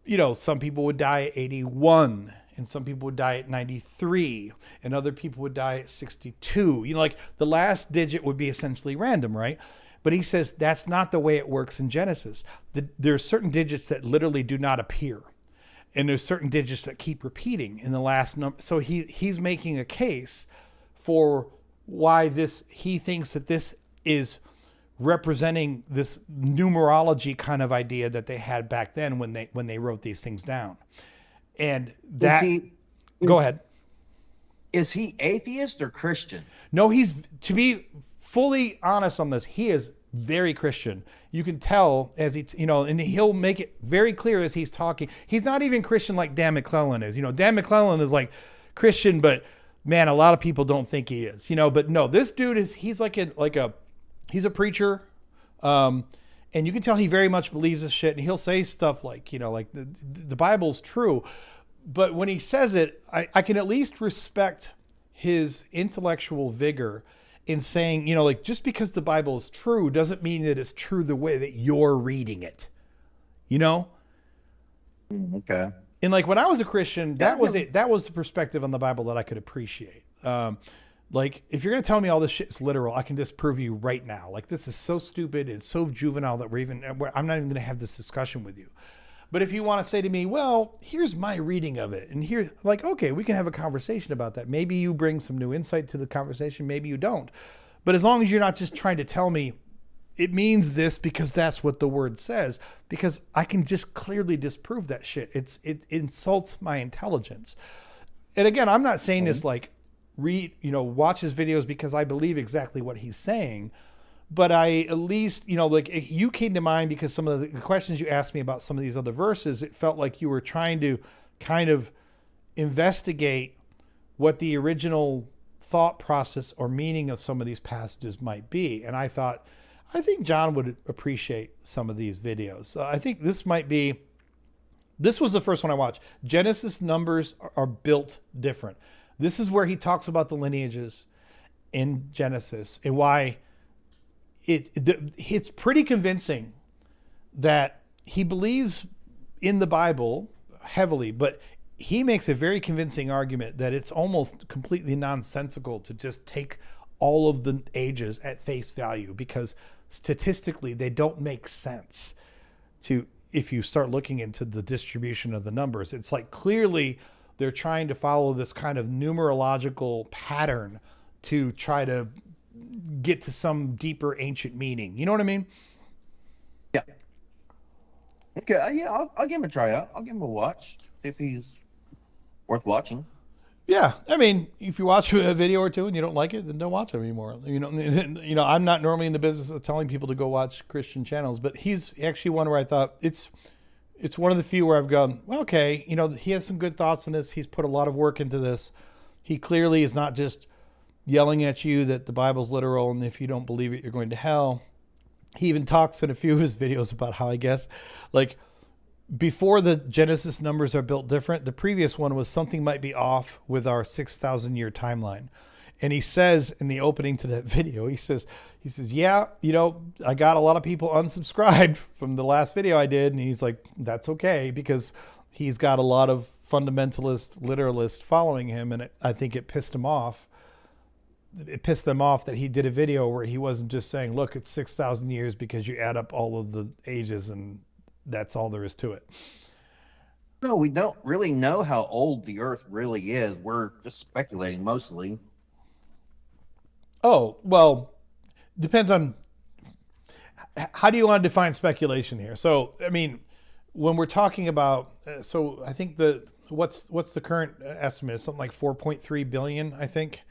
you know, some people would die at 81 and some people would die at 93 and other people would die at 62. You know, like the last digit would be essentially random, right? But he says that's not the way it works in Genesis. There's certain digits that literally do not appear. And there's certain digits that keep repeating in the last number. So he's making a case for why he thinks that this is representing this numerology kind of idea that they had back then when they wrote these things down. And that... Go ahead. Is he atheist or Christian? No, to be fully honest on this, he is very Christian. You can tell as and he'll make it very clear as he's talking. He's not even Christian like Dan McClellan is. You know, Dan McClellan is like Christian, but man, a lot of people don't think he is. You know, but no, this dude he's he's a preacher, and you can tell he very much believes this shit. And he'll say stuff like, you know, like the Bible's true, but when he says it, I can at least respect his intellectual vigor in saying, you know, like just because the Bible is true doesn't mean that it's true the way that you're reading it, you know? Okay. And like when I was a Christian, that was the perspective on the Bible that I could appreciate. Like if you're going to tell me all this shit is literal, I can disprove you right now. Like this is so stupid and so juvenile that I'm not even going to have this discussion with you. But if you want to say to me, well, here's my reading of it. And here, like, okay, we can have a conversation about that. Maybe you bring some new insight to the conversation. Maybe you don't. But as long as you're not just trying to tell me it means this because that's what the word says, because I can just clearly disprove that shit. It insults my intelligence. And again, I'm not saying this like watch his videos because I believe exactly what he's saying. But I at least, you know, like you came to mind because some of the questions you asked me about some of these other verses, it felt like you were trying to kind of investigate what the original thought process or meaning of some of these passages might be. And I think John would appreciate some of these videos. I think this was the first one I watched. Genesis numbers are built different. This is where he talks about the lineages in Genesis and why it's pretty convincing that he believes in the Bible heavily, but he makes a very convincing argument that it's almost completely nonsensical to just take all of the ages at face value because statistically they don't make sense if you start looking into the distribution of the numbers. It's like clearly they're trying to follow this kind of numerological pattern to try to get to some deeper ancient meaning. You know what I mean? Yeah. Okay, yeah, I'll give him a try out. I'll give him a watch if he's worth watching. Yeah, I mean, if you watch a video or two and you don't like it, then don't watch it anymore. I'm not normally in the business of telling people to go watch Christian channels, but he's actually one where I thought it's one of the few where I've gone, well, okay, he has some good thoughts on this. He's put a lot of work into this. He clearly is not just yelling at you that the Bible's literal and if you don't believe it, you're going to hell. He even talks in a few of his videos about how, I guess, like, before the Genesis numbers are built different, the previous one was something might be off with our 6,000 year timeline. And he says in the opening to that video, he says, yeah, I got a lot of people unsubscribed from the last video I did. And he's like, that's okay, because he's got a lot of fundamentalist literalists following him. And I think it pissed him off. It pissed them off that he did a video where he wasn't just saying, look, it's 6,000 years because you add up all of the ages and that's all there is to it. No, we don't really know how old the Earth really is. We're just speculating mostly. Oh, well, depends on how do you want to define speculation here. So, I mean, when we're talking about, so I think what's the current estimate? Something like 4.3 billion, I think.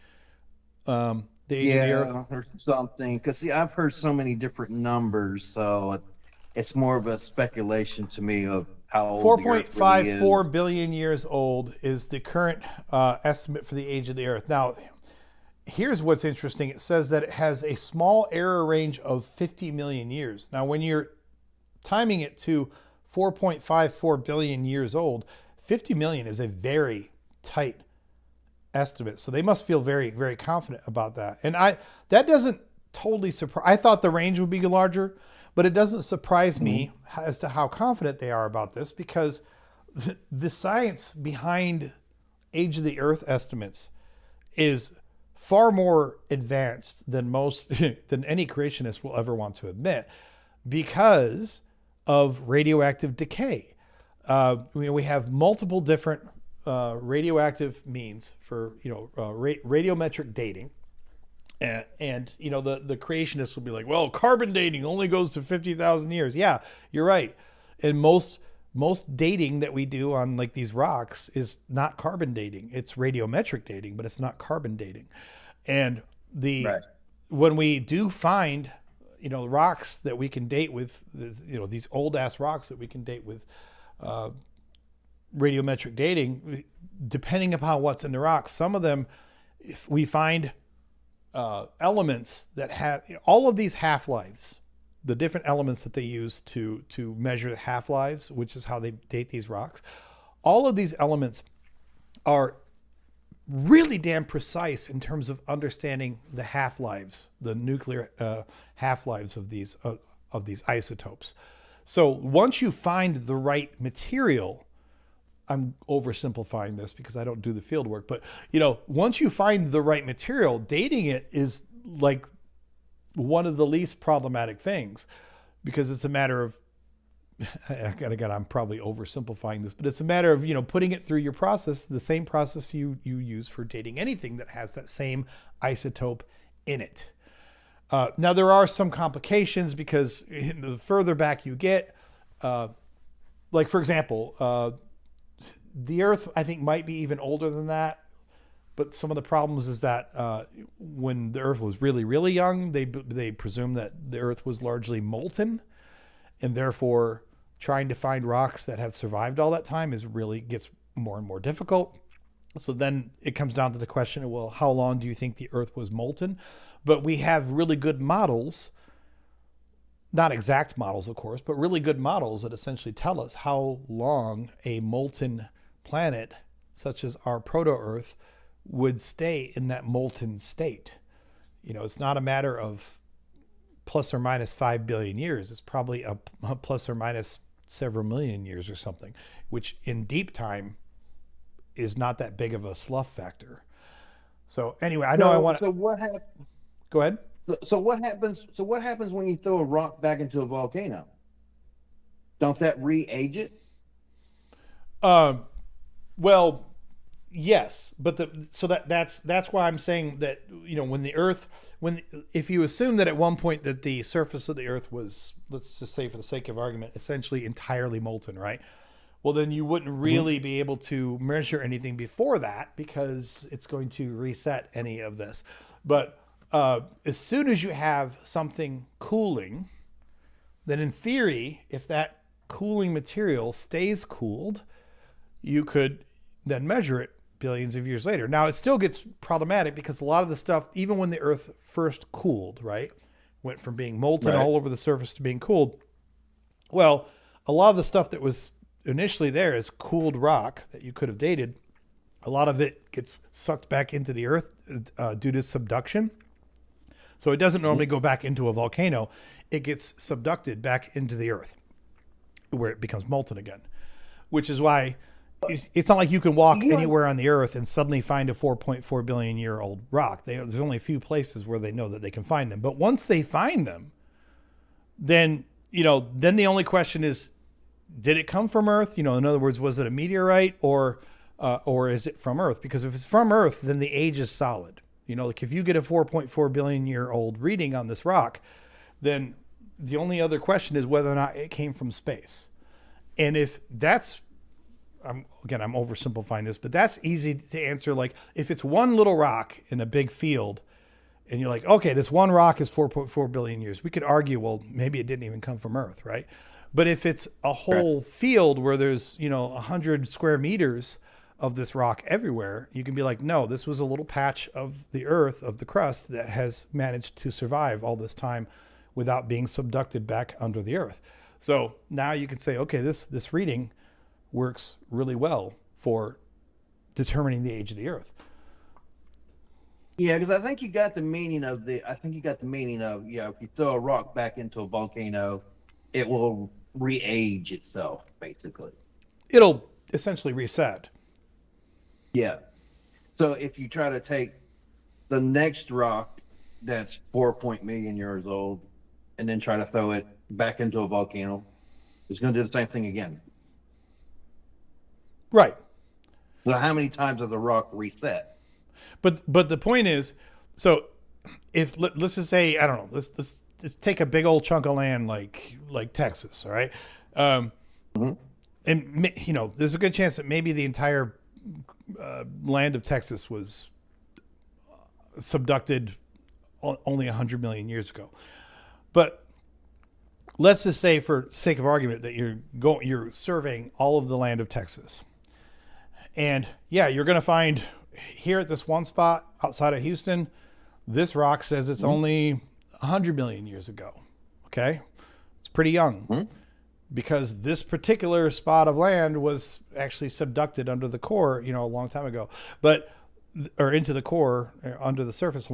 The age of the Earth, or something. Because see, I've heard so many different numbers, so it's more of a speculation to me of how old 4.54 billion years old is the current estimate for the age of the Earth. Now, here's what's interesting. It says that it has a small error range of 50 million years. Now, when you're timing it to 4.54 billion years old, 50 million is a very tight estimate. So they must feel very, very confident about that. And that doesn't totally surprise. I thought the range would be larger, but it doesn't surprise me as to how confident they are about this, because the science behind age of the Earth estimates is far more advanced than than any creationist will ever want to admit, because of radioactive decay. We have multiple different radioactive means for radiometric dating, and the creationists will be like, well, carbon dating only goes to 50,000 years. Yeah, you're right. And most dating that we do on like these rocks is not carbon dating. It's radiometric dating, but it's not carbon dating. And when we do find rocks that we can date with, these old ass rocks that we can date with radiometric dating, depending upon what's in the rocks, some of them, if we find elements that have all of these half-lives, the different elements that they use to measure half-lives, which is how they date these rocks, all of these elements are really damn precise in terms of understanding the half-lives, the nuclear half-lives of these isotopes. So once you find the right material, I'm oversimplifying this because I don't do the field work, but once you find the right material, dating it is like one of the least problematic things, because it's a matter of, again, I'm probably oversimplifying this, but it's a matter of, putting it through your process, the same process you use for dating anything that has that same isotope in it. Now there are some complications, because the further back you get, like for example, the Earth, I think, might be even older than that. But some of the problems is that when the Earth was really, really young, they presume that the Earth was largely molten, and therefore trying to find rocks that have survived all that time gets more and more difficult. So then it comes down to the question of, well, how long do you think the Earth was molten? But we have really good models, not exact models, of course, but really good models that essentially tell us how long a molten planet, such as our proto-Earth, would stay in that molten state. It's not a matter of plus or minus 5 billion years. It's probably a plus or minus several million years or something, which in deep time is not that big of a slough factor. So anyway, I know I want to. So what happened? Go ahead. So what happens? So what happens when you throw a rock back into a volcano? Don't that re-age it? Well, yes, but that's why I'm saying that when the Earth, if you assume that at one point that the surface of the Earth was, let's just say for the sake of argument, essentially entirely molten, right? Well, then you wouldn't really be able to measure anything before that because it's going to reset any of this. But as soon as you have something cooling, then in theory, if that cooling material stays cooled, you could then measure it billions of years later. Now, it still gets problematic because a lot of the stuff, even when the Earth first cooled, right, went from being molten all over the surface to being cooled. Well, a lot of the stuff that was initially there is cooled rock that you could have dated. A lot of it gets sucked back into the Earth due to subduction. So it doesn't normally go back into a volcano. It gets subducted back into the Earth where it becomes molten again, which is why it's not like you can walk anywhere on the Earth and suddenly find a 4.4 billion year old rock. There's only a few places where they know that they can find them. But once they find them, then the only question is, did it come from Earth? In other words, was it a meteorite or is it from Earth? Because if it's from Earth, then the age is solid. Like if you get a 4.4 billion year old reading on this rock, then the only other question is whether or not it came from space. And if that's, I'm oversimplifying this, but that's easy to answer. Like if it's one little rock in a big field and you're like, okay, this one rock is 4.4 billion years. We could argue, well, maybe it didn't even come from Earth, right? But if it's a whole field where there's, 100 square meters of this rock everywhere, you can be like, no, this was a little patch of the Earth, of the crust that has managed to survive all this time without being subducted back under the Earth. So now you can say, okay, this reading works really well for determining the age of the Earth. Yeah, because I think you got the meaning of if you throw a rock back into a volcano, it will re-age itself, basically. It'll essentially reset. Yeah. So if you try to take the next rock that's 4 million years old and then try to throw it back into a volcano, it's going to do the same thing again. Right. So how many times does the rock reset? But the point is, so if let's just say, I don't know, let's just take a big old chunk of land like Texas, all right? And there's a good chance that maybe the entire land of Texas was subducted only 100 million years ago. But let's just say, for sake of argument, that you're surveying all of the land of Texas. And yeah, you're going to find here at this one spot outside of Houston, this rock says it's only 100 million years ago. Okay? It's pretty young because this particular spot of land was actually subducted under the core, a long time ago, or into the core, under the surface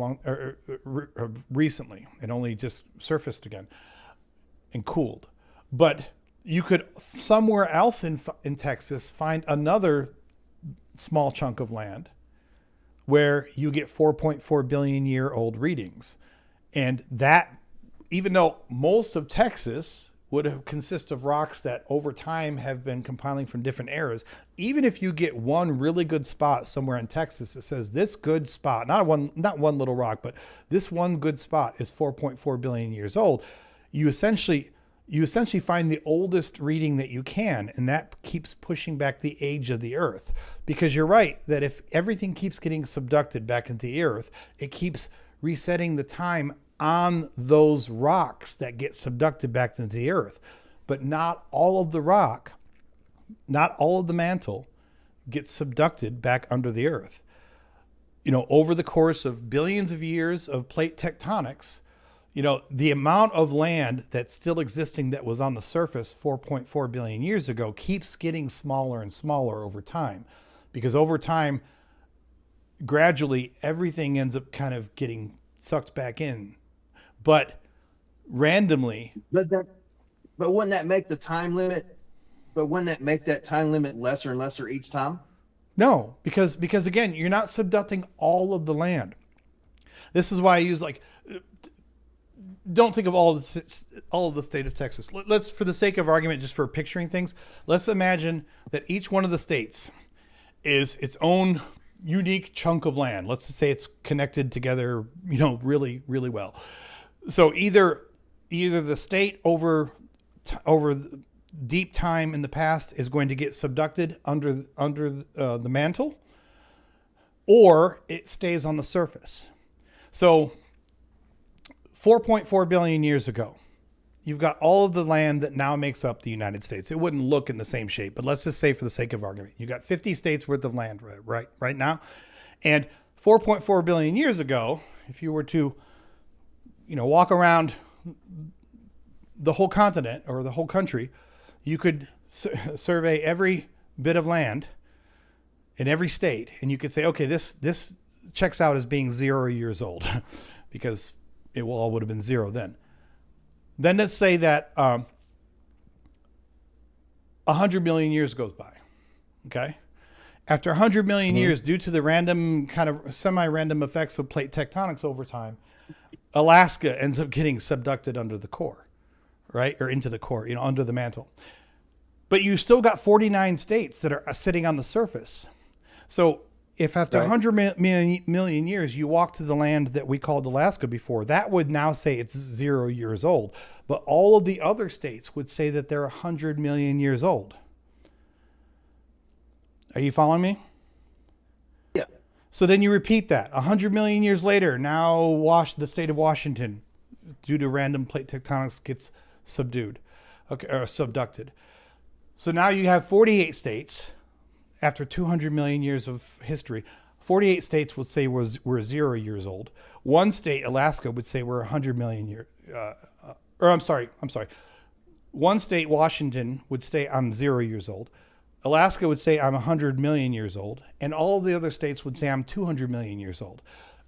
recently. It only just surfaced again and cooled. But you could somewhere else in Texas find another small chunk of land where you get 4.4 billion year old readings. And that, even though most of Texas would have consist of rocks that over time have been compiling from different eras, even if you get one really good spot somewhere in Texas that says this good spot, not one little rock, but this one good spot is 4.4 billion years old, you essentially find the oldest reading that you can, and that keeps pushing back the age of the Earth. Because you're right that if everything keeps getting subducted back into the Earth, it keeps resetting the time on those rocks that get subducted back into the Earth. But not all of the rock, not all of the mantle gets subducted back under the Earth. Over the course of billions of years of plate tectonics, the amount of land that's still existing that was on the surface 4.4 billion years ago keeps getting smaller and smaller over time. Because over time, gradually, everything ends up kind of getting sucked back in. But randomly... But wouldn't that make the time limit? But wouldn't that make that time limit lesser and lesser each time? No, because again, you're not subducting all of the land. This is why I use don't think of all of the state of Texas. Let's, for the sake of argument, just for picturing things, let's imagine that each one of the states is its own unique chunk of land. Let's just say it's connected together, really, really well. So either the state over deep time in the past is going to get subducted under the mantle, or it stays on the surface. So 4.4 billion years ago, you've got all of the land that now makes up the United States. It wouldn't look in the same shape, but let's just say for the sake of argument, you got 50 states worth of land right now. And 4.4 billion years ago, if you were to, walk around the whole continent or the whole country, you could survey every bit of land in every state, and you could say, okay, this checks out as being 0 years old because it all would have been zero then. Then let's say that 100 million years goes by, okay? After 100 million years, due to the random kind of semi-random effects of plate tectonics over time, Alaska ends up getting subducted under the core, right? Or into the core, under the mantle. But you still got 49 states that are sitting on the surface. So if after 100 million years you walk to the land that we called Alaska before, that would now say it's 0 years old. But all of the other states would say that they're 100 million years old. Are you following me? Yeah. So then you repeat that. 100 million years later, now the state of Washington, due to random plate tectonics, gets subdued, okay, or subducted. So now you have 48 states. After 200 million years of history, 48 states would say we're 0 years old. One state, Alaska, would say we're 100 million years. I'm sorry. One state, Washington, would say I'm 0 years old. Alaska would say I'm 100 million years old. And all the other states would say I'm 200 million years old.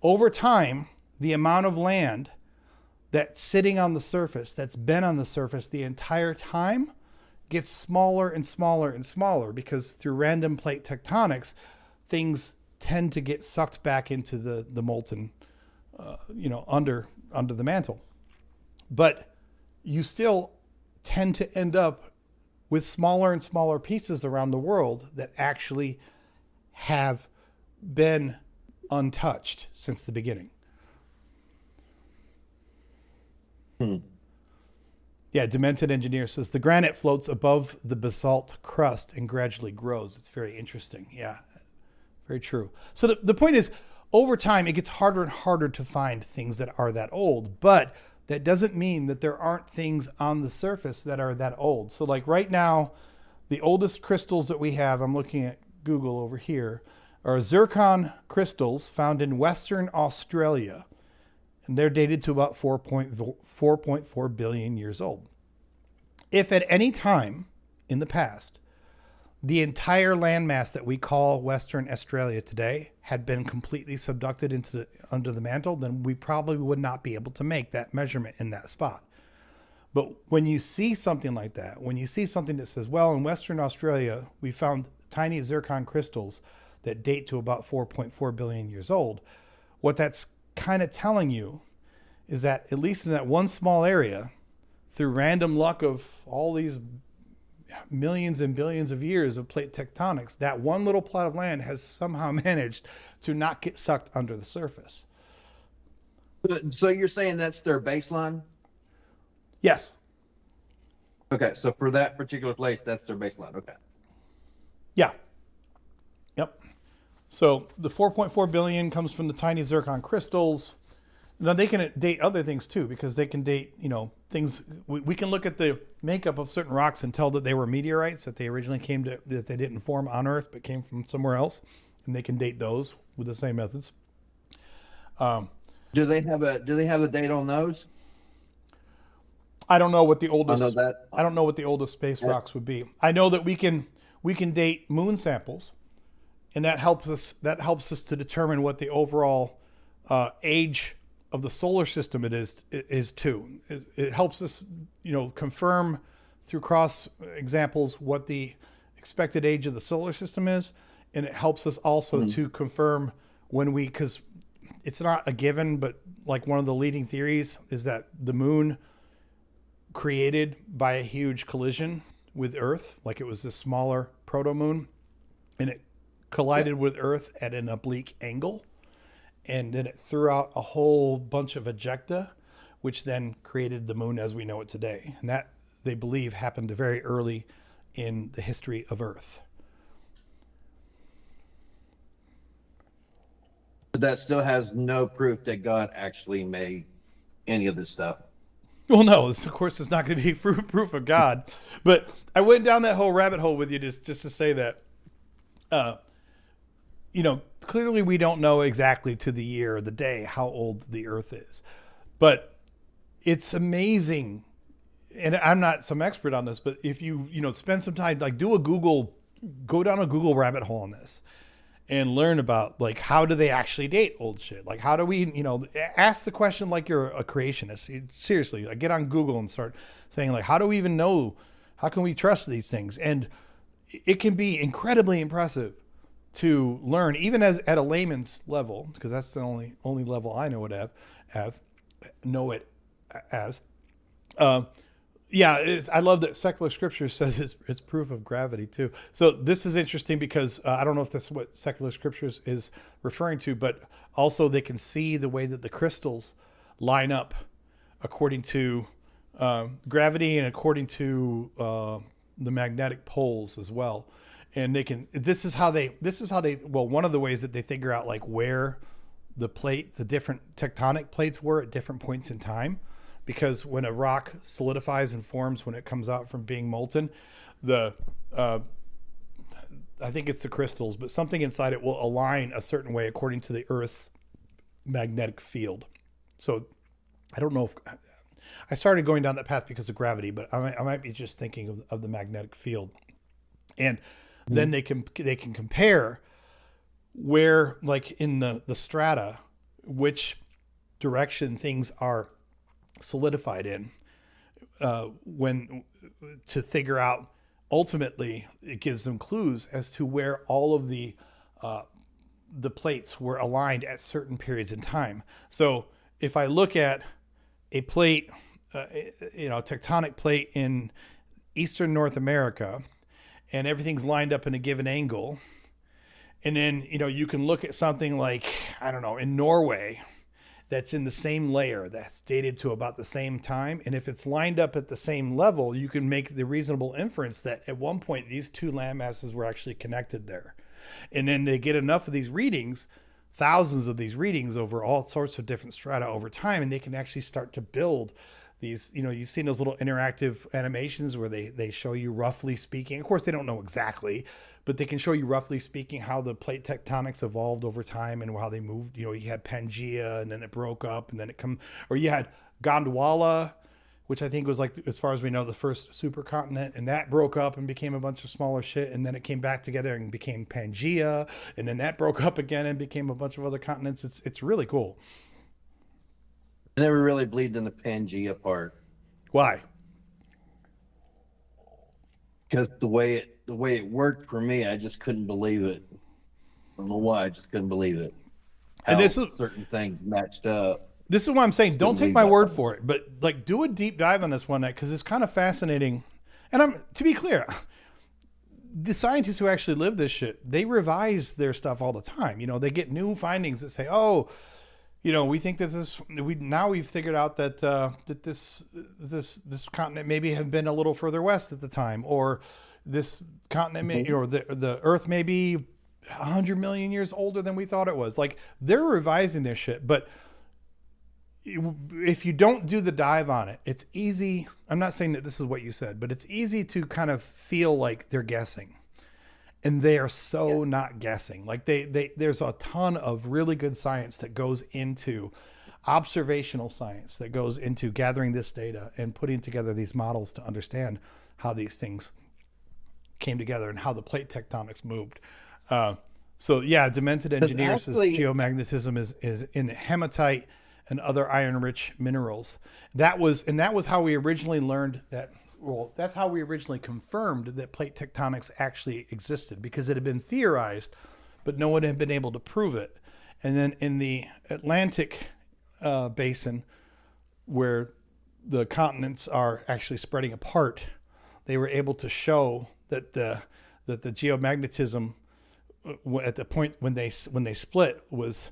Over time, the amount of land that's sitting on the surface, that's been on the surface the entire time, gets smaller and smaller and smaller because through random plate tectonics, things tend to get sucked back into the molten, under the mantle. But you still tend to end up with smaller and smaller pieces around the world that actually have been untouched since the beginning. Yeah, Demented Engineer says the granite floats above the basalt crust and gradually grows. It's very interesting. Yeah, very true. So the point is, over time, it gets harder and harder to find things that are that old, but that doesn't mean that there aren't things on the surface that are that old. So like right now, the oldest crystals that we have, I'm looking at Google over here, are zircon crystals found in Western Australia. And they're dated to about 4.4 billion years old. If at any time in the past, the entire landmass that we call Western Australia today had been completely subducted under the mantle, then we probably would not be able to make that measurement in that spot. But when you see something like that, when you see something that says, well, in Western Australia, we found tiny zircon crystals that date to about 4.4 billion years old, what that's kind of telling you is that at least in that one small area, through random luck of all these millions and billions of years of plate tectonics, that one little plot of land has somehow managed to not get sucked under the surface. So you're saying that's their baseline? Yes. Okay, so for that particular place, that's their baseline. Okay. Yeah. Yep. So the 4.4 billion comes from the tiny zircon crystals. Now they can date other things too, because they can date, things. We can look at the makeup of certain rocks and tell that they were meteorites, that they originally that they didn't form on Earth, but came from somewhere else. And they can date those with the same methods. Do they have a date on those? I don't know what the oldest. I know that. I don't know what the oldest space rocks would be. I know that we can date moon samples, and that helps us to determine what the overall age of the solar system is too. It helps us, confirm through cross examples what the expected age of the solar system is, and it helps us also to confirm because it's not a given, but like one of the leading theories is that the moon created by a huge collision with Earth, like it was a smaller proto-moon, and it collided with Earth at an oblique angle, and then it threw out a whole bunch of ejecta, which then created the moon as we know it today. And that, they believe, happened very early in the history of Earth. But that still has no proof that God actually made any of this stuff. Well, no, this, of course, is not going to be proof of God. But I went down that whole rabbit hole with you just to say that, you know, clearly we don't know exactly to the year or the day how old the Earth is. But it's amazing. And I'm not some expert on this, but if you spend some time, like go down a Google rabbit hole on this and learn about, like, how do they actually date old shit? Like, how do we, ask the question like you're a creationist. Seriously, like, get on Google and start saying, like, how do we even know? How can we trust these things? And it can be incredibly impressive to learn, even as at a layman's level, because that's the only level I know it as. Yeah, I love that secular scripture says it's proof of gravity too. So this is interesting because I don't know if that's what secular scriptures is referring to, but also they can see the way that the crystals line up according to gravity and according to the magnetic poles as well. And this is how they, well, one of the ways that they figure out, like, where the different tectonic plates were at different points in time. Because when a rock solidifies and forms, when it comes out from being molten, I think it's the crystals, but something inside it will align a certain way according to the Earth's magnetic field. So I don't know if I started going down that path because of gravity, but I might be just thinking of the magnetic field. And then they can compare where, like, in the strata, which direction things are solidified in, when to figure out, ultimately it gives them clues as to where all of the plates were aligned at certain periods in time. So if I look at a plate, a tectonic plate in Eastern North America, and everything's lined up in a given angle, and then you can look at something like, I don't know, in Norway, that's in the same layer, that's dated to about the same time. And if it's lined up at the same level, you can make the reasonable inference that at one point these two land masses were actually connected there. And then they get enough of these readings, thousands of these readings over all sorts of different strata over time, and they can actually start to build these, you've seen those little interactive animations where they show you, roughly speaking, of course they don't know exactly, but they can show you, roughly speaking, how the plate tectonics evolved over time and how they moved. You had Pangea, and then it broke up, and then or you had Gondwana, which I think was, like, as far as we know, the first supercontinent, and that broke up and became a bunch of smaller shit, and then it came back together and became Pangea, and then that broke up again and became a bunch of other continents. It's really cool. I never really believed in the Pangea part. Why? Because the way it worked for me, I just couldn't believe it. I don't know why, I just couldn't believe it. And this is certain things matched up. This is why I'm saying, don't take my word for it, but, like, do a deep dive on this one night, because it's kind of fascinating. And to be clear, the scientists who actually live this shit, they revise their stuff all the time. They get new findings that say, oh, we think that we've figured out that that this continent maybe had been a little further west at the time, or this continent or the Earth may be 100 million years older than we thought it was. Like, they're revising their shit, but if you don't do the dive on it, it's easy. I'm not saying that this is what you said, but it's easy to kind of feel like they're guessing. And they are so not guessing. Like, there's a ton of really good science that goes into observational science, that goes into gathering this data and putting together these models to understand how these things came together and how the plate tectonics moved. So yeah, Demented Engineer says geomagnetism is in hematite and other iron-rich minerals. That was how we originally learned that. Well, that's how we originally confirmed that plate tectonics actually existed, because it had been theorized, but no one had been able to prove it. And then in the Atlantic basin, where the continents are actually spreading apart, they were able to show that the geomagnetism at the point when they split was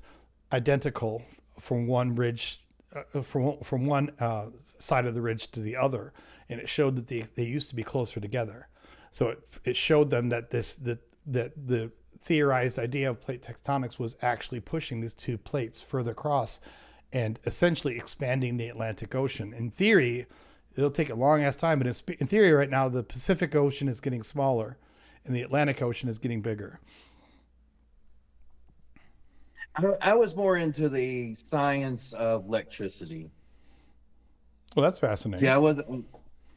identical from one ridge, from one side of the ridge to the other, and it showed that they used to be closer together. So it showed them that that the theorized idea of plate tectonics was actually pushing these two plates further across and essentially expanding the Atlantic Ocean. In theory, it'll take a long ass time, but in theory right now, the Pacific Ocean is getting smaller and the Atlantic Ocean is getting bigger. I was more into the science of electricity. Well, that's fascinating. See,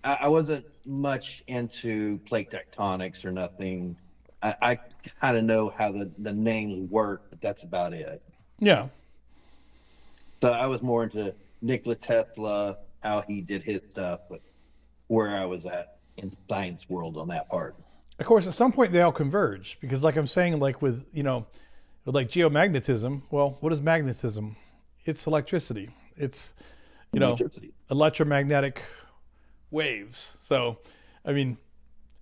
I wasn't much into plate tectonics or nothing. I kind of know how the names work, but that's about it. Yeah. So I was more into Nikola Tesla, how he did his stuff. That's where I was at in science world on that part. Of course, at some point they all converge because, like I'm saying, like with like geomagnetism. Well, what is magnetism? It's electricity. It's electromagnetic waves. So, I mean,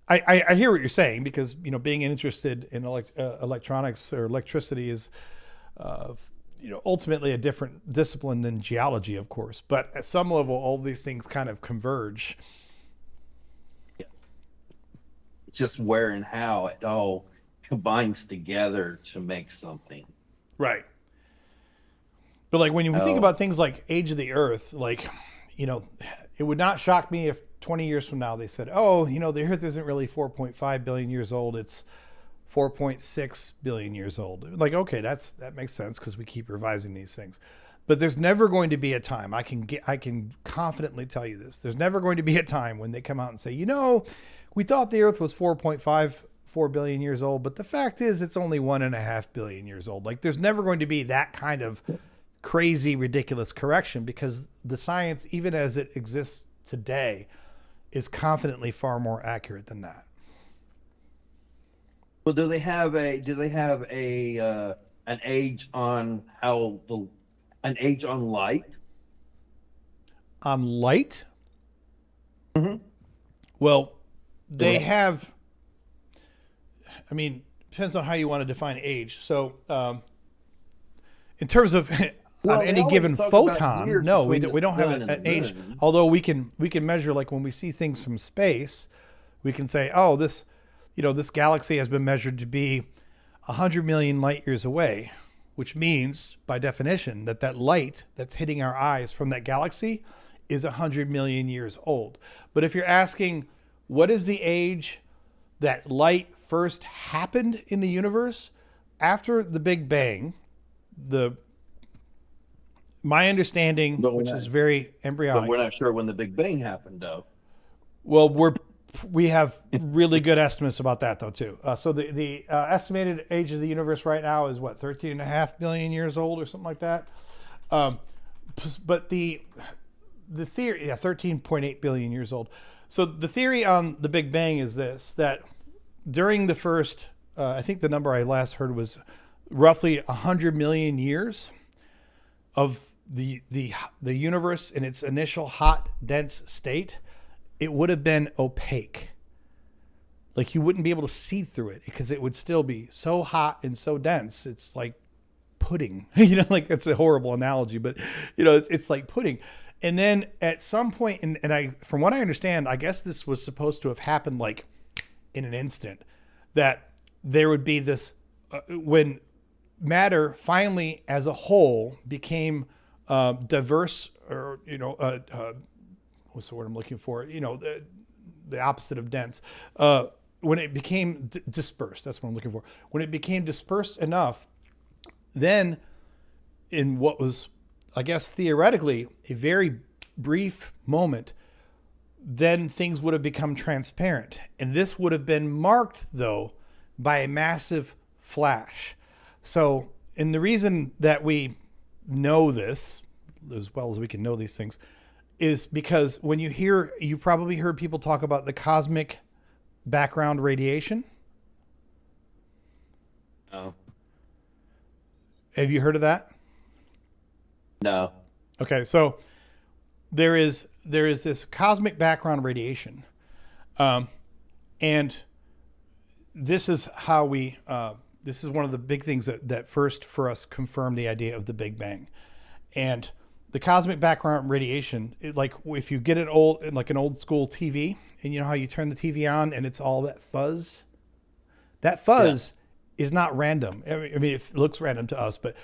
I hear what you're saying because being interested in electronics or electricity is ultimately a different discipline than geology, of course. But at some level, all these things kind of converge. Yeah. It's just where and how it all combines together to make something. Right. But like when you think about things like age of the Earth, like, it would not shock me if 20 years from now they said, oh, the Earth isn't really 4.5 billion years old. It's 4.6 billion years old. Like, okay, that makes sense because we keep revising these things. But there's never going to be a time, I can confidently tell you this, there's never going to be a time when they come out and say, we thought the Earth was 4.54 billion years old, but the fact is it's only 1.5 billion years old. Like, there's never going to be that kind of crazy, ridiculous correction because the science, even as it exists today, is confidently far more accurate than that. Well, do they have a an age on an age on light? On light? Mm-hmm. Well, they have, depends on how you want to define age. So, in terms of on any given photon, no, we don't have an age. Although we can measure, like when we see things from space, we can say, oh, this galaxy has been measured to be 100 million light years away, which means by definition that light that's hitting our eyes from that galaxy is 100 million years old. But if you're asking what is the age that light first happened in the universe after the Big Bang, my understanding, which is very embryonic. But we're not sure when the Big Bang happened, though. Well, we have really good estimates about that, though, too. So the estimated age of the universe right now is, 13.5 billion years old or something like that. But the theory, 13.8 billion years old. So the theory on the Big Bang is this, that during the first, I think the number I last heard was roughly 100 million years of the universe in its initial hot, dense state, it would have been opaque. Like you wouldn't be able to see through it because it would still be so hot and so dense. It's like pudding, like it's a horrible analogy, but it's like pudding. And then at some point, and from what I understand, I guess this was supposed to have happened like in an instant, that there would be this, when matter finally as a whole became diverse, or what's the word I'm looking for? The opposite of dense. When it became dispersed, that's what I'm looking for. When it became dispersed enough, then in what was, I guess, theoretically a very brief moment, then things would have become transparent. And this would have been marked, though, by a massive flash. So, and the reason that we know this, as well as we can know these things, is because when you've probably heard people talk about the cosmic background radiation. No. Have you heard of that? No. Okay, so there is this cosmic background radiation, and this is how we this is one of the big things that first for us confirmed the idea of the Big Bang. And the cosmic background radiation, like if you get an old school TV, and you know how you turn the TV on and it's all that fuzz? That fuzz is not random. I mean, it looks random to us, but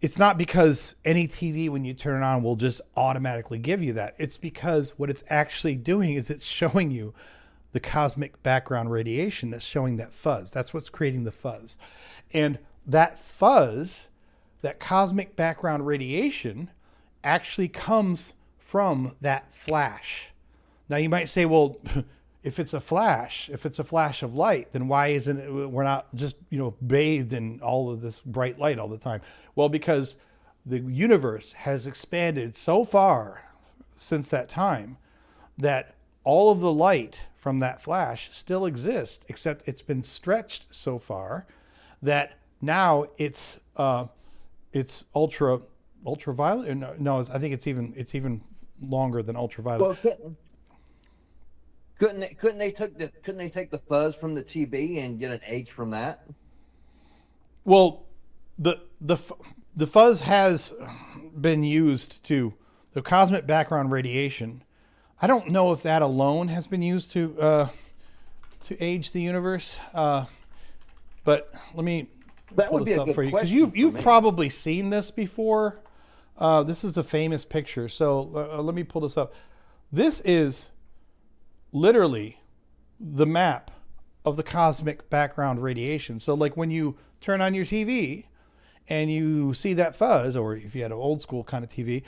it's not because any TV, when you turn it on, will just automatically give you that. It's because what it's actually doing is it's showing you the cosmic background radiation that's showing that fuzz. That's what's creating the fuzz. And that fuzz, that cosmic background radiation, actually comes from that flash. Now you might say, well, if it's a flash of light, then why isn't it, we're not just, bathed in all of this bright light all the time? Well, because the universe has expanded so far since that time that all of the light from that flash still exists, except it's been stretched so far that now it's ultraviolet. No, I think it's even longer than ultraviolet. Well, couldn't they take the fuzz from the TV and get an H from that? Well, the fuzz has been used to the cosmic background radiation. I don't know if that alone has been used to age the universe, but let me pull this up for you, because you've probably seen this before. This is a famous picture, so let me pull this up. This is literally the map of the cosmic background radiation. So like when you turn on your TV and you see that fuzz, or if you had an old school kind of TV,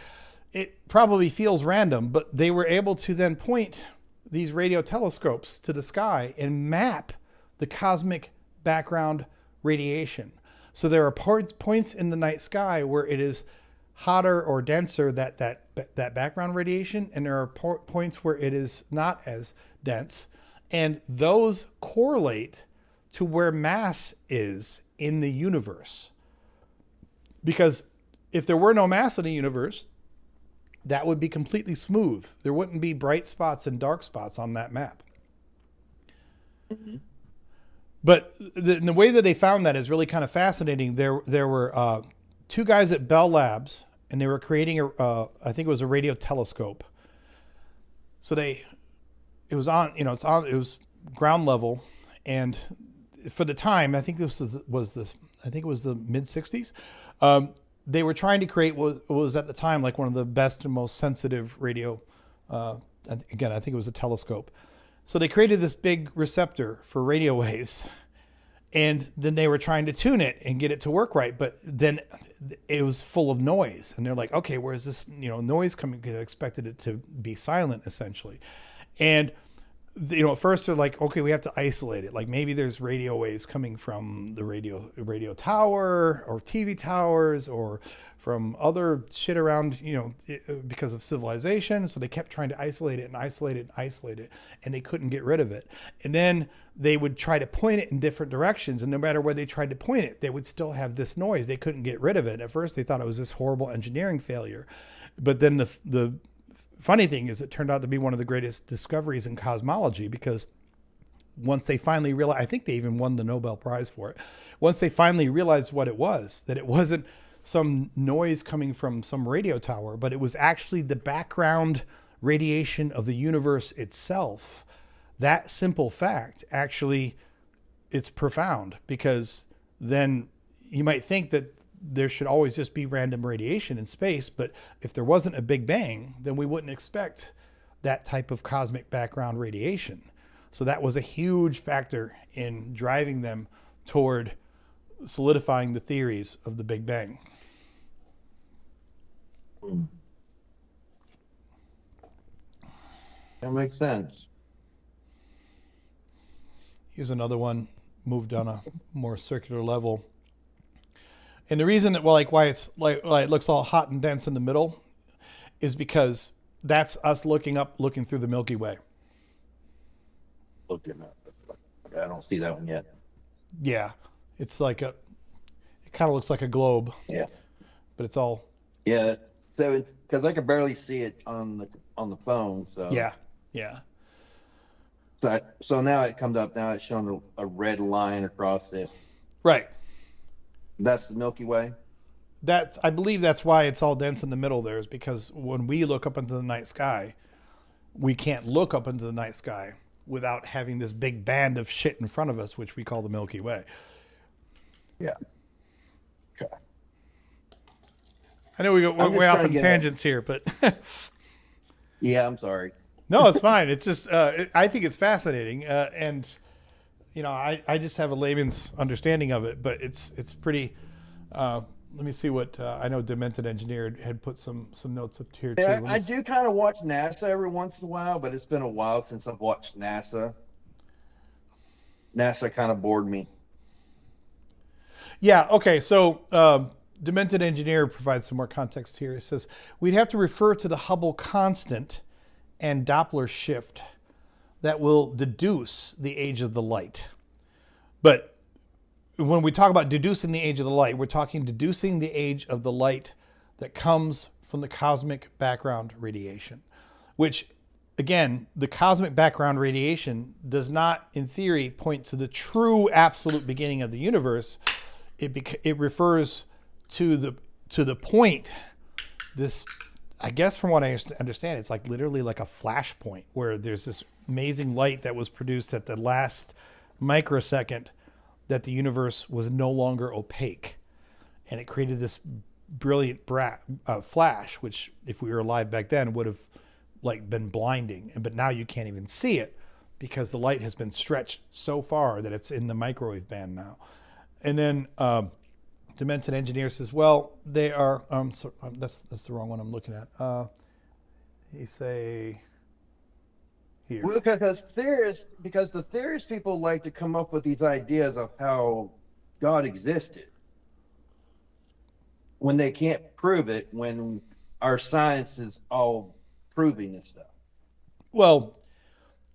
it probably feels random, but they were able to then point these radio telescopes to the sky and map the cosmic background radiation. So there are points in the night sky where it is hotter or denser, that background radiation, and there are points where it is not as dense, and those correlate to where mass is in the universe. Because if there were no mass in the universe, that would be completely smooth. There wouldn't be bright spots and dark spots on that map. Mm-hmm. But the way that they found that is really kind of fascinating. There were two guys at Bell Labs, and they were creating I think it was a radio telescope. So it was ground level, and for the time, I think this was the mid '60s. They were trying to create what was at the time like one of the best and most sensitive radio. Again, I think it was a telescope. So they created this big receptor for radio waves, and then they were trying to tune it and get it to work right. But then it was full of noise, and they're like, okay, where's this noise coming? They expected it to be silent essentially, and at first they're like, okay, we have to isolate it. Like maybe there's radio waves coming from the radio tower or TV towers or from other shit around, because of civilization. So they kept trying to isolate it, and they couldn't get rid of it. And then they would try to point it in different directions, and no matter where they tried to point it, they would still have this noise. They couldn't get rid of it. At first they thought it was this horrible engineering failure, but then the funny thing is it turned out to be one of the greatest discoveries in cosmology, because once they finally realized, I think they even won the Nobel Prize for it. Once they finally realized what it was, that it wasn't some noise coming from some radio tower, but it was actually the background radiation of the universe itself. That simple fact, actually, it's profound, because then you might think that there should always just be random radiation in space, but if there wasn't a Big Bang, then we wouldn't expect that type of cosmic background radiation. So that was a huge factor in driving them toward solidifying the theories of the Big Bang. That makes sense. Here's another one moved on a more circular level. And the reason that why it's like it looks all hot and dense in the middle is because that's us looking through the Milky Way. Looking up. I don't see that one yet. Yeah, it's like it kind of looks like a globe. Yeah, but it's all. Yeah, so because I can barely see it on the phone. So yeah. So now it comes up. Now it's showing a red line across it. Right. That's the Milky Way. I believe that's why it's all dense in the middle there, is because when we look up into the night sky, we can't look up into the night sky without having this big band of shit in front of us, which we call the Milky Way. Yeah. Okay. I know we went way off on tangents here, but yeah, I'm sorry. no, it's fine. It's just I think it's fascinating, and you know, I just have a layman's understanding of it, but it's pretty. Let me see what I know. Demented Engineer had put some notes up here too. Yeah, I do kind of watch NASA every once in a while, but it's been a while since I've watched NASA. NASA kind of bored me. Yeah. Okay. So Demented Engineer provides some more context here. It says we'd have to refer to the Hubble constant and Doppler shift that will deduce the age of the light. But when we talk about deducing the age of the light, we're talking deducing the age of the light that comes from the cosmic background radiation, which, again, the cosmic background radiation does not, in theory, point to the true absolute beginning of the universe. It refers to the point. This, I guess, from what I understand, it's like literally like a flash point where there's this amazing light that was produced at the last microsecond that the universe was no longer opaque, and it created this brilliant flash, which, if we were alive back then, would have like been blinding. But now you can't even see it because the light has been stretched so far that it's in the microwave band now. And then Demented Engineer says, "Well, they are." That's the wrong one I'm looking at. He say. Here. Well, because the theorist people like to come up with these ideas of how God existed when they can't prove it, when our science is all proving this stuff. Well,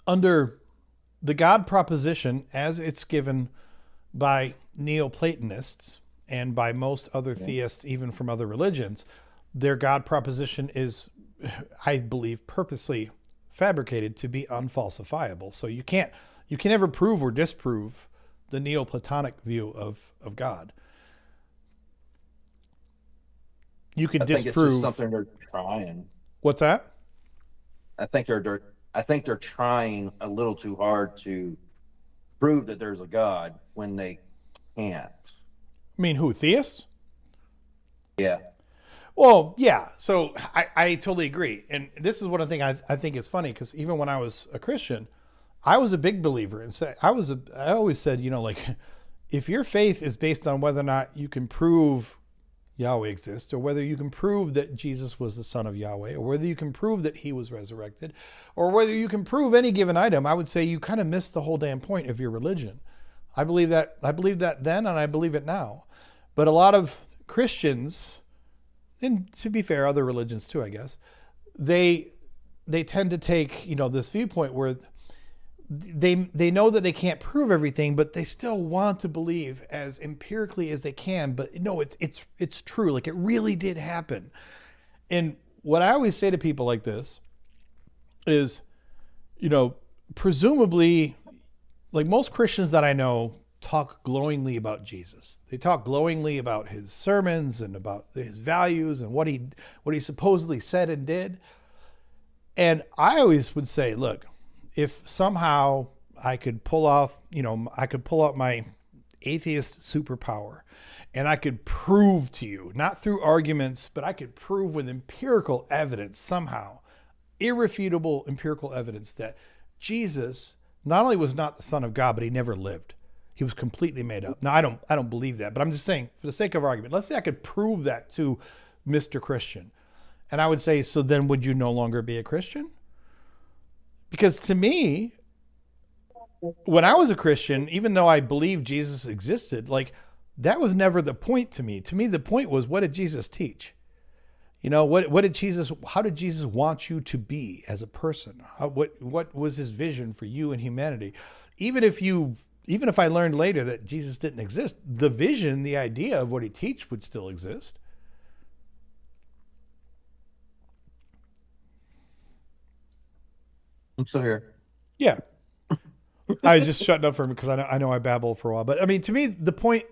under the God proposition, as it's given by Neoplatonists and by most other theists, even from other religions, their God proposition is, I believe, purposely fabricated to be unfalsifiable. So you can never prove or disprove the Neoplatonic view of God. You can disprove. It's just something they're trying. What's that? I think they're trying a little too hard to prove that there's a God when they can't. I mean, who, theists? Yeah. Well, yeah. So I totally agree. And this is one thing I think is funny, because even when I was a Christian, I was a big believer. And I always said, you know, like, if your faith is based on whether or not you can prove Yahweh exists, or whether you can prove that Jesus was the Son of Yahweh, or whether you can prove that he was resurrected, or whether you can prove any given item, I would say you kind of missed the whole damn point of your religion. I believe that then, and I believe it now. But a lot of Christians, and to be fair, other religions too, I guess, they tend to take, you know, this viewpoint where they know that they can't prove everything, but they still want to believe as empirically as they can. But no, it's true. Like, it really did happen. And what I always say to people like this is, you know, presumably, like, most Christians that I know talk glowingly about Jesus. They talk glowingly about his sermons and about his values and what he supposedly said and did. And I always would say, look, if somehow I could pull out my atheist superpower, and I could prove to you, not through arguments, but I could prove with empirical evidence somehow, irrefutable empirical evidence, that Jesus not only was not the Son of God, but he never lived. He was completely made up. Now, I don't believe that, but I'm just saying, for the sake of argument, let's say I could prove that to Mr. Christian. And I would say, so then would you no longer be a Christian? Because to me, when I was a Christian, even though I believed Jesus existed, like, that was never the point to me. To me, the point was, what did Jesus teach? You know, how did Jesus want you to be as a person? What was his vision for you and humanity? Even if I learned later that Jesus didn't exist, the vision, the idea of what he teach would still exist. I'm still here. Yeah. I was just shutting up for him because I know I babble for a while. But I mean, to me, the point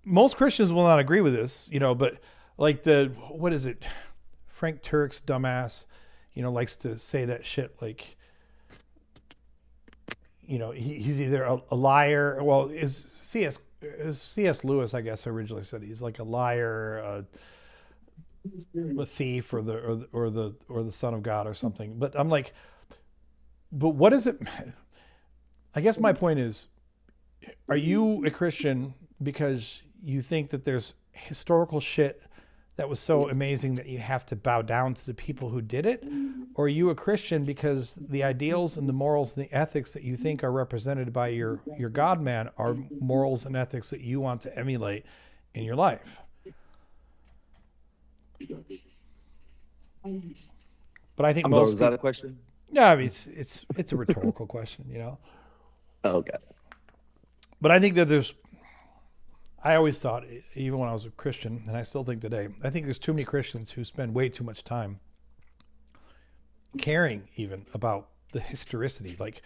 most Christians will not agree with this, but like what is it? Frank Turek's dumbass, likes to say that shit like, he's either a liar. Well, is C.S. Lewis, I guess, originally said he's like a liar, a thief, or the son of God or something. But I'm like, but what is it? I guess my point is, are you a Christian because you think that there's historical shit that was so amazing that you have to bow down to the people who did it? Or are you a Christian because the ideals and the morals and the ethics that you think are represented by your God man are morals and ethics that you want to emulate in your life? But I think most was that a question? Yeah, I mean it's a rhetorical question, Oh, okay. But I think that I always thought, even when I was a Christian, and I still think today, I think there's too many Christians who spend way too much time caring even about the historicity. Like,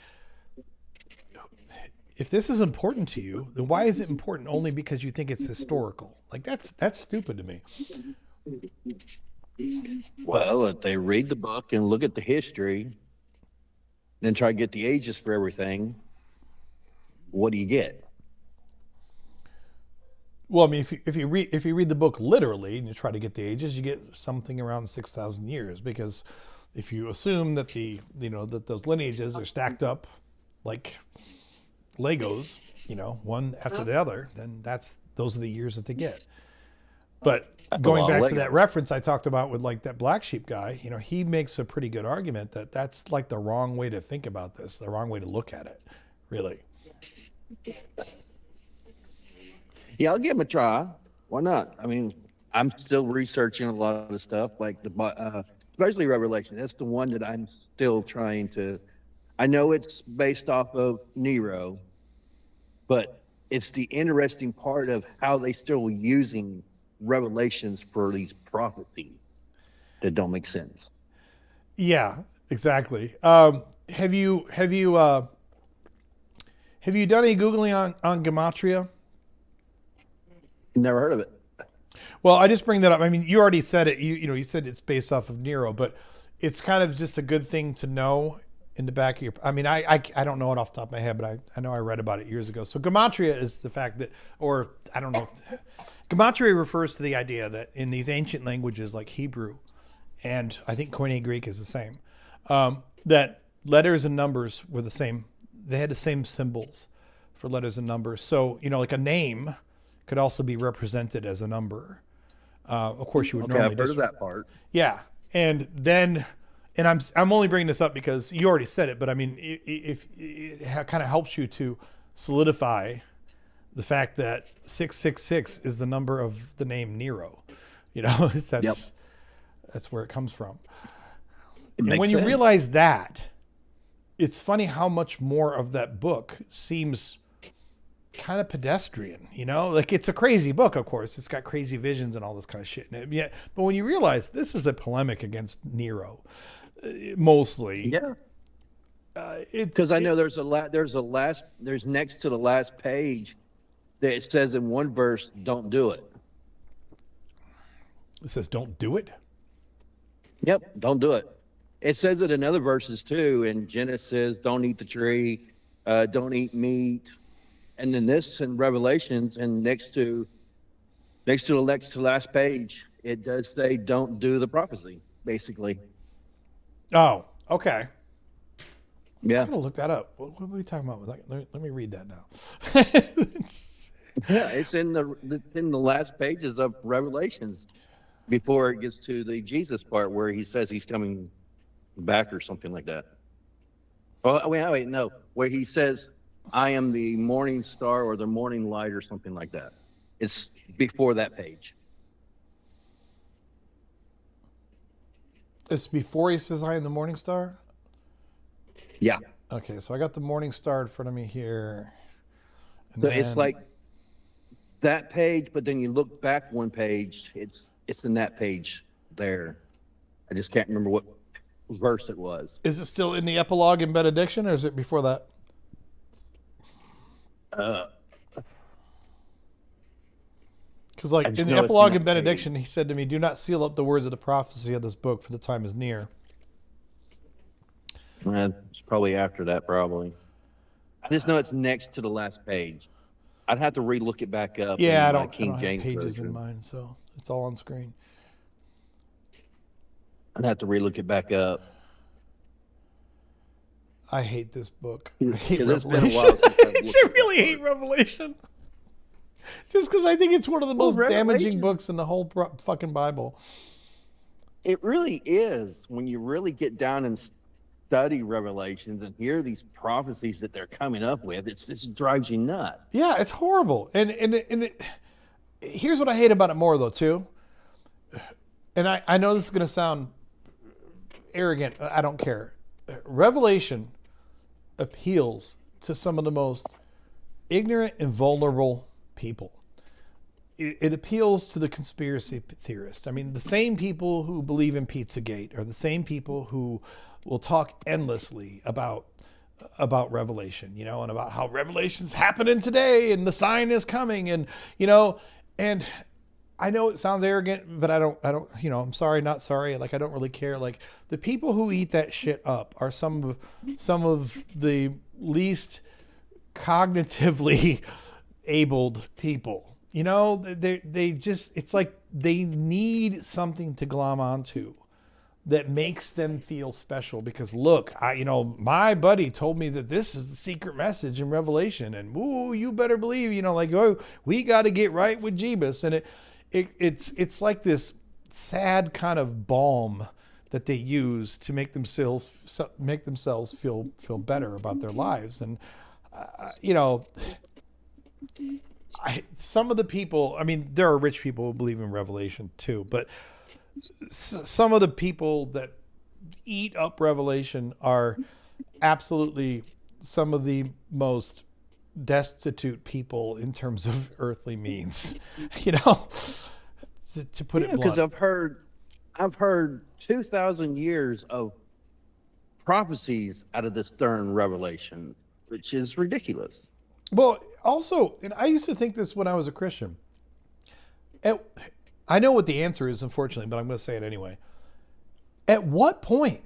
if this is important to you, then why is it important only because you think it's historical? Like, that's stupid to me. Well, if they read the book and look at the history, then try to get the ages for everything, what do you get? Well, I mean, if you read the book literally and you try to get the ages, you get something around 6,000 years. Because if you assume that that those lineages are stacked up like Legos, one after the other, then those are the years that they get. But going back to that reference I talked about with like that black sheep guy, he makes a pretty good argument that that's like the wrong way to think about this, the wrong way to look at it, really. Yeah, I'll give him a try. Why not? I mean, I'm still researching a lot of the stuff, like especially Revelation. That's the one that I'm still trying to. I know it's based off of Nero, but it's the interesting part of how they still using Revelations for these prophecies that don't make sense. Yeah, exactly. Have you done any Googling on gematria? Never heard of it. Well, I just bring that up. I mean, you already said it. You said it's based off of Nero, but it's kind of just a good thing to know in the back of your. I mean, I don't know it off the top of my head, but I know I read about it years ago. So gematria is the fact that, or I don't know, gematria refers to the idea that in these ancient languages like Hebrew, and I think Koine Greek is the same, that letters and numbers were the same. They had the same symbols for letters and numbers. So like a name could also be represented as a number. Of course, you would normally I've heard of that part. Yeah, and I'm only bringing this up because you already said it, but I mean, if it kind of helps you to solidify the fact that 666 is the number of the name Nero. That's where it comes from. And when you realize that, it's funny how much more of that book seems kind of pedestrian, like it's a crazy book, of course. It's got crazy visions and all this kind of shit in it. Yeah, but when you realize this is a polemic against Nero, mostly. Yeah. Because I know there's next to the last page that it says in one verse, "Don't do it." It says, "Don't do it." Yep, don't do it. It says it in other verses too. In Genesis, don't eat the tree, don't eat meat. And then this in Revelations, and next to the last page, it does say don't do the prophecy, basically. Oh, okay. Yeah. I'm gonna look that up. What are we talking about? Let me read that now. Yeah, it's in the last pages of Revelations before it gets to the Jesus part where he says he's coming back or something like that. Oh, wait, no, where he says, "I am the morning star" or the morning light or something like that. It's before that page. It's before he says, "I am the morning star"? Yeah. Okay, so I got the morning star in front of me here. So it's like that page, but then you look back one page, it's in that page there. I just can't remember what verse it was. Is it still in the epilogue and benediction, or is it before that? Because, I like, just in the know it's epilogue the and next benediction, he said to me, "Do not seal up the words of the prophecy of this book, for the time is near." It's probably after that, probably. I just know it's next to the last page. I'd have to re-look it back up Yeah, in I my don't King have James pages in version. mine, so it's all on screen. I'd have to re-look it back up. I hate this book. I hate Because it's been a Revelation. while since I've looked I at really that hate part. Revelation. Just because I think it's one of the Well, most damaging Revelation- books in the whole fucking Bible. It really is when you really get down and study Revelations and hear these prophecies that they're coming up with. It drives you nuts. Yeah, it's horrible. And here's what I hate about it more, though, too. And I know this is going to sound arrogant. I don't care. Revelation appeals to some of the most ignorant and vulnerable people. It appeals to the conspiracy theorists. I mean, the same people who believe in Pizzagate are the same people who will talk endlessly about Revelation, you know, and about how Revelation's happening today and the sign is coming, and you know, and I know it sounds arrogant, but I don't, you know, I'm sorry, not sorry. Like, I don't really care. Like, the people who eat that shit up are some of the least cognitively abled people. You know, they just, it's like they need something to glom onto that makes them feel special, because look, you know, my buddy told me that this is the secret message in Revelation, and ooh, you better believe, you know, like, oh, we got to get right with Jeebus. And it's like this sad kind of balm that they use to make themselves feel better about their lives. And you know, some of the people, I mean, there are rich people who believe in Revelation too, but some of the people that eat up Revelation are absolutely some of the most destitute people in terms of earthly means, you know, to put it blunt. Because I've heard 2,000 years of prophecies out of this darn Revelation, which is ridiculous. Well, also, and I used to think this when I was a Christian. I know what the answer is, unfortunately, but I'm going to say it anyway. At what point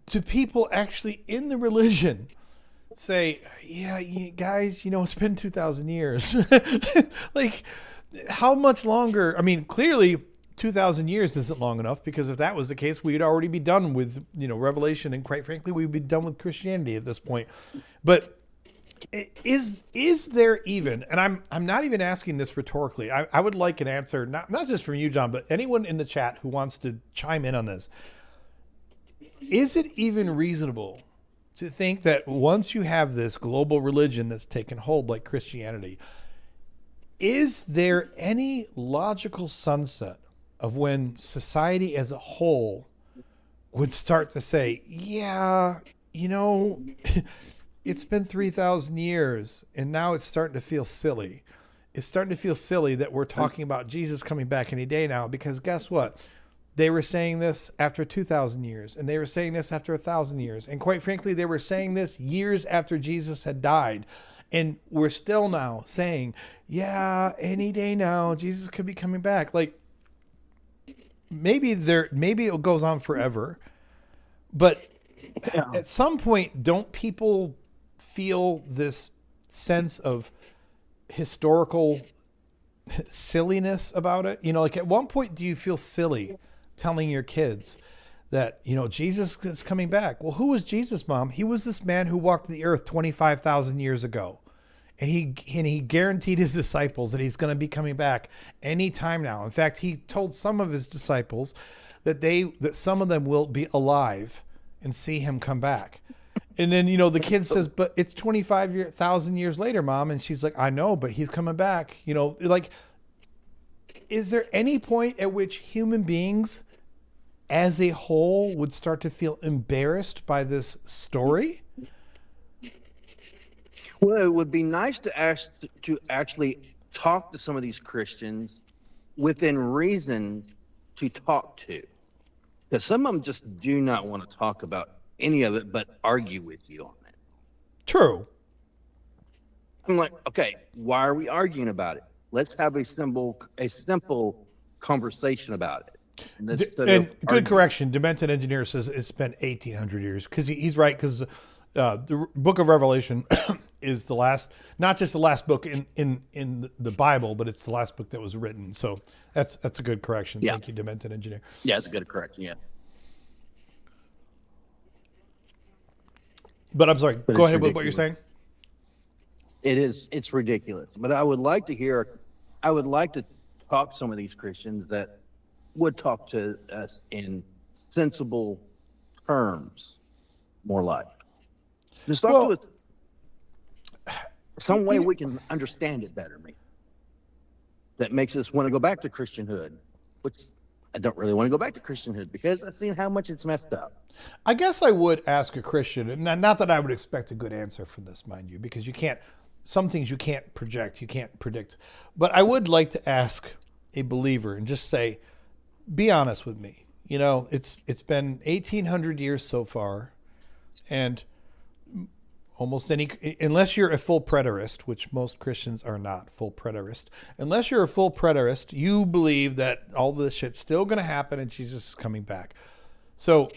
do people actually in the religion say, yeah, you guys, you know, it's been 2,000 years. Like, how much longer? I mean, clearly 2,000 years isn't long enough, because if that was the case, we'd already be done with, you know, Revelation, and quite frankly, we'd be done with Christianity at this point. But is there even, and I'm not even asking this rhetorically, I would like an answer, not just from you, John, but anyone in the chat who wants to chime in on this. Is it even reasonable to think that once you have this global religion that's taken hold like Christianity, is there any logical sunset of when society as a whole would start to say, yeah, you know, it's been 3,000 years and now it's starting to feel silly. It's starting to feel silly that we're talking about Jesus coming back any day now, because guess what? They were saying this after 2,000 years, and they were saying this after 1,000 years. And quite frankly, they were saying this years after Jesus had died. And we're still now saying, yeah, any day now, Jesus could be coming back. Like, maybe it goes on forever, but at some point, don't people feel this sense of historical silliness about it? You know, like, at one point, do you feel silly telling your kids that, you know, Jesus is coming back? Well, who was Jesus, Mom? He was this man who walked the earth 25,000 years ago. And he guaranteed his disciples that he's going to be coming back any time now. In fact, he told some of his disciples that some of them will be alive and see him come back. And then, you know, the kid says, but it's 25,000 years later, Mom. And she's like, I know, but he's coming back. You know, like, is there any point at which human beings as a whole would start to feel embarrassed by this story? Well, it would be nice to actually talk to some of these Christians within reason to talk to, because some of them just do not want to talk about any of it, but argue with you on it. True. I'm like, okay, why are we arguing about it? let's have a simple conversation about it. Instead And of good arguing. correction. Demented Engineer says it's been 1,800 years because he's right. Because the Book of Revelation is the last, not just the last book in the Bible, but it's the last book that was written. So that's a good correction. Yeah. Thank you, Demented Engineer. Yeah, it's a good correction. Yeah. But I'm sorry. But Go it's ahead with what you're saying. It's ridiculous. But I would like to talk to some of these Christians that would talk to us in sensible terms, more like. Just talk to us some way we can understand it better, maybe. That makes us want to go back to Christianhood, which I don't really want to go back to Christianhood because I've seen how much it's messed up. I guess I would ask a Christian, and not that I would expect a good answer from this, mind you, because you can't, some things you can't project, you can't predict. But I would like to ask a believer and just say, be honest with me. You know, it's been 1,800 years so far, and almost any, unless you're a full preterist, which most Christians are not full preterist, unless you're a full preterist, you believe that all this shit's still going to happen and Jesus is coming back. So,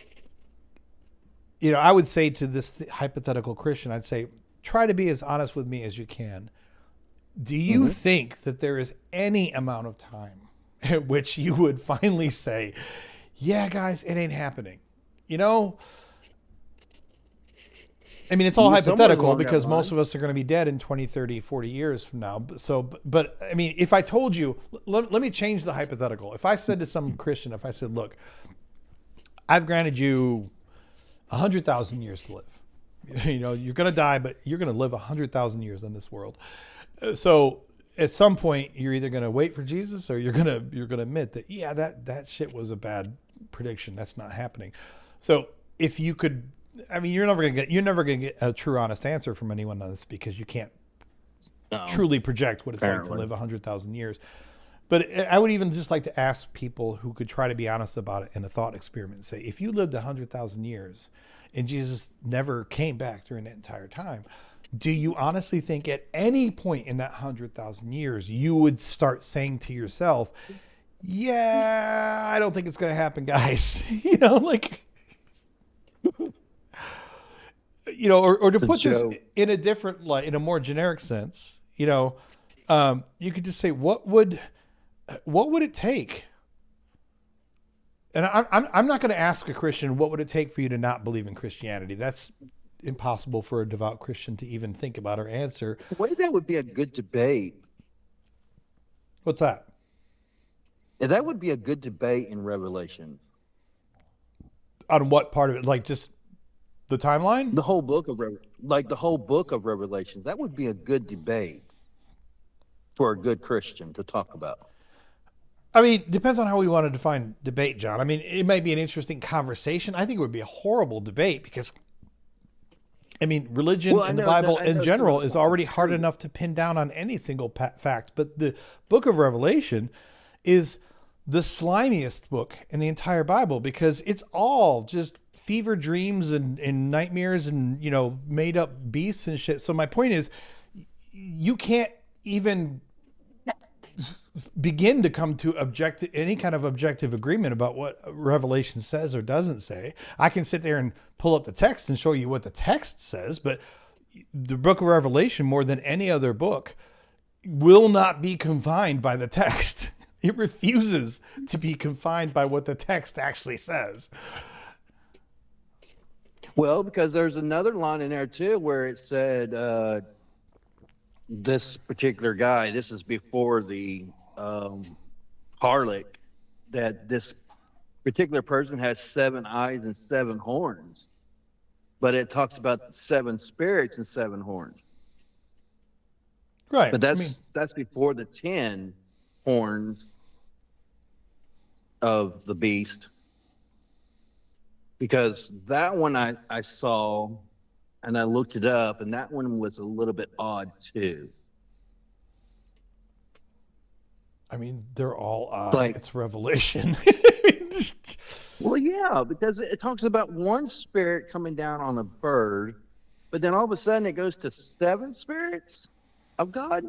you know, I would say to this hypothetical Christian, I'd say, try to be as honest with me as you can. Do you think that there is any amount of time at which you would finally say, yeah, guys, it ain't happening? You know, I mean, it's all hypothetical because most of us are going to be dead in 20, 30, 40 years from now. So, but I mean, if I told you, let me change the hypothetical. If I said to some Christian, if I said, look, I've granted you 100,000 years to live. You know, you're going to die, but you're going to live 100,000 years in this world. So at some point, you're either going to wait for Jesus or you're going to admit that, yeah, that shit was a bad prediction. That's not happening. So if you could, I mean, you're never going to get a true, honest answer from anyone on this because you can't truly project what it's like to live 100,000 years. But I would even just like to ask people who could try to be honest about it in a thought experiment and say, if you lived 100,000 years and Jesus never came back during that entire time, do you honestly think at any point in that 100,000 years, you would start saying to yourself, yeah, I don't think it's going to happen, guys. You know, like, you know, or to put this in a different light, in a more generic sense, you know, you could just say, what would it take? And I'm not going to ask a Christian, what would it take for you to not believe in Christianity? That's impossible for a devout Christian to even think about or answer. Well, that would be a good debate. What's that? Yeah, that would be a good debate in Revelation. On what part of it? Like just the timeline? The whole book of Revelation. That would be a good debate for a good Christian to talk about. I mean, depends on how we want to define debate, John. I mean, it might be an interesting conversation. I think it would be a horrible debate because, I mean, religion and the Bible in general is already hard enough to pin down on any single fact. But the book of Revelation is the slimiest book in the entire Bible because it's all just fever dreams and nightmares and, you know, made up beasts and shit. So my point is, you can't even begin to come to any kind of objective agreement about what Revelation says or doesn't say. I can sit there and pull up the text and show you what the text says, but the book of Revelation, more than any other book, will not be confined by the text. It refuses to be confined by what the text actually says. Well, because there's another line in there too where it said this particular guy, this is before the harlot, that this particular person has 7 eyes and 7 horns, but it talks about 7 spirits and 7 horns. Right. But that's before the 10 horns of the beast. Because that one I saw and I looked it up, and that one was a little bit odd too. I mean, they're all odd. Like, it's Revelation. Well, yeah, because it talks about one spirit coming down on a bird, but then all of a sudden it goes to 7 spirits of God.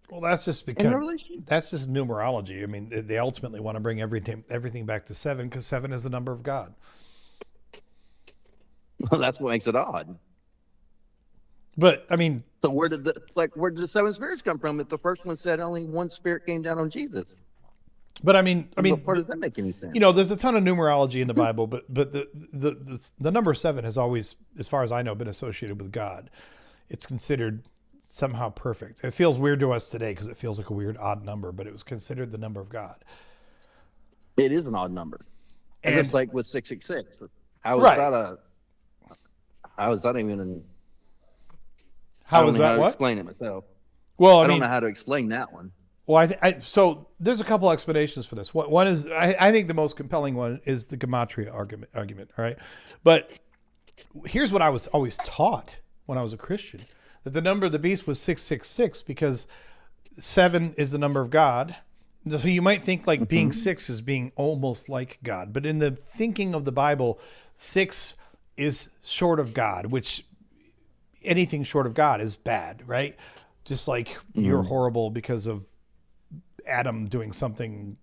Well, that's just in because Revelation. that's just numerology. I mean, they ultimately want to bring everything back to 7 because 7 is the number of God. Well, that's what makes it odd. But I mean, So where did the seven spirits come from? If the first one said only one spirit came down on Jesus, but I mean, what part does that make any sense? you know, there's a ton of numerology in the Bible, but the number 7 has always, as far as I know, been associated with God. It's considered somehow perfect. It feels weird to us today because it feels like a weird odd number, but it was considered the number of God. It is an odd number, and just like with 666. How is Right. that a? How is that even? I How don't is know how that to what? explain it myself. Well, I I don't mean, know how to explain that one. well, so there's a couple explanations for this. One is I think the most compelling one is the gematria argument. All right, but here's what I was always taught when I was a Christian, that the number of the beast was 666 because 7 is the number of God. So you might think like being 6 is being almost like God, but in the thinking of the Bible, 6 is short of God, which anything short of God is bad, right? Just like you're horrible because of Adam doing something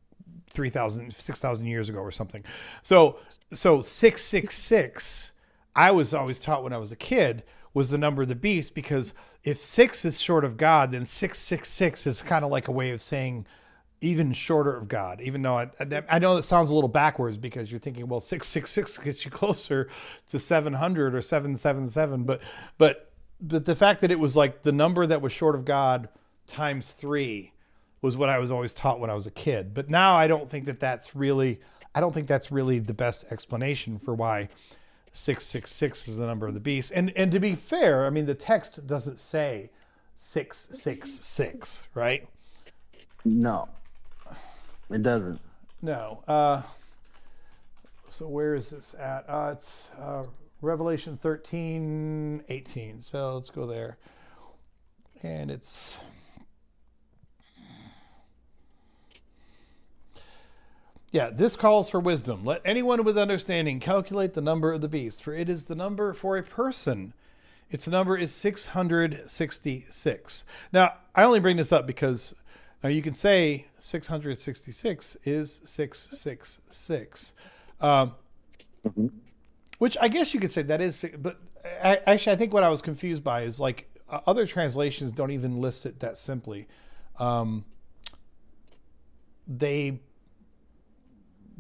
6,000 years ago or something. So 666, I was always taught when I was a kid, was the number of the beast, because if 6 is short of God, then 666 is kind of like a way of saying even shorter of God, even though I know that sounds a little backwards because you're thinking, well, 666 gets you closer to 700 or 777. But the fact that it was like the number that was short of God times 3 was what I was always taught when I was a kid. But now I don't think that's really the best explanation for why 666 is the number of the beast. And to be fair, I mean, the text doesn't say 666, right? No, it doesn't. No. So where is this at? It's Revelation 13:18. So let's go there. And it's... Yeah, this calls for wisdom. Let anyone with understanding calculate the number of the beast, for it is the number for a person. Its number is 666. Now, I only bring this up because now you can say 666 is 666, which I guess you could say that is, but actually I think what I was confused by is like other translations don't even list it that simply.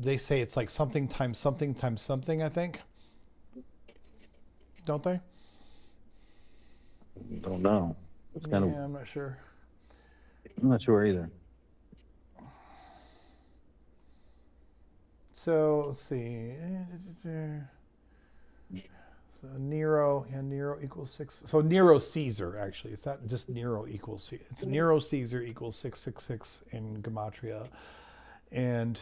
They say it's like something times something times something, I think. Don't they? Don't know. It's kind of. I'm not sure. I'm not sure either. So let's see. So Nero equals 6. So Nero Caesar, actually. It's not just Nero equals Caesar. It's Nero Caesar equals 666 in Gematria. And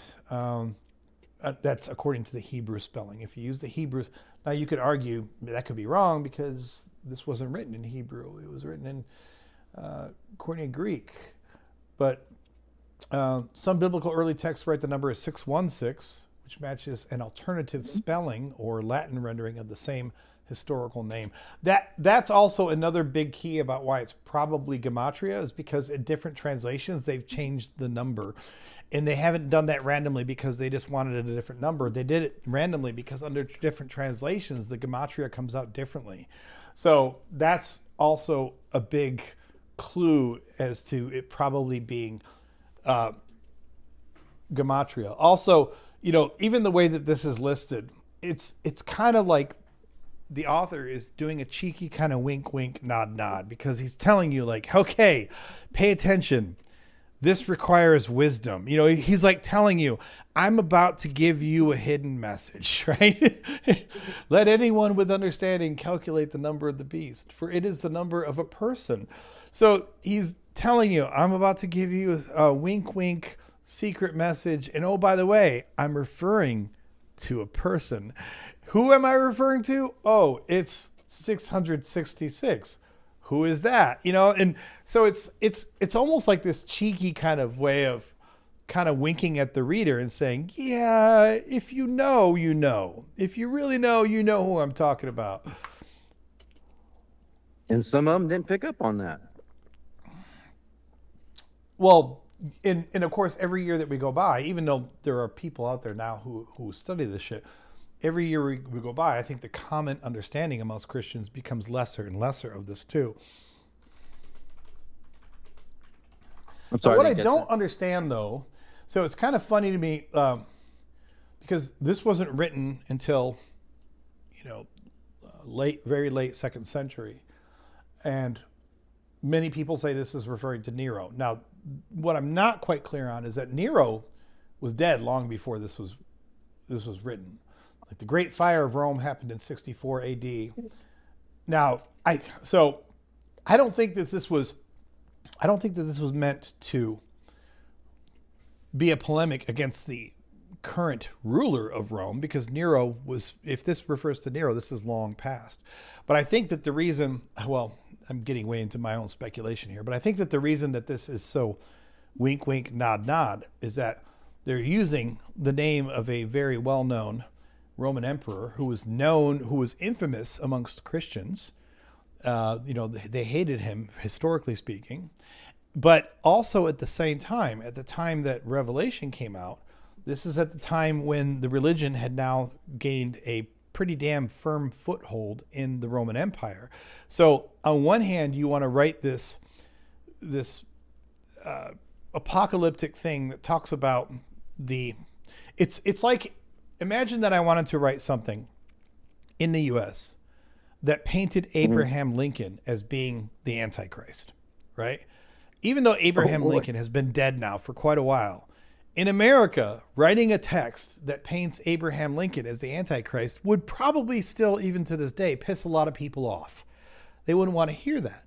that's according to the Hebrew spelling. If you use the Hebrew, now you could argue that could be wrong because this wasn't written in Hebrew. It was written in according to Greek. But some biblical early texts write the number as 616, which matches an alternative spelling or Latin rendering of the same historical name. That's also another big key about why it's probably Gematria, is because in different translations they've changed the number. And they haven't done that randomly because they just wanted a different number. They did it randomly because under different translations, the Gematria comes out differently. So that's also a big clue as to it probably being Gematria. Also, you know, even the way that this is listed, it's kind of like the author is doing a cheeky kind of wink, wink, nod, nod, because he's telling you like, okay, pay attention. This requires wisdom. You know, he's like telling you, I'm about to give you a hidden message, right? Let anyone with understanding calculate the number of the beast, for it is the number of a person. So he's telling you, I'm about to give you a wink, wink, secret message. And oh, by the way, I'm referring to a person. Who am I referring to? Oh, it's 666. Who is that? You know, and so it's almost like this cheeky kind of way of kind of winking at the reader and saying, yeah, if you know, you know. If you really know, you know who I'm talking about. And some of them didn't pick up on that. Well, and of course, every year that we go by, even though there are people out there now who study this shit, every year we go by, I think the common understanding amongst Christians becomes lesser and lesser of this too. I'm So sorry. what I didn't catch don't that. understand though, so it's kind of funny to me because this wasn't written until, very late second century, and many people say this is referring to Nero. Now, what I'm not quite clear on is that Nero was dead long before this was written. Like the Great Fire of Rome happened in 64 A.D. Now, I don't think that this was meant to be a polemic against the current ruler of Rome, because Nero was, if this refers to Nero, this is long past. But I think that the reason, well, I'm getting way into my own speculation here, but I think that the reason that this is so wink, wink, nod, nod is that they're using the name of a very well-known Roman emperor who was infamous amongst Christians. They hated him, historically speaking. But also at the same time, at the time that Revelation came out, this is at the time when the religion had now gained a pretty damn firm foothold in the Roman Empire. So on one hand, you want to write this apocalyptic thing that talks about it's like, imagine that I wanted to write something in the U.S. that painted Abraham Lincoln as being the Antichrist, right? Even though Abraham Lincoln has been dead now for quite a while, in America, writing a text that paints Abraham Lincoln as the Antichrist would probably still, even to this day, piss a lot of people off. They wouldn't want to hear that.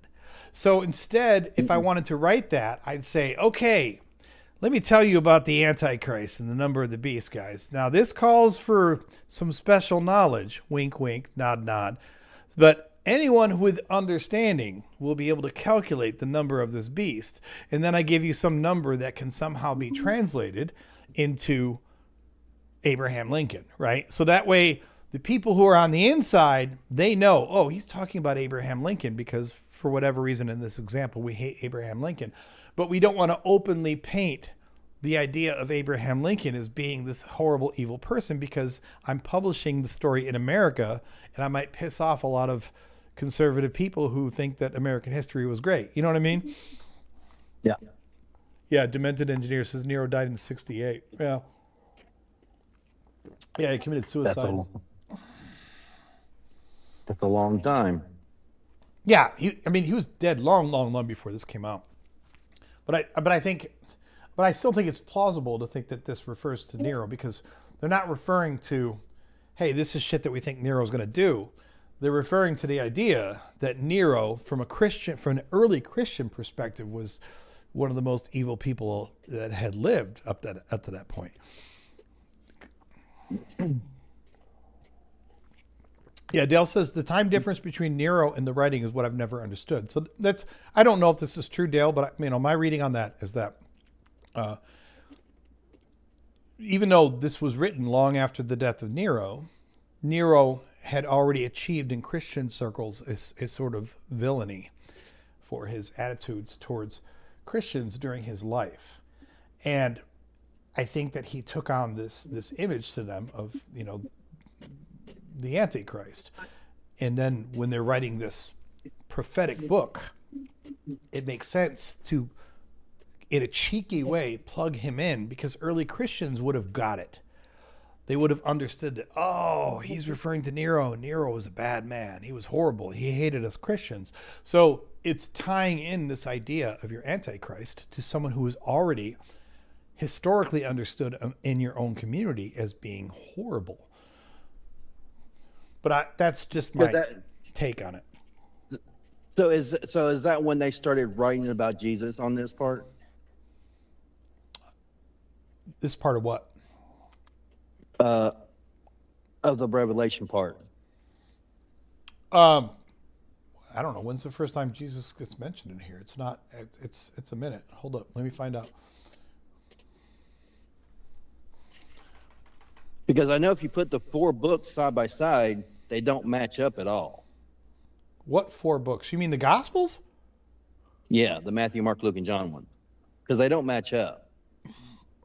So instead, if I wanted to write that, I'd say, okay, let me tell you about the Antichrist and the number of the beast, guys. Now, this calls for some special knowledge. Wink, wink, nod, nod. But anyone with understanding will be able to calculate the number of this beast. And then I give you some number that can somehow be translated into Abraham Lincoln, right? So that way, the people who are on the inside, they know, oh, he's talking about Abraham Lincoln because for whatever reason in this example, we hate Abraham Lincoln. But we don't want to openly paint the idea of Abraham Lincoln as being this horrible, evil person, because I'm publishing the story in America and I might piss off a lot of conservative people who think that American history was great. You know what I mean? Yeah. Yeah, Demented Engineer says Nero died in 68. Yeah. Yeah, he committed suicide. That's a long time. Yeah, he was dead long before this came out. But I still think it's plausible to think that this refers to Nero, because they're not referring to, hey, this is shit that we think Nero's going to do. They're referring to the idea that Nero, from an early Christian perspective, was one of the most evil people that had lived up to that point. Yeah, Dale says the time difference between Nero and the writing is what I've never understood. So I don't know if this is true, Dale, but my reading on that is that even though this was written long after the death of Nero, Nero had already achieved in Christian circles a sort of villainy for his attitudes towards Christians during his life. And I think that he took on this image to them of, the Antichrist. And then when they're writing this prophetic book, it makes sense to, in a cheeky way, plug him in, because early Christians would have got it. They would have understood that, oh, he's referring to Nero. Nero was a bad man. He was horrible. He hated us Christians. So it's tying in this idea of your Antichrist to someone who is already historically understood in your own community as being horrible. But that's just my take on it. So is that when they started writing about Jesus on this part? This part of what? Of the Revelation part. I don't know. When's the first time Jesus gets mentioned in here? It's not. It's a minute. Hold up. Let me find out. Because I know if you put the 4 books side by side, they don't match up at all. What 4 books? You mean the Gospels? Yeah, the Matthew, Mark, Luke, and John one. because they don't match up.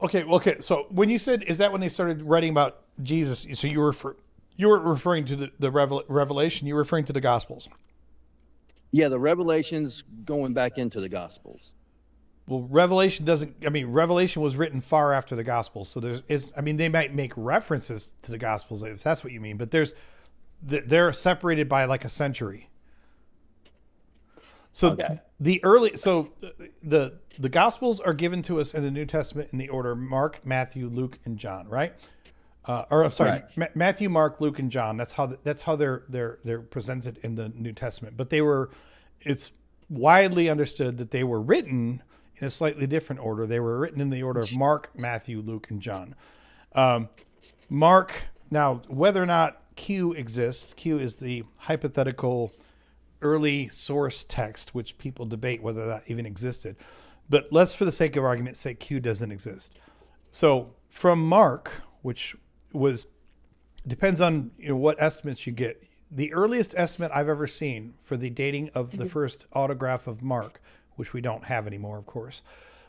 Okay. So when you said, is that when they started writing about Jesus? So you were referring to the Revelation. You were referring to the Gospels. Yeah, the Revelation's going back into the Gospels. Well, Revelation doesn't. I mean, Revelation was written far after the Gospels. So they might make references to the Gospels if that's what you mean. But they're separated by like a century. So Okay. the Gospels are given to us in the New Testament in the order Mark, Matthew, Luke, and John, right? Or I'm sorry, Right. Matthew, Mark, Luke, and John. That's how they're presented in the New Testament. But it's widely understood that they were written in a slightly different order. They were written in the order of Mark, Matthew, Luke, and John. Mark. Now, whether or not Q exists, Q is the hypothetical early source text, which people debate whether that even existed. But let's, for the sake of argument, say Q doesn't exist. So from Mark, which depends on what estimates you get. The earliest estimate I've ever seen for the dating of the first autograph of Mark, which we don't have anymore, of course,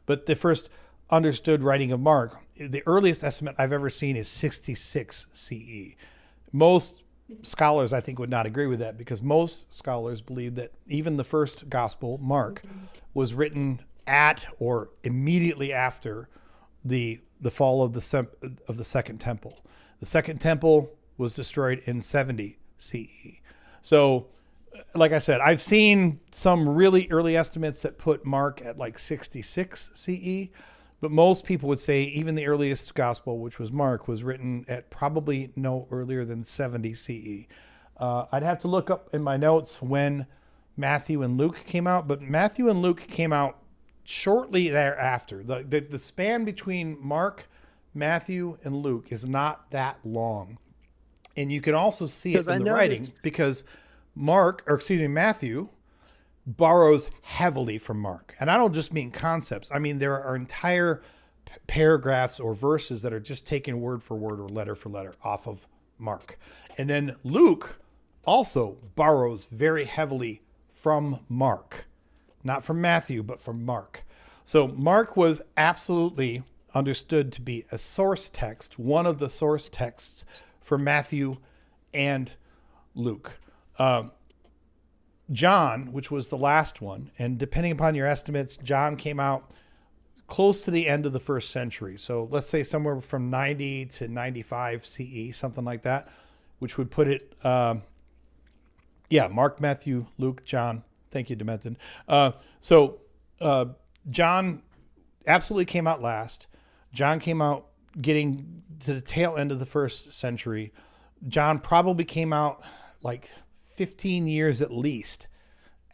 but the first understood writing of Mark, the earliest estimate I've ever seen is 66 CE. Most scholars, I think, would not agree with that because most scholars believe that even the first gospel, Mark, was written at or immediately after the fall of the Second Temple. The Second Temple was destroyed in 70 CE. So, like I said, I've seen some really early estimates that put Mark at like 66 CE, but most people would say even the earliest gospel, which was Mark, was written at probably no earlier than 70 CE. I'd have to look up in my notes when Matthew and Luke came out, but Matthew and Luke came out shortly thereafter. The span between Mark, Matthew, and Luke is not that long. And you can also see it in the writing because Matthew borrows heavily from Mark. And I don't just mean concepts. I mean, there are entire paragraphs or verses that are just taken word for word or letter for letter off of Mark. And then Luke also borrows very heavily from Mark. Not from Matthew, but from Mark. So Mark was absolutely understood to be a source text, one of the source texts for Matthew and Luke. John, which was the last one, and depending upon your estimates, John came out close to the end of the first century. So let's say somewhere from 90 to 95 CE, something like that, which would put it, Mark, Matthew, Luke, John. Thank you, Demented. John absolutely came out last. John came out getting to the tail end of the first century. John probably came out like 15 years at least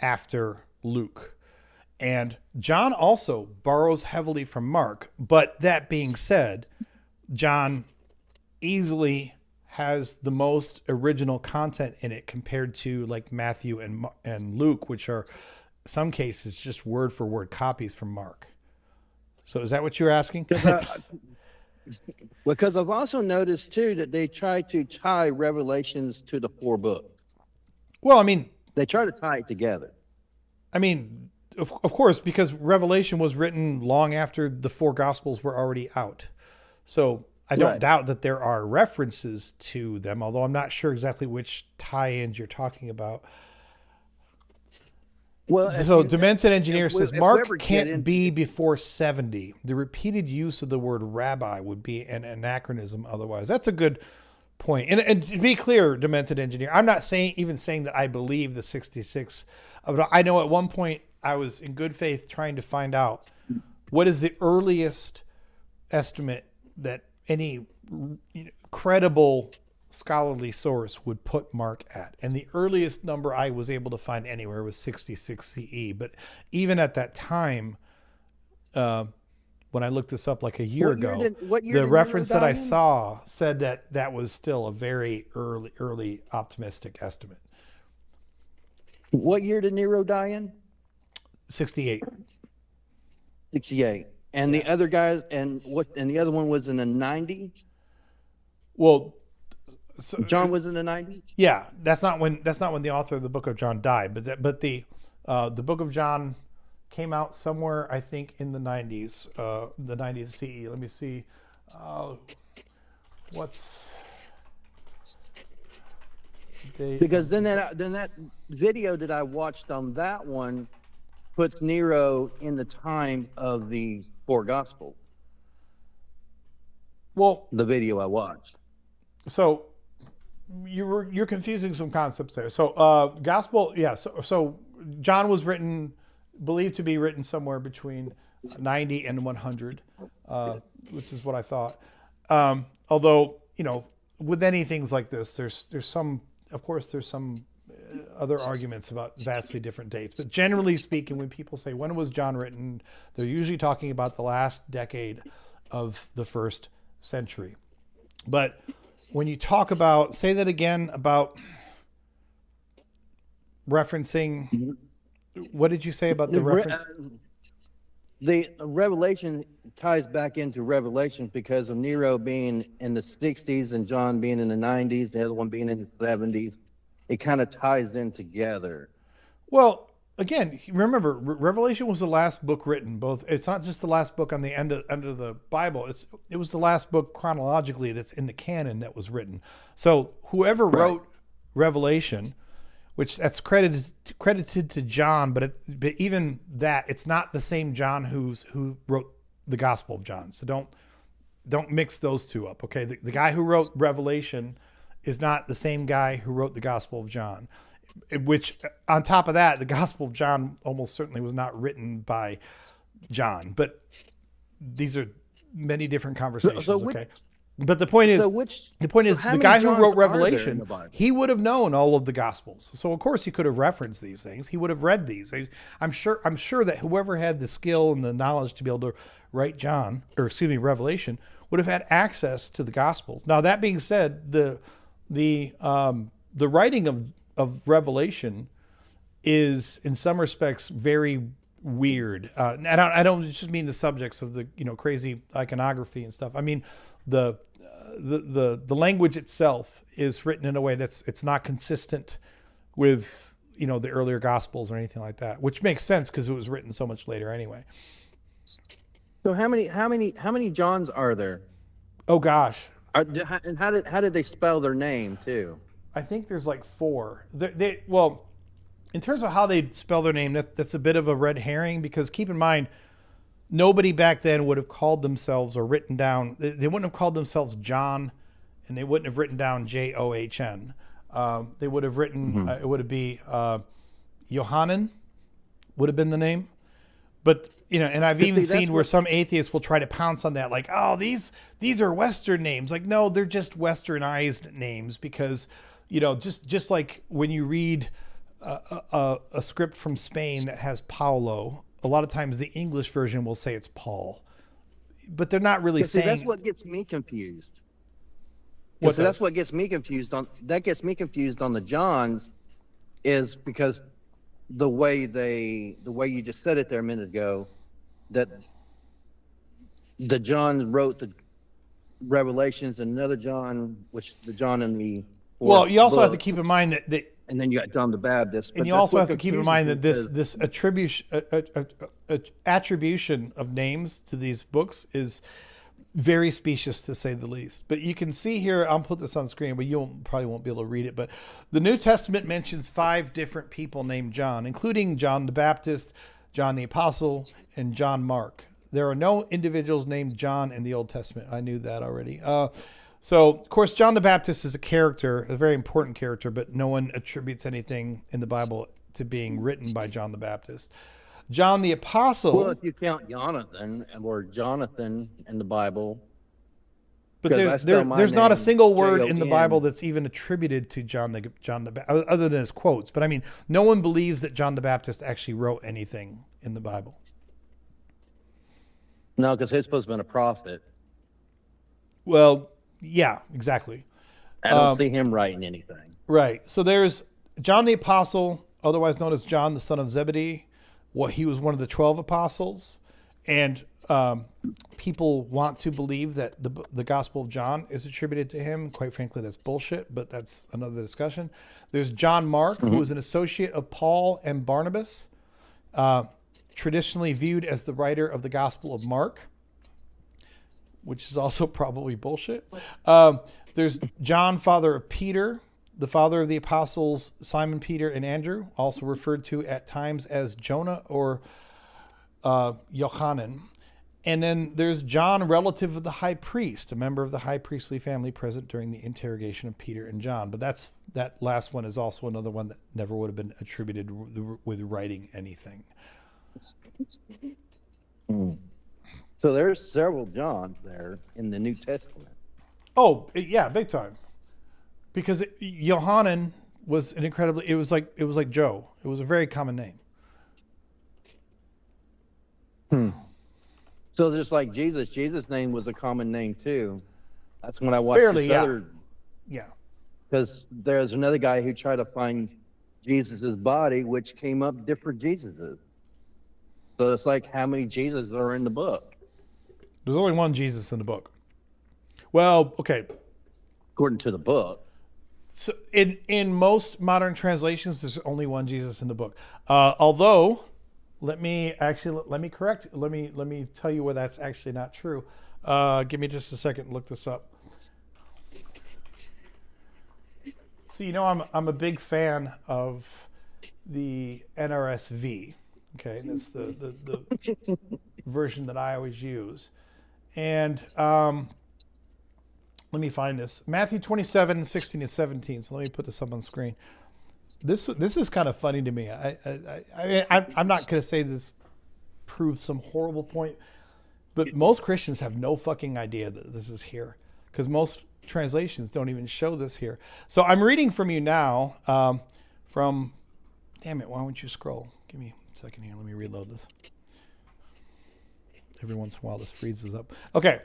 after Luke. And John also borrows heavily from Mark. But that being said, John easily has the most original content in it compared to like Matthew and Luke, which are some cases just word for word copies from Mark. So is that what you're asking? Because I've also noticed too that they try to tie Revelations to the 4 books. Well, I mean, they try to tie it together. I mean, of course, because Revelation was written long after the 4 Gospels were already out. So I don't doubt that there are references to them, although I'm not sure exactly which tie-ins you're talking about. Well, so Demented Engineer says Mark can't be before 70. The repeated use of the word rabbi would be an anachronism otherwise. That's a good point. And to be clear, Demented Engineer, I'm not saying that I believe the 66. But I know at one point I was in good faith trying to find out what is the earliest estimate that any credible scholarly source would put Mark at. And the earliest number I was able to find anywhere was 66 CE. But even at that time, when I looked this up like a year ago, the reference that I saw said that was still a very early optimistic estimate. What year did Nero die in? 68. 68. And the other guys, and the other one was in the 90s? Well, so John was in the 90s? Yeah, that's not when the author of the Book of John died, but the Book of John came out somewhere, I think, in the 90s, the 90s CE. Let me see. What's date? Because then that video that I watched on that one puts Nero in the time of the four gospels. Well, The video I watched. so you're confusing some concepts there. So gospel, yeah. So John was believed to be written somewhere between 90 and 100, which is what I thought. Although, with any things like this, there's some other arguments about vastly different dates. But generally speaking, when people say, when was John written, they're usually talking about the last decade of the first century. But when you talk about, say that again, about referencing, what did you say about the reference? The Revelation ties back into Revelation because of Nero being in the 60s and John being in the 90s, the other one being in the 70s. It kind of ties in together. Well, again, remember, Revelation was the last book written. It's not just the last book on the end of the Bible. It was the last book chronologically that's in the canon that was written. So whoever wrote Revelation, which that's credited to John, but even that, it's not the same John who wrote the Gospel of John. So don't mix those two up. Okay, the guy who wrote Revelation is not the same guy who wrote the Gospel of John. Which, on top of that, the Gospel of John almost certainly was not written by John. But these are many different conversations. Okay. But the point is, the guy who wrote Revelation, he would have known all of the Gospels. So of course he could have referenced these things. He would have read these. I'm sure that whoever had the skill and the knowledge to be able to write Revelation would have had access to the Gospels. Now that being said, the writing of Revelation is in some respects very weird. I don't just mean the subjects of the crazy iconography and stuff. I mean the language itself is written in a way it's not consistent with the earlier Gospels or anything like that, which makes sense because it was written so much later anyway. So how many Johns are there? Oh gosh. And how did they spell their name too? I think there's like 4. Well, in terms of how they spell their name, that's a bit of a red herring because keep in mind, nobody back then would have called themselves or written down. They wouldn't have called themselves John, and they wouldn't have written down John. They would have written. It would be Johannan would have been the name. But and I've even seen where some atheists will try to pounce on that, like, oh, these are Western names. Like, no, they're just Westernized names because just like when you read a script from Spain that has Paulo, a lot of times the English version will say it's Paul, but they're not really saying. That's what gets me confused. That's what gets me confused on. That gets me confused on the Johns, is because the way you just said it there a minute ago, that the John wrote the Revelations, and another John, which the John in the. Well, you also have to keep in mind that. And then you got John the Baptist. And you also have to keep in mind that this attribution of names to these books is very specious, to say the least. But you can see here, I'll put this on screen, but you probably won't be able to read it. But the New Testament mentions 5 different people named John, including John the Baptist, John the Apostle, and John Mark. There are no individuals named John in the Old Testament. I knew that already. So, of course, John the Baptist is a character, a very important character, but no one attributes anything in the Bible to being written by John the Baptist. John the Apostle. Well, if you count Jonathan in the Bible. But there's not a single word in the Bible that's even attributed to John the Baptist, other than his quotes. But I mean, no one believes that John the Baptist actually wrote anything in the Bible. No, because he's supposed to have been a prophet. Well, yeah, exactly. I don't see him writing anything. Right. So there's John the Apostle, otherwise known as John, the son of Zebedee. He was one of the 12 apostles. And people want to believe that the Gospel of John is attributed to him. Quite frankly, that's bullshit, but that's another discussion. There's John Mark, who was an associate of Paul and Barnabas. traditionally viewed as the writer of the Gospel of Mark, which is also probably bullshit. There's John, father of Peter, the father of the apostles Simon, Peter, and Andrew, also referred to at times as Jonah or Yochanan. And then there's John, relative of the high priest, a member of the high priestly family present during the interrogation of Peter and John. But that last one is also another one that never would have been attributed with writing anything. So there's several Johns there in the New Testament. Oh, yeah, big time. Because Yohanan was an incredibly, it was like Joe. It was a very common name. So just like Jesus' name was a common name too. That's when I watched Fairly, this other. Yeah. Because there's another guy who tried to find Jesus's body, which came up different Jesuses. So it's like, how many Jesus are in the book? There's only one Jesus in the book. Well, okay. According to the book. So in most modern translations, there's only one Jesus in the book. Although, let me correct. Let me tell you where that's actually not true. Give me just a second to look this up. So I'm a big fan of the NRSV. Okay, that's the version that I always use. And let me find this. Matthew 27, 16 to 17. So let me put this up on the screen. This is kind of funny to me. I'm not going to say this proves some horrible point, but most Christians have no fucking idea that this is here, because most translations don't even show this here. So I'm reading from you now from, damn it, why don't you scroll? Give me a second here. Let me reload this. Every once in a while this freezes up. Okay.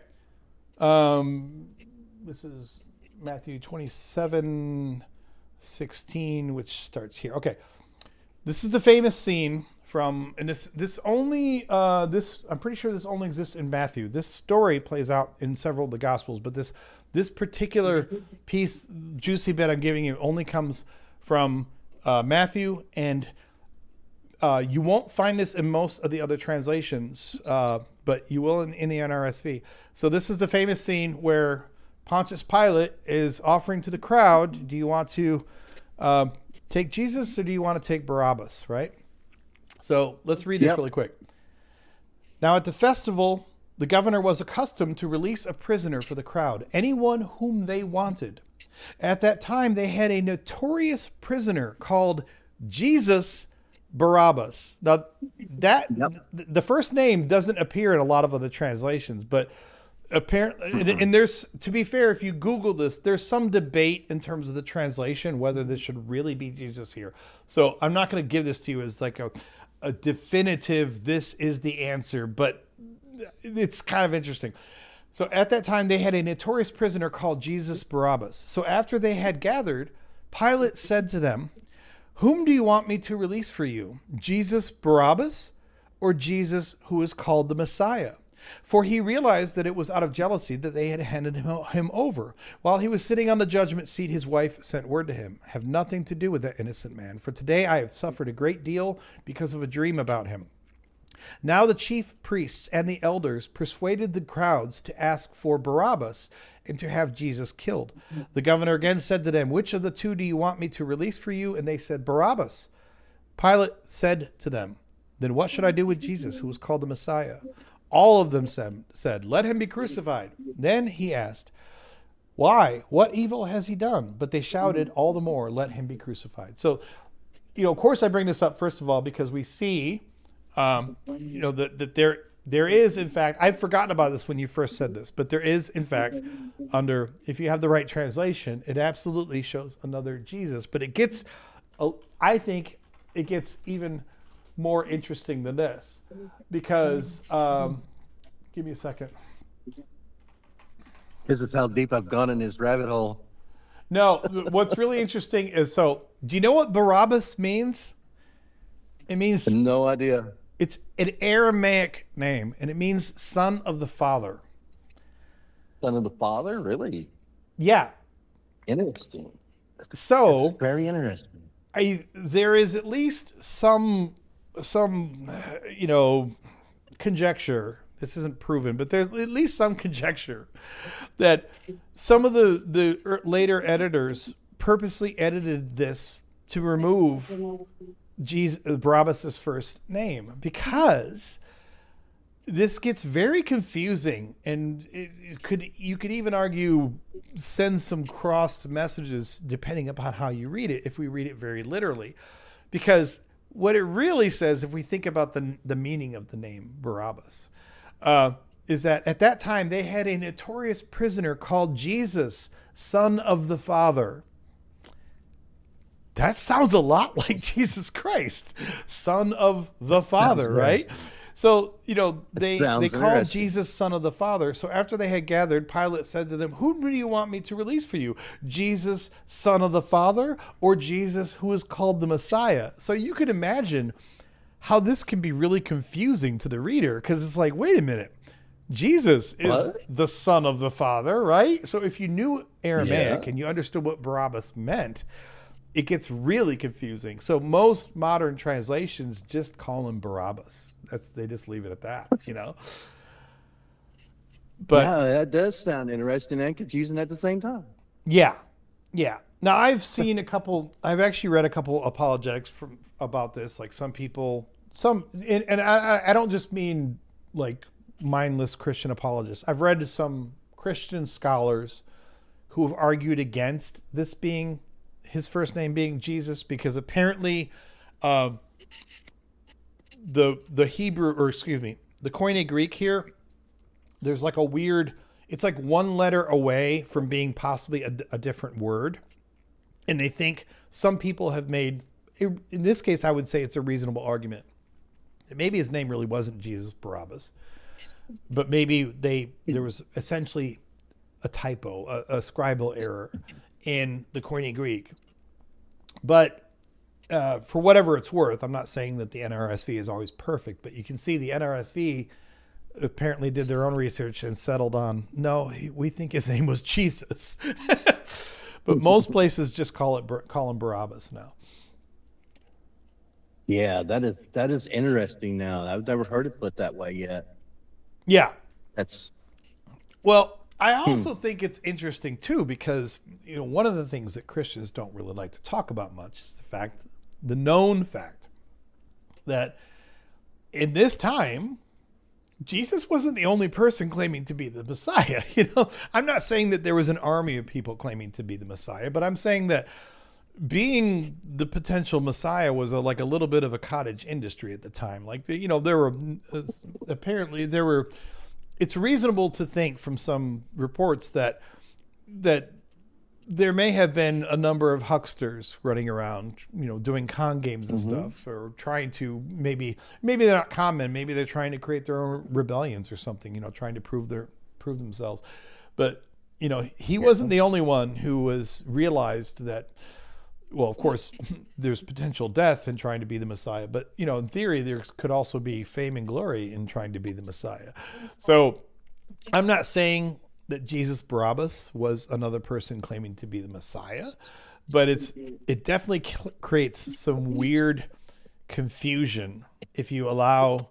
This is Matthew 27, 16, which starts here. Okay. This is the famous scene from, and this I'm pretty sure this only exists in Matthew. This story plays out in several of the Gospels, but this particular piece, juicy bit I'm giving you, only comes from Matthew, and you won't find this in most of the other translations, but you will in the NRSV. So this is the famous scene where Pontius Pilate is offering to the crowd, do you want to take Jesus or do you want to take Barabbas, right? So let's read this really quick. Now at the festival, the governor was accustomed to release a prisoner for the crowd, anyone whom they wanted. At that time, they had a notorious prisoner called Jesus Barabbas. Now, the first name doesn't appear in a lot of other translations, but apparently, and there's, to be fair, if you Google this, there's some debate in terms of the translation whether this should really be Jesus here. So I'm not going to give this to you as like a definitive, this is the answer, but it's kind of interesting. So at that time, they had a notorious prisoner called Jesus Barabbas. So after they had gathered, Pilate said to them, "Whom do you want me to release for you, Jesus Barabbas or Jesus who is called the Messiah?" For he realized that it was out of jealousy that they had handed him over. While he was sitting on the judgment seat, his wife sent word to him, "Have nothing to do with that innocent man, for today I have suffered a great deal because of a dream about him." Now the chief priests and the elders persuaded the crowds to ask for Barabbas and to have Jesus killed. The governor again said to them, "Which of the two do you want me to release for you?" And they said, "Barabbas." Pilate said to them, "Then what should I do with Jesus, who was called the Messiah?" All of them said, "Let him be crucified." Then he asked, "Why? What evil has he done?" But they shouted all the more, "Let him be crucified." So, of course I bring this up, first of all, because we see, that there is, in fact, I've forgotten about this when you first said this, but there is, in fact, if you have the right translation, it absolutely shows another Jesus. But I think it gets even more interesting than this, because give me a second. This is how deep I've gone in this rabbit hole. No, what's really interesting is, so do you know what Barabbas means? It means, no idea. It's an Aramaic name, and it means son of the father. Son of the father? Really? Yeah. Interesting. So that's very interesting. there is at least some conjecture. This isn't proven, but there's at least some conjecture that some of the later editors purposely edited this to remove Barabbas's first name, because this gets very confusing, and you could even argue send some crossed messages depending upon how you read it, if we read it very literally. Because what it really says, if we think about the meaning of the name Barabbas, is that at that time they had a notorious prisoner called Jesus, Son of the Father. That sounds a lot like Jesus Christ, Son of the Father, right? So, they called Jesus Son of the Father. So after they had gathered, Pilate said to them, "Whom do you want me to release for you? Jesus, Son of the Father, or Jesus who is called the Messiah?" So you could imagine how this can be really confusing to the reader, because it's like, wait a minute, Jesus is the Son of the Father, right? So if you knew Aramaic and you understood what Barabbas meant, it gets really confusing. So most modern translations just call him Barabbas. They just leave it at that, But yeah, that does sound interesting and confusing at the same time. Yeah. Now I've actually read a couple apologetics about this. Like some people, and I don't just mean like mindless Christian apologists. I've read some Christian scholars who have argued against this being his first name being Jesus, because apparently, the Hebrew, or excuse me, the Koine Greek here, there's like it's like one letter away from being possibly a different word. And they think some people have made, in this case, I would say it's a reasonable argument that maybe his name really wasn't Jesus Barabbas, but maybe there was essentially a typo, a scribal error in the Koine Greek. But for whatever it's worth, I'm not saying that the NRSV is always perfect, but you can see the NRSV apparently did their own research and settled on, no, we think his name was Jesus. But most places just call him Barabbas now. Yeah, that is interesting now. I've never heard it put that way yet. Yeah. Well, I also think it's interesting too, because one of the things that Christians don't really like to talk about much is the known fact that in this time, Jesus wasn't the only person claiming to be the Messiah. I'm not saying that there was an army of people claiming to be the Messiah, but I'm saying that being the potential Messiah was like a little bit of a cottage industry at the time. Like, there were it's reasonable to think from some reports that there may have been a number of hucksters running around, doing con games and stuff, or trying to maybe they're not common. Maybe they're trying to create their own rebellions or something, trying to prove themselves. But, he wasn't the only one who was realized that, well, of course, there's potential death in trying to be the Messiah. But, in theory, there could also be fame and glory in trying to be the Messiah. So I'm not saying that Jesus Barabbas was another person claiming to be the Messiah, but it definitely creates some weird confusion if you allow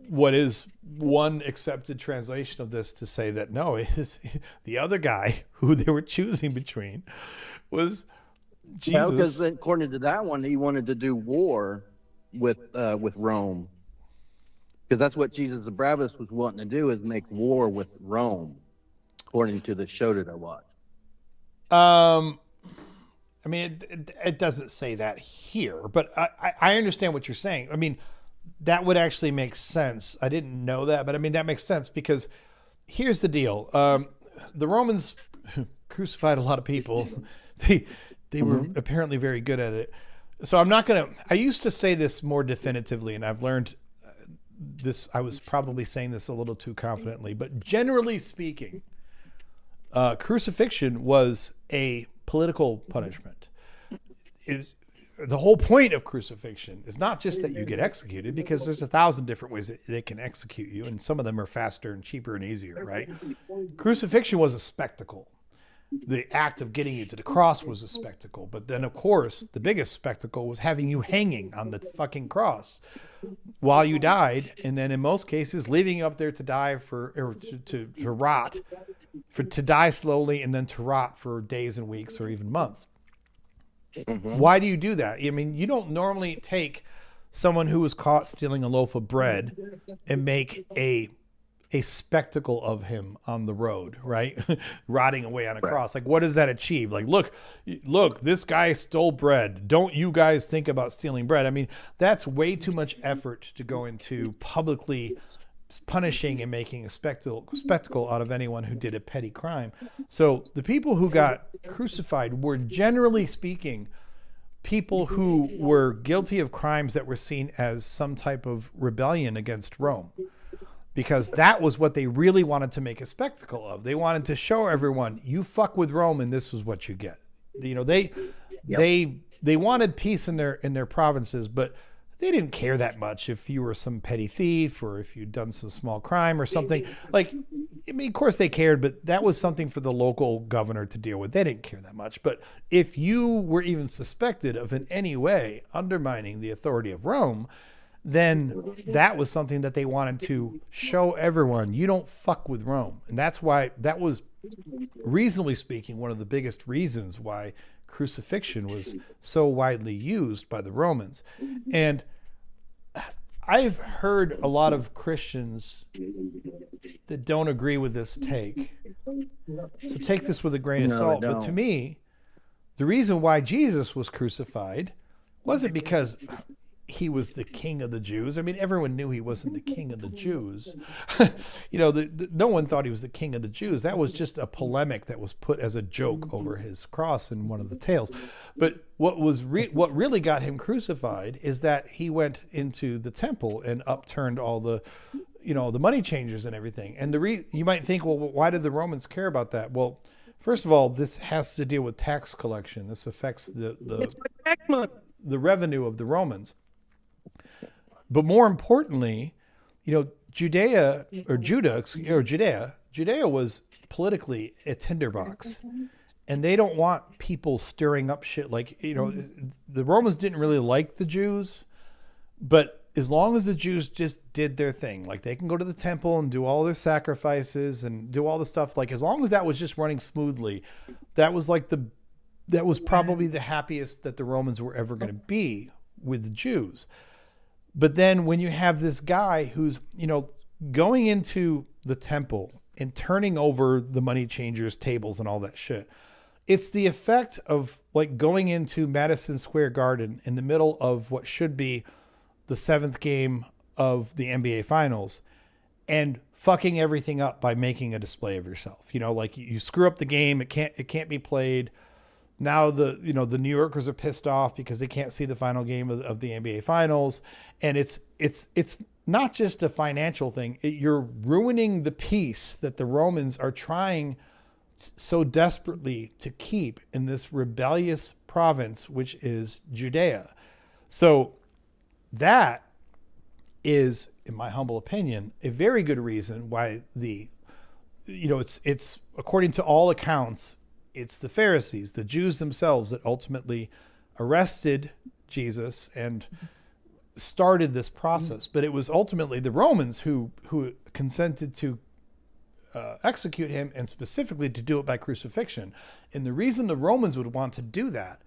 what is one accepted translation of this to say that no, it is the other guy who they were choosing between was Jesus. Well, because according to that one, he wanted to do war with Rome, because that's what Jesus Barabbas was wanting to do, is make war with Rome, according to the show that I watched. I mean, it doesn't say that here, but I understand what you're saying. I mean, that would actually make sense. I didn't know that, but I mean, that makes sense, because here's the deal. The Romans crucified a lot of people. They were apparently very good at it. So I used to say this more definitively, and I've learned this. I was probably saying this a little too confidently, but generally speaking, crucifixion was a political punishment. The whole point of crucifixion is not just that you get executed, because there's 1,000 different ways that they can execute you, and some of them are faster and cheaper and easier, right? Crucifixion was a spectacle. the act of getting you to the cross was a spectacle. But then, of course, the biggest spectacle was having you hanging on the fucking cross while you died, and then in most cases leaving you up there to die or to rot, to die slowly and then to rot for days and weeks or even months. Mm-hmm. Why do you do that? I mean, you don't normally take someone who was caught stealing a loaf of bread and make a spectacle of him on the road, right? Rotting away on a cross. Like, what does that achieve? Like, look, this guy stole bread. Don't you guys think about stealing bread? I mean, that's way too much effort to go into publicly punishing and making a spectacle out of anyone who did a petty crime. So the people who got crucified were, generally speaking, people who were guilty of crimes that were seen as some type of rebellion against Rome, because that was what they really wanted to make a spectacle of. They wanted to show everyone, you fuck with Rome and this was what you get. You know, they wanted peace in their provinces, but they didn't care that much if you were some petty thief or if you'd done some small crime or something. Like, I mean, of course they cared, but that was something for the local governor to deal with. They didn't care that much. But if you were even suspected of in any way undermining the authority of Rome, then that was something that they wanted to show everyone. You don't fuck with Rome. And that's why that was, reasonably speaking, one of the biggest reasons why crucifixion was so widely used by the Romans. And I've heard a lot of Christians that don't agree with this take. So take this with a grain of salt. But to me, the reason why Jesus was crucified wasn't because he was the king of the Jews. I mean, everyone knew he wasn't the king of the Jews. You know, no one thought he was the king of the Jews. That was just a polemic that was put as a joke over his cross in one of the tales. But what really got him crucified is that he went into the temple and upturned all the, you know, the money changers and everything. And you might think, well, why did the Romans care about that? Well, first of all, this has to deal with tax collection. This affects the revenue of the Romans. But more importantly, you know, Judea was politically a tinderbox, and they don't want people stirring up shit. Like, you know, the Romans didn't really like the Jews, but as long as the Jews just did their thing, like they can go to the temple and do all their sacrifices and do all the stuff, like as long as that was just running smoothly, that was probably the happiest that the Romans were ever going to be with the Jews. But then when you have this guy who's, you know, going into the temple and turning over the money changers' tables and all that shit, it's the effect of like going into Madison Square Garden in the middle of what should be the 7th game of the NBA Finals and fucking everything up by making a display of yourself. You know, like you screw up the game, it can't be played. Now the New Yorkers are pissed off because they can't see the final game of the NBA Finals, and it's not just a financial thing. You're ruining the peace that the Romans are trying so desperately to keep in this rebellious province, which is Judea. So that is, in my humble opinion, a very good reason why it's according to all accounts, it's the Pharisees, the Jews themselves, that ultimately arrested Jesus and started this process. But it was ultimately the Romans who consented to execute him, and specifically to do it by crucifixion. And the reason the Romans would want to do that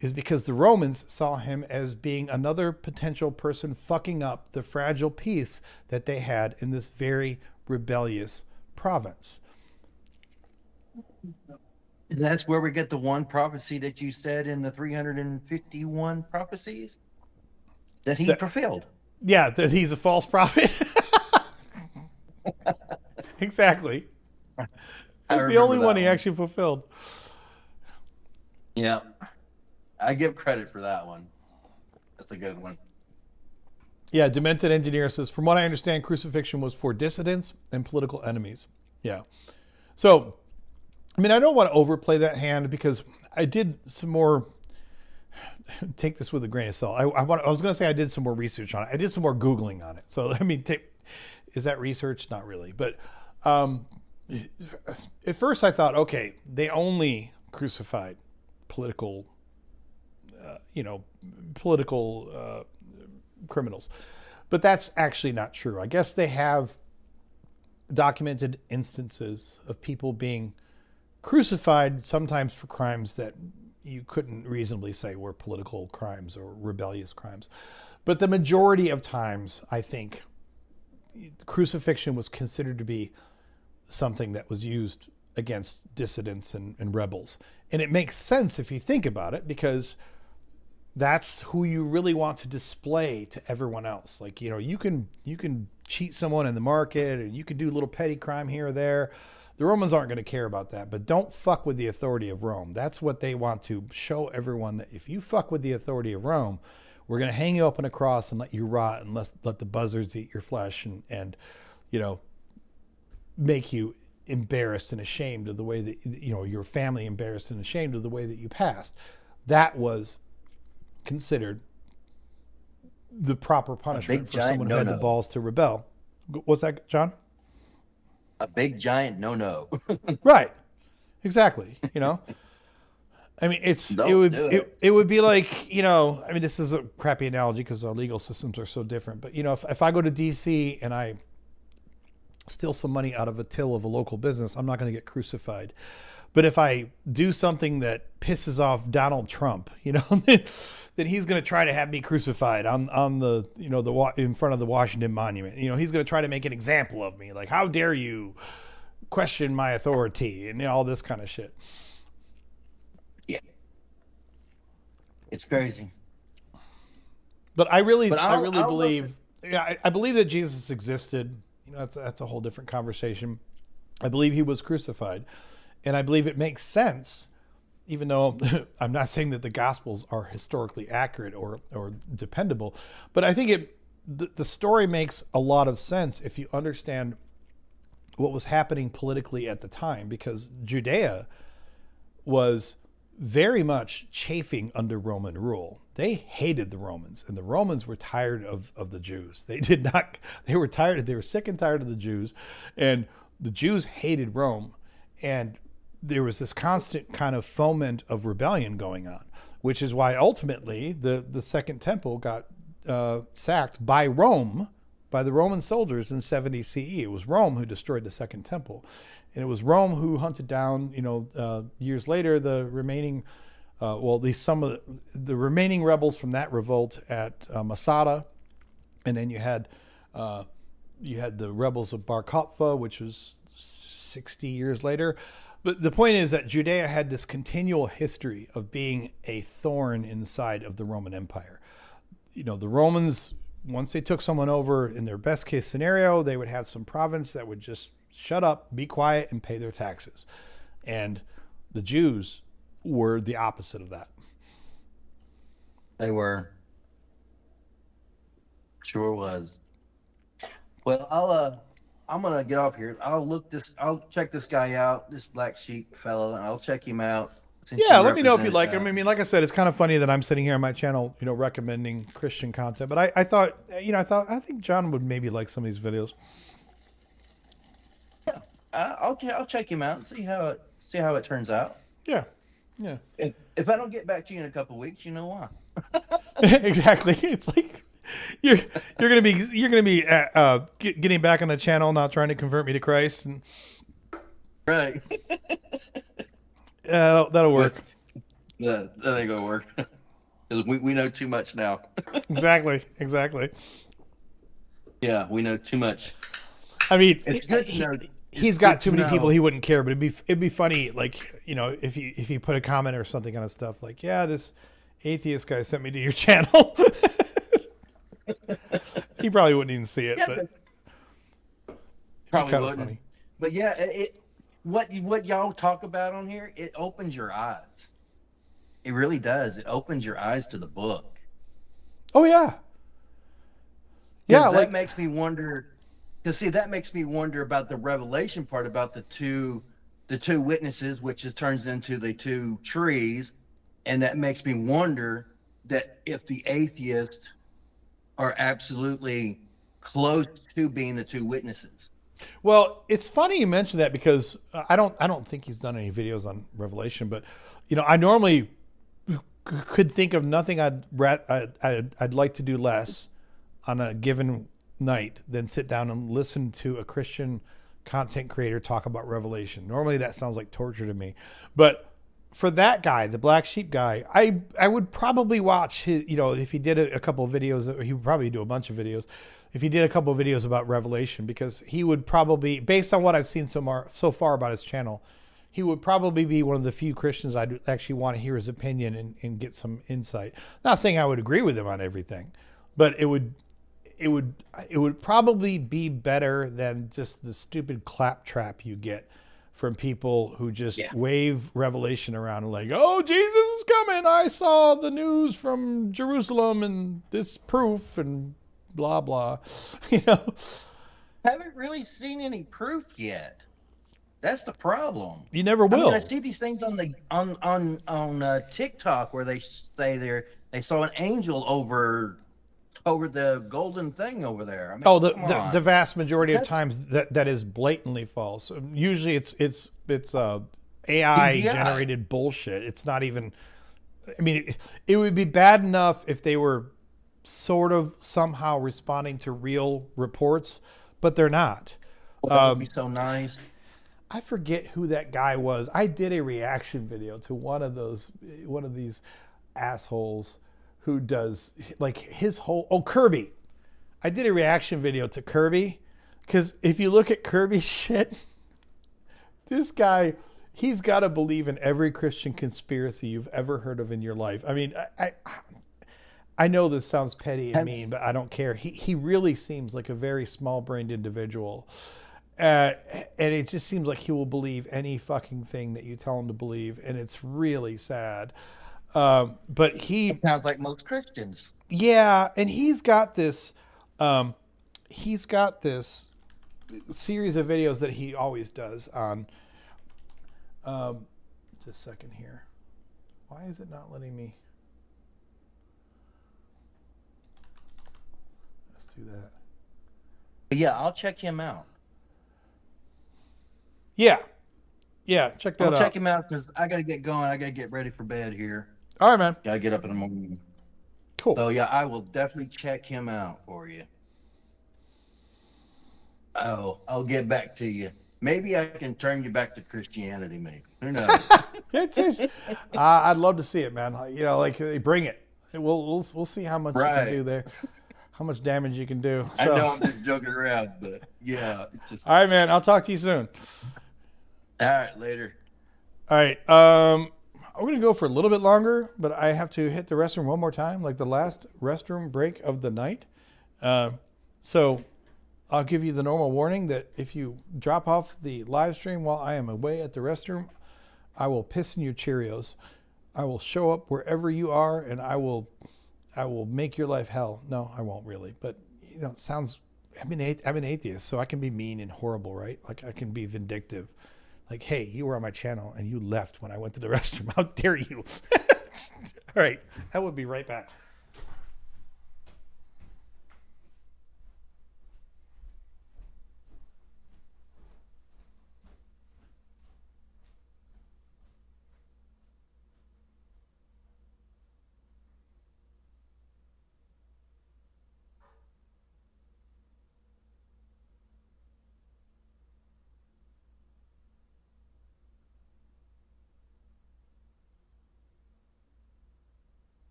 is because the Romans saw him as being another potential person fucking up the fragile peace that they had in this very rebellious province. And that's where we get the one prophecy that you said in the 351 prophecies that he fulfilled. Yeah, that he's a false prophet. Exactly. That's the only one he actually fulfilled. Yeah. I give credit for that one. That's a good one. Yeah, Demented Engineer says, from what I understand, crucifixion was for dissidents and political enemies. Yeah. So, I mean, I don't want to overplay that hand because I did some more, take this with a grain of salt. I was going to say I did some more research on it. I did some more Googling on it. So, I mean, is that research? Not really. But at first I thought, okay, they only crucified political, political criminals, but that's actually not true. I guess they have documented instances of people being crucified, sometimes for crimes that you couldn't reasonably say were political crimes or rebellious crimes. But the majority of times, I think, crucifixion was considered to be something that was used against dissidents and rebels. And it makes sense if you think about it, because that's who you really want to display to everyone else. Like, you can cheat someone in the market, and you can do a little petty crime here or there. The Romans aren't going to care about that, but don't fuck with the authority of Rome. That's what they want to show everyone, that if you fuck with the authority of Rome, we're going to hang you up on a cross and let you rot, and let the buzzards eat your flesh, and make you embarrassed and ashamed of the way that, your family embarrassed and ashamed of the way that you passed. That was considered the proper punishment for someone who had the balls to rebel. What's that, John? A big giant no. Right. Exactly. I mean, it would be like, I mean, this is a crappy analogy because our legal systems are so different. But, if I go to DC and I steal some money out of a till of a local business, I'm not going to get crucified. But if I do something that pisses off Donald Trump, then he's going to try to have me crucified on the, in front of the Washington Monument. He's going to try to make an example of me. Like, how dare you question my authority, and all this kind of shit. Yeah. It's crazy. But I really believe, I believe that Jesus existed. That's a whole different conversation. I believe he was crucified, and I believe it makes sense, even though I'm not saying that the Gospels are historically accurate or dependable, but I think the story makes a lot of sense if you understand what was happening politically at the time, because Judea was very much chafing under Roman rule. They hated the Romans, and the Romans were tired of the Jews. They were sick and tired of the Jews, and the Jews hated Rome, and there was this constant kind of foment of rebellion going on, which is why ultimately the Second Temple got sacked by Rome, by the Roman soldiers in 70 CE. It was Rome who destroyed the Second Temple. And it was Rome who hunted down, years later, the remaining, at least some of the remaining rebels from that revolt at Masada. And then you had the rebels of Bar Kokhba, which was 60 years later. But the point is that Judea had this continual history of being a thorn in the side of the Roman Empire. The Romans, once they took someone over, in their best case scenario, they would have some province that would just shut up, be quiet, and pay their taxes. And the Jews were the opposite of that. They were. Sure was. Well, I'm gonna get off here. I'll check this guy out, this black sheep fellow, and I'll check him out. Yeah, let me know if you like him. I mean, like I said, it's kind of funny that I'm sitting here on my channel, recommending Christian content. But I thought, I think John would maybe like some of these videos. Yeah, I'll check him out and see how it turns out. Yeah. If I don't get back to you in a couple of weeks, you know why. Exactly. It's like you're gonna be getting back on the channel, not trying to convert me to Christ. And right. That'll work. That ain't gonna work. Because we know too much now. Exactly. Yeah, we know too much. I mean, it's good to know. He's got too many people he wouldn't care, but it'd be funny, like, if he put a comment or something on his stuff, like, yeah, this atheist guy sent me to your channel. He probably wouldn't even see it, but probably wouldn't. Funny. But yeah, what y'all talk about on here, it opens your eyes. It really does. It opens your eyes to the book. Oh yeah. Yeah, that makes me wonder. Because see, that makes me wonder about the revelation part, about the two witnesses, which turns into the two trees, and that makes me wonder that if the atheists are absolutely close to being the two witnesses. Well, it's funny you mentioned that because I don't think he's done any videos on Revelation, but I normally could think of nothing I'd like to do less on a given night than sit down and listen to a Christian content creator talk about Revelation. Normally that sounds like torture to me, but for that guy, the black sheep guy, I would probably watch his, if he did a couple of videos, he would probably do a bunch of videos. If he did a couple of videos about Revelation, because he would probably, based on what I've seen so far about his channel, he would probably be one of the few Christians I'd actually want to hear his opinion and get some insight. Not saying I would agree with him on everything, but it would probably be better than just the stupid claptrap you get from people who just wave Revelation around and like, oh, Jesus is coming. I saw the news from Jerusalem and this proof and blah, blah. Haven't really seen any proof yet. That's the problem. You never will. I mean, I see these things on TikTok where they say they saw an angel over the golden thing over there. I mean, the vast majority of times that is blatantly false. Usually it's AI generated bullshit. It's not even. I mean, it would be bad enough if they were sort of somehow responding to real reports, but they're not. Well, that would be so nice. I forget who that guy was. I did a reaction video to one of these assholes who does like his whole Kirby. I did a reaction video to Kirby because if you look at Kirby's shit, this guy, he's got to believe in every Christian conspiracy you've ever heard of in your life. I mean, I know this sounds petty and mean, but I don't care. He really seems like a very small-brained individual. And it just seems like he will believe any fucking thing that you tell him to believe. And it's really sad. But it sounds like most Christians. Yeah. And he's got this series of videos that he always does on, just a second here. Why is it not letting me? Let's do that. Yeah, I'll check him out. Yeah, check that out. I'll check him out because I got to get going. I got to get ready for bed here. All right, man. Got to get up in the morning. Cool. So, yeah, I will definitely check him out for you. Oh, I'll get back to you. Maybe I can turn you back to Christianity, maybe. Who knows? I'd love to see it, man. Like bring it. We'll see how much you can do there. How much damage you can do. So. I know I'm just joking around, but yeah, it's just. All right, man. I'll talk to you soon. All right, later. All right. I'm going to go for a little bit longer, but I have to hit the restroom one more time, like the last restroom break of the night. So I'll give you the normal warning that if you drop off the live stream while I am away at the restroom, I will piss in your Cheerios. I will show up wherever you are, and I will make your life hell. No, I won't really, but it sounds. I'm an atheist, so I can be mean and horrible, right? Like I can be vindictive. Like, hey, you were on my channel and you left when I went to the restroom. How dare you? All right, I will be right back.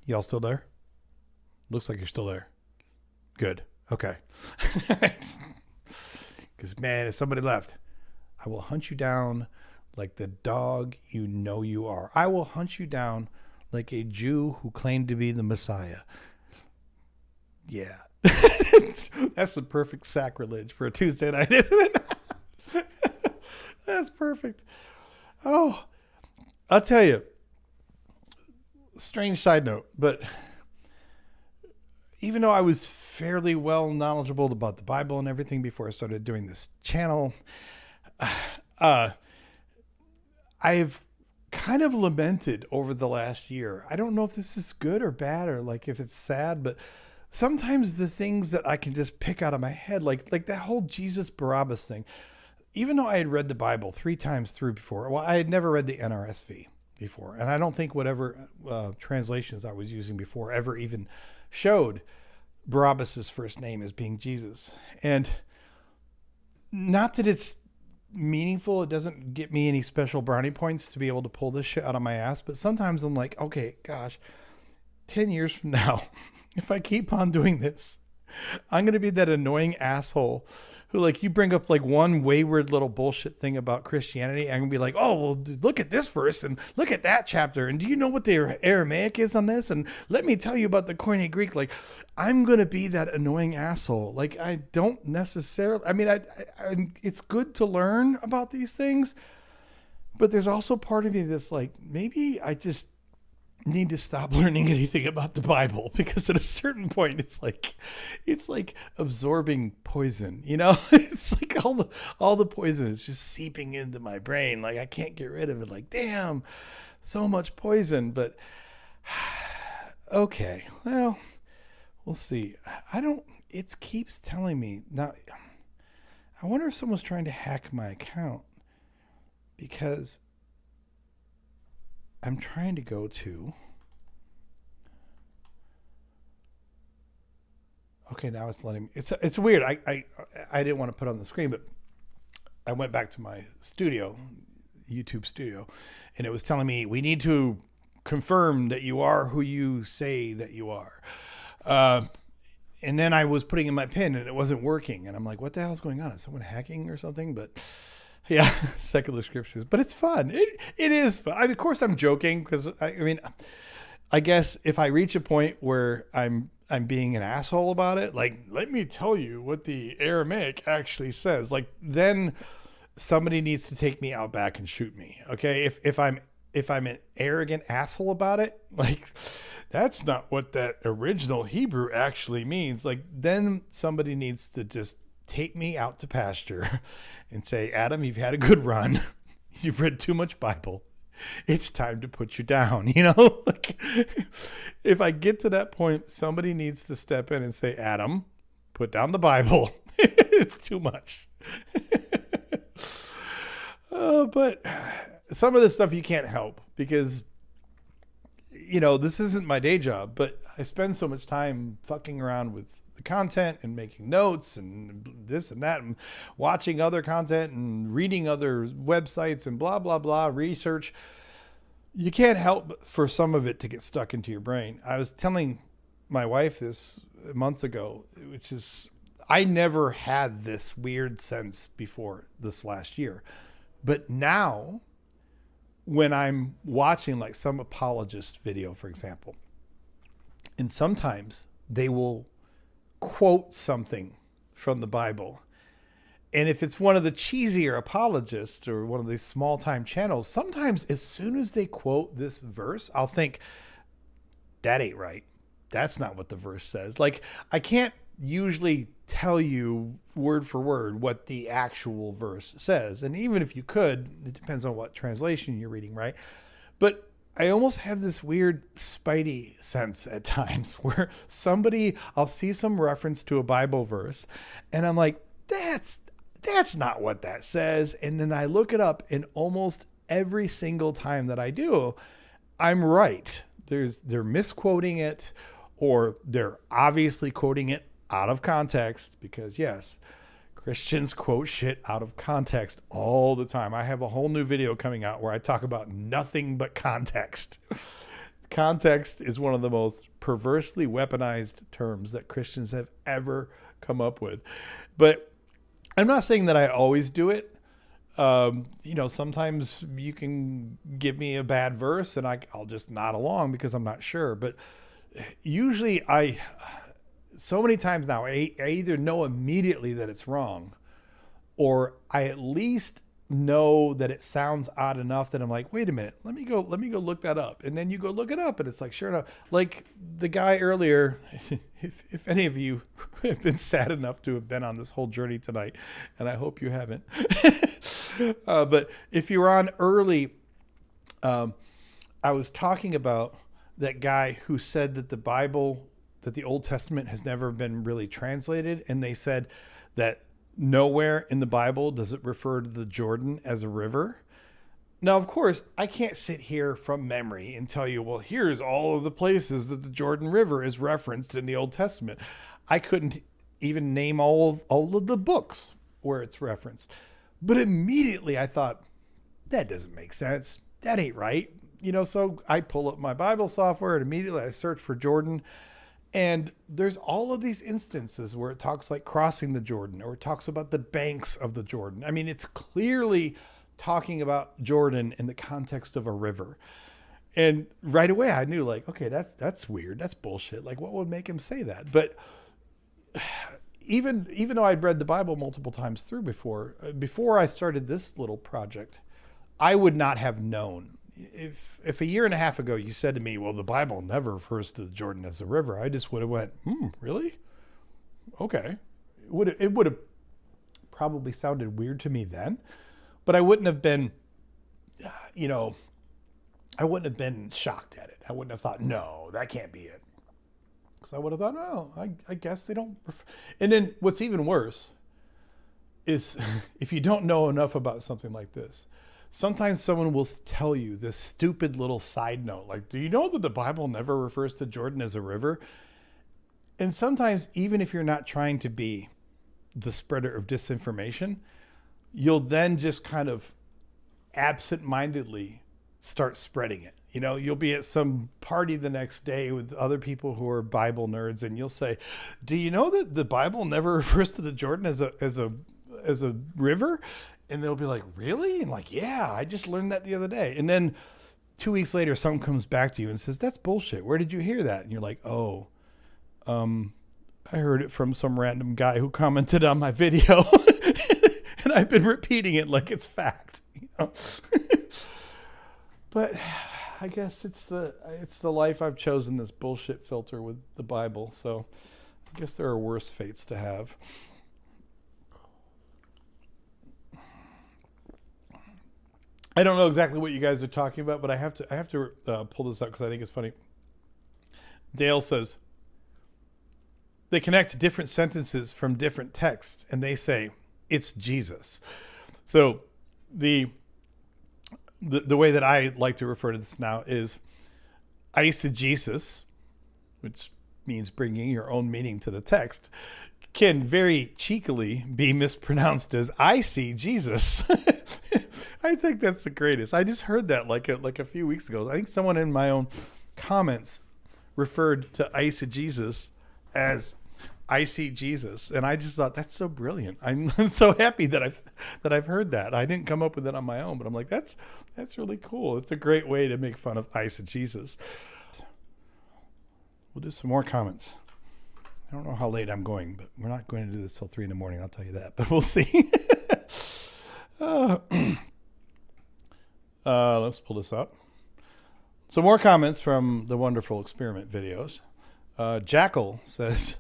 Y'all still there? Looks like you're still there. Good. Okay. Because, man, if somebody left, I will hunt you down like the dog you know you are. I will hunt you down like a Jew who claimed to be the Messiah. Yeah. That's the perfect sacrilege for a Tuesday night, isn't it? That's perfect. Oh, I'll tell you, strange side note, but even though I was fairly well knowledgeable about the Bible and everything before I started doing this channel, I've kind of lamented over the last year. I don't know if this is good or bad or like if it's sad, but sometimes the things that I can just pick out of my head, like that whole Jesus Barabbas thing, even though I had read the Bible 3 times through before, well, I had never read the NRSV before. And I don't think whatever translations I was using before ever even showed Barabbas's first name as being Jesus. And not that it's meaningful, it doesn't get me any special brownie points to be able to pull this shit out of my ass, but sometimes I'm like, okay, gosh, 10 years from now, if I keep on doing this, I'm going to be that annoying asshole who, like, you bring up like one wayward little bullshit thing about Christianity. I'm going to be like, oh, well, dude, look at this verse and look at that chapter. And do you know what the Aramaic is on this? And let me tell you about the Koine Greek. Like, I'm going to be that annoying asshole. Like, I don't necessarily, I mean, it's good to learn about these things, but there's also part of me that's like, maybe I just need to stop learning anything about the Bible, because at a certain point it's like absorbing poison, you know. It's like all the poison is just seeping into my brain, like I can't get rid of it. Like, damn, so much poison. But okay, well, we'll see. It keeps telling me now. I wonder if someone's trying to hack my account, because I'm trying to go to. Okay, now it's letting me. It's weird. I didn't want to put it on the screen, but I went back to my studio, YouTube studio, and it was telling me we need to confirm that you are who you say that you are. And then I was putting in my PIN and it wasn't working, and I'm like, what the hell is going on? Is someone hacking or something? But yeah, secular scriptures, but it's fun. It is fun. I mean, of course I'm joking, because I mean, I guess if I reach a point where I'm being an asshole about it, like, let me tell you what the Aramaic actually says, like, then somebody needs to take me out back and shoot me. Okay. If I'm an arrogant asshole about it, like, that's not what that original Hebrew actually means. Like, then somebody needs to just take me out to pasture and say, Adam, you've had a good run. You've read too much Bible. It's time to put you down. You know, like, if I get to that point, somebody needs to step in and say, Adam, put down the Bible. It's too much. But some of this stuff you can't help, because, you know, this isn't my day job, but I spend so much time fucking around with the content and making notes and this and that and watching other content and reading other websites and blah, blah, blah, research. You can't help for some of it to get stuck into your brain. I was telling my wife this months ago, which is, I never had this weird sense before this last year. But now, when I'm watching like some apologist video, for example, and sometimes they will quote something from the Bible. And if it's one of the cheesier apologists or one of these small time channels, sometimes as soon as they quote this verse, I'll think, that ain't right. That's not what the verse says. Like, I can't usually tell you word for word what the actual verse says. And even if you could, it depends on what translation you're reading, right? But I almost have this weird spidey sense at times where I'll see some reference to a Bible verse and I'm like, that's not what that says. And then I look it up, and almost every single time that I do, I'm right. They're misquoting it, or they're obviously quoting it out of context, because yes, Christians quote shit out of context all the time. I have a whole new video coming out where I talk about nothing but context. Context is one of the most perversely weaponized terms that Christians have ever come up with. But I'm not saying that I always do it. Sometimes you can give me a bad verse and I'll just nod along because I'm not sure. But usually so many times now, I either know immediately that it's wrong, or I at least know that it sounds odd enough that I'm like, wait a minute, let me go look that up. And then you go look it up and it's like, sure enough, like the guy earlier, if any of you have been sad enough to have been on this whole journey tonight, and I hope you haven't, but if you were on early, I was talking about that guy who said that that the Old Testament has never been really translated. And they said that nowhere in the Bible does it refer to the Jordan as a river. Now, of course, I can't sit here from memory and tell you, well, here's all of the places that the Jordan River is referenced in the Old Testament. I couldn't even name all of the books where it's referenced. But immediately I thought, that doesn't make sense. That ain't right. So I pull up my Bible software and immediately I search for Jordan. And there's all of these instances where it talks like crossing the Jordan, or it talks about the banks of the Jordan. I mean, it's clearly talking about Jordan in the context of a river. And right away I knew, like, okay, that's weird. That's bullshit. Like, what would make him say that? But even though I'd read the Bible multiple times through before I started this little project, I would not have known. If a year and a half ago you said to me, well, the Bible never refers to the Jordan as a river, I just would have went, really? Okay. It would have probably sounded weird to me then, but I wouldn't have been, I wouldn't have been shocked at it. I wouldn't have thought, no, that can't be it. Because I would have thought, oh, I guess they don't. And then what's even worse is if you don't know enough about something like this, sometimes someone will tell you this stupid little side note, like, do you know that the Bible never refers to Jordan as a river? And sometimes, even if you're not trying to be the spreader of disinformation, you'll then just kind of absent-mindedly start spreading it. You'll be at some party the next day with other people who are Bible nerds, and you'll say, do you know that the Bible never refers to the Jordan as a river? And they'll be like, really? And like, yeah, I just learned that the other day. And then 2 weeks later, someone comes back to you and says, that's bullshit. Where did you hear that? And you're like, oh, I heard it from some random guy who commented on my video. And I've been repeating it like it's fact. But I guess it's the life I've chosen, this bullshit filter with the Bible. So I guess there are worse fates to have. I don't know exactly what you guys are talking about, but I have to pull this up because I think it's funny. Dale says, they connect different sentences from different texts, and they say, it's Jesus. So the way that I like to refer to this now is eisegesis, which means bringing your own meaning to the text, can very cheekily be mispronounced as I see Jesus. I think that's the greatest. I just heard that like a few weeks ago. I think someone in my own comments referred to eisegesis as I see Jesus, and I just thought that's so brilliant. I'm so happy that I've heard that. I didn't come up with it on my own, but I'm like, that's really cool. It's a great way to make fun of eisegesis. We'll do some more comments. I don't know how late I'm going, but we're not going to do this till 3 a.m. I'll tell you that, but we'll see. Let's pull this up. Some more comments from the wonderful experiment videos. Jackal says,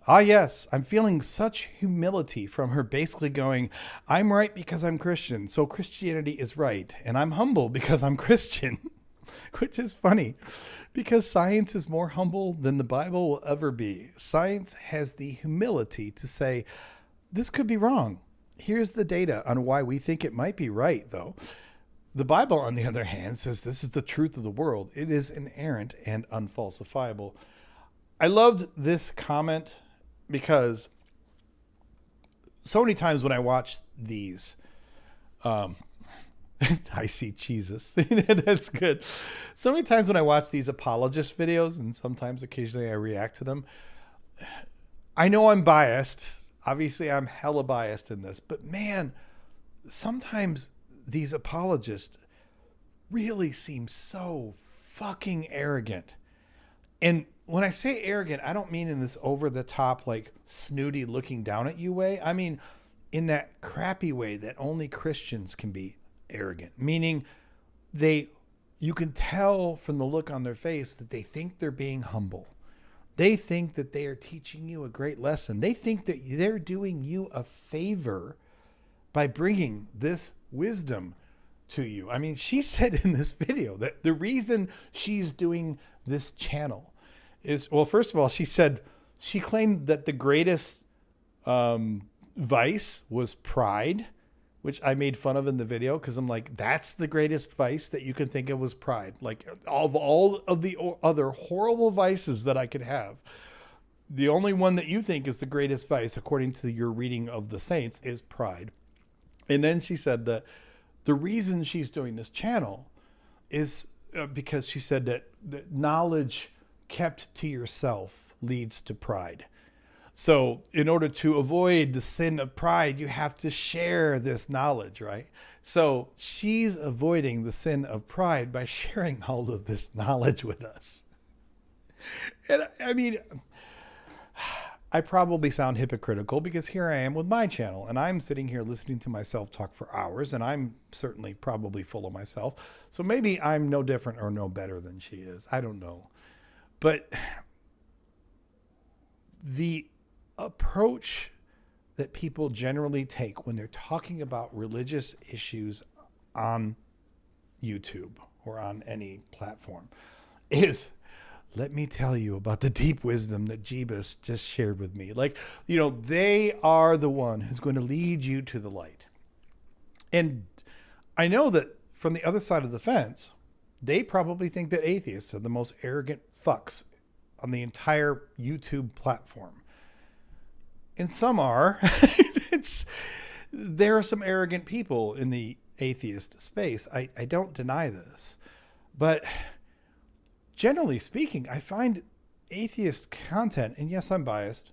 yes, I'm feeling such humility from her basically going, I'm right because I'm Christian, so Christianity is right, and I'm humble because I'm Christian. Which is funny because science is more humble than the Bible will ever be. Science has the humility to say, this could be wrong. Here's the data on why we think it might be right, though. The Bible, on the other hand, says this is the truth of the world. It is inerrant and unfalsifiable. I loved this comment because so many times when I watch these, I see Jesus. That's good. So many times when I watch these apologist videos, and sometimes occasionally I react to them, I know I'm biased. Obviously, I'm hella biased in this, but man, sometimes these apologists really seem so fucking arrogant. And when I say arrogant, I don't mean in this over the top, like snooty looking down at you way. I mean in that crappy way that only Christians can be arrogant, meaning you can tell from the look on their face that they think they're being humble. They think that they are teaching you a great lesson. They think that they're doing you a favor by bringing this wisdom to you. I mean, she said in this video that the reason she's doing this channel is, well, first of all, she claimed that the greatest vice was pride, which I made fun of in the video because I'm like, that's the greatest vice that you can think of was pride. Like of all of the other horrible vices that I could have, the only one that you think is the greatest vice, according to your reading of the saints, is pride. And then she said that the reason she's doing this channel is because she said that knowledge kept to yourself leads to pride. So in order to avoid the sin of pride, you have to share this knowledge, right? So she's avoiding the sin of pride by sharing all of this knowledge with us. And I mean, I probably sound hypocritical because here I am with my channel and I'm sitting here listening to myself talk for hours, and I'm certainly probably full of myself. So maybe I'm no different or no better than she is. I don't know. But the approach that people generally take when they're talking about religious issues on YouTube or on any platform is, let me tell you about the deep wisdom that Jeebus just shared with me. Like, you know, they are the one who's going to lead you to the light. And I know that from the other side of the fence, they probably think that atheists are the most arrogant fucks on the entire YouTube platform. And some are. There are some arrogant people in the atheist space. I don't deny this. But generally speaking, I find atheist content, and yes, I'm biased,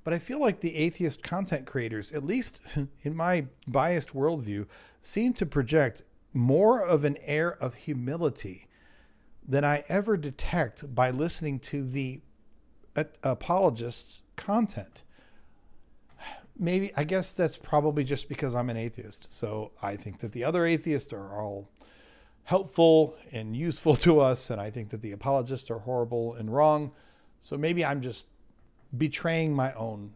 but I feel like the atheist content creators, at least in my biased worldview, seem to project more of an air of humility than I ever detect by listening to the apologists' content. Maybe, I guess that's probably just because I'm an atheist. So I think that the other atheists are all helpful and useful to us, and I think that the apologists are horrible and wrong. So maybe I'm just betraying my own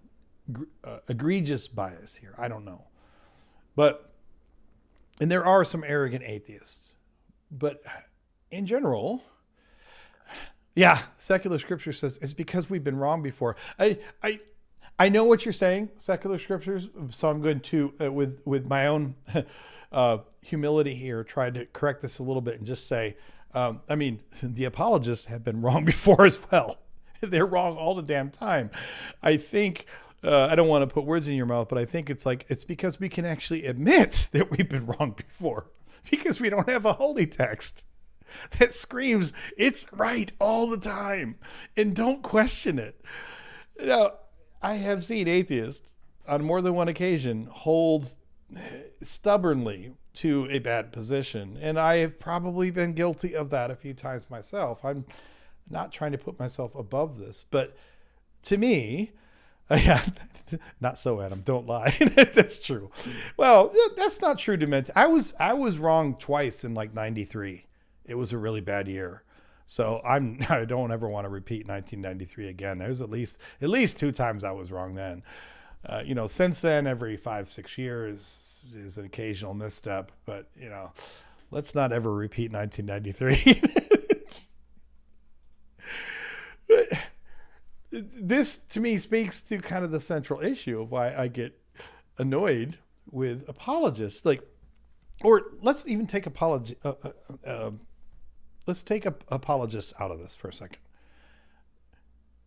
egregious bias here. I don't know. And there are some arrogant atheists. But in general, yeah, secular scripture says it's because we've been wrong before. I know what you're saying, secular scriptures, so I'm going to, with my own humility here, try to correct this a little bit and just say, I mean, the apologists have been wrong before as well. They're wrong all the damn time. I think, I don't want to put words in your mouth, but I think it's because we can actually admit that we've been wrong before, because we don't have a holy text that screams it's right all the time and don't question it. Now, I have seen atheists on more than one occasion hold stubbornly to a bad position, and I have probably been guilty of that a few times myself. I'm not trying to put myself above this, but to me, yeah, not so, Adam, don't lie. That's true. Well, that's not true to me. I was wrong twice in like 93. It was a really bad year. So I don't ever want to repeat 1993 again. There was at least 2 times I was wrong then. Since then, every 5-6 years is an occasional misstep, but let's not ever repeat 1993. But this to me speaks to kind of the central issue of why I get annoyed with apologists. Or let's even take let's take apologists out of this for a second.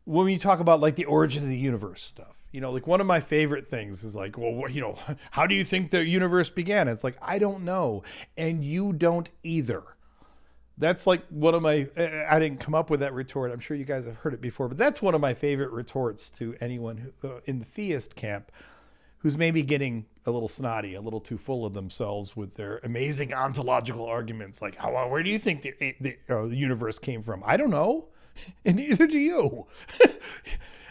When you talk about like the origin of the universe stuff, You know, like one of my favorite things is like, well, you know, how do you think the universe began? It's like, I don't know. And you don't either. That's like one of my, I didn't come up with that retort. I'm sure you guys have heard it before, but that's one of my favorite retorts to anyone who, in the theist camp who's maybe getting a little snotty, a little too full of themselves with their amazing ontological arguments. Like, where do you think the universe came from? I don't know. And neither do you.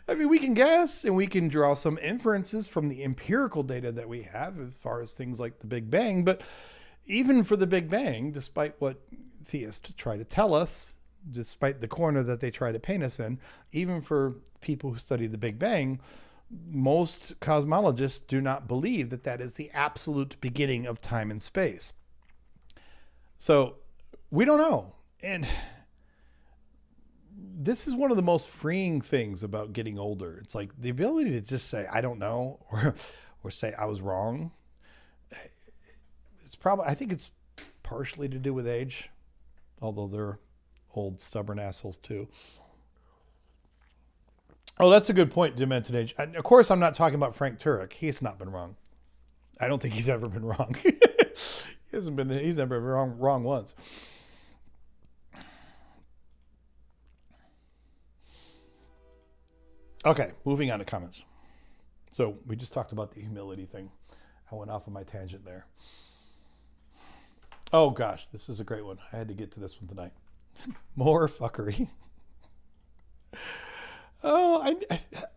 I mean, we can guess and we can draw some inferences from the empirical data that we have as far as things like the Big Bang. But even for the Big Bang, despite what theists try to tell us, despite the corner that they try to paint us in, even for people who study the Big Bang, most cosmologists do not believe that that is the absolute beginning of time and space. So we don't know. And this is one of the most freeing things about getting older. It's like the ability to just say, I don't know, or say I was wrong. I think it's partially to do with age, although they're old, stubborn assholes too. Oh, that's a good point, Demented Age. And of course, I'm not talking about Frank Turek. He's not been wrong. I don't think he's ever been wrong. He's never been wrong once. Okay, moving on to comments. So we just talked about the humility thing. I went off on my tangent there. Oh gosh, this is a great one. I had to get to this one tonight. More fuckery. Oh,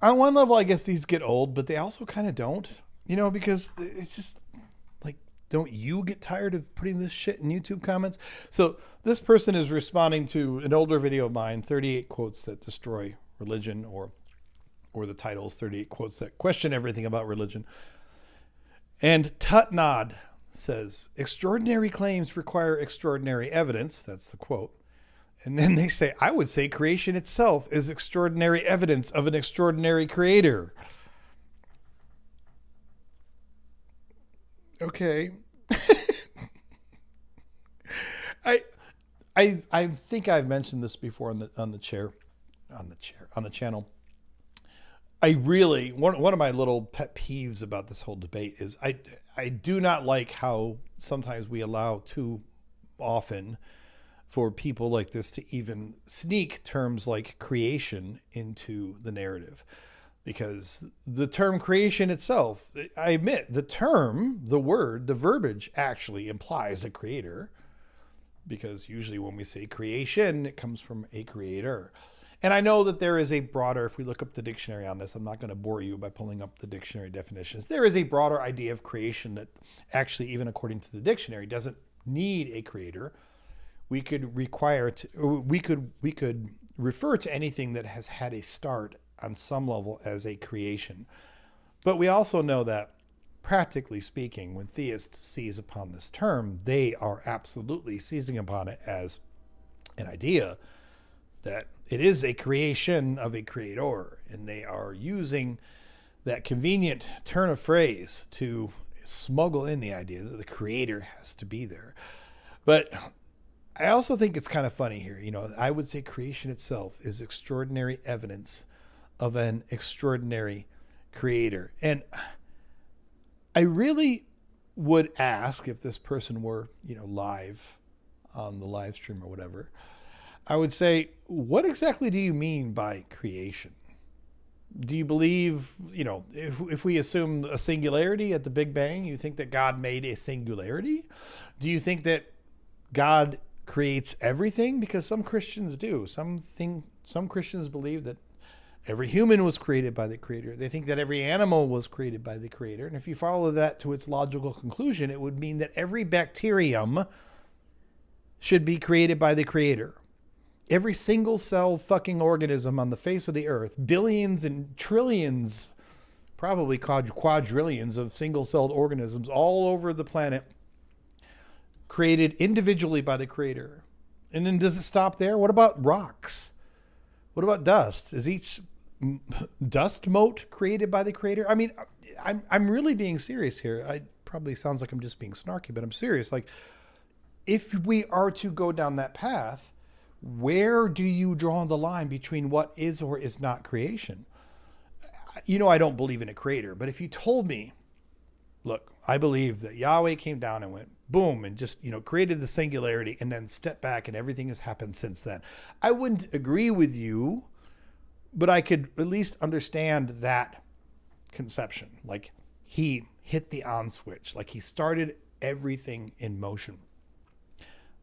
on one level, I guess these get old, but they also kind of don't. You know, because it's just like, don't you get tired of putting this shit in YouTube comments? So this person is responding to an older video of mine, 38 quotes that destroy religion, or the title is 38 quotes that question everything about religion. And Tutnod says, extraordinary claims require extraordinary evidence. That's the quote. And then they say, I would say creation itself is extraordinary evidence of an extraordinary creator. Okay. I think I've mentioned this before on the channel. I really, one of my little pet peeves about this whole debate is I do not like how sometimes we allow too often for people like this to even sneak terms like creation into the narrative. Because the term creation itself, I admit, the term, the word, the verbiage actually implies a creator. Because usually when we say creation, it comes from a creator. And I know that there is a broader, if we look up the dictionary on this, I'm not going to bore you by pulling up the dictionary definitions. There is a broader idea of creation that actually, even according to the dictionary, doesn't need a creator. We could refer to anything that has had a start on some level as a creation. But we also know that, practically speaking, when theists seize upon this term, they are absolutely seizing upon it as an idea that it is a creation of a creator, and they are using that convenient turn of phrase to smuggle in the idea that the creator has to be there. But I also think it's kind of funny here. You know, I would say creation itself is extraordinary evidence of an extraordinary creator. And I really would ask, if this person were, you know, live on the live stream or whatever, I would say, what exactly do you mean by creation? Do you believe, you know, if we assume a singularity at the Big Bang, you think that God made a singularity? Do you think that God creates everything? Because some Christians do. Some Christians believe that every human was created by the Creator. They think that every animal was created by the Creator. And if you follow that to its logical conclusion, it would mean that every bacterium should be created by the Creator. Every single cell fucking organism on the face of the earth, billions and trillions, probably quadrillions of single-celled organisms all over the planet, created individually by the Creator. And then does it stop there? What about rocks? What about dust? Is each dust mote created by the Creator? I mean, I'm really being serious here. I probably sounds like I'm just being snarky, but I'm serious. Like, if we are to go down that path, where do you draw the line between what is or is not creation? I don't believe in a creator, but if you told me, look, I believe that Yahweh came down and went boom and just, created the singularity and then stepped back and everything has happened since then, I wouldn't agree with you, but I could at least understand that conception. Like he hit the on switch, like he started everything in motion.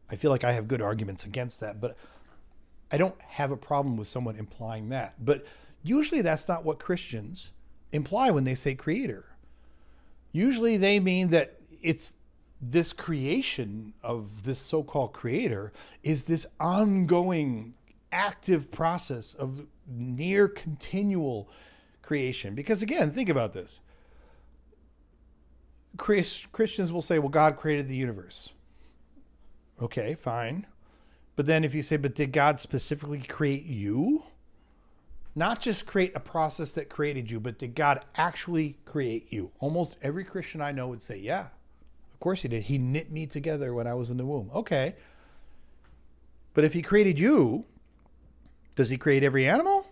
I feel like I have good arguments against that, but I don't have a problem with someone implying that. But usually that's not what Christians imply when they say creator. Usually they mean that it's this creation of this so-called creator is this ongoing active process of near continual creation. Because again, think about this. Christians will say, well, God created the universe. Okay, fine. But then if you say, but did God specifically create you? Not just create a process that created you, but did God actually create you? Almost every Christian I know would say, yeah, of course he did. He knit me together when I was in the womb. Okay. But if he created you, does he create every animal?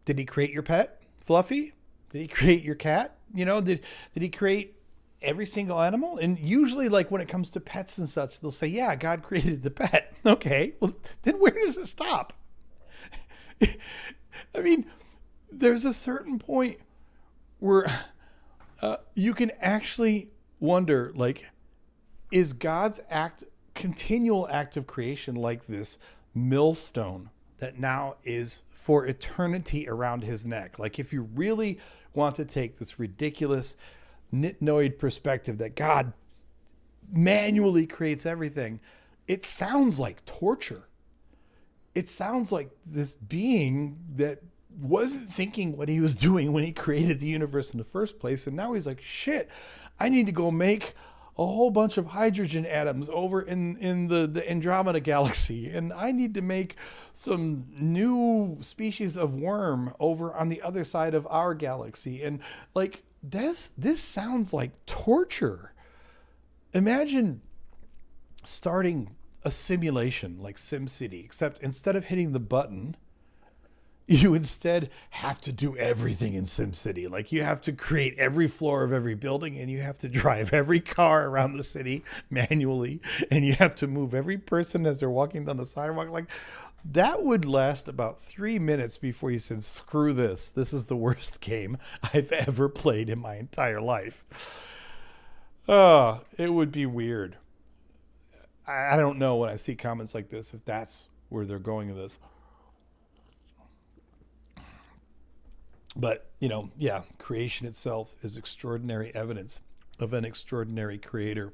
Did he create your pet, Fluffy? Did he create your cat? Did he create every single animal? And usually, like when it comes to pets and such, they'll say, yeah, God created the pet. Okay, well, then where does it stop? I mean, there's a certain point where you can actually wonder, like, is God's continual act of creation like this millstone that now is for eternity around his neck? Like, if you really want to take this ridiculous nitnoid perspective that God manually creates everything, it sounds like torture. It sounds like this being that wasn't thinking what he was doing when he created the universe in the first place. And now he's like, shit, I need to go make a whole bunch of hydrogen atoms over in the Andromeda galaxy. And I need to make some new species of worm over on the other side of our galaxy. And like, this sounds like torture. Imagine starting a simulation like SimCity, except instead of hitting the button, you instead have to do everything in SimCity. Like you have to create every floor of every building, and you have to drive every car around the city manually, and you have to move every person as they're walking down the sidewalk. Like that would last about 3 minutes before you said, screw this. This is the worst game I've ever played in my entire life. It would be weird. I don't know when I see comments like this, if that's where they're going with this. But, yeah, creation itself is extraordinary evidence of an extraordinary creator.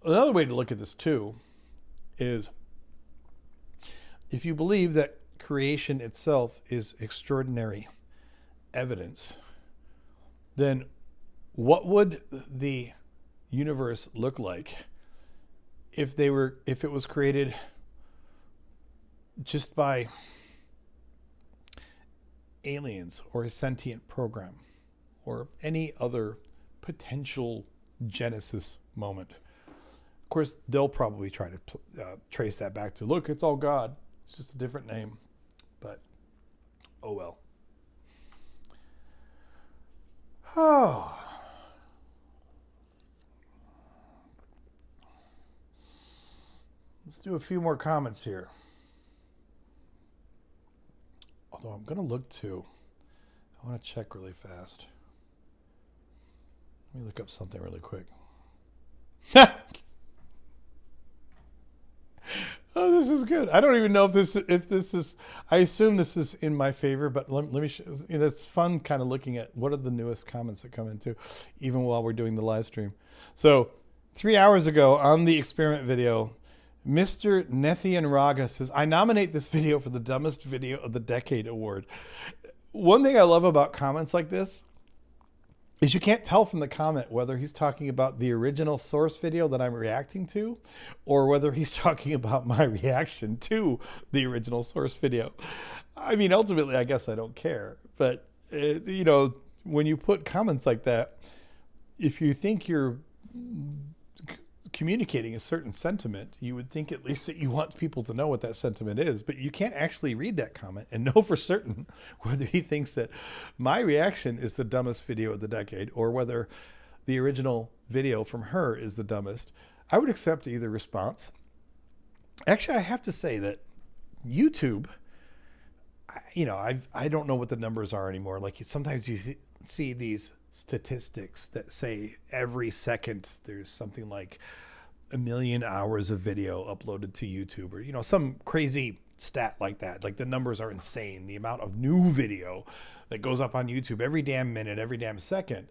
Another way to look at this, too, is if you believe that creation itself is extraordinary evidence, then what would the universe look like if it was created just by aliens or a sentient program or any other potential Genesis moment? Of course, they'll probably try to trace that back to, look, it's all God. It's just a different name. But, oh well. Oh. Let's do a few more comments here. Although I'm going to look too. I want to check really fast. Let me look up something really quick. Oh, this is good. I don't even know if this is. I assume this is in my favor, but let me. It's fun, kind of looking at what are the newest comments that come into, even while we're doing the live stream. So, 3 hours ago on the experiment video, Mr. Nethian Raga says, I nominate this video for the dumbest video of the decade award. One thing I love about comments like this is you can't tell from the comment whether he's talking about the original source video that I'm reacting to, or whether he's talking about my reaction to the original source video. I mean, ultimately, I guess I don't care. But, when you put comments like that, if you think you're communicating a certain sentiment, you would think at least that you want people to know what that sentiment is, but you can't actually read that comment and know for certain whether he thinks that my reaction is the dumbest video of the decade or whether the original video from her is the dumbest. I would accept either response. Actually, I have to say that YouTube, I don't know what the numbers are anymore. Like sometimes you see these statistics that say every second there's something like 1 million hours of video uploaded to YouTube, or some crazy stat like that. Like the numbers are insane, the amount of new video that goes up on YouTube every damn minute, every damn second.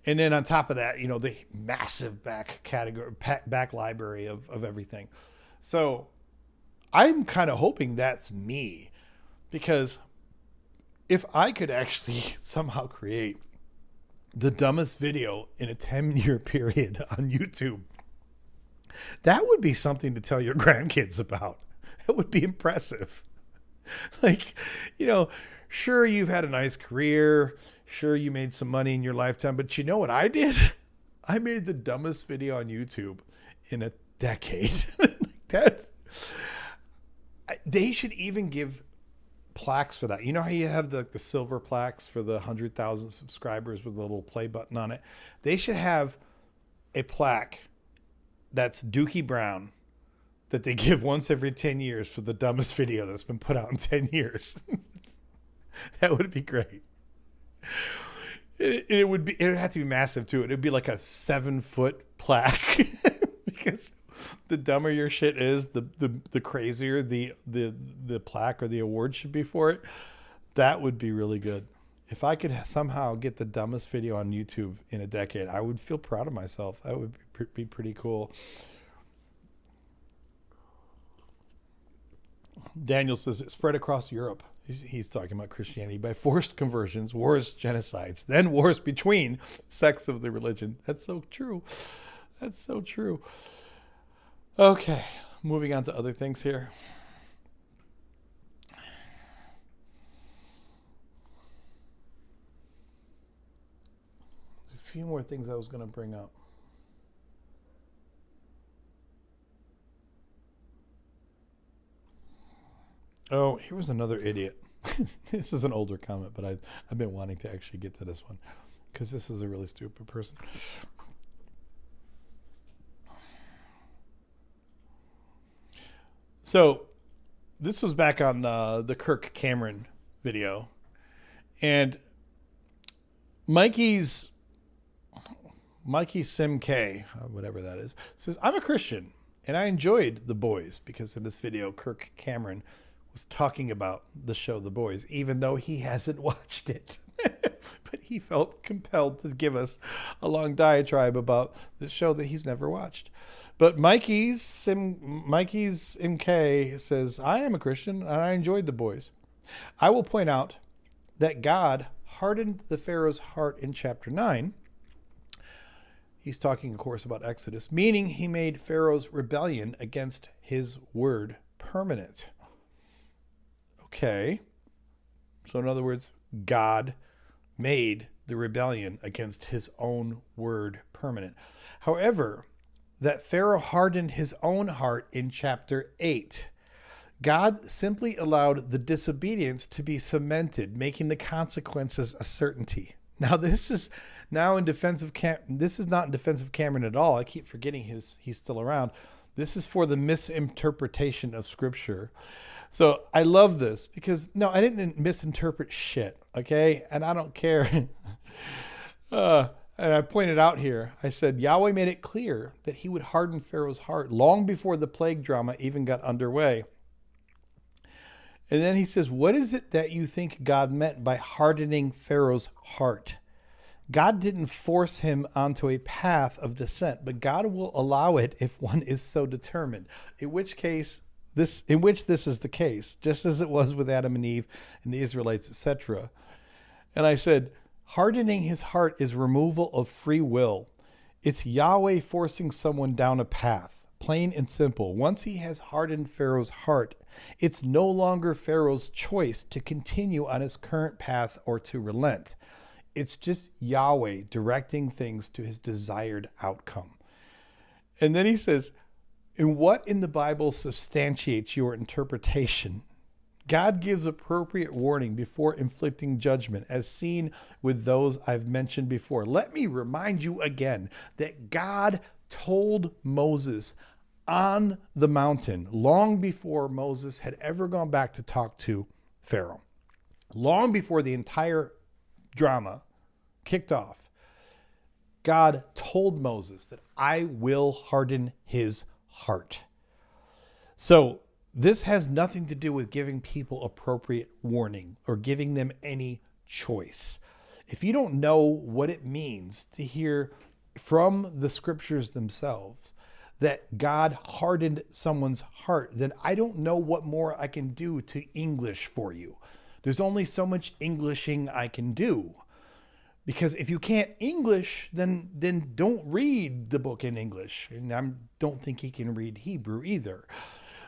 And then on top of that, the massive back library of everything. So I'm kind of hoping that's me, because if I could actually somehow create the dumbest video in a 10-year period on YouTube, that would be something to tell your grandkids about. It would be impressive. Like, sure, you've had a nice career. Sure, you made some money in your lifetime. But you know what I did? I made the dumbest video on YouTube in a decade. They should even give plaques for that. You know how you have the silver plaques for the 100,000 subscribers with a little play button on it? They should have a plaque that's Dookie Brown that they give once every 10 years for the dumbest video that's been put out in 10 years. That would be great. It would have to be massive too. It would be like a 7-foot plaque because the dumber your shit is, the crazier the plaque or the award should be for it. That would be really good. If I could somehow get the dumbest video on YouTube in a decade, I would feel proud of myself. That would be pretty cool. Daniel says it spread across Europe. He's talking about Christianity by forced conversions, wars, genocides, then wars between sects of the religion. That's so true. That's so true. Okay, moving on to other things here. There's a few more things I was going to bring up. Oh, here was another idiot. This is an older comment, but I've been wanting to actually get to this one because this is a really stupid person. So this was back on the Kirk Cameron video, and Mikey Sim K, whatever that is, says, "I'm a Christian and I enjoyed The Boys," because in this video Kirk Cameron was talking about the show The Boys, even though he hasn't watched it. But he felt compelled to give us a long diatribe about the show that he's never watched. But Mikey's MK says, "I am a Christian and I enjoyed The Boys. I will point out that God hardened the Pharaoh's heart in chapter 9. He's talking, of course, about Exodus, meaning he made Pharaoh's rebellion against his word permanent." Okay. So in other words, God made the rebellion against his own word permanent. However, that Pharaoh hardened his own heart in chapter 8. God simply allowed the disobedience to be cemented, making the consequences a certainty. Now, this is not in defense of Cameron at all. I keep forgetting he's still around. This is for the misinterpretation of Scripture. So I love this because, no, I didn't misinterpret shit, okay? And I don't care. And I pointed out here, I said, Yahweh made it clear that he would harden Pharaoh's heart long before the plague drama even got underway. And then he says, what is it that you think God meant by hardening Pharaoh's heart? God didn't force him onto a path of descent, but God will allow it if one is so determined. In which this is the case, just as it was with Adam and Eve and the Israelites, etc. And I said, hardening his heart is removal of free will. It's Yahweh forcing someone down a path, plain and simple. Once he has hardened Pharaoh's heart, it's no longer Pharaoh's choice to continue on his current path or to relent. It's just Yahweh directing things to his desired outcome. And then he says, and what in the Bible substantiates your interpretation? God gives appropriate warning before inflicting judgment, as seen with those I've mentioned before. Let me remind you again that God told Moses on the mountain, long before Moses had ever gone back to talk to Pharaoh, long before the entire drama kicked off, God told Moses that I will harden his heart. So this has nothing to do with giving people appropriate warning or giving them any choice. If you don't know what it means to hear from the scriptures themselves that God hardened someone's heart, then I don't know what more I can do to English for you. There's only so much Englishing I can do. Because if you can't English, then don't read the book in English. And I don't think he can read Hebrew either.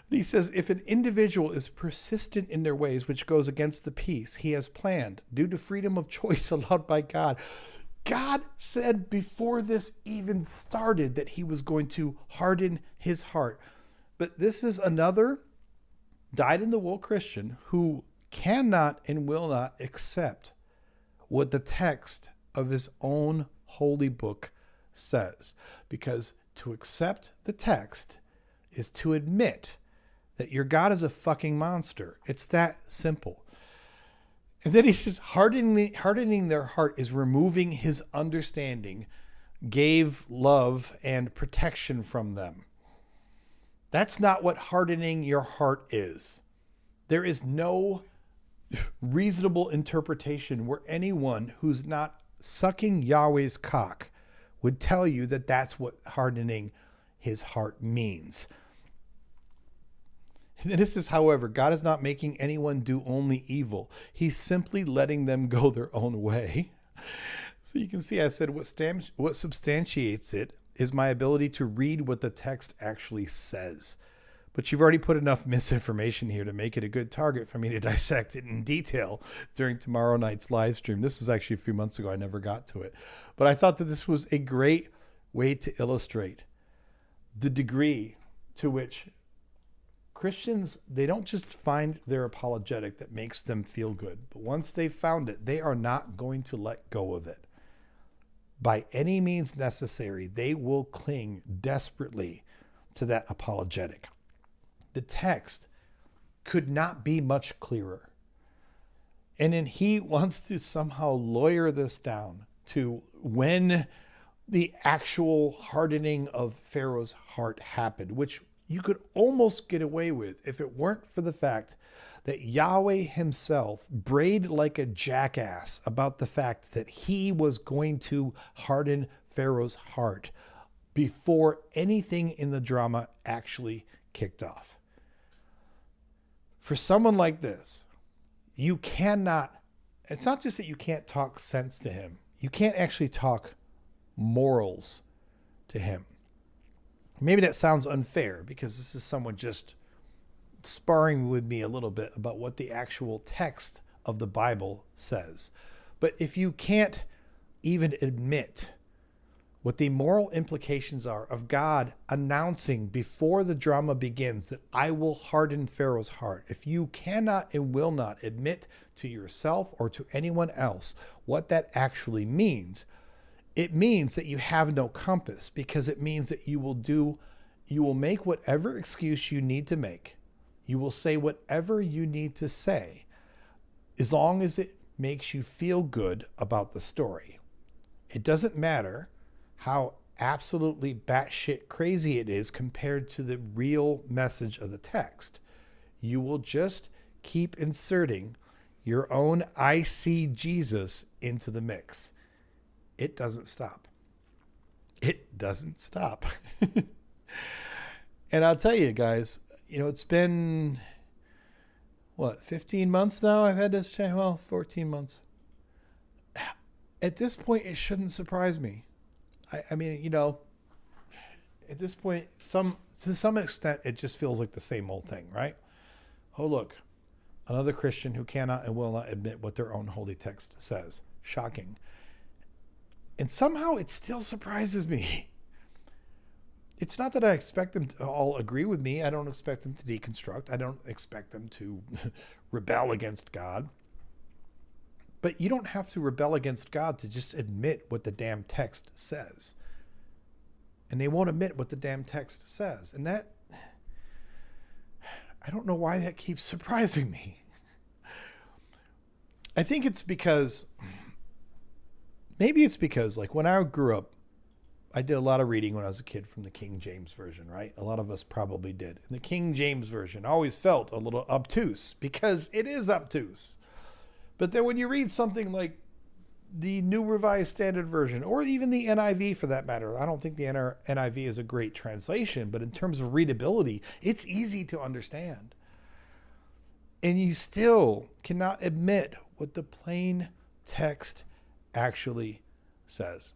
He says, if an individual is persistent in their ways, which goes against the peace he has planned, due to freedom of choice allowed by God, God said before this even started that he was going to harden his heart. But this is another dyed-in-the-wool Christian who cannot and will not accept what the text of his own holy book says. Because to accept the text is to admit that your God is a fucking monster. It's that simple. And then he says, hardening their heart is removing his understanding, gave love and protection from them. That's not what hardening your heart is. There is no reasonable interpretation where anyone who's not sucking Yahweh's cock would tell you that that's what hardening his heart means. This is, however, God is not making anyone do only evil. He's simply letting them go their own way. So you can see I said what substantiates it is my ability to read what the text actually says. But you've already put enough misinformation here to make it a good target for me to dissect it in detail during tomorrow night's live stream. This was actually a few months ago. I never got to it. But I thought that this was a great way to illustrate the degree to which Christians, they don't just find their apologetic that makes them feel good. But once they've found it, they are not going to let go of it. By any means necessary, they will cling desperately to that apologetic. The text could not be much clearer. And then he wants to somehow lawyer this down to when the actual hardening of Pharaoh's heart happened, which you could almost get away with if it weren't for the fact that Yahweh himself brayed like a jackass about the fact that he was going to harden Pharaoh's heart before anything in the drama actually kicked off. For someone like this, you cannot, it's not just that you can't talk sense to him, you can't actually talk morals to him. Maybe that sounds unfair because this is someone just sparring with me a little bit about what the actual text of the Bible says. But if you can't even admit what the moral implications are of God announcing before the drama begins that I will harden Pharaoh's heart, if you cannot and will not admit to yourself or to anyone else what that actually means, it means that you have no compass, because it means that you will make whatever excuse you need to make. You will say whatever you need to say, as long as it makes you feel good about the story. It doesn't matter how absolutely batshit crazy it is compared to the real message of the text. You will just keep inserting your own I see Jesus into the mix. It doesn't stop. It doesn't stop. And I'll tell you guys, it's been, 15 months now I've had this channel? Well, 14 months. At this point, it shouldn't surprise me. I mean, at this point, to some extent, it just feels like the same old thing, right? Oh, look, another Christian who cannot and will not admit what their own holy text says. Shocking. And somehow it still surprises me. it's not that I expect them to all agree with me. I don't expect them to deconstruct. I don't expect them to rebel against God. But you don't have to rebel against God to just admit what the damn text says. And they won't admit what the damn text says. And that, I don't know why that keeps surprising me. I think it's because, maybe it's because, like, when I grew up, I did a lot of reading when I was a kid from the King James Version, right? A lot of us probably did. And the King James Version always felt a little obtuse because it is obtuse. But then when you read something like the New Revised Standard Version, or even the NIV for that matter, I don't think the NIV is a great translation, but in terms of readability, it's easy to understand. And you still cannot admit what the plain text actually says.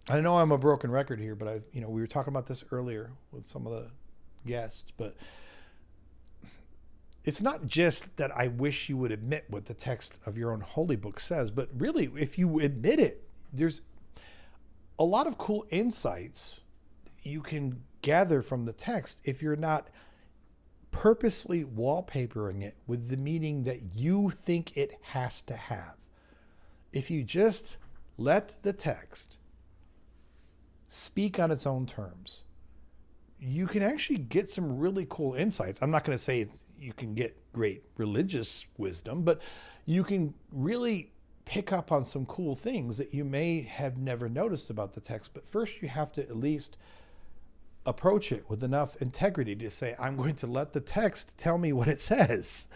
I know I'm a broken record here, but we were talking about this earlier with some of the guests, but it's not just that I wish you would admit what the text of your own holy book says, but really, if you admit it, there's a lot of cool insights you can gather from the text if you're not purposely wallpapering it with the meaning that you think it has to have. If you just let the text speak on its own terms, you can actually get some really cool insights. I'm not going to say you can get great religious wisdom, but you can really pick up on some cool things that you may have never noticed about the text. But first, you have to at least approach it with enough integrity to say, I'm going to let the text tell me what it says.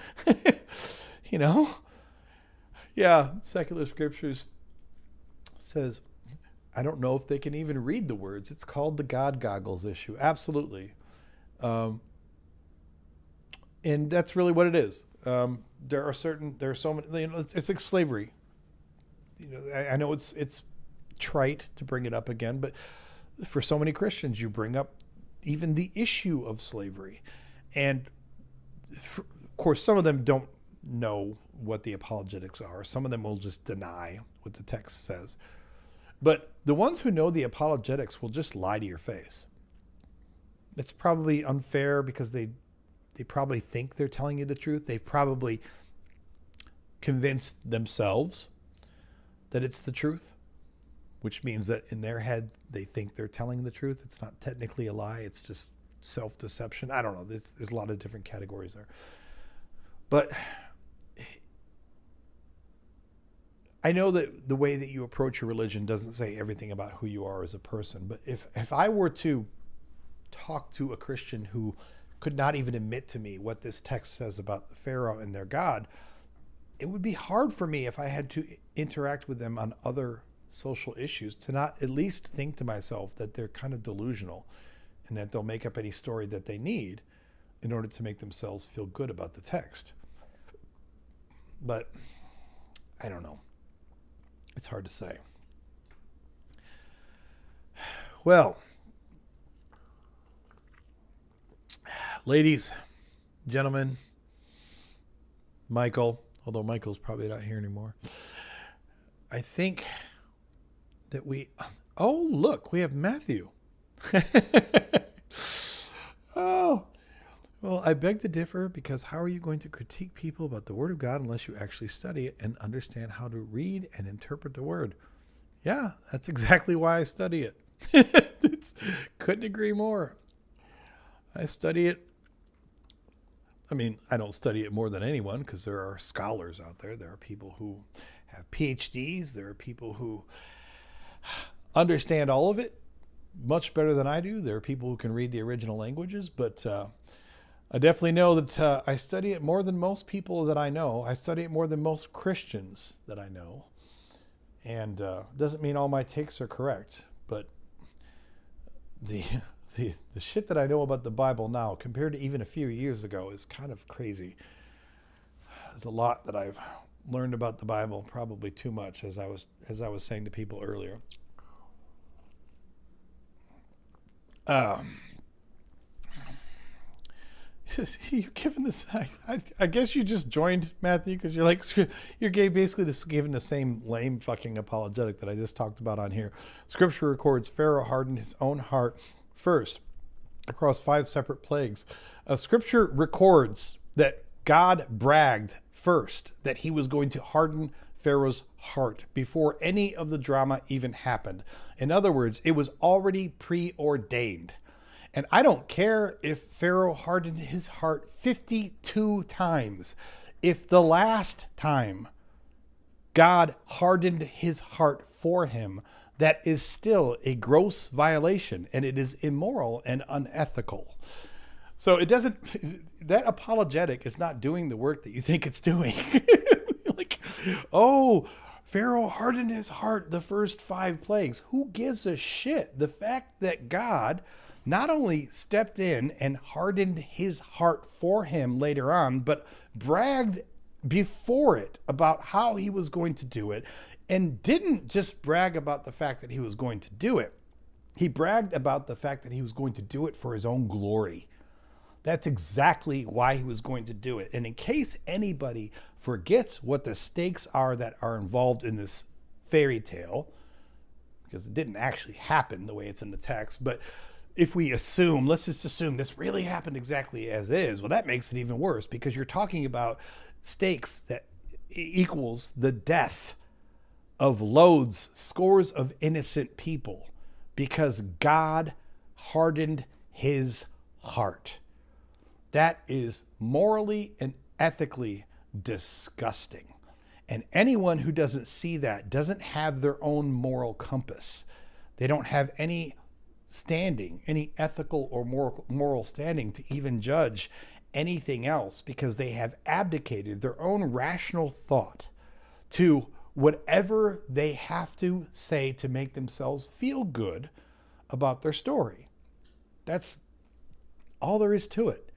Yeah, secular scriptures says, I don't know if they can even read the words. It's called the God goggles issue. Absolutely. And that's really what it is. There are so many, it's like slavery. I know it's trite to bring it up again, but for so many Christians, you bring up even the issue of slavery. And of course, some of them don't know what the apologetics are. Some of them will just deny what the text says. But the ones who know the apologetics will just lie to your face. It's probably unfair because they probably think they're telling you the truth. They've probably convinced themselves that it's the truth, which means that in their head, they think they're telling the truth. It's not technically a lie. It's just self-deception. I don't know. There's a lot of different categories there. But I know that the way that you approach your religion doesn't say everything about who you are as a person. But if I were to talk to a Christian who could not even admit to me what this text says about the Pharaoh and their God, it would be hard for me if I had to interact with them on other social issues to not at least think to myself that they're kind of delusional and that they'll make up any story that they need in order to make themselves feel good about the text. But I don't know. It's hard to say. Well, ladies, gentlemen, Michael, although Michael's probably not here anymore, I think that look, we have Matthew. Oh, well, I beg to differ, because how are you going to critique people about the Word of God unless you actually study it and understand how to read and interpret the Word? Yeah, that's exactly why I study it. Couldn't agree more. I study it. I mean, I don't study it more than anyone, because there are scholars out there. There are people who have PhDs. There are people who understand all of it much better than I do. There are people who can read the original languages, but I definitely know that I study it more than most people that I know. I study it more than most Christians that I know. And doesn't mean all my takes are correct, but the shit that I know about the Bible now compared to even a few years ago is kind of crazy. There's a lot that I've learned about the Bible, probably too much, as I was saying to people earlier. You're giving this. I guess you just joined, Matthew, because you're basically just giving the same lame fucking apologetic that I just talked about on here. Scripture records Pharaoh hardened his own heart first across 5 separate plagues. Scripture records that God bragged first that he was going to harden Pharaoh's heart before any of the drama even happened. In other words, it was already preordained. And I don't care if Pharaoh hardened his heart 52 times. If the last time God hardened his heart for him, that is still a gross violation, and it is immoral and unethical. So it doesn't, that apologetic is not doing the work that you think it's doing. Like, oh, Pharaoh hardened his heart the first 5 plagues. Who gives a shit? The fact that God not only stepped in and hardened his heart for him later on, but bragged before it about how he was going to do it, and didn't just brag about the fact that he was going to do it. He bragged about the fact that he was going to do it for his own glory. That's exactly why he was going to do it. And in case anybody forgets what the stakes are that are involved in this fairy tale, because it didn't actually happen the way it's in the text, but if we assume, let's just assume this really happened exactly as is, well, that makes it even worse, because you're talking about stakes that equals the death of loads, scores of innocent people, because God hardened his heart. That is morally and ethically disgusting. And anyone who doesn't see that doesn't have their own moral compass. They don't have any standing, any ethical or moral standing to even judge anything else, because they have abdicated their own rational thought to whatever they have to say to make themselves feel good about their story. That's all there is to it.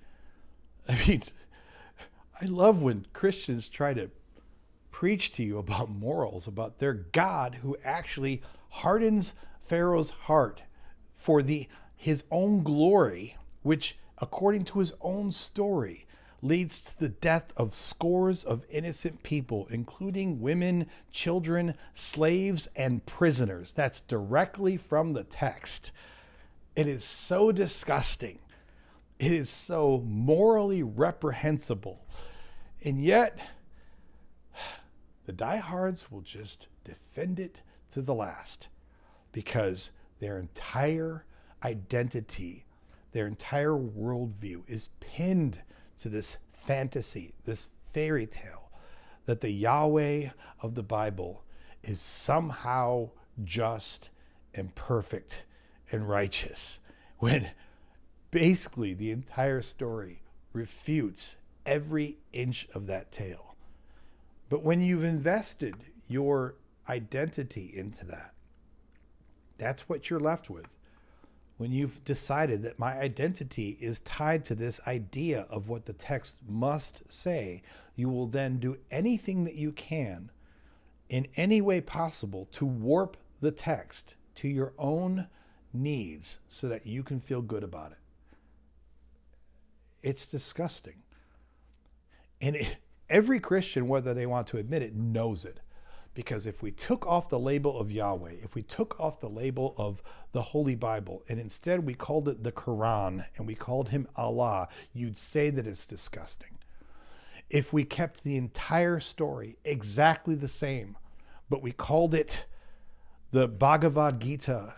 I mean, I love when Christians try to preach to you about morals, about their God who actually hardens Pharaoh's heart for his own glory, which, according to his own story, leads to the death of scores of innocent people, including women, children, slaves, and prisoners. That's directly from the text. It is so disgusting. It is so morally reprehensible. And yet, the diehards will just defend it to the last, because their entire identity, their entire worldview is pinned to this fantasy, this fairy tale, that the Yahweh of the Bible is somehow just and perfect and righteous, when basically the entire story refutes every inch of that tale. But when you've invested your identity into that, that's what you're left with. When you've decided that my identity is tied to this idea of what the text must say, you will then do anything that you can in any way possible to warp the text to your own needs so that you can feel good about it. It's disgusting. And every Christian, whether they want to admit it, knows it. Because if we took off the label of Yahweh, if we took off the label of the Holy Bible, and instead we called it the Quran, and we called him Allah, you'd say that it's disgusting. If we kept the entire story exactly the same, but we called it the Bhagavad Gita,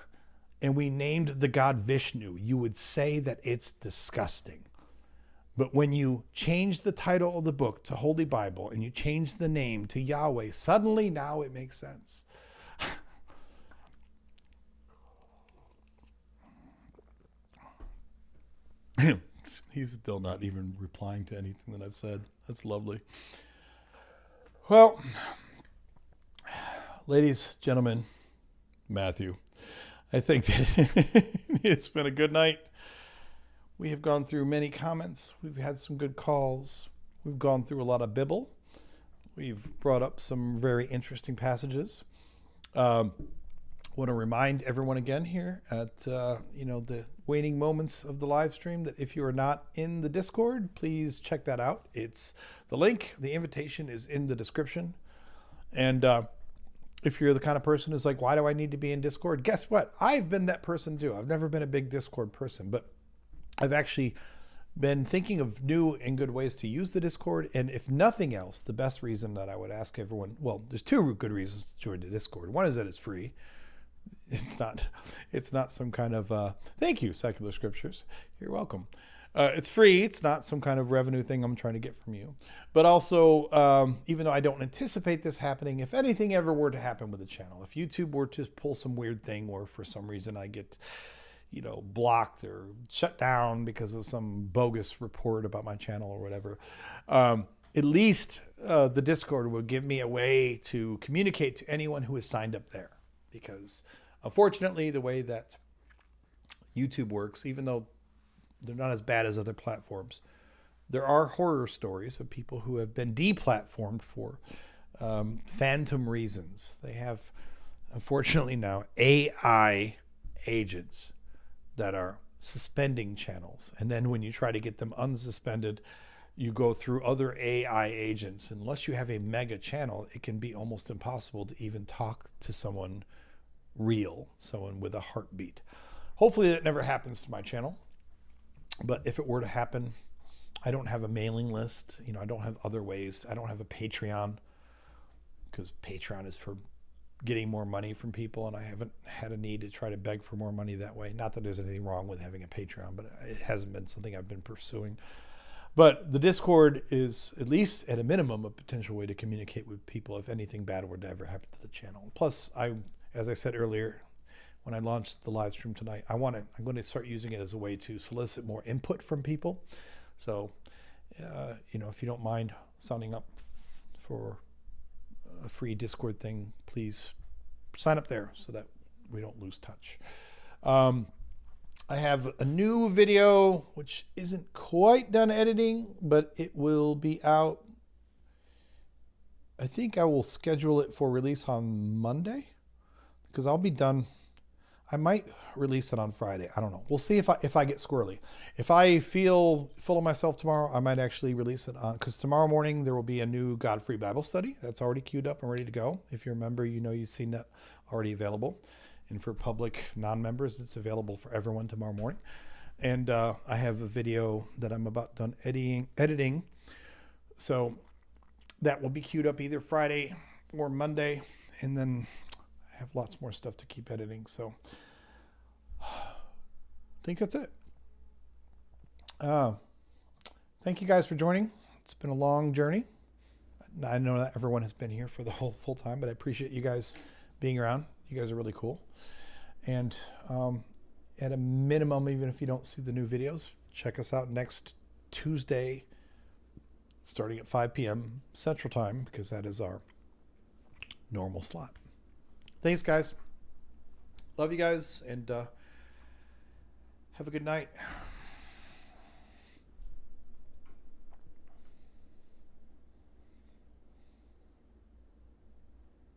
and we named the god Vishnu, you would say that it's disgusting. But when you change the title of the book to Holy Bible and you change the name to Yahweh, suddenly now it makes sense. He's still not even replying to anything that I've said. That's lovely. Well, ladies, gentlemen, Matthew, I think that it's been a good night. We have gone through many comments. We've had some good calls. We've gone through a lot of Bible. We've brought up some very interesting passages. want to remind everyone again here at the waning moments of the live stream that if you are not in the Discord, please check that out. It's the link, the invitation is in the description. And if you're the kind of person who's like, why do I need to be in Discord? Guess what? I've been that person too. I've never been a big Discord person, but I've actually been thinking of new and good ways to use the Discord. And if nothing else, the best reason that I would ask everyone, well, there's two good reasons to join the Discord. One is that it's free. It's not some kind of, thank you, Secular Scriptures. You're welcome. It's free. It's not some kind of revenue thing I'm trying to get from you. But also, even though I don't anticipate this happening, if anything ever were to happen with the channel, if YouTube were to pull some weird thing or for some reason I get, blocked or shut down because of some bogus report about my channel or whatever, at least the Discord will give me a way to communicate to anyone who is signed up there. Because unfortunately, the way that YouTube works, even though they're not as bad as other platforms, there are horror stories of people who have been deplatformed for phantom reasons. They have, unfortunately now, AI agents that are suspending channels. And then when you try to get them unsuspended, you go through other AI agents. Unless you have a mega channel, it can be almost impossible to even talk to someone real, someone with a heartbeat. Hopefully that never happens to my channel. But if it were to happen, I don't have a mailing list. I don't have other ways. I don't have a Patreon, because Patreon is for getting more money from people, and I haven't had a need to try to beg for more money that way. Not that there's anything wrong with having a Patreon, but it hasn't been something I've been pursuing. But the Discord is, at least at a minimum, a potential way to communicate with people if anything bad were to ever happen to the channel. Plus, as I said earlier, when I launched the live stream tonight, I'm going to start using it as a way to solicit more input from people. So, if you don't mind signing up for a free Discord thing, please sign up there so that we don't lose touch. I have a new video, which isn't quite done editing, but it will be out. I think I will schedule it for release on Monday, because I'll be done. I might release it on Friday. I don't know. We'll see if I get squirrely. If I feel full of myself tomorrow, I might actually release it on, because tomorrow morning there will be a new God-free Bible study that's already queued up and ready to go. If you remember, you've seen that already available. And for public non-members, it's available for everyone tomorrow morning. And I have a video that I'm about done editing. So that will be queued up either Friday or Monday. And then I have lots more stuff to keep editing. So I think that's it. Thank you guys for joining. It's been a long journey. I know that everyone has been here for the whole full time, but I appreciate you guys being around. You guys are really cool. And at a minimum, even if you don't see the new videos, check us out next Tuesday, starting at 5 p.m. Central Time, because that is our normal slot. Thanks, guys. Love you guys, and have a good night.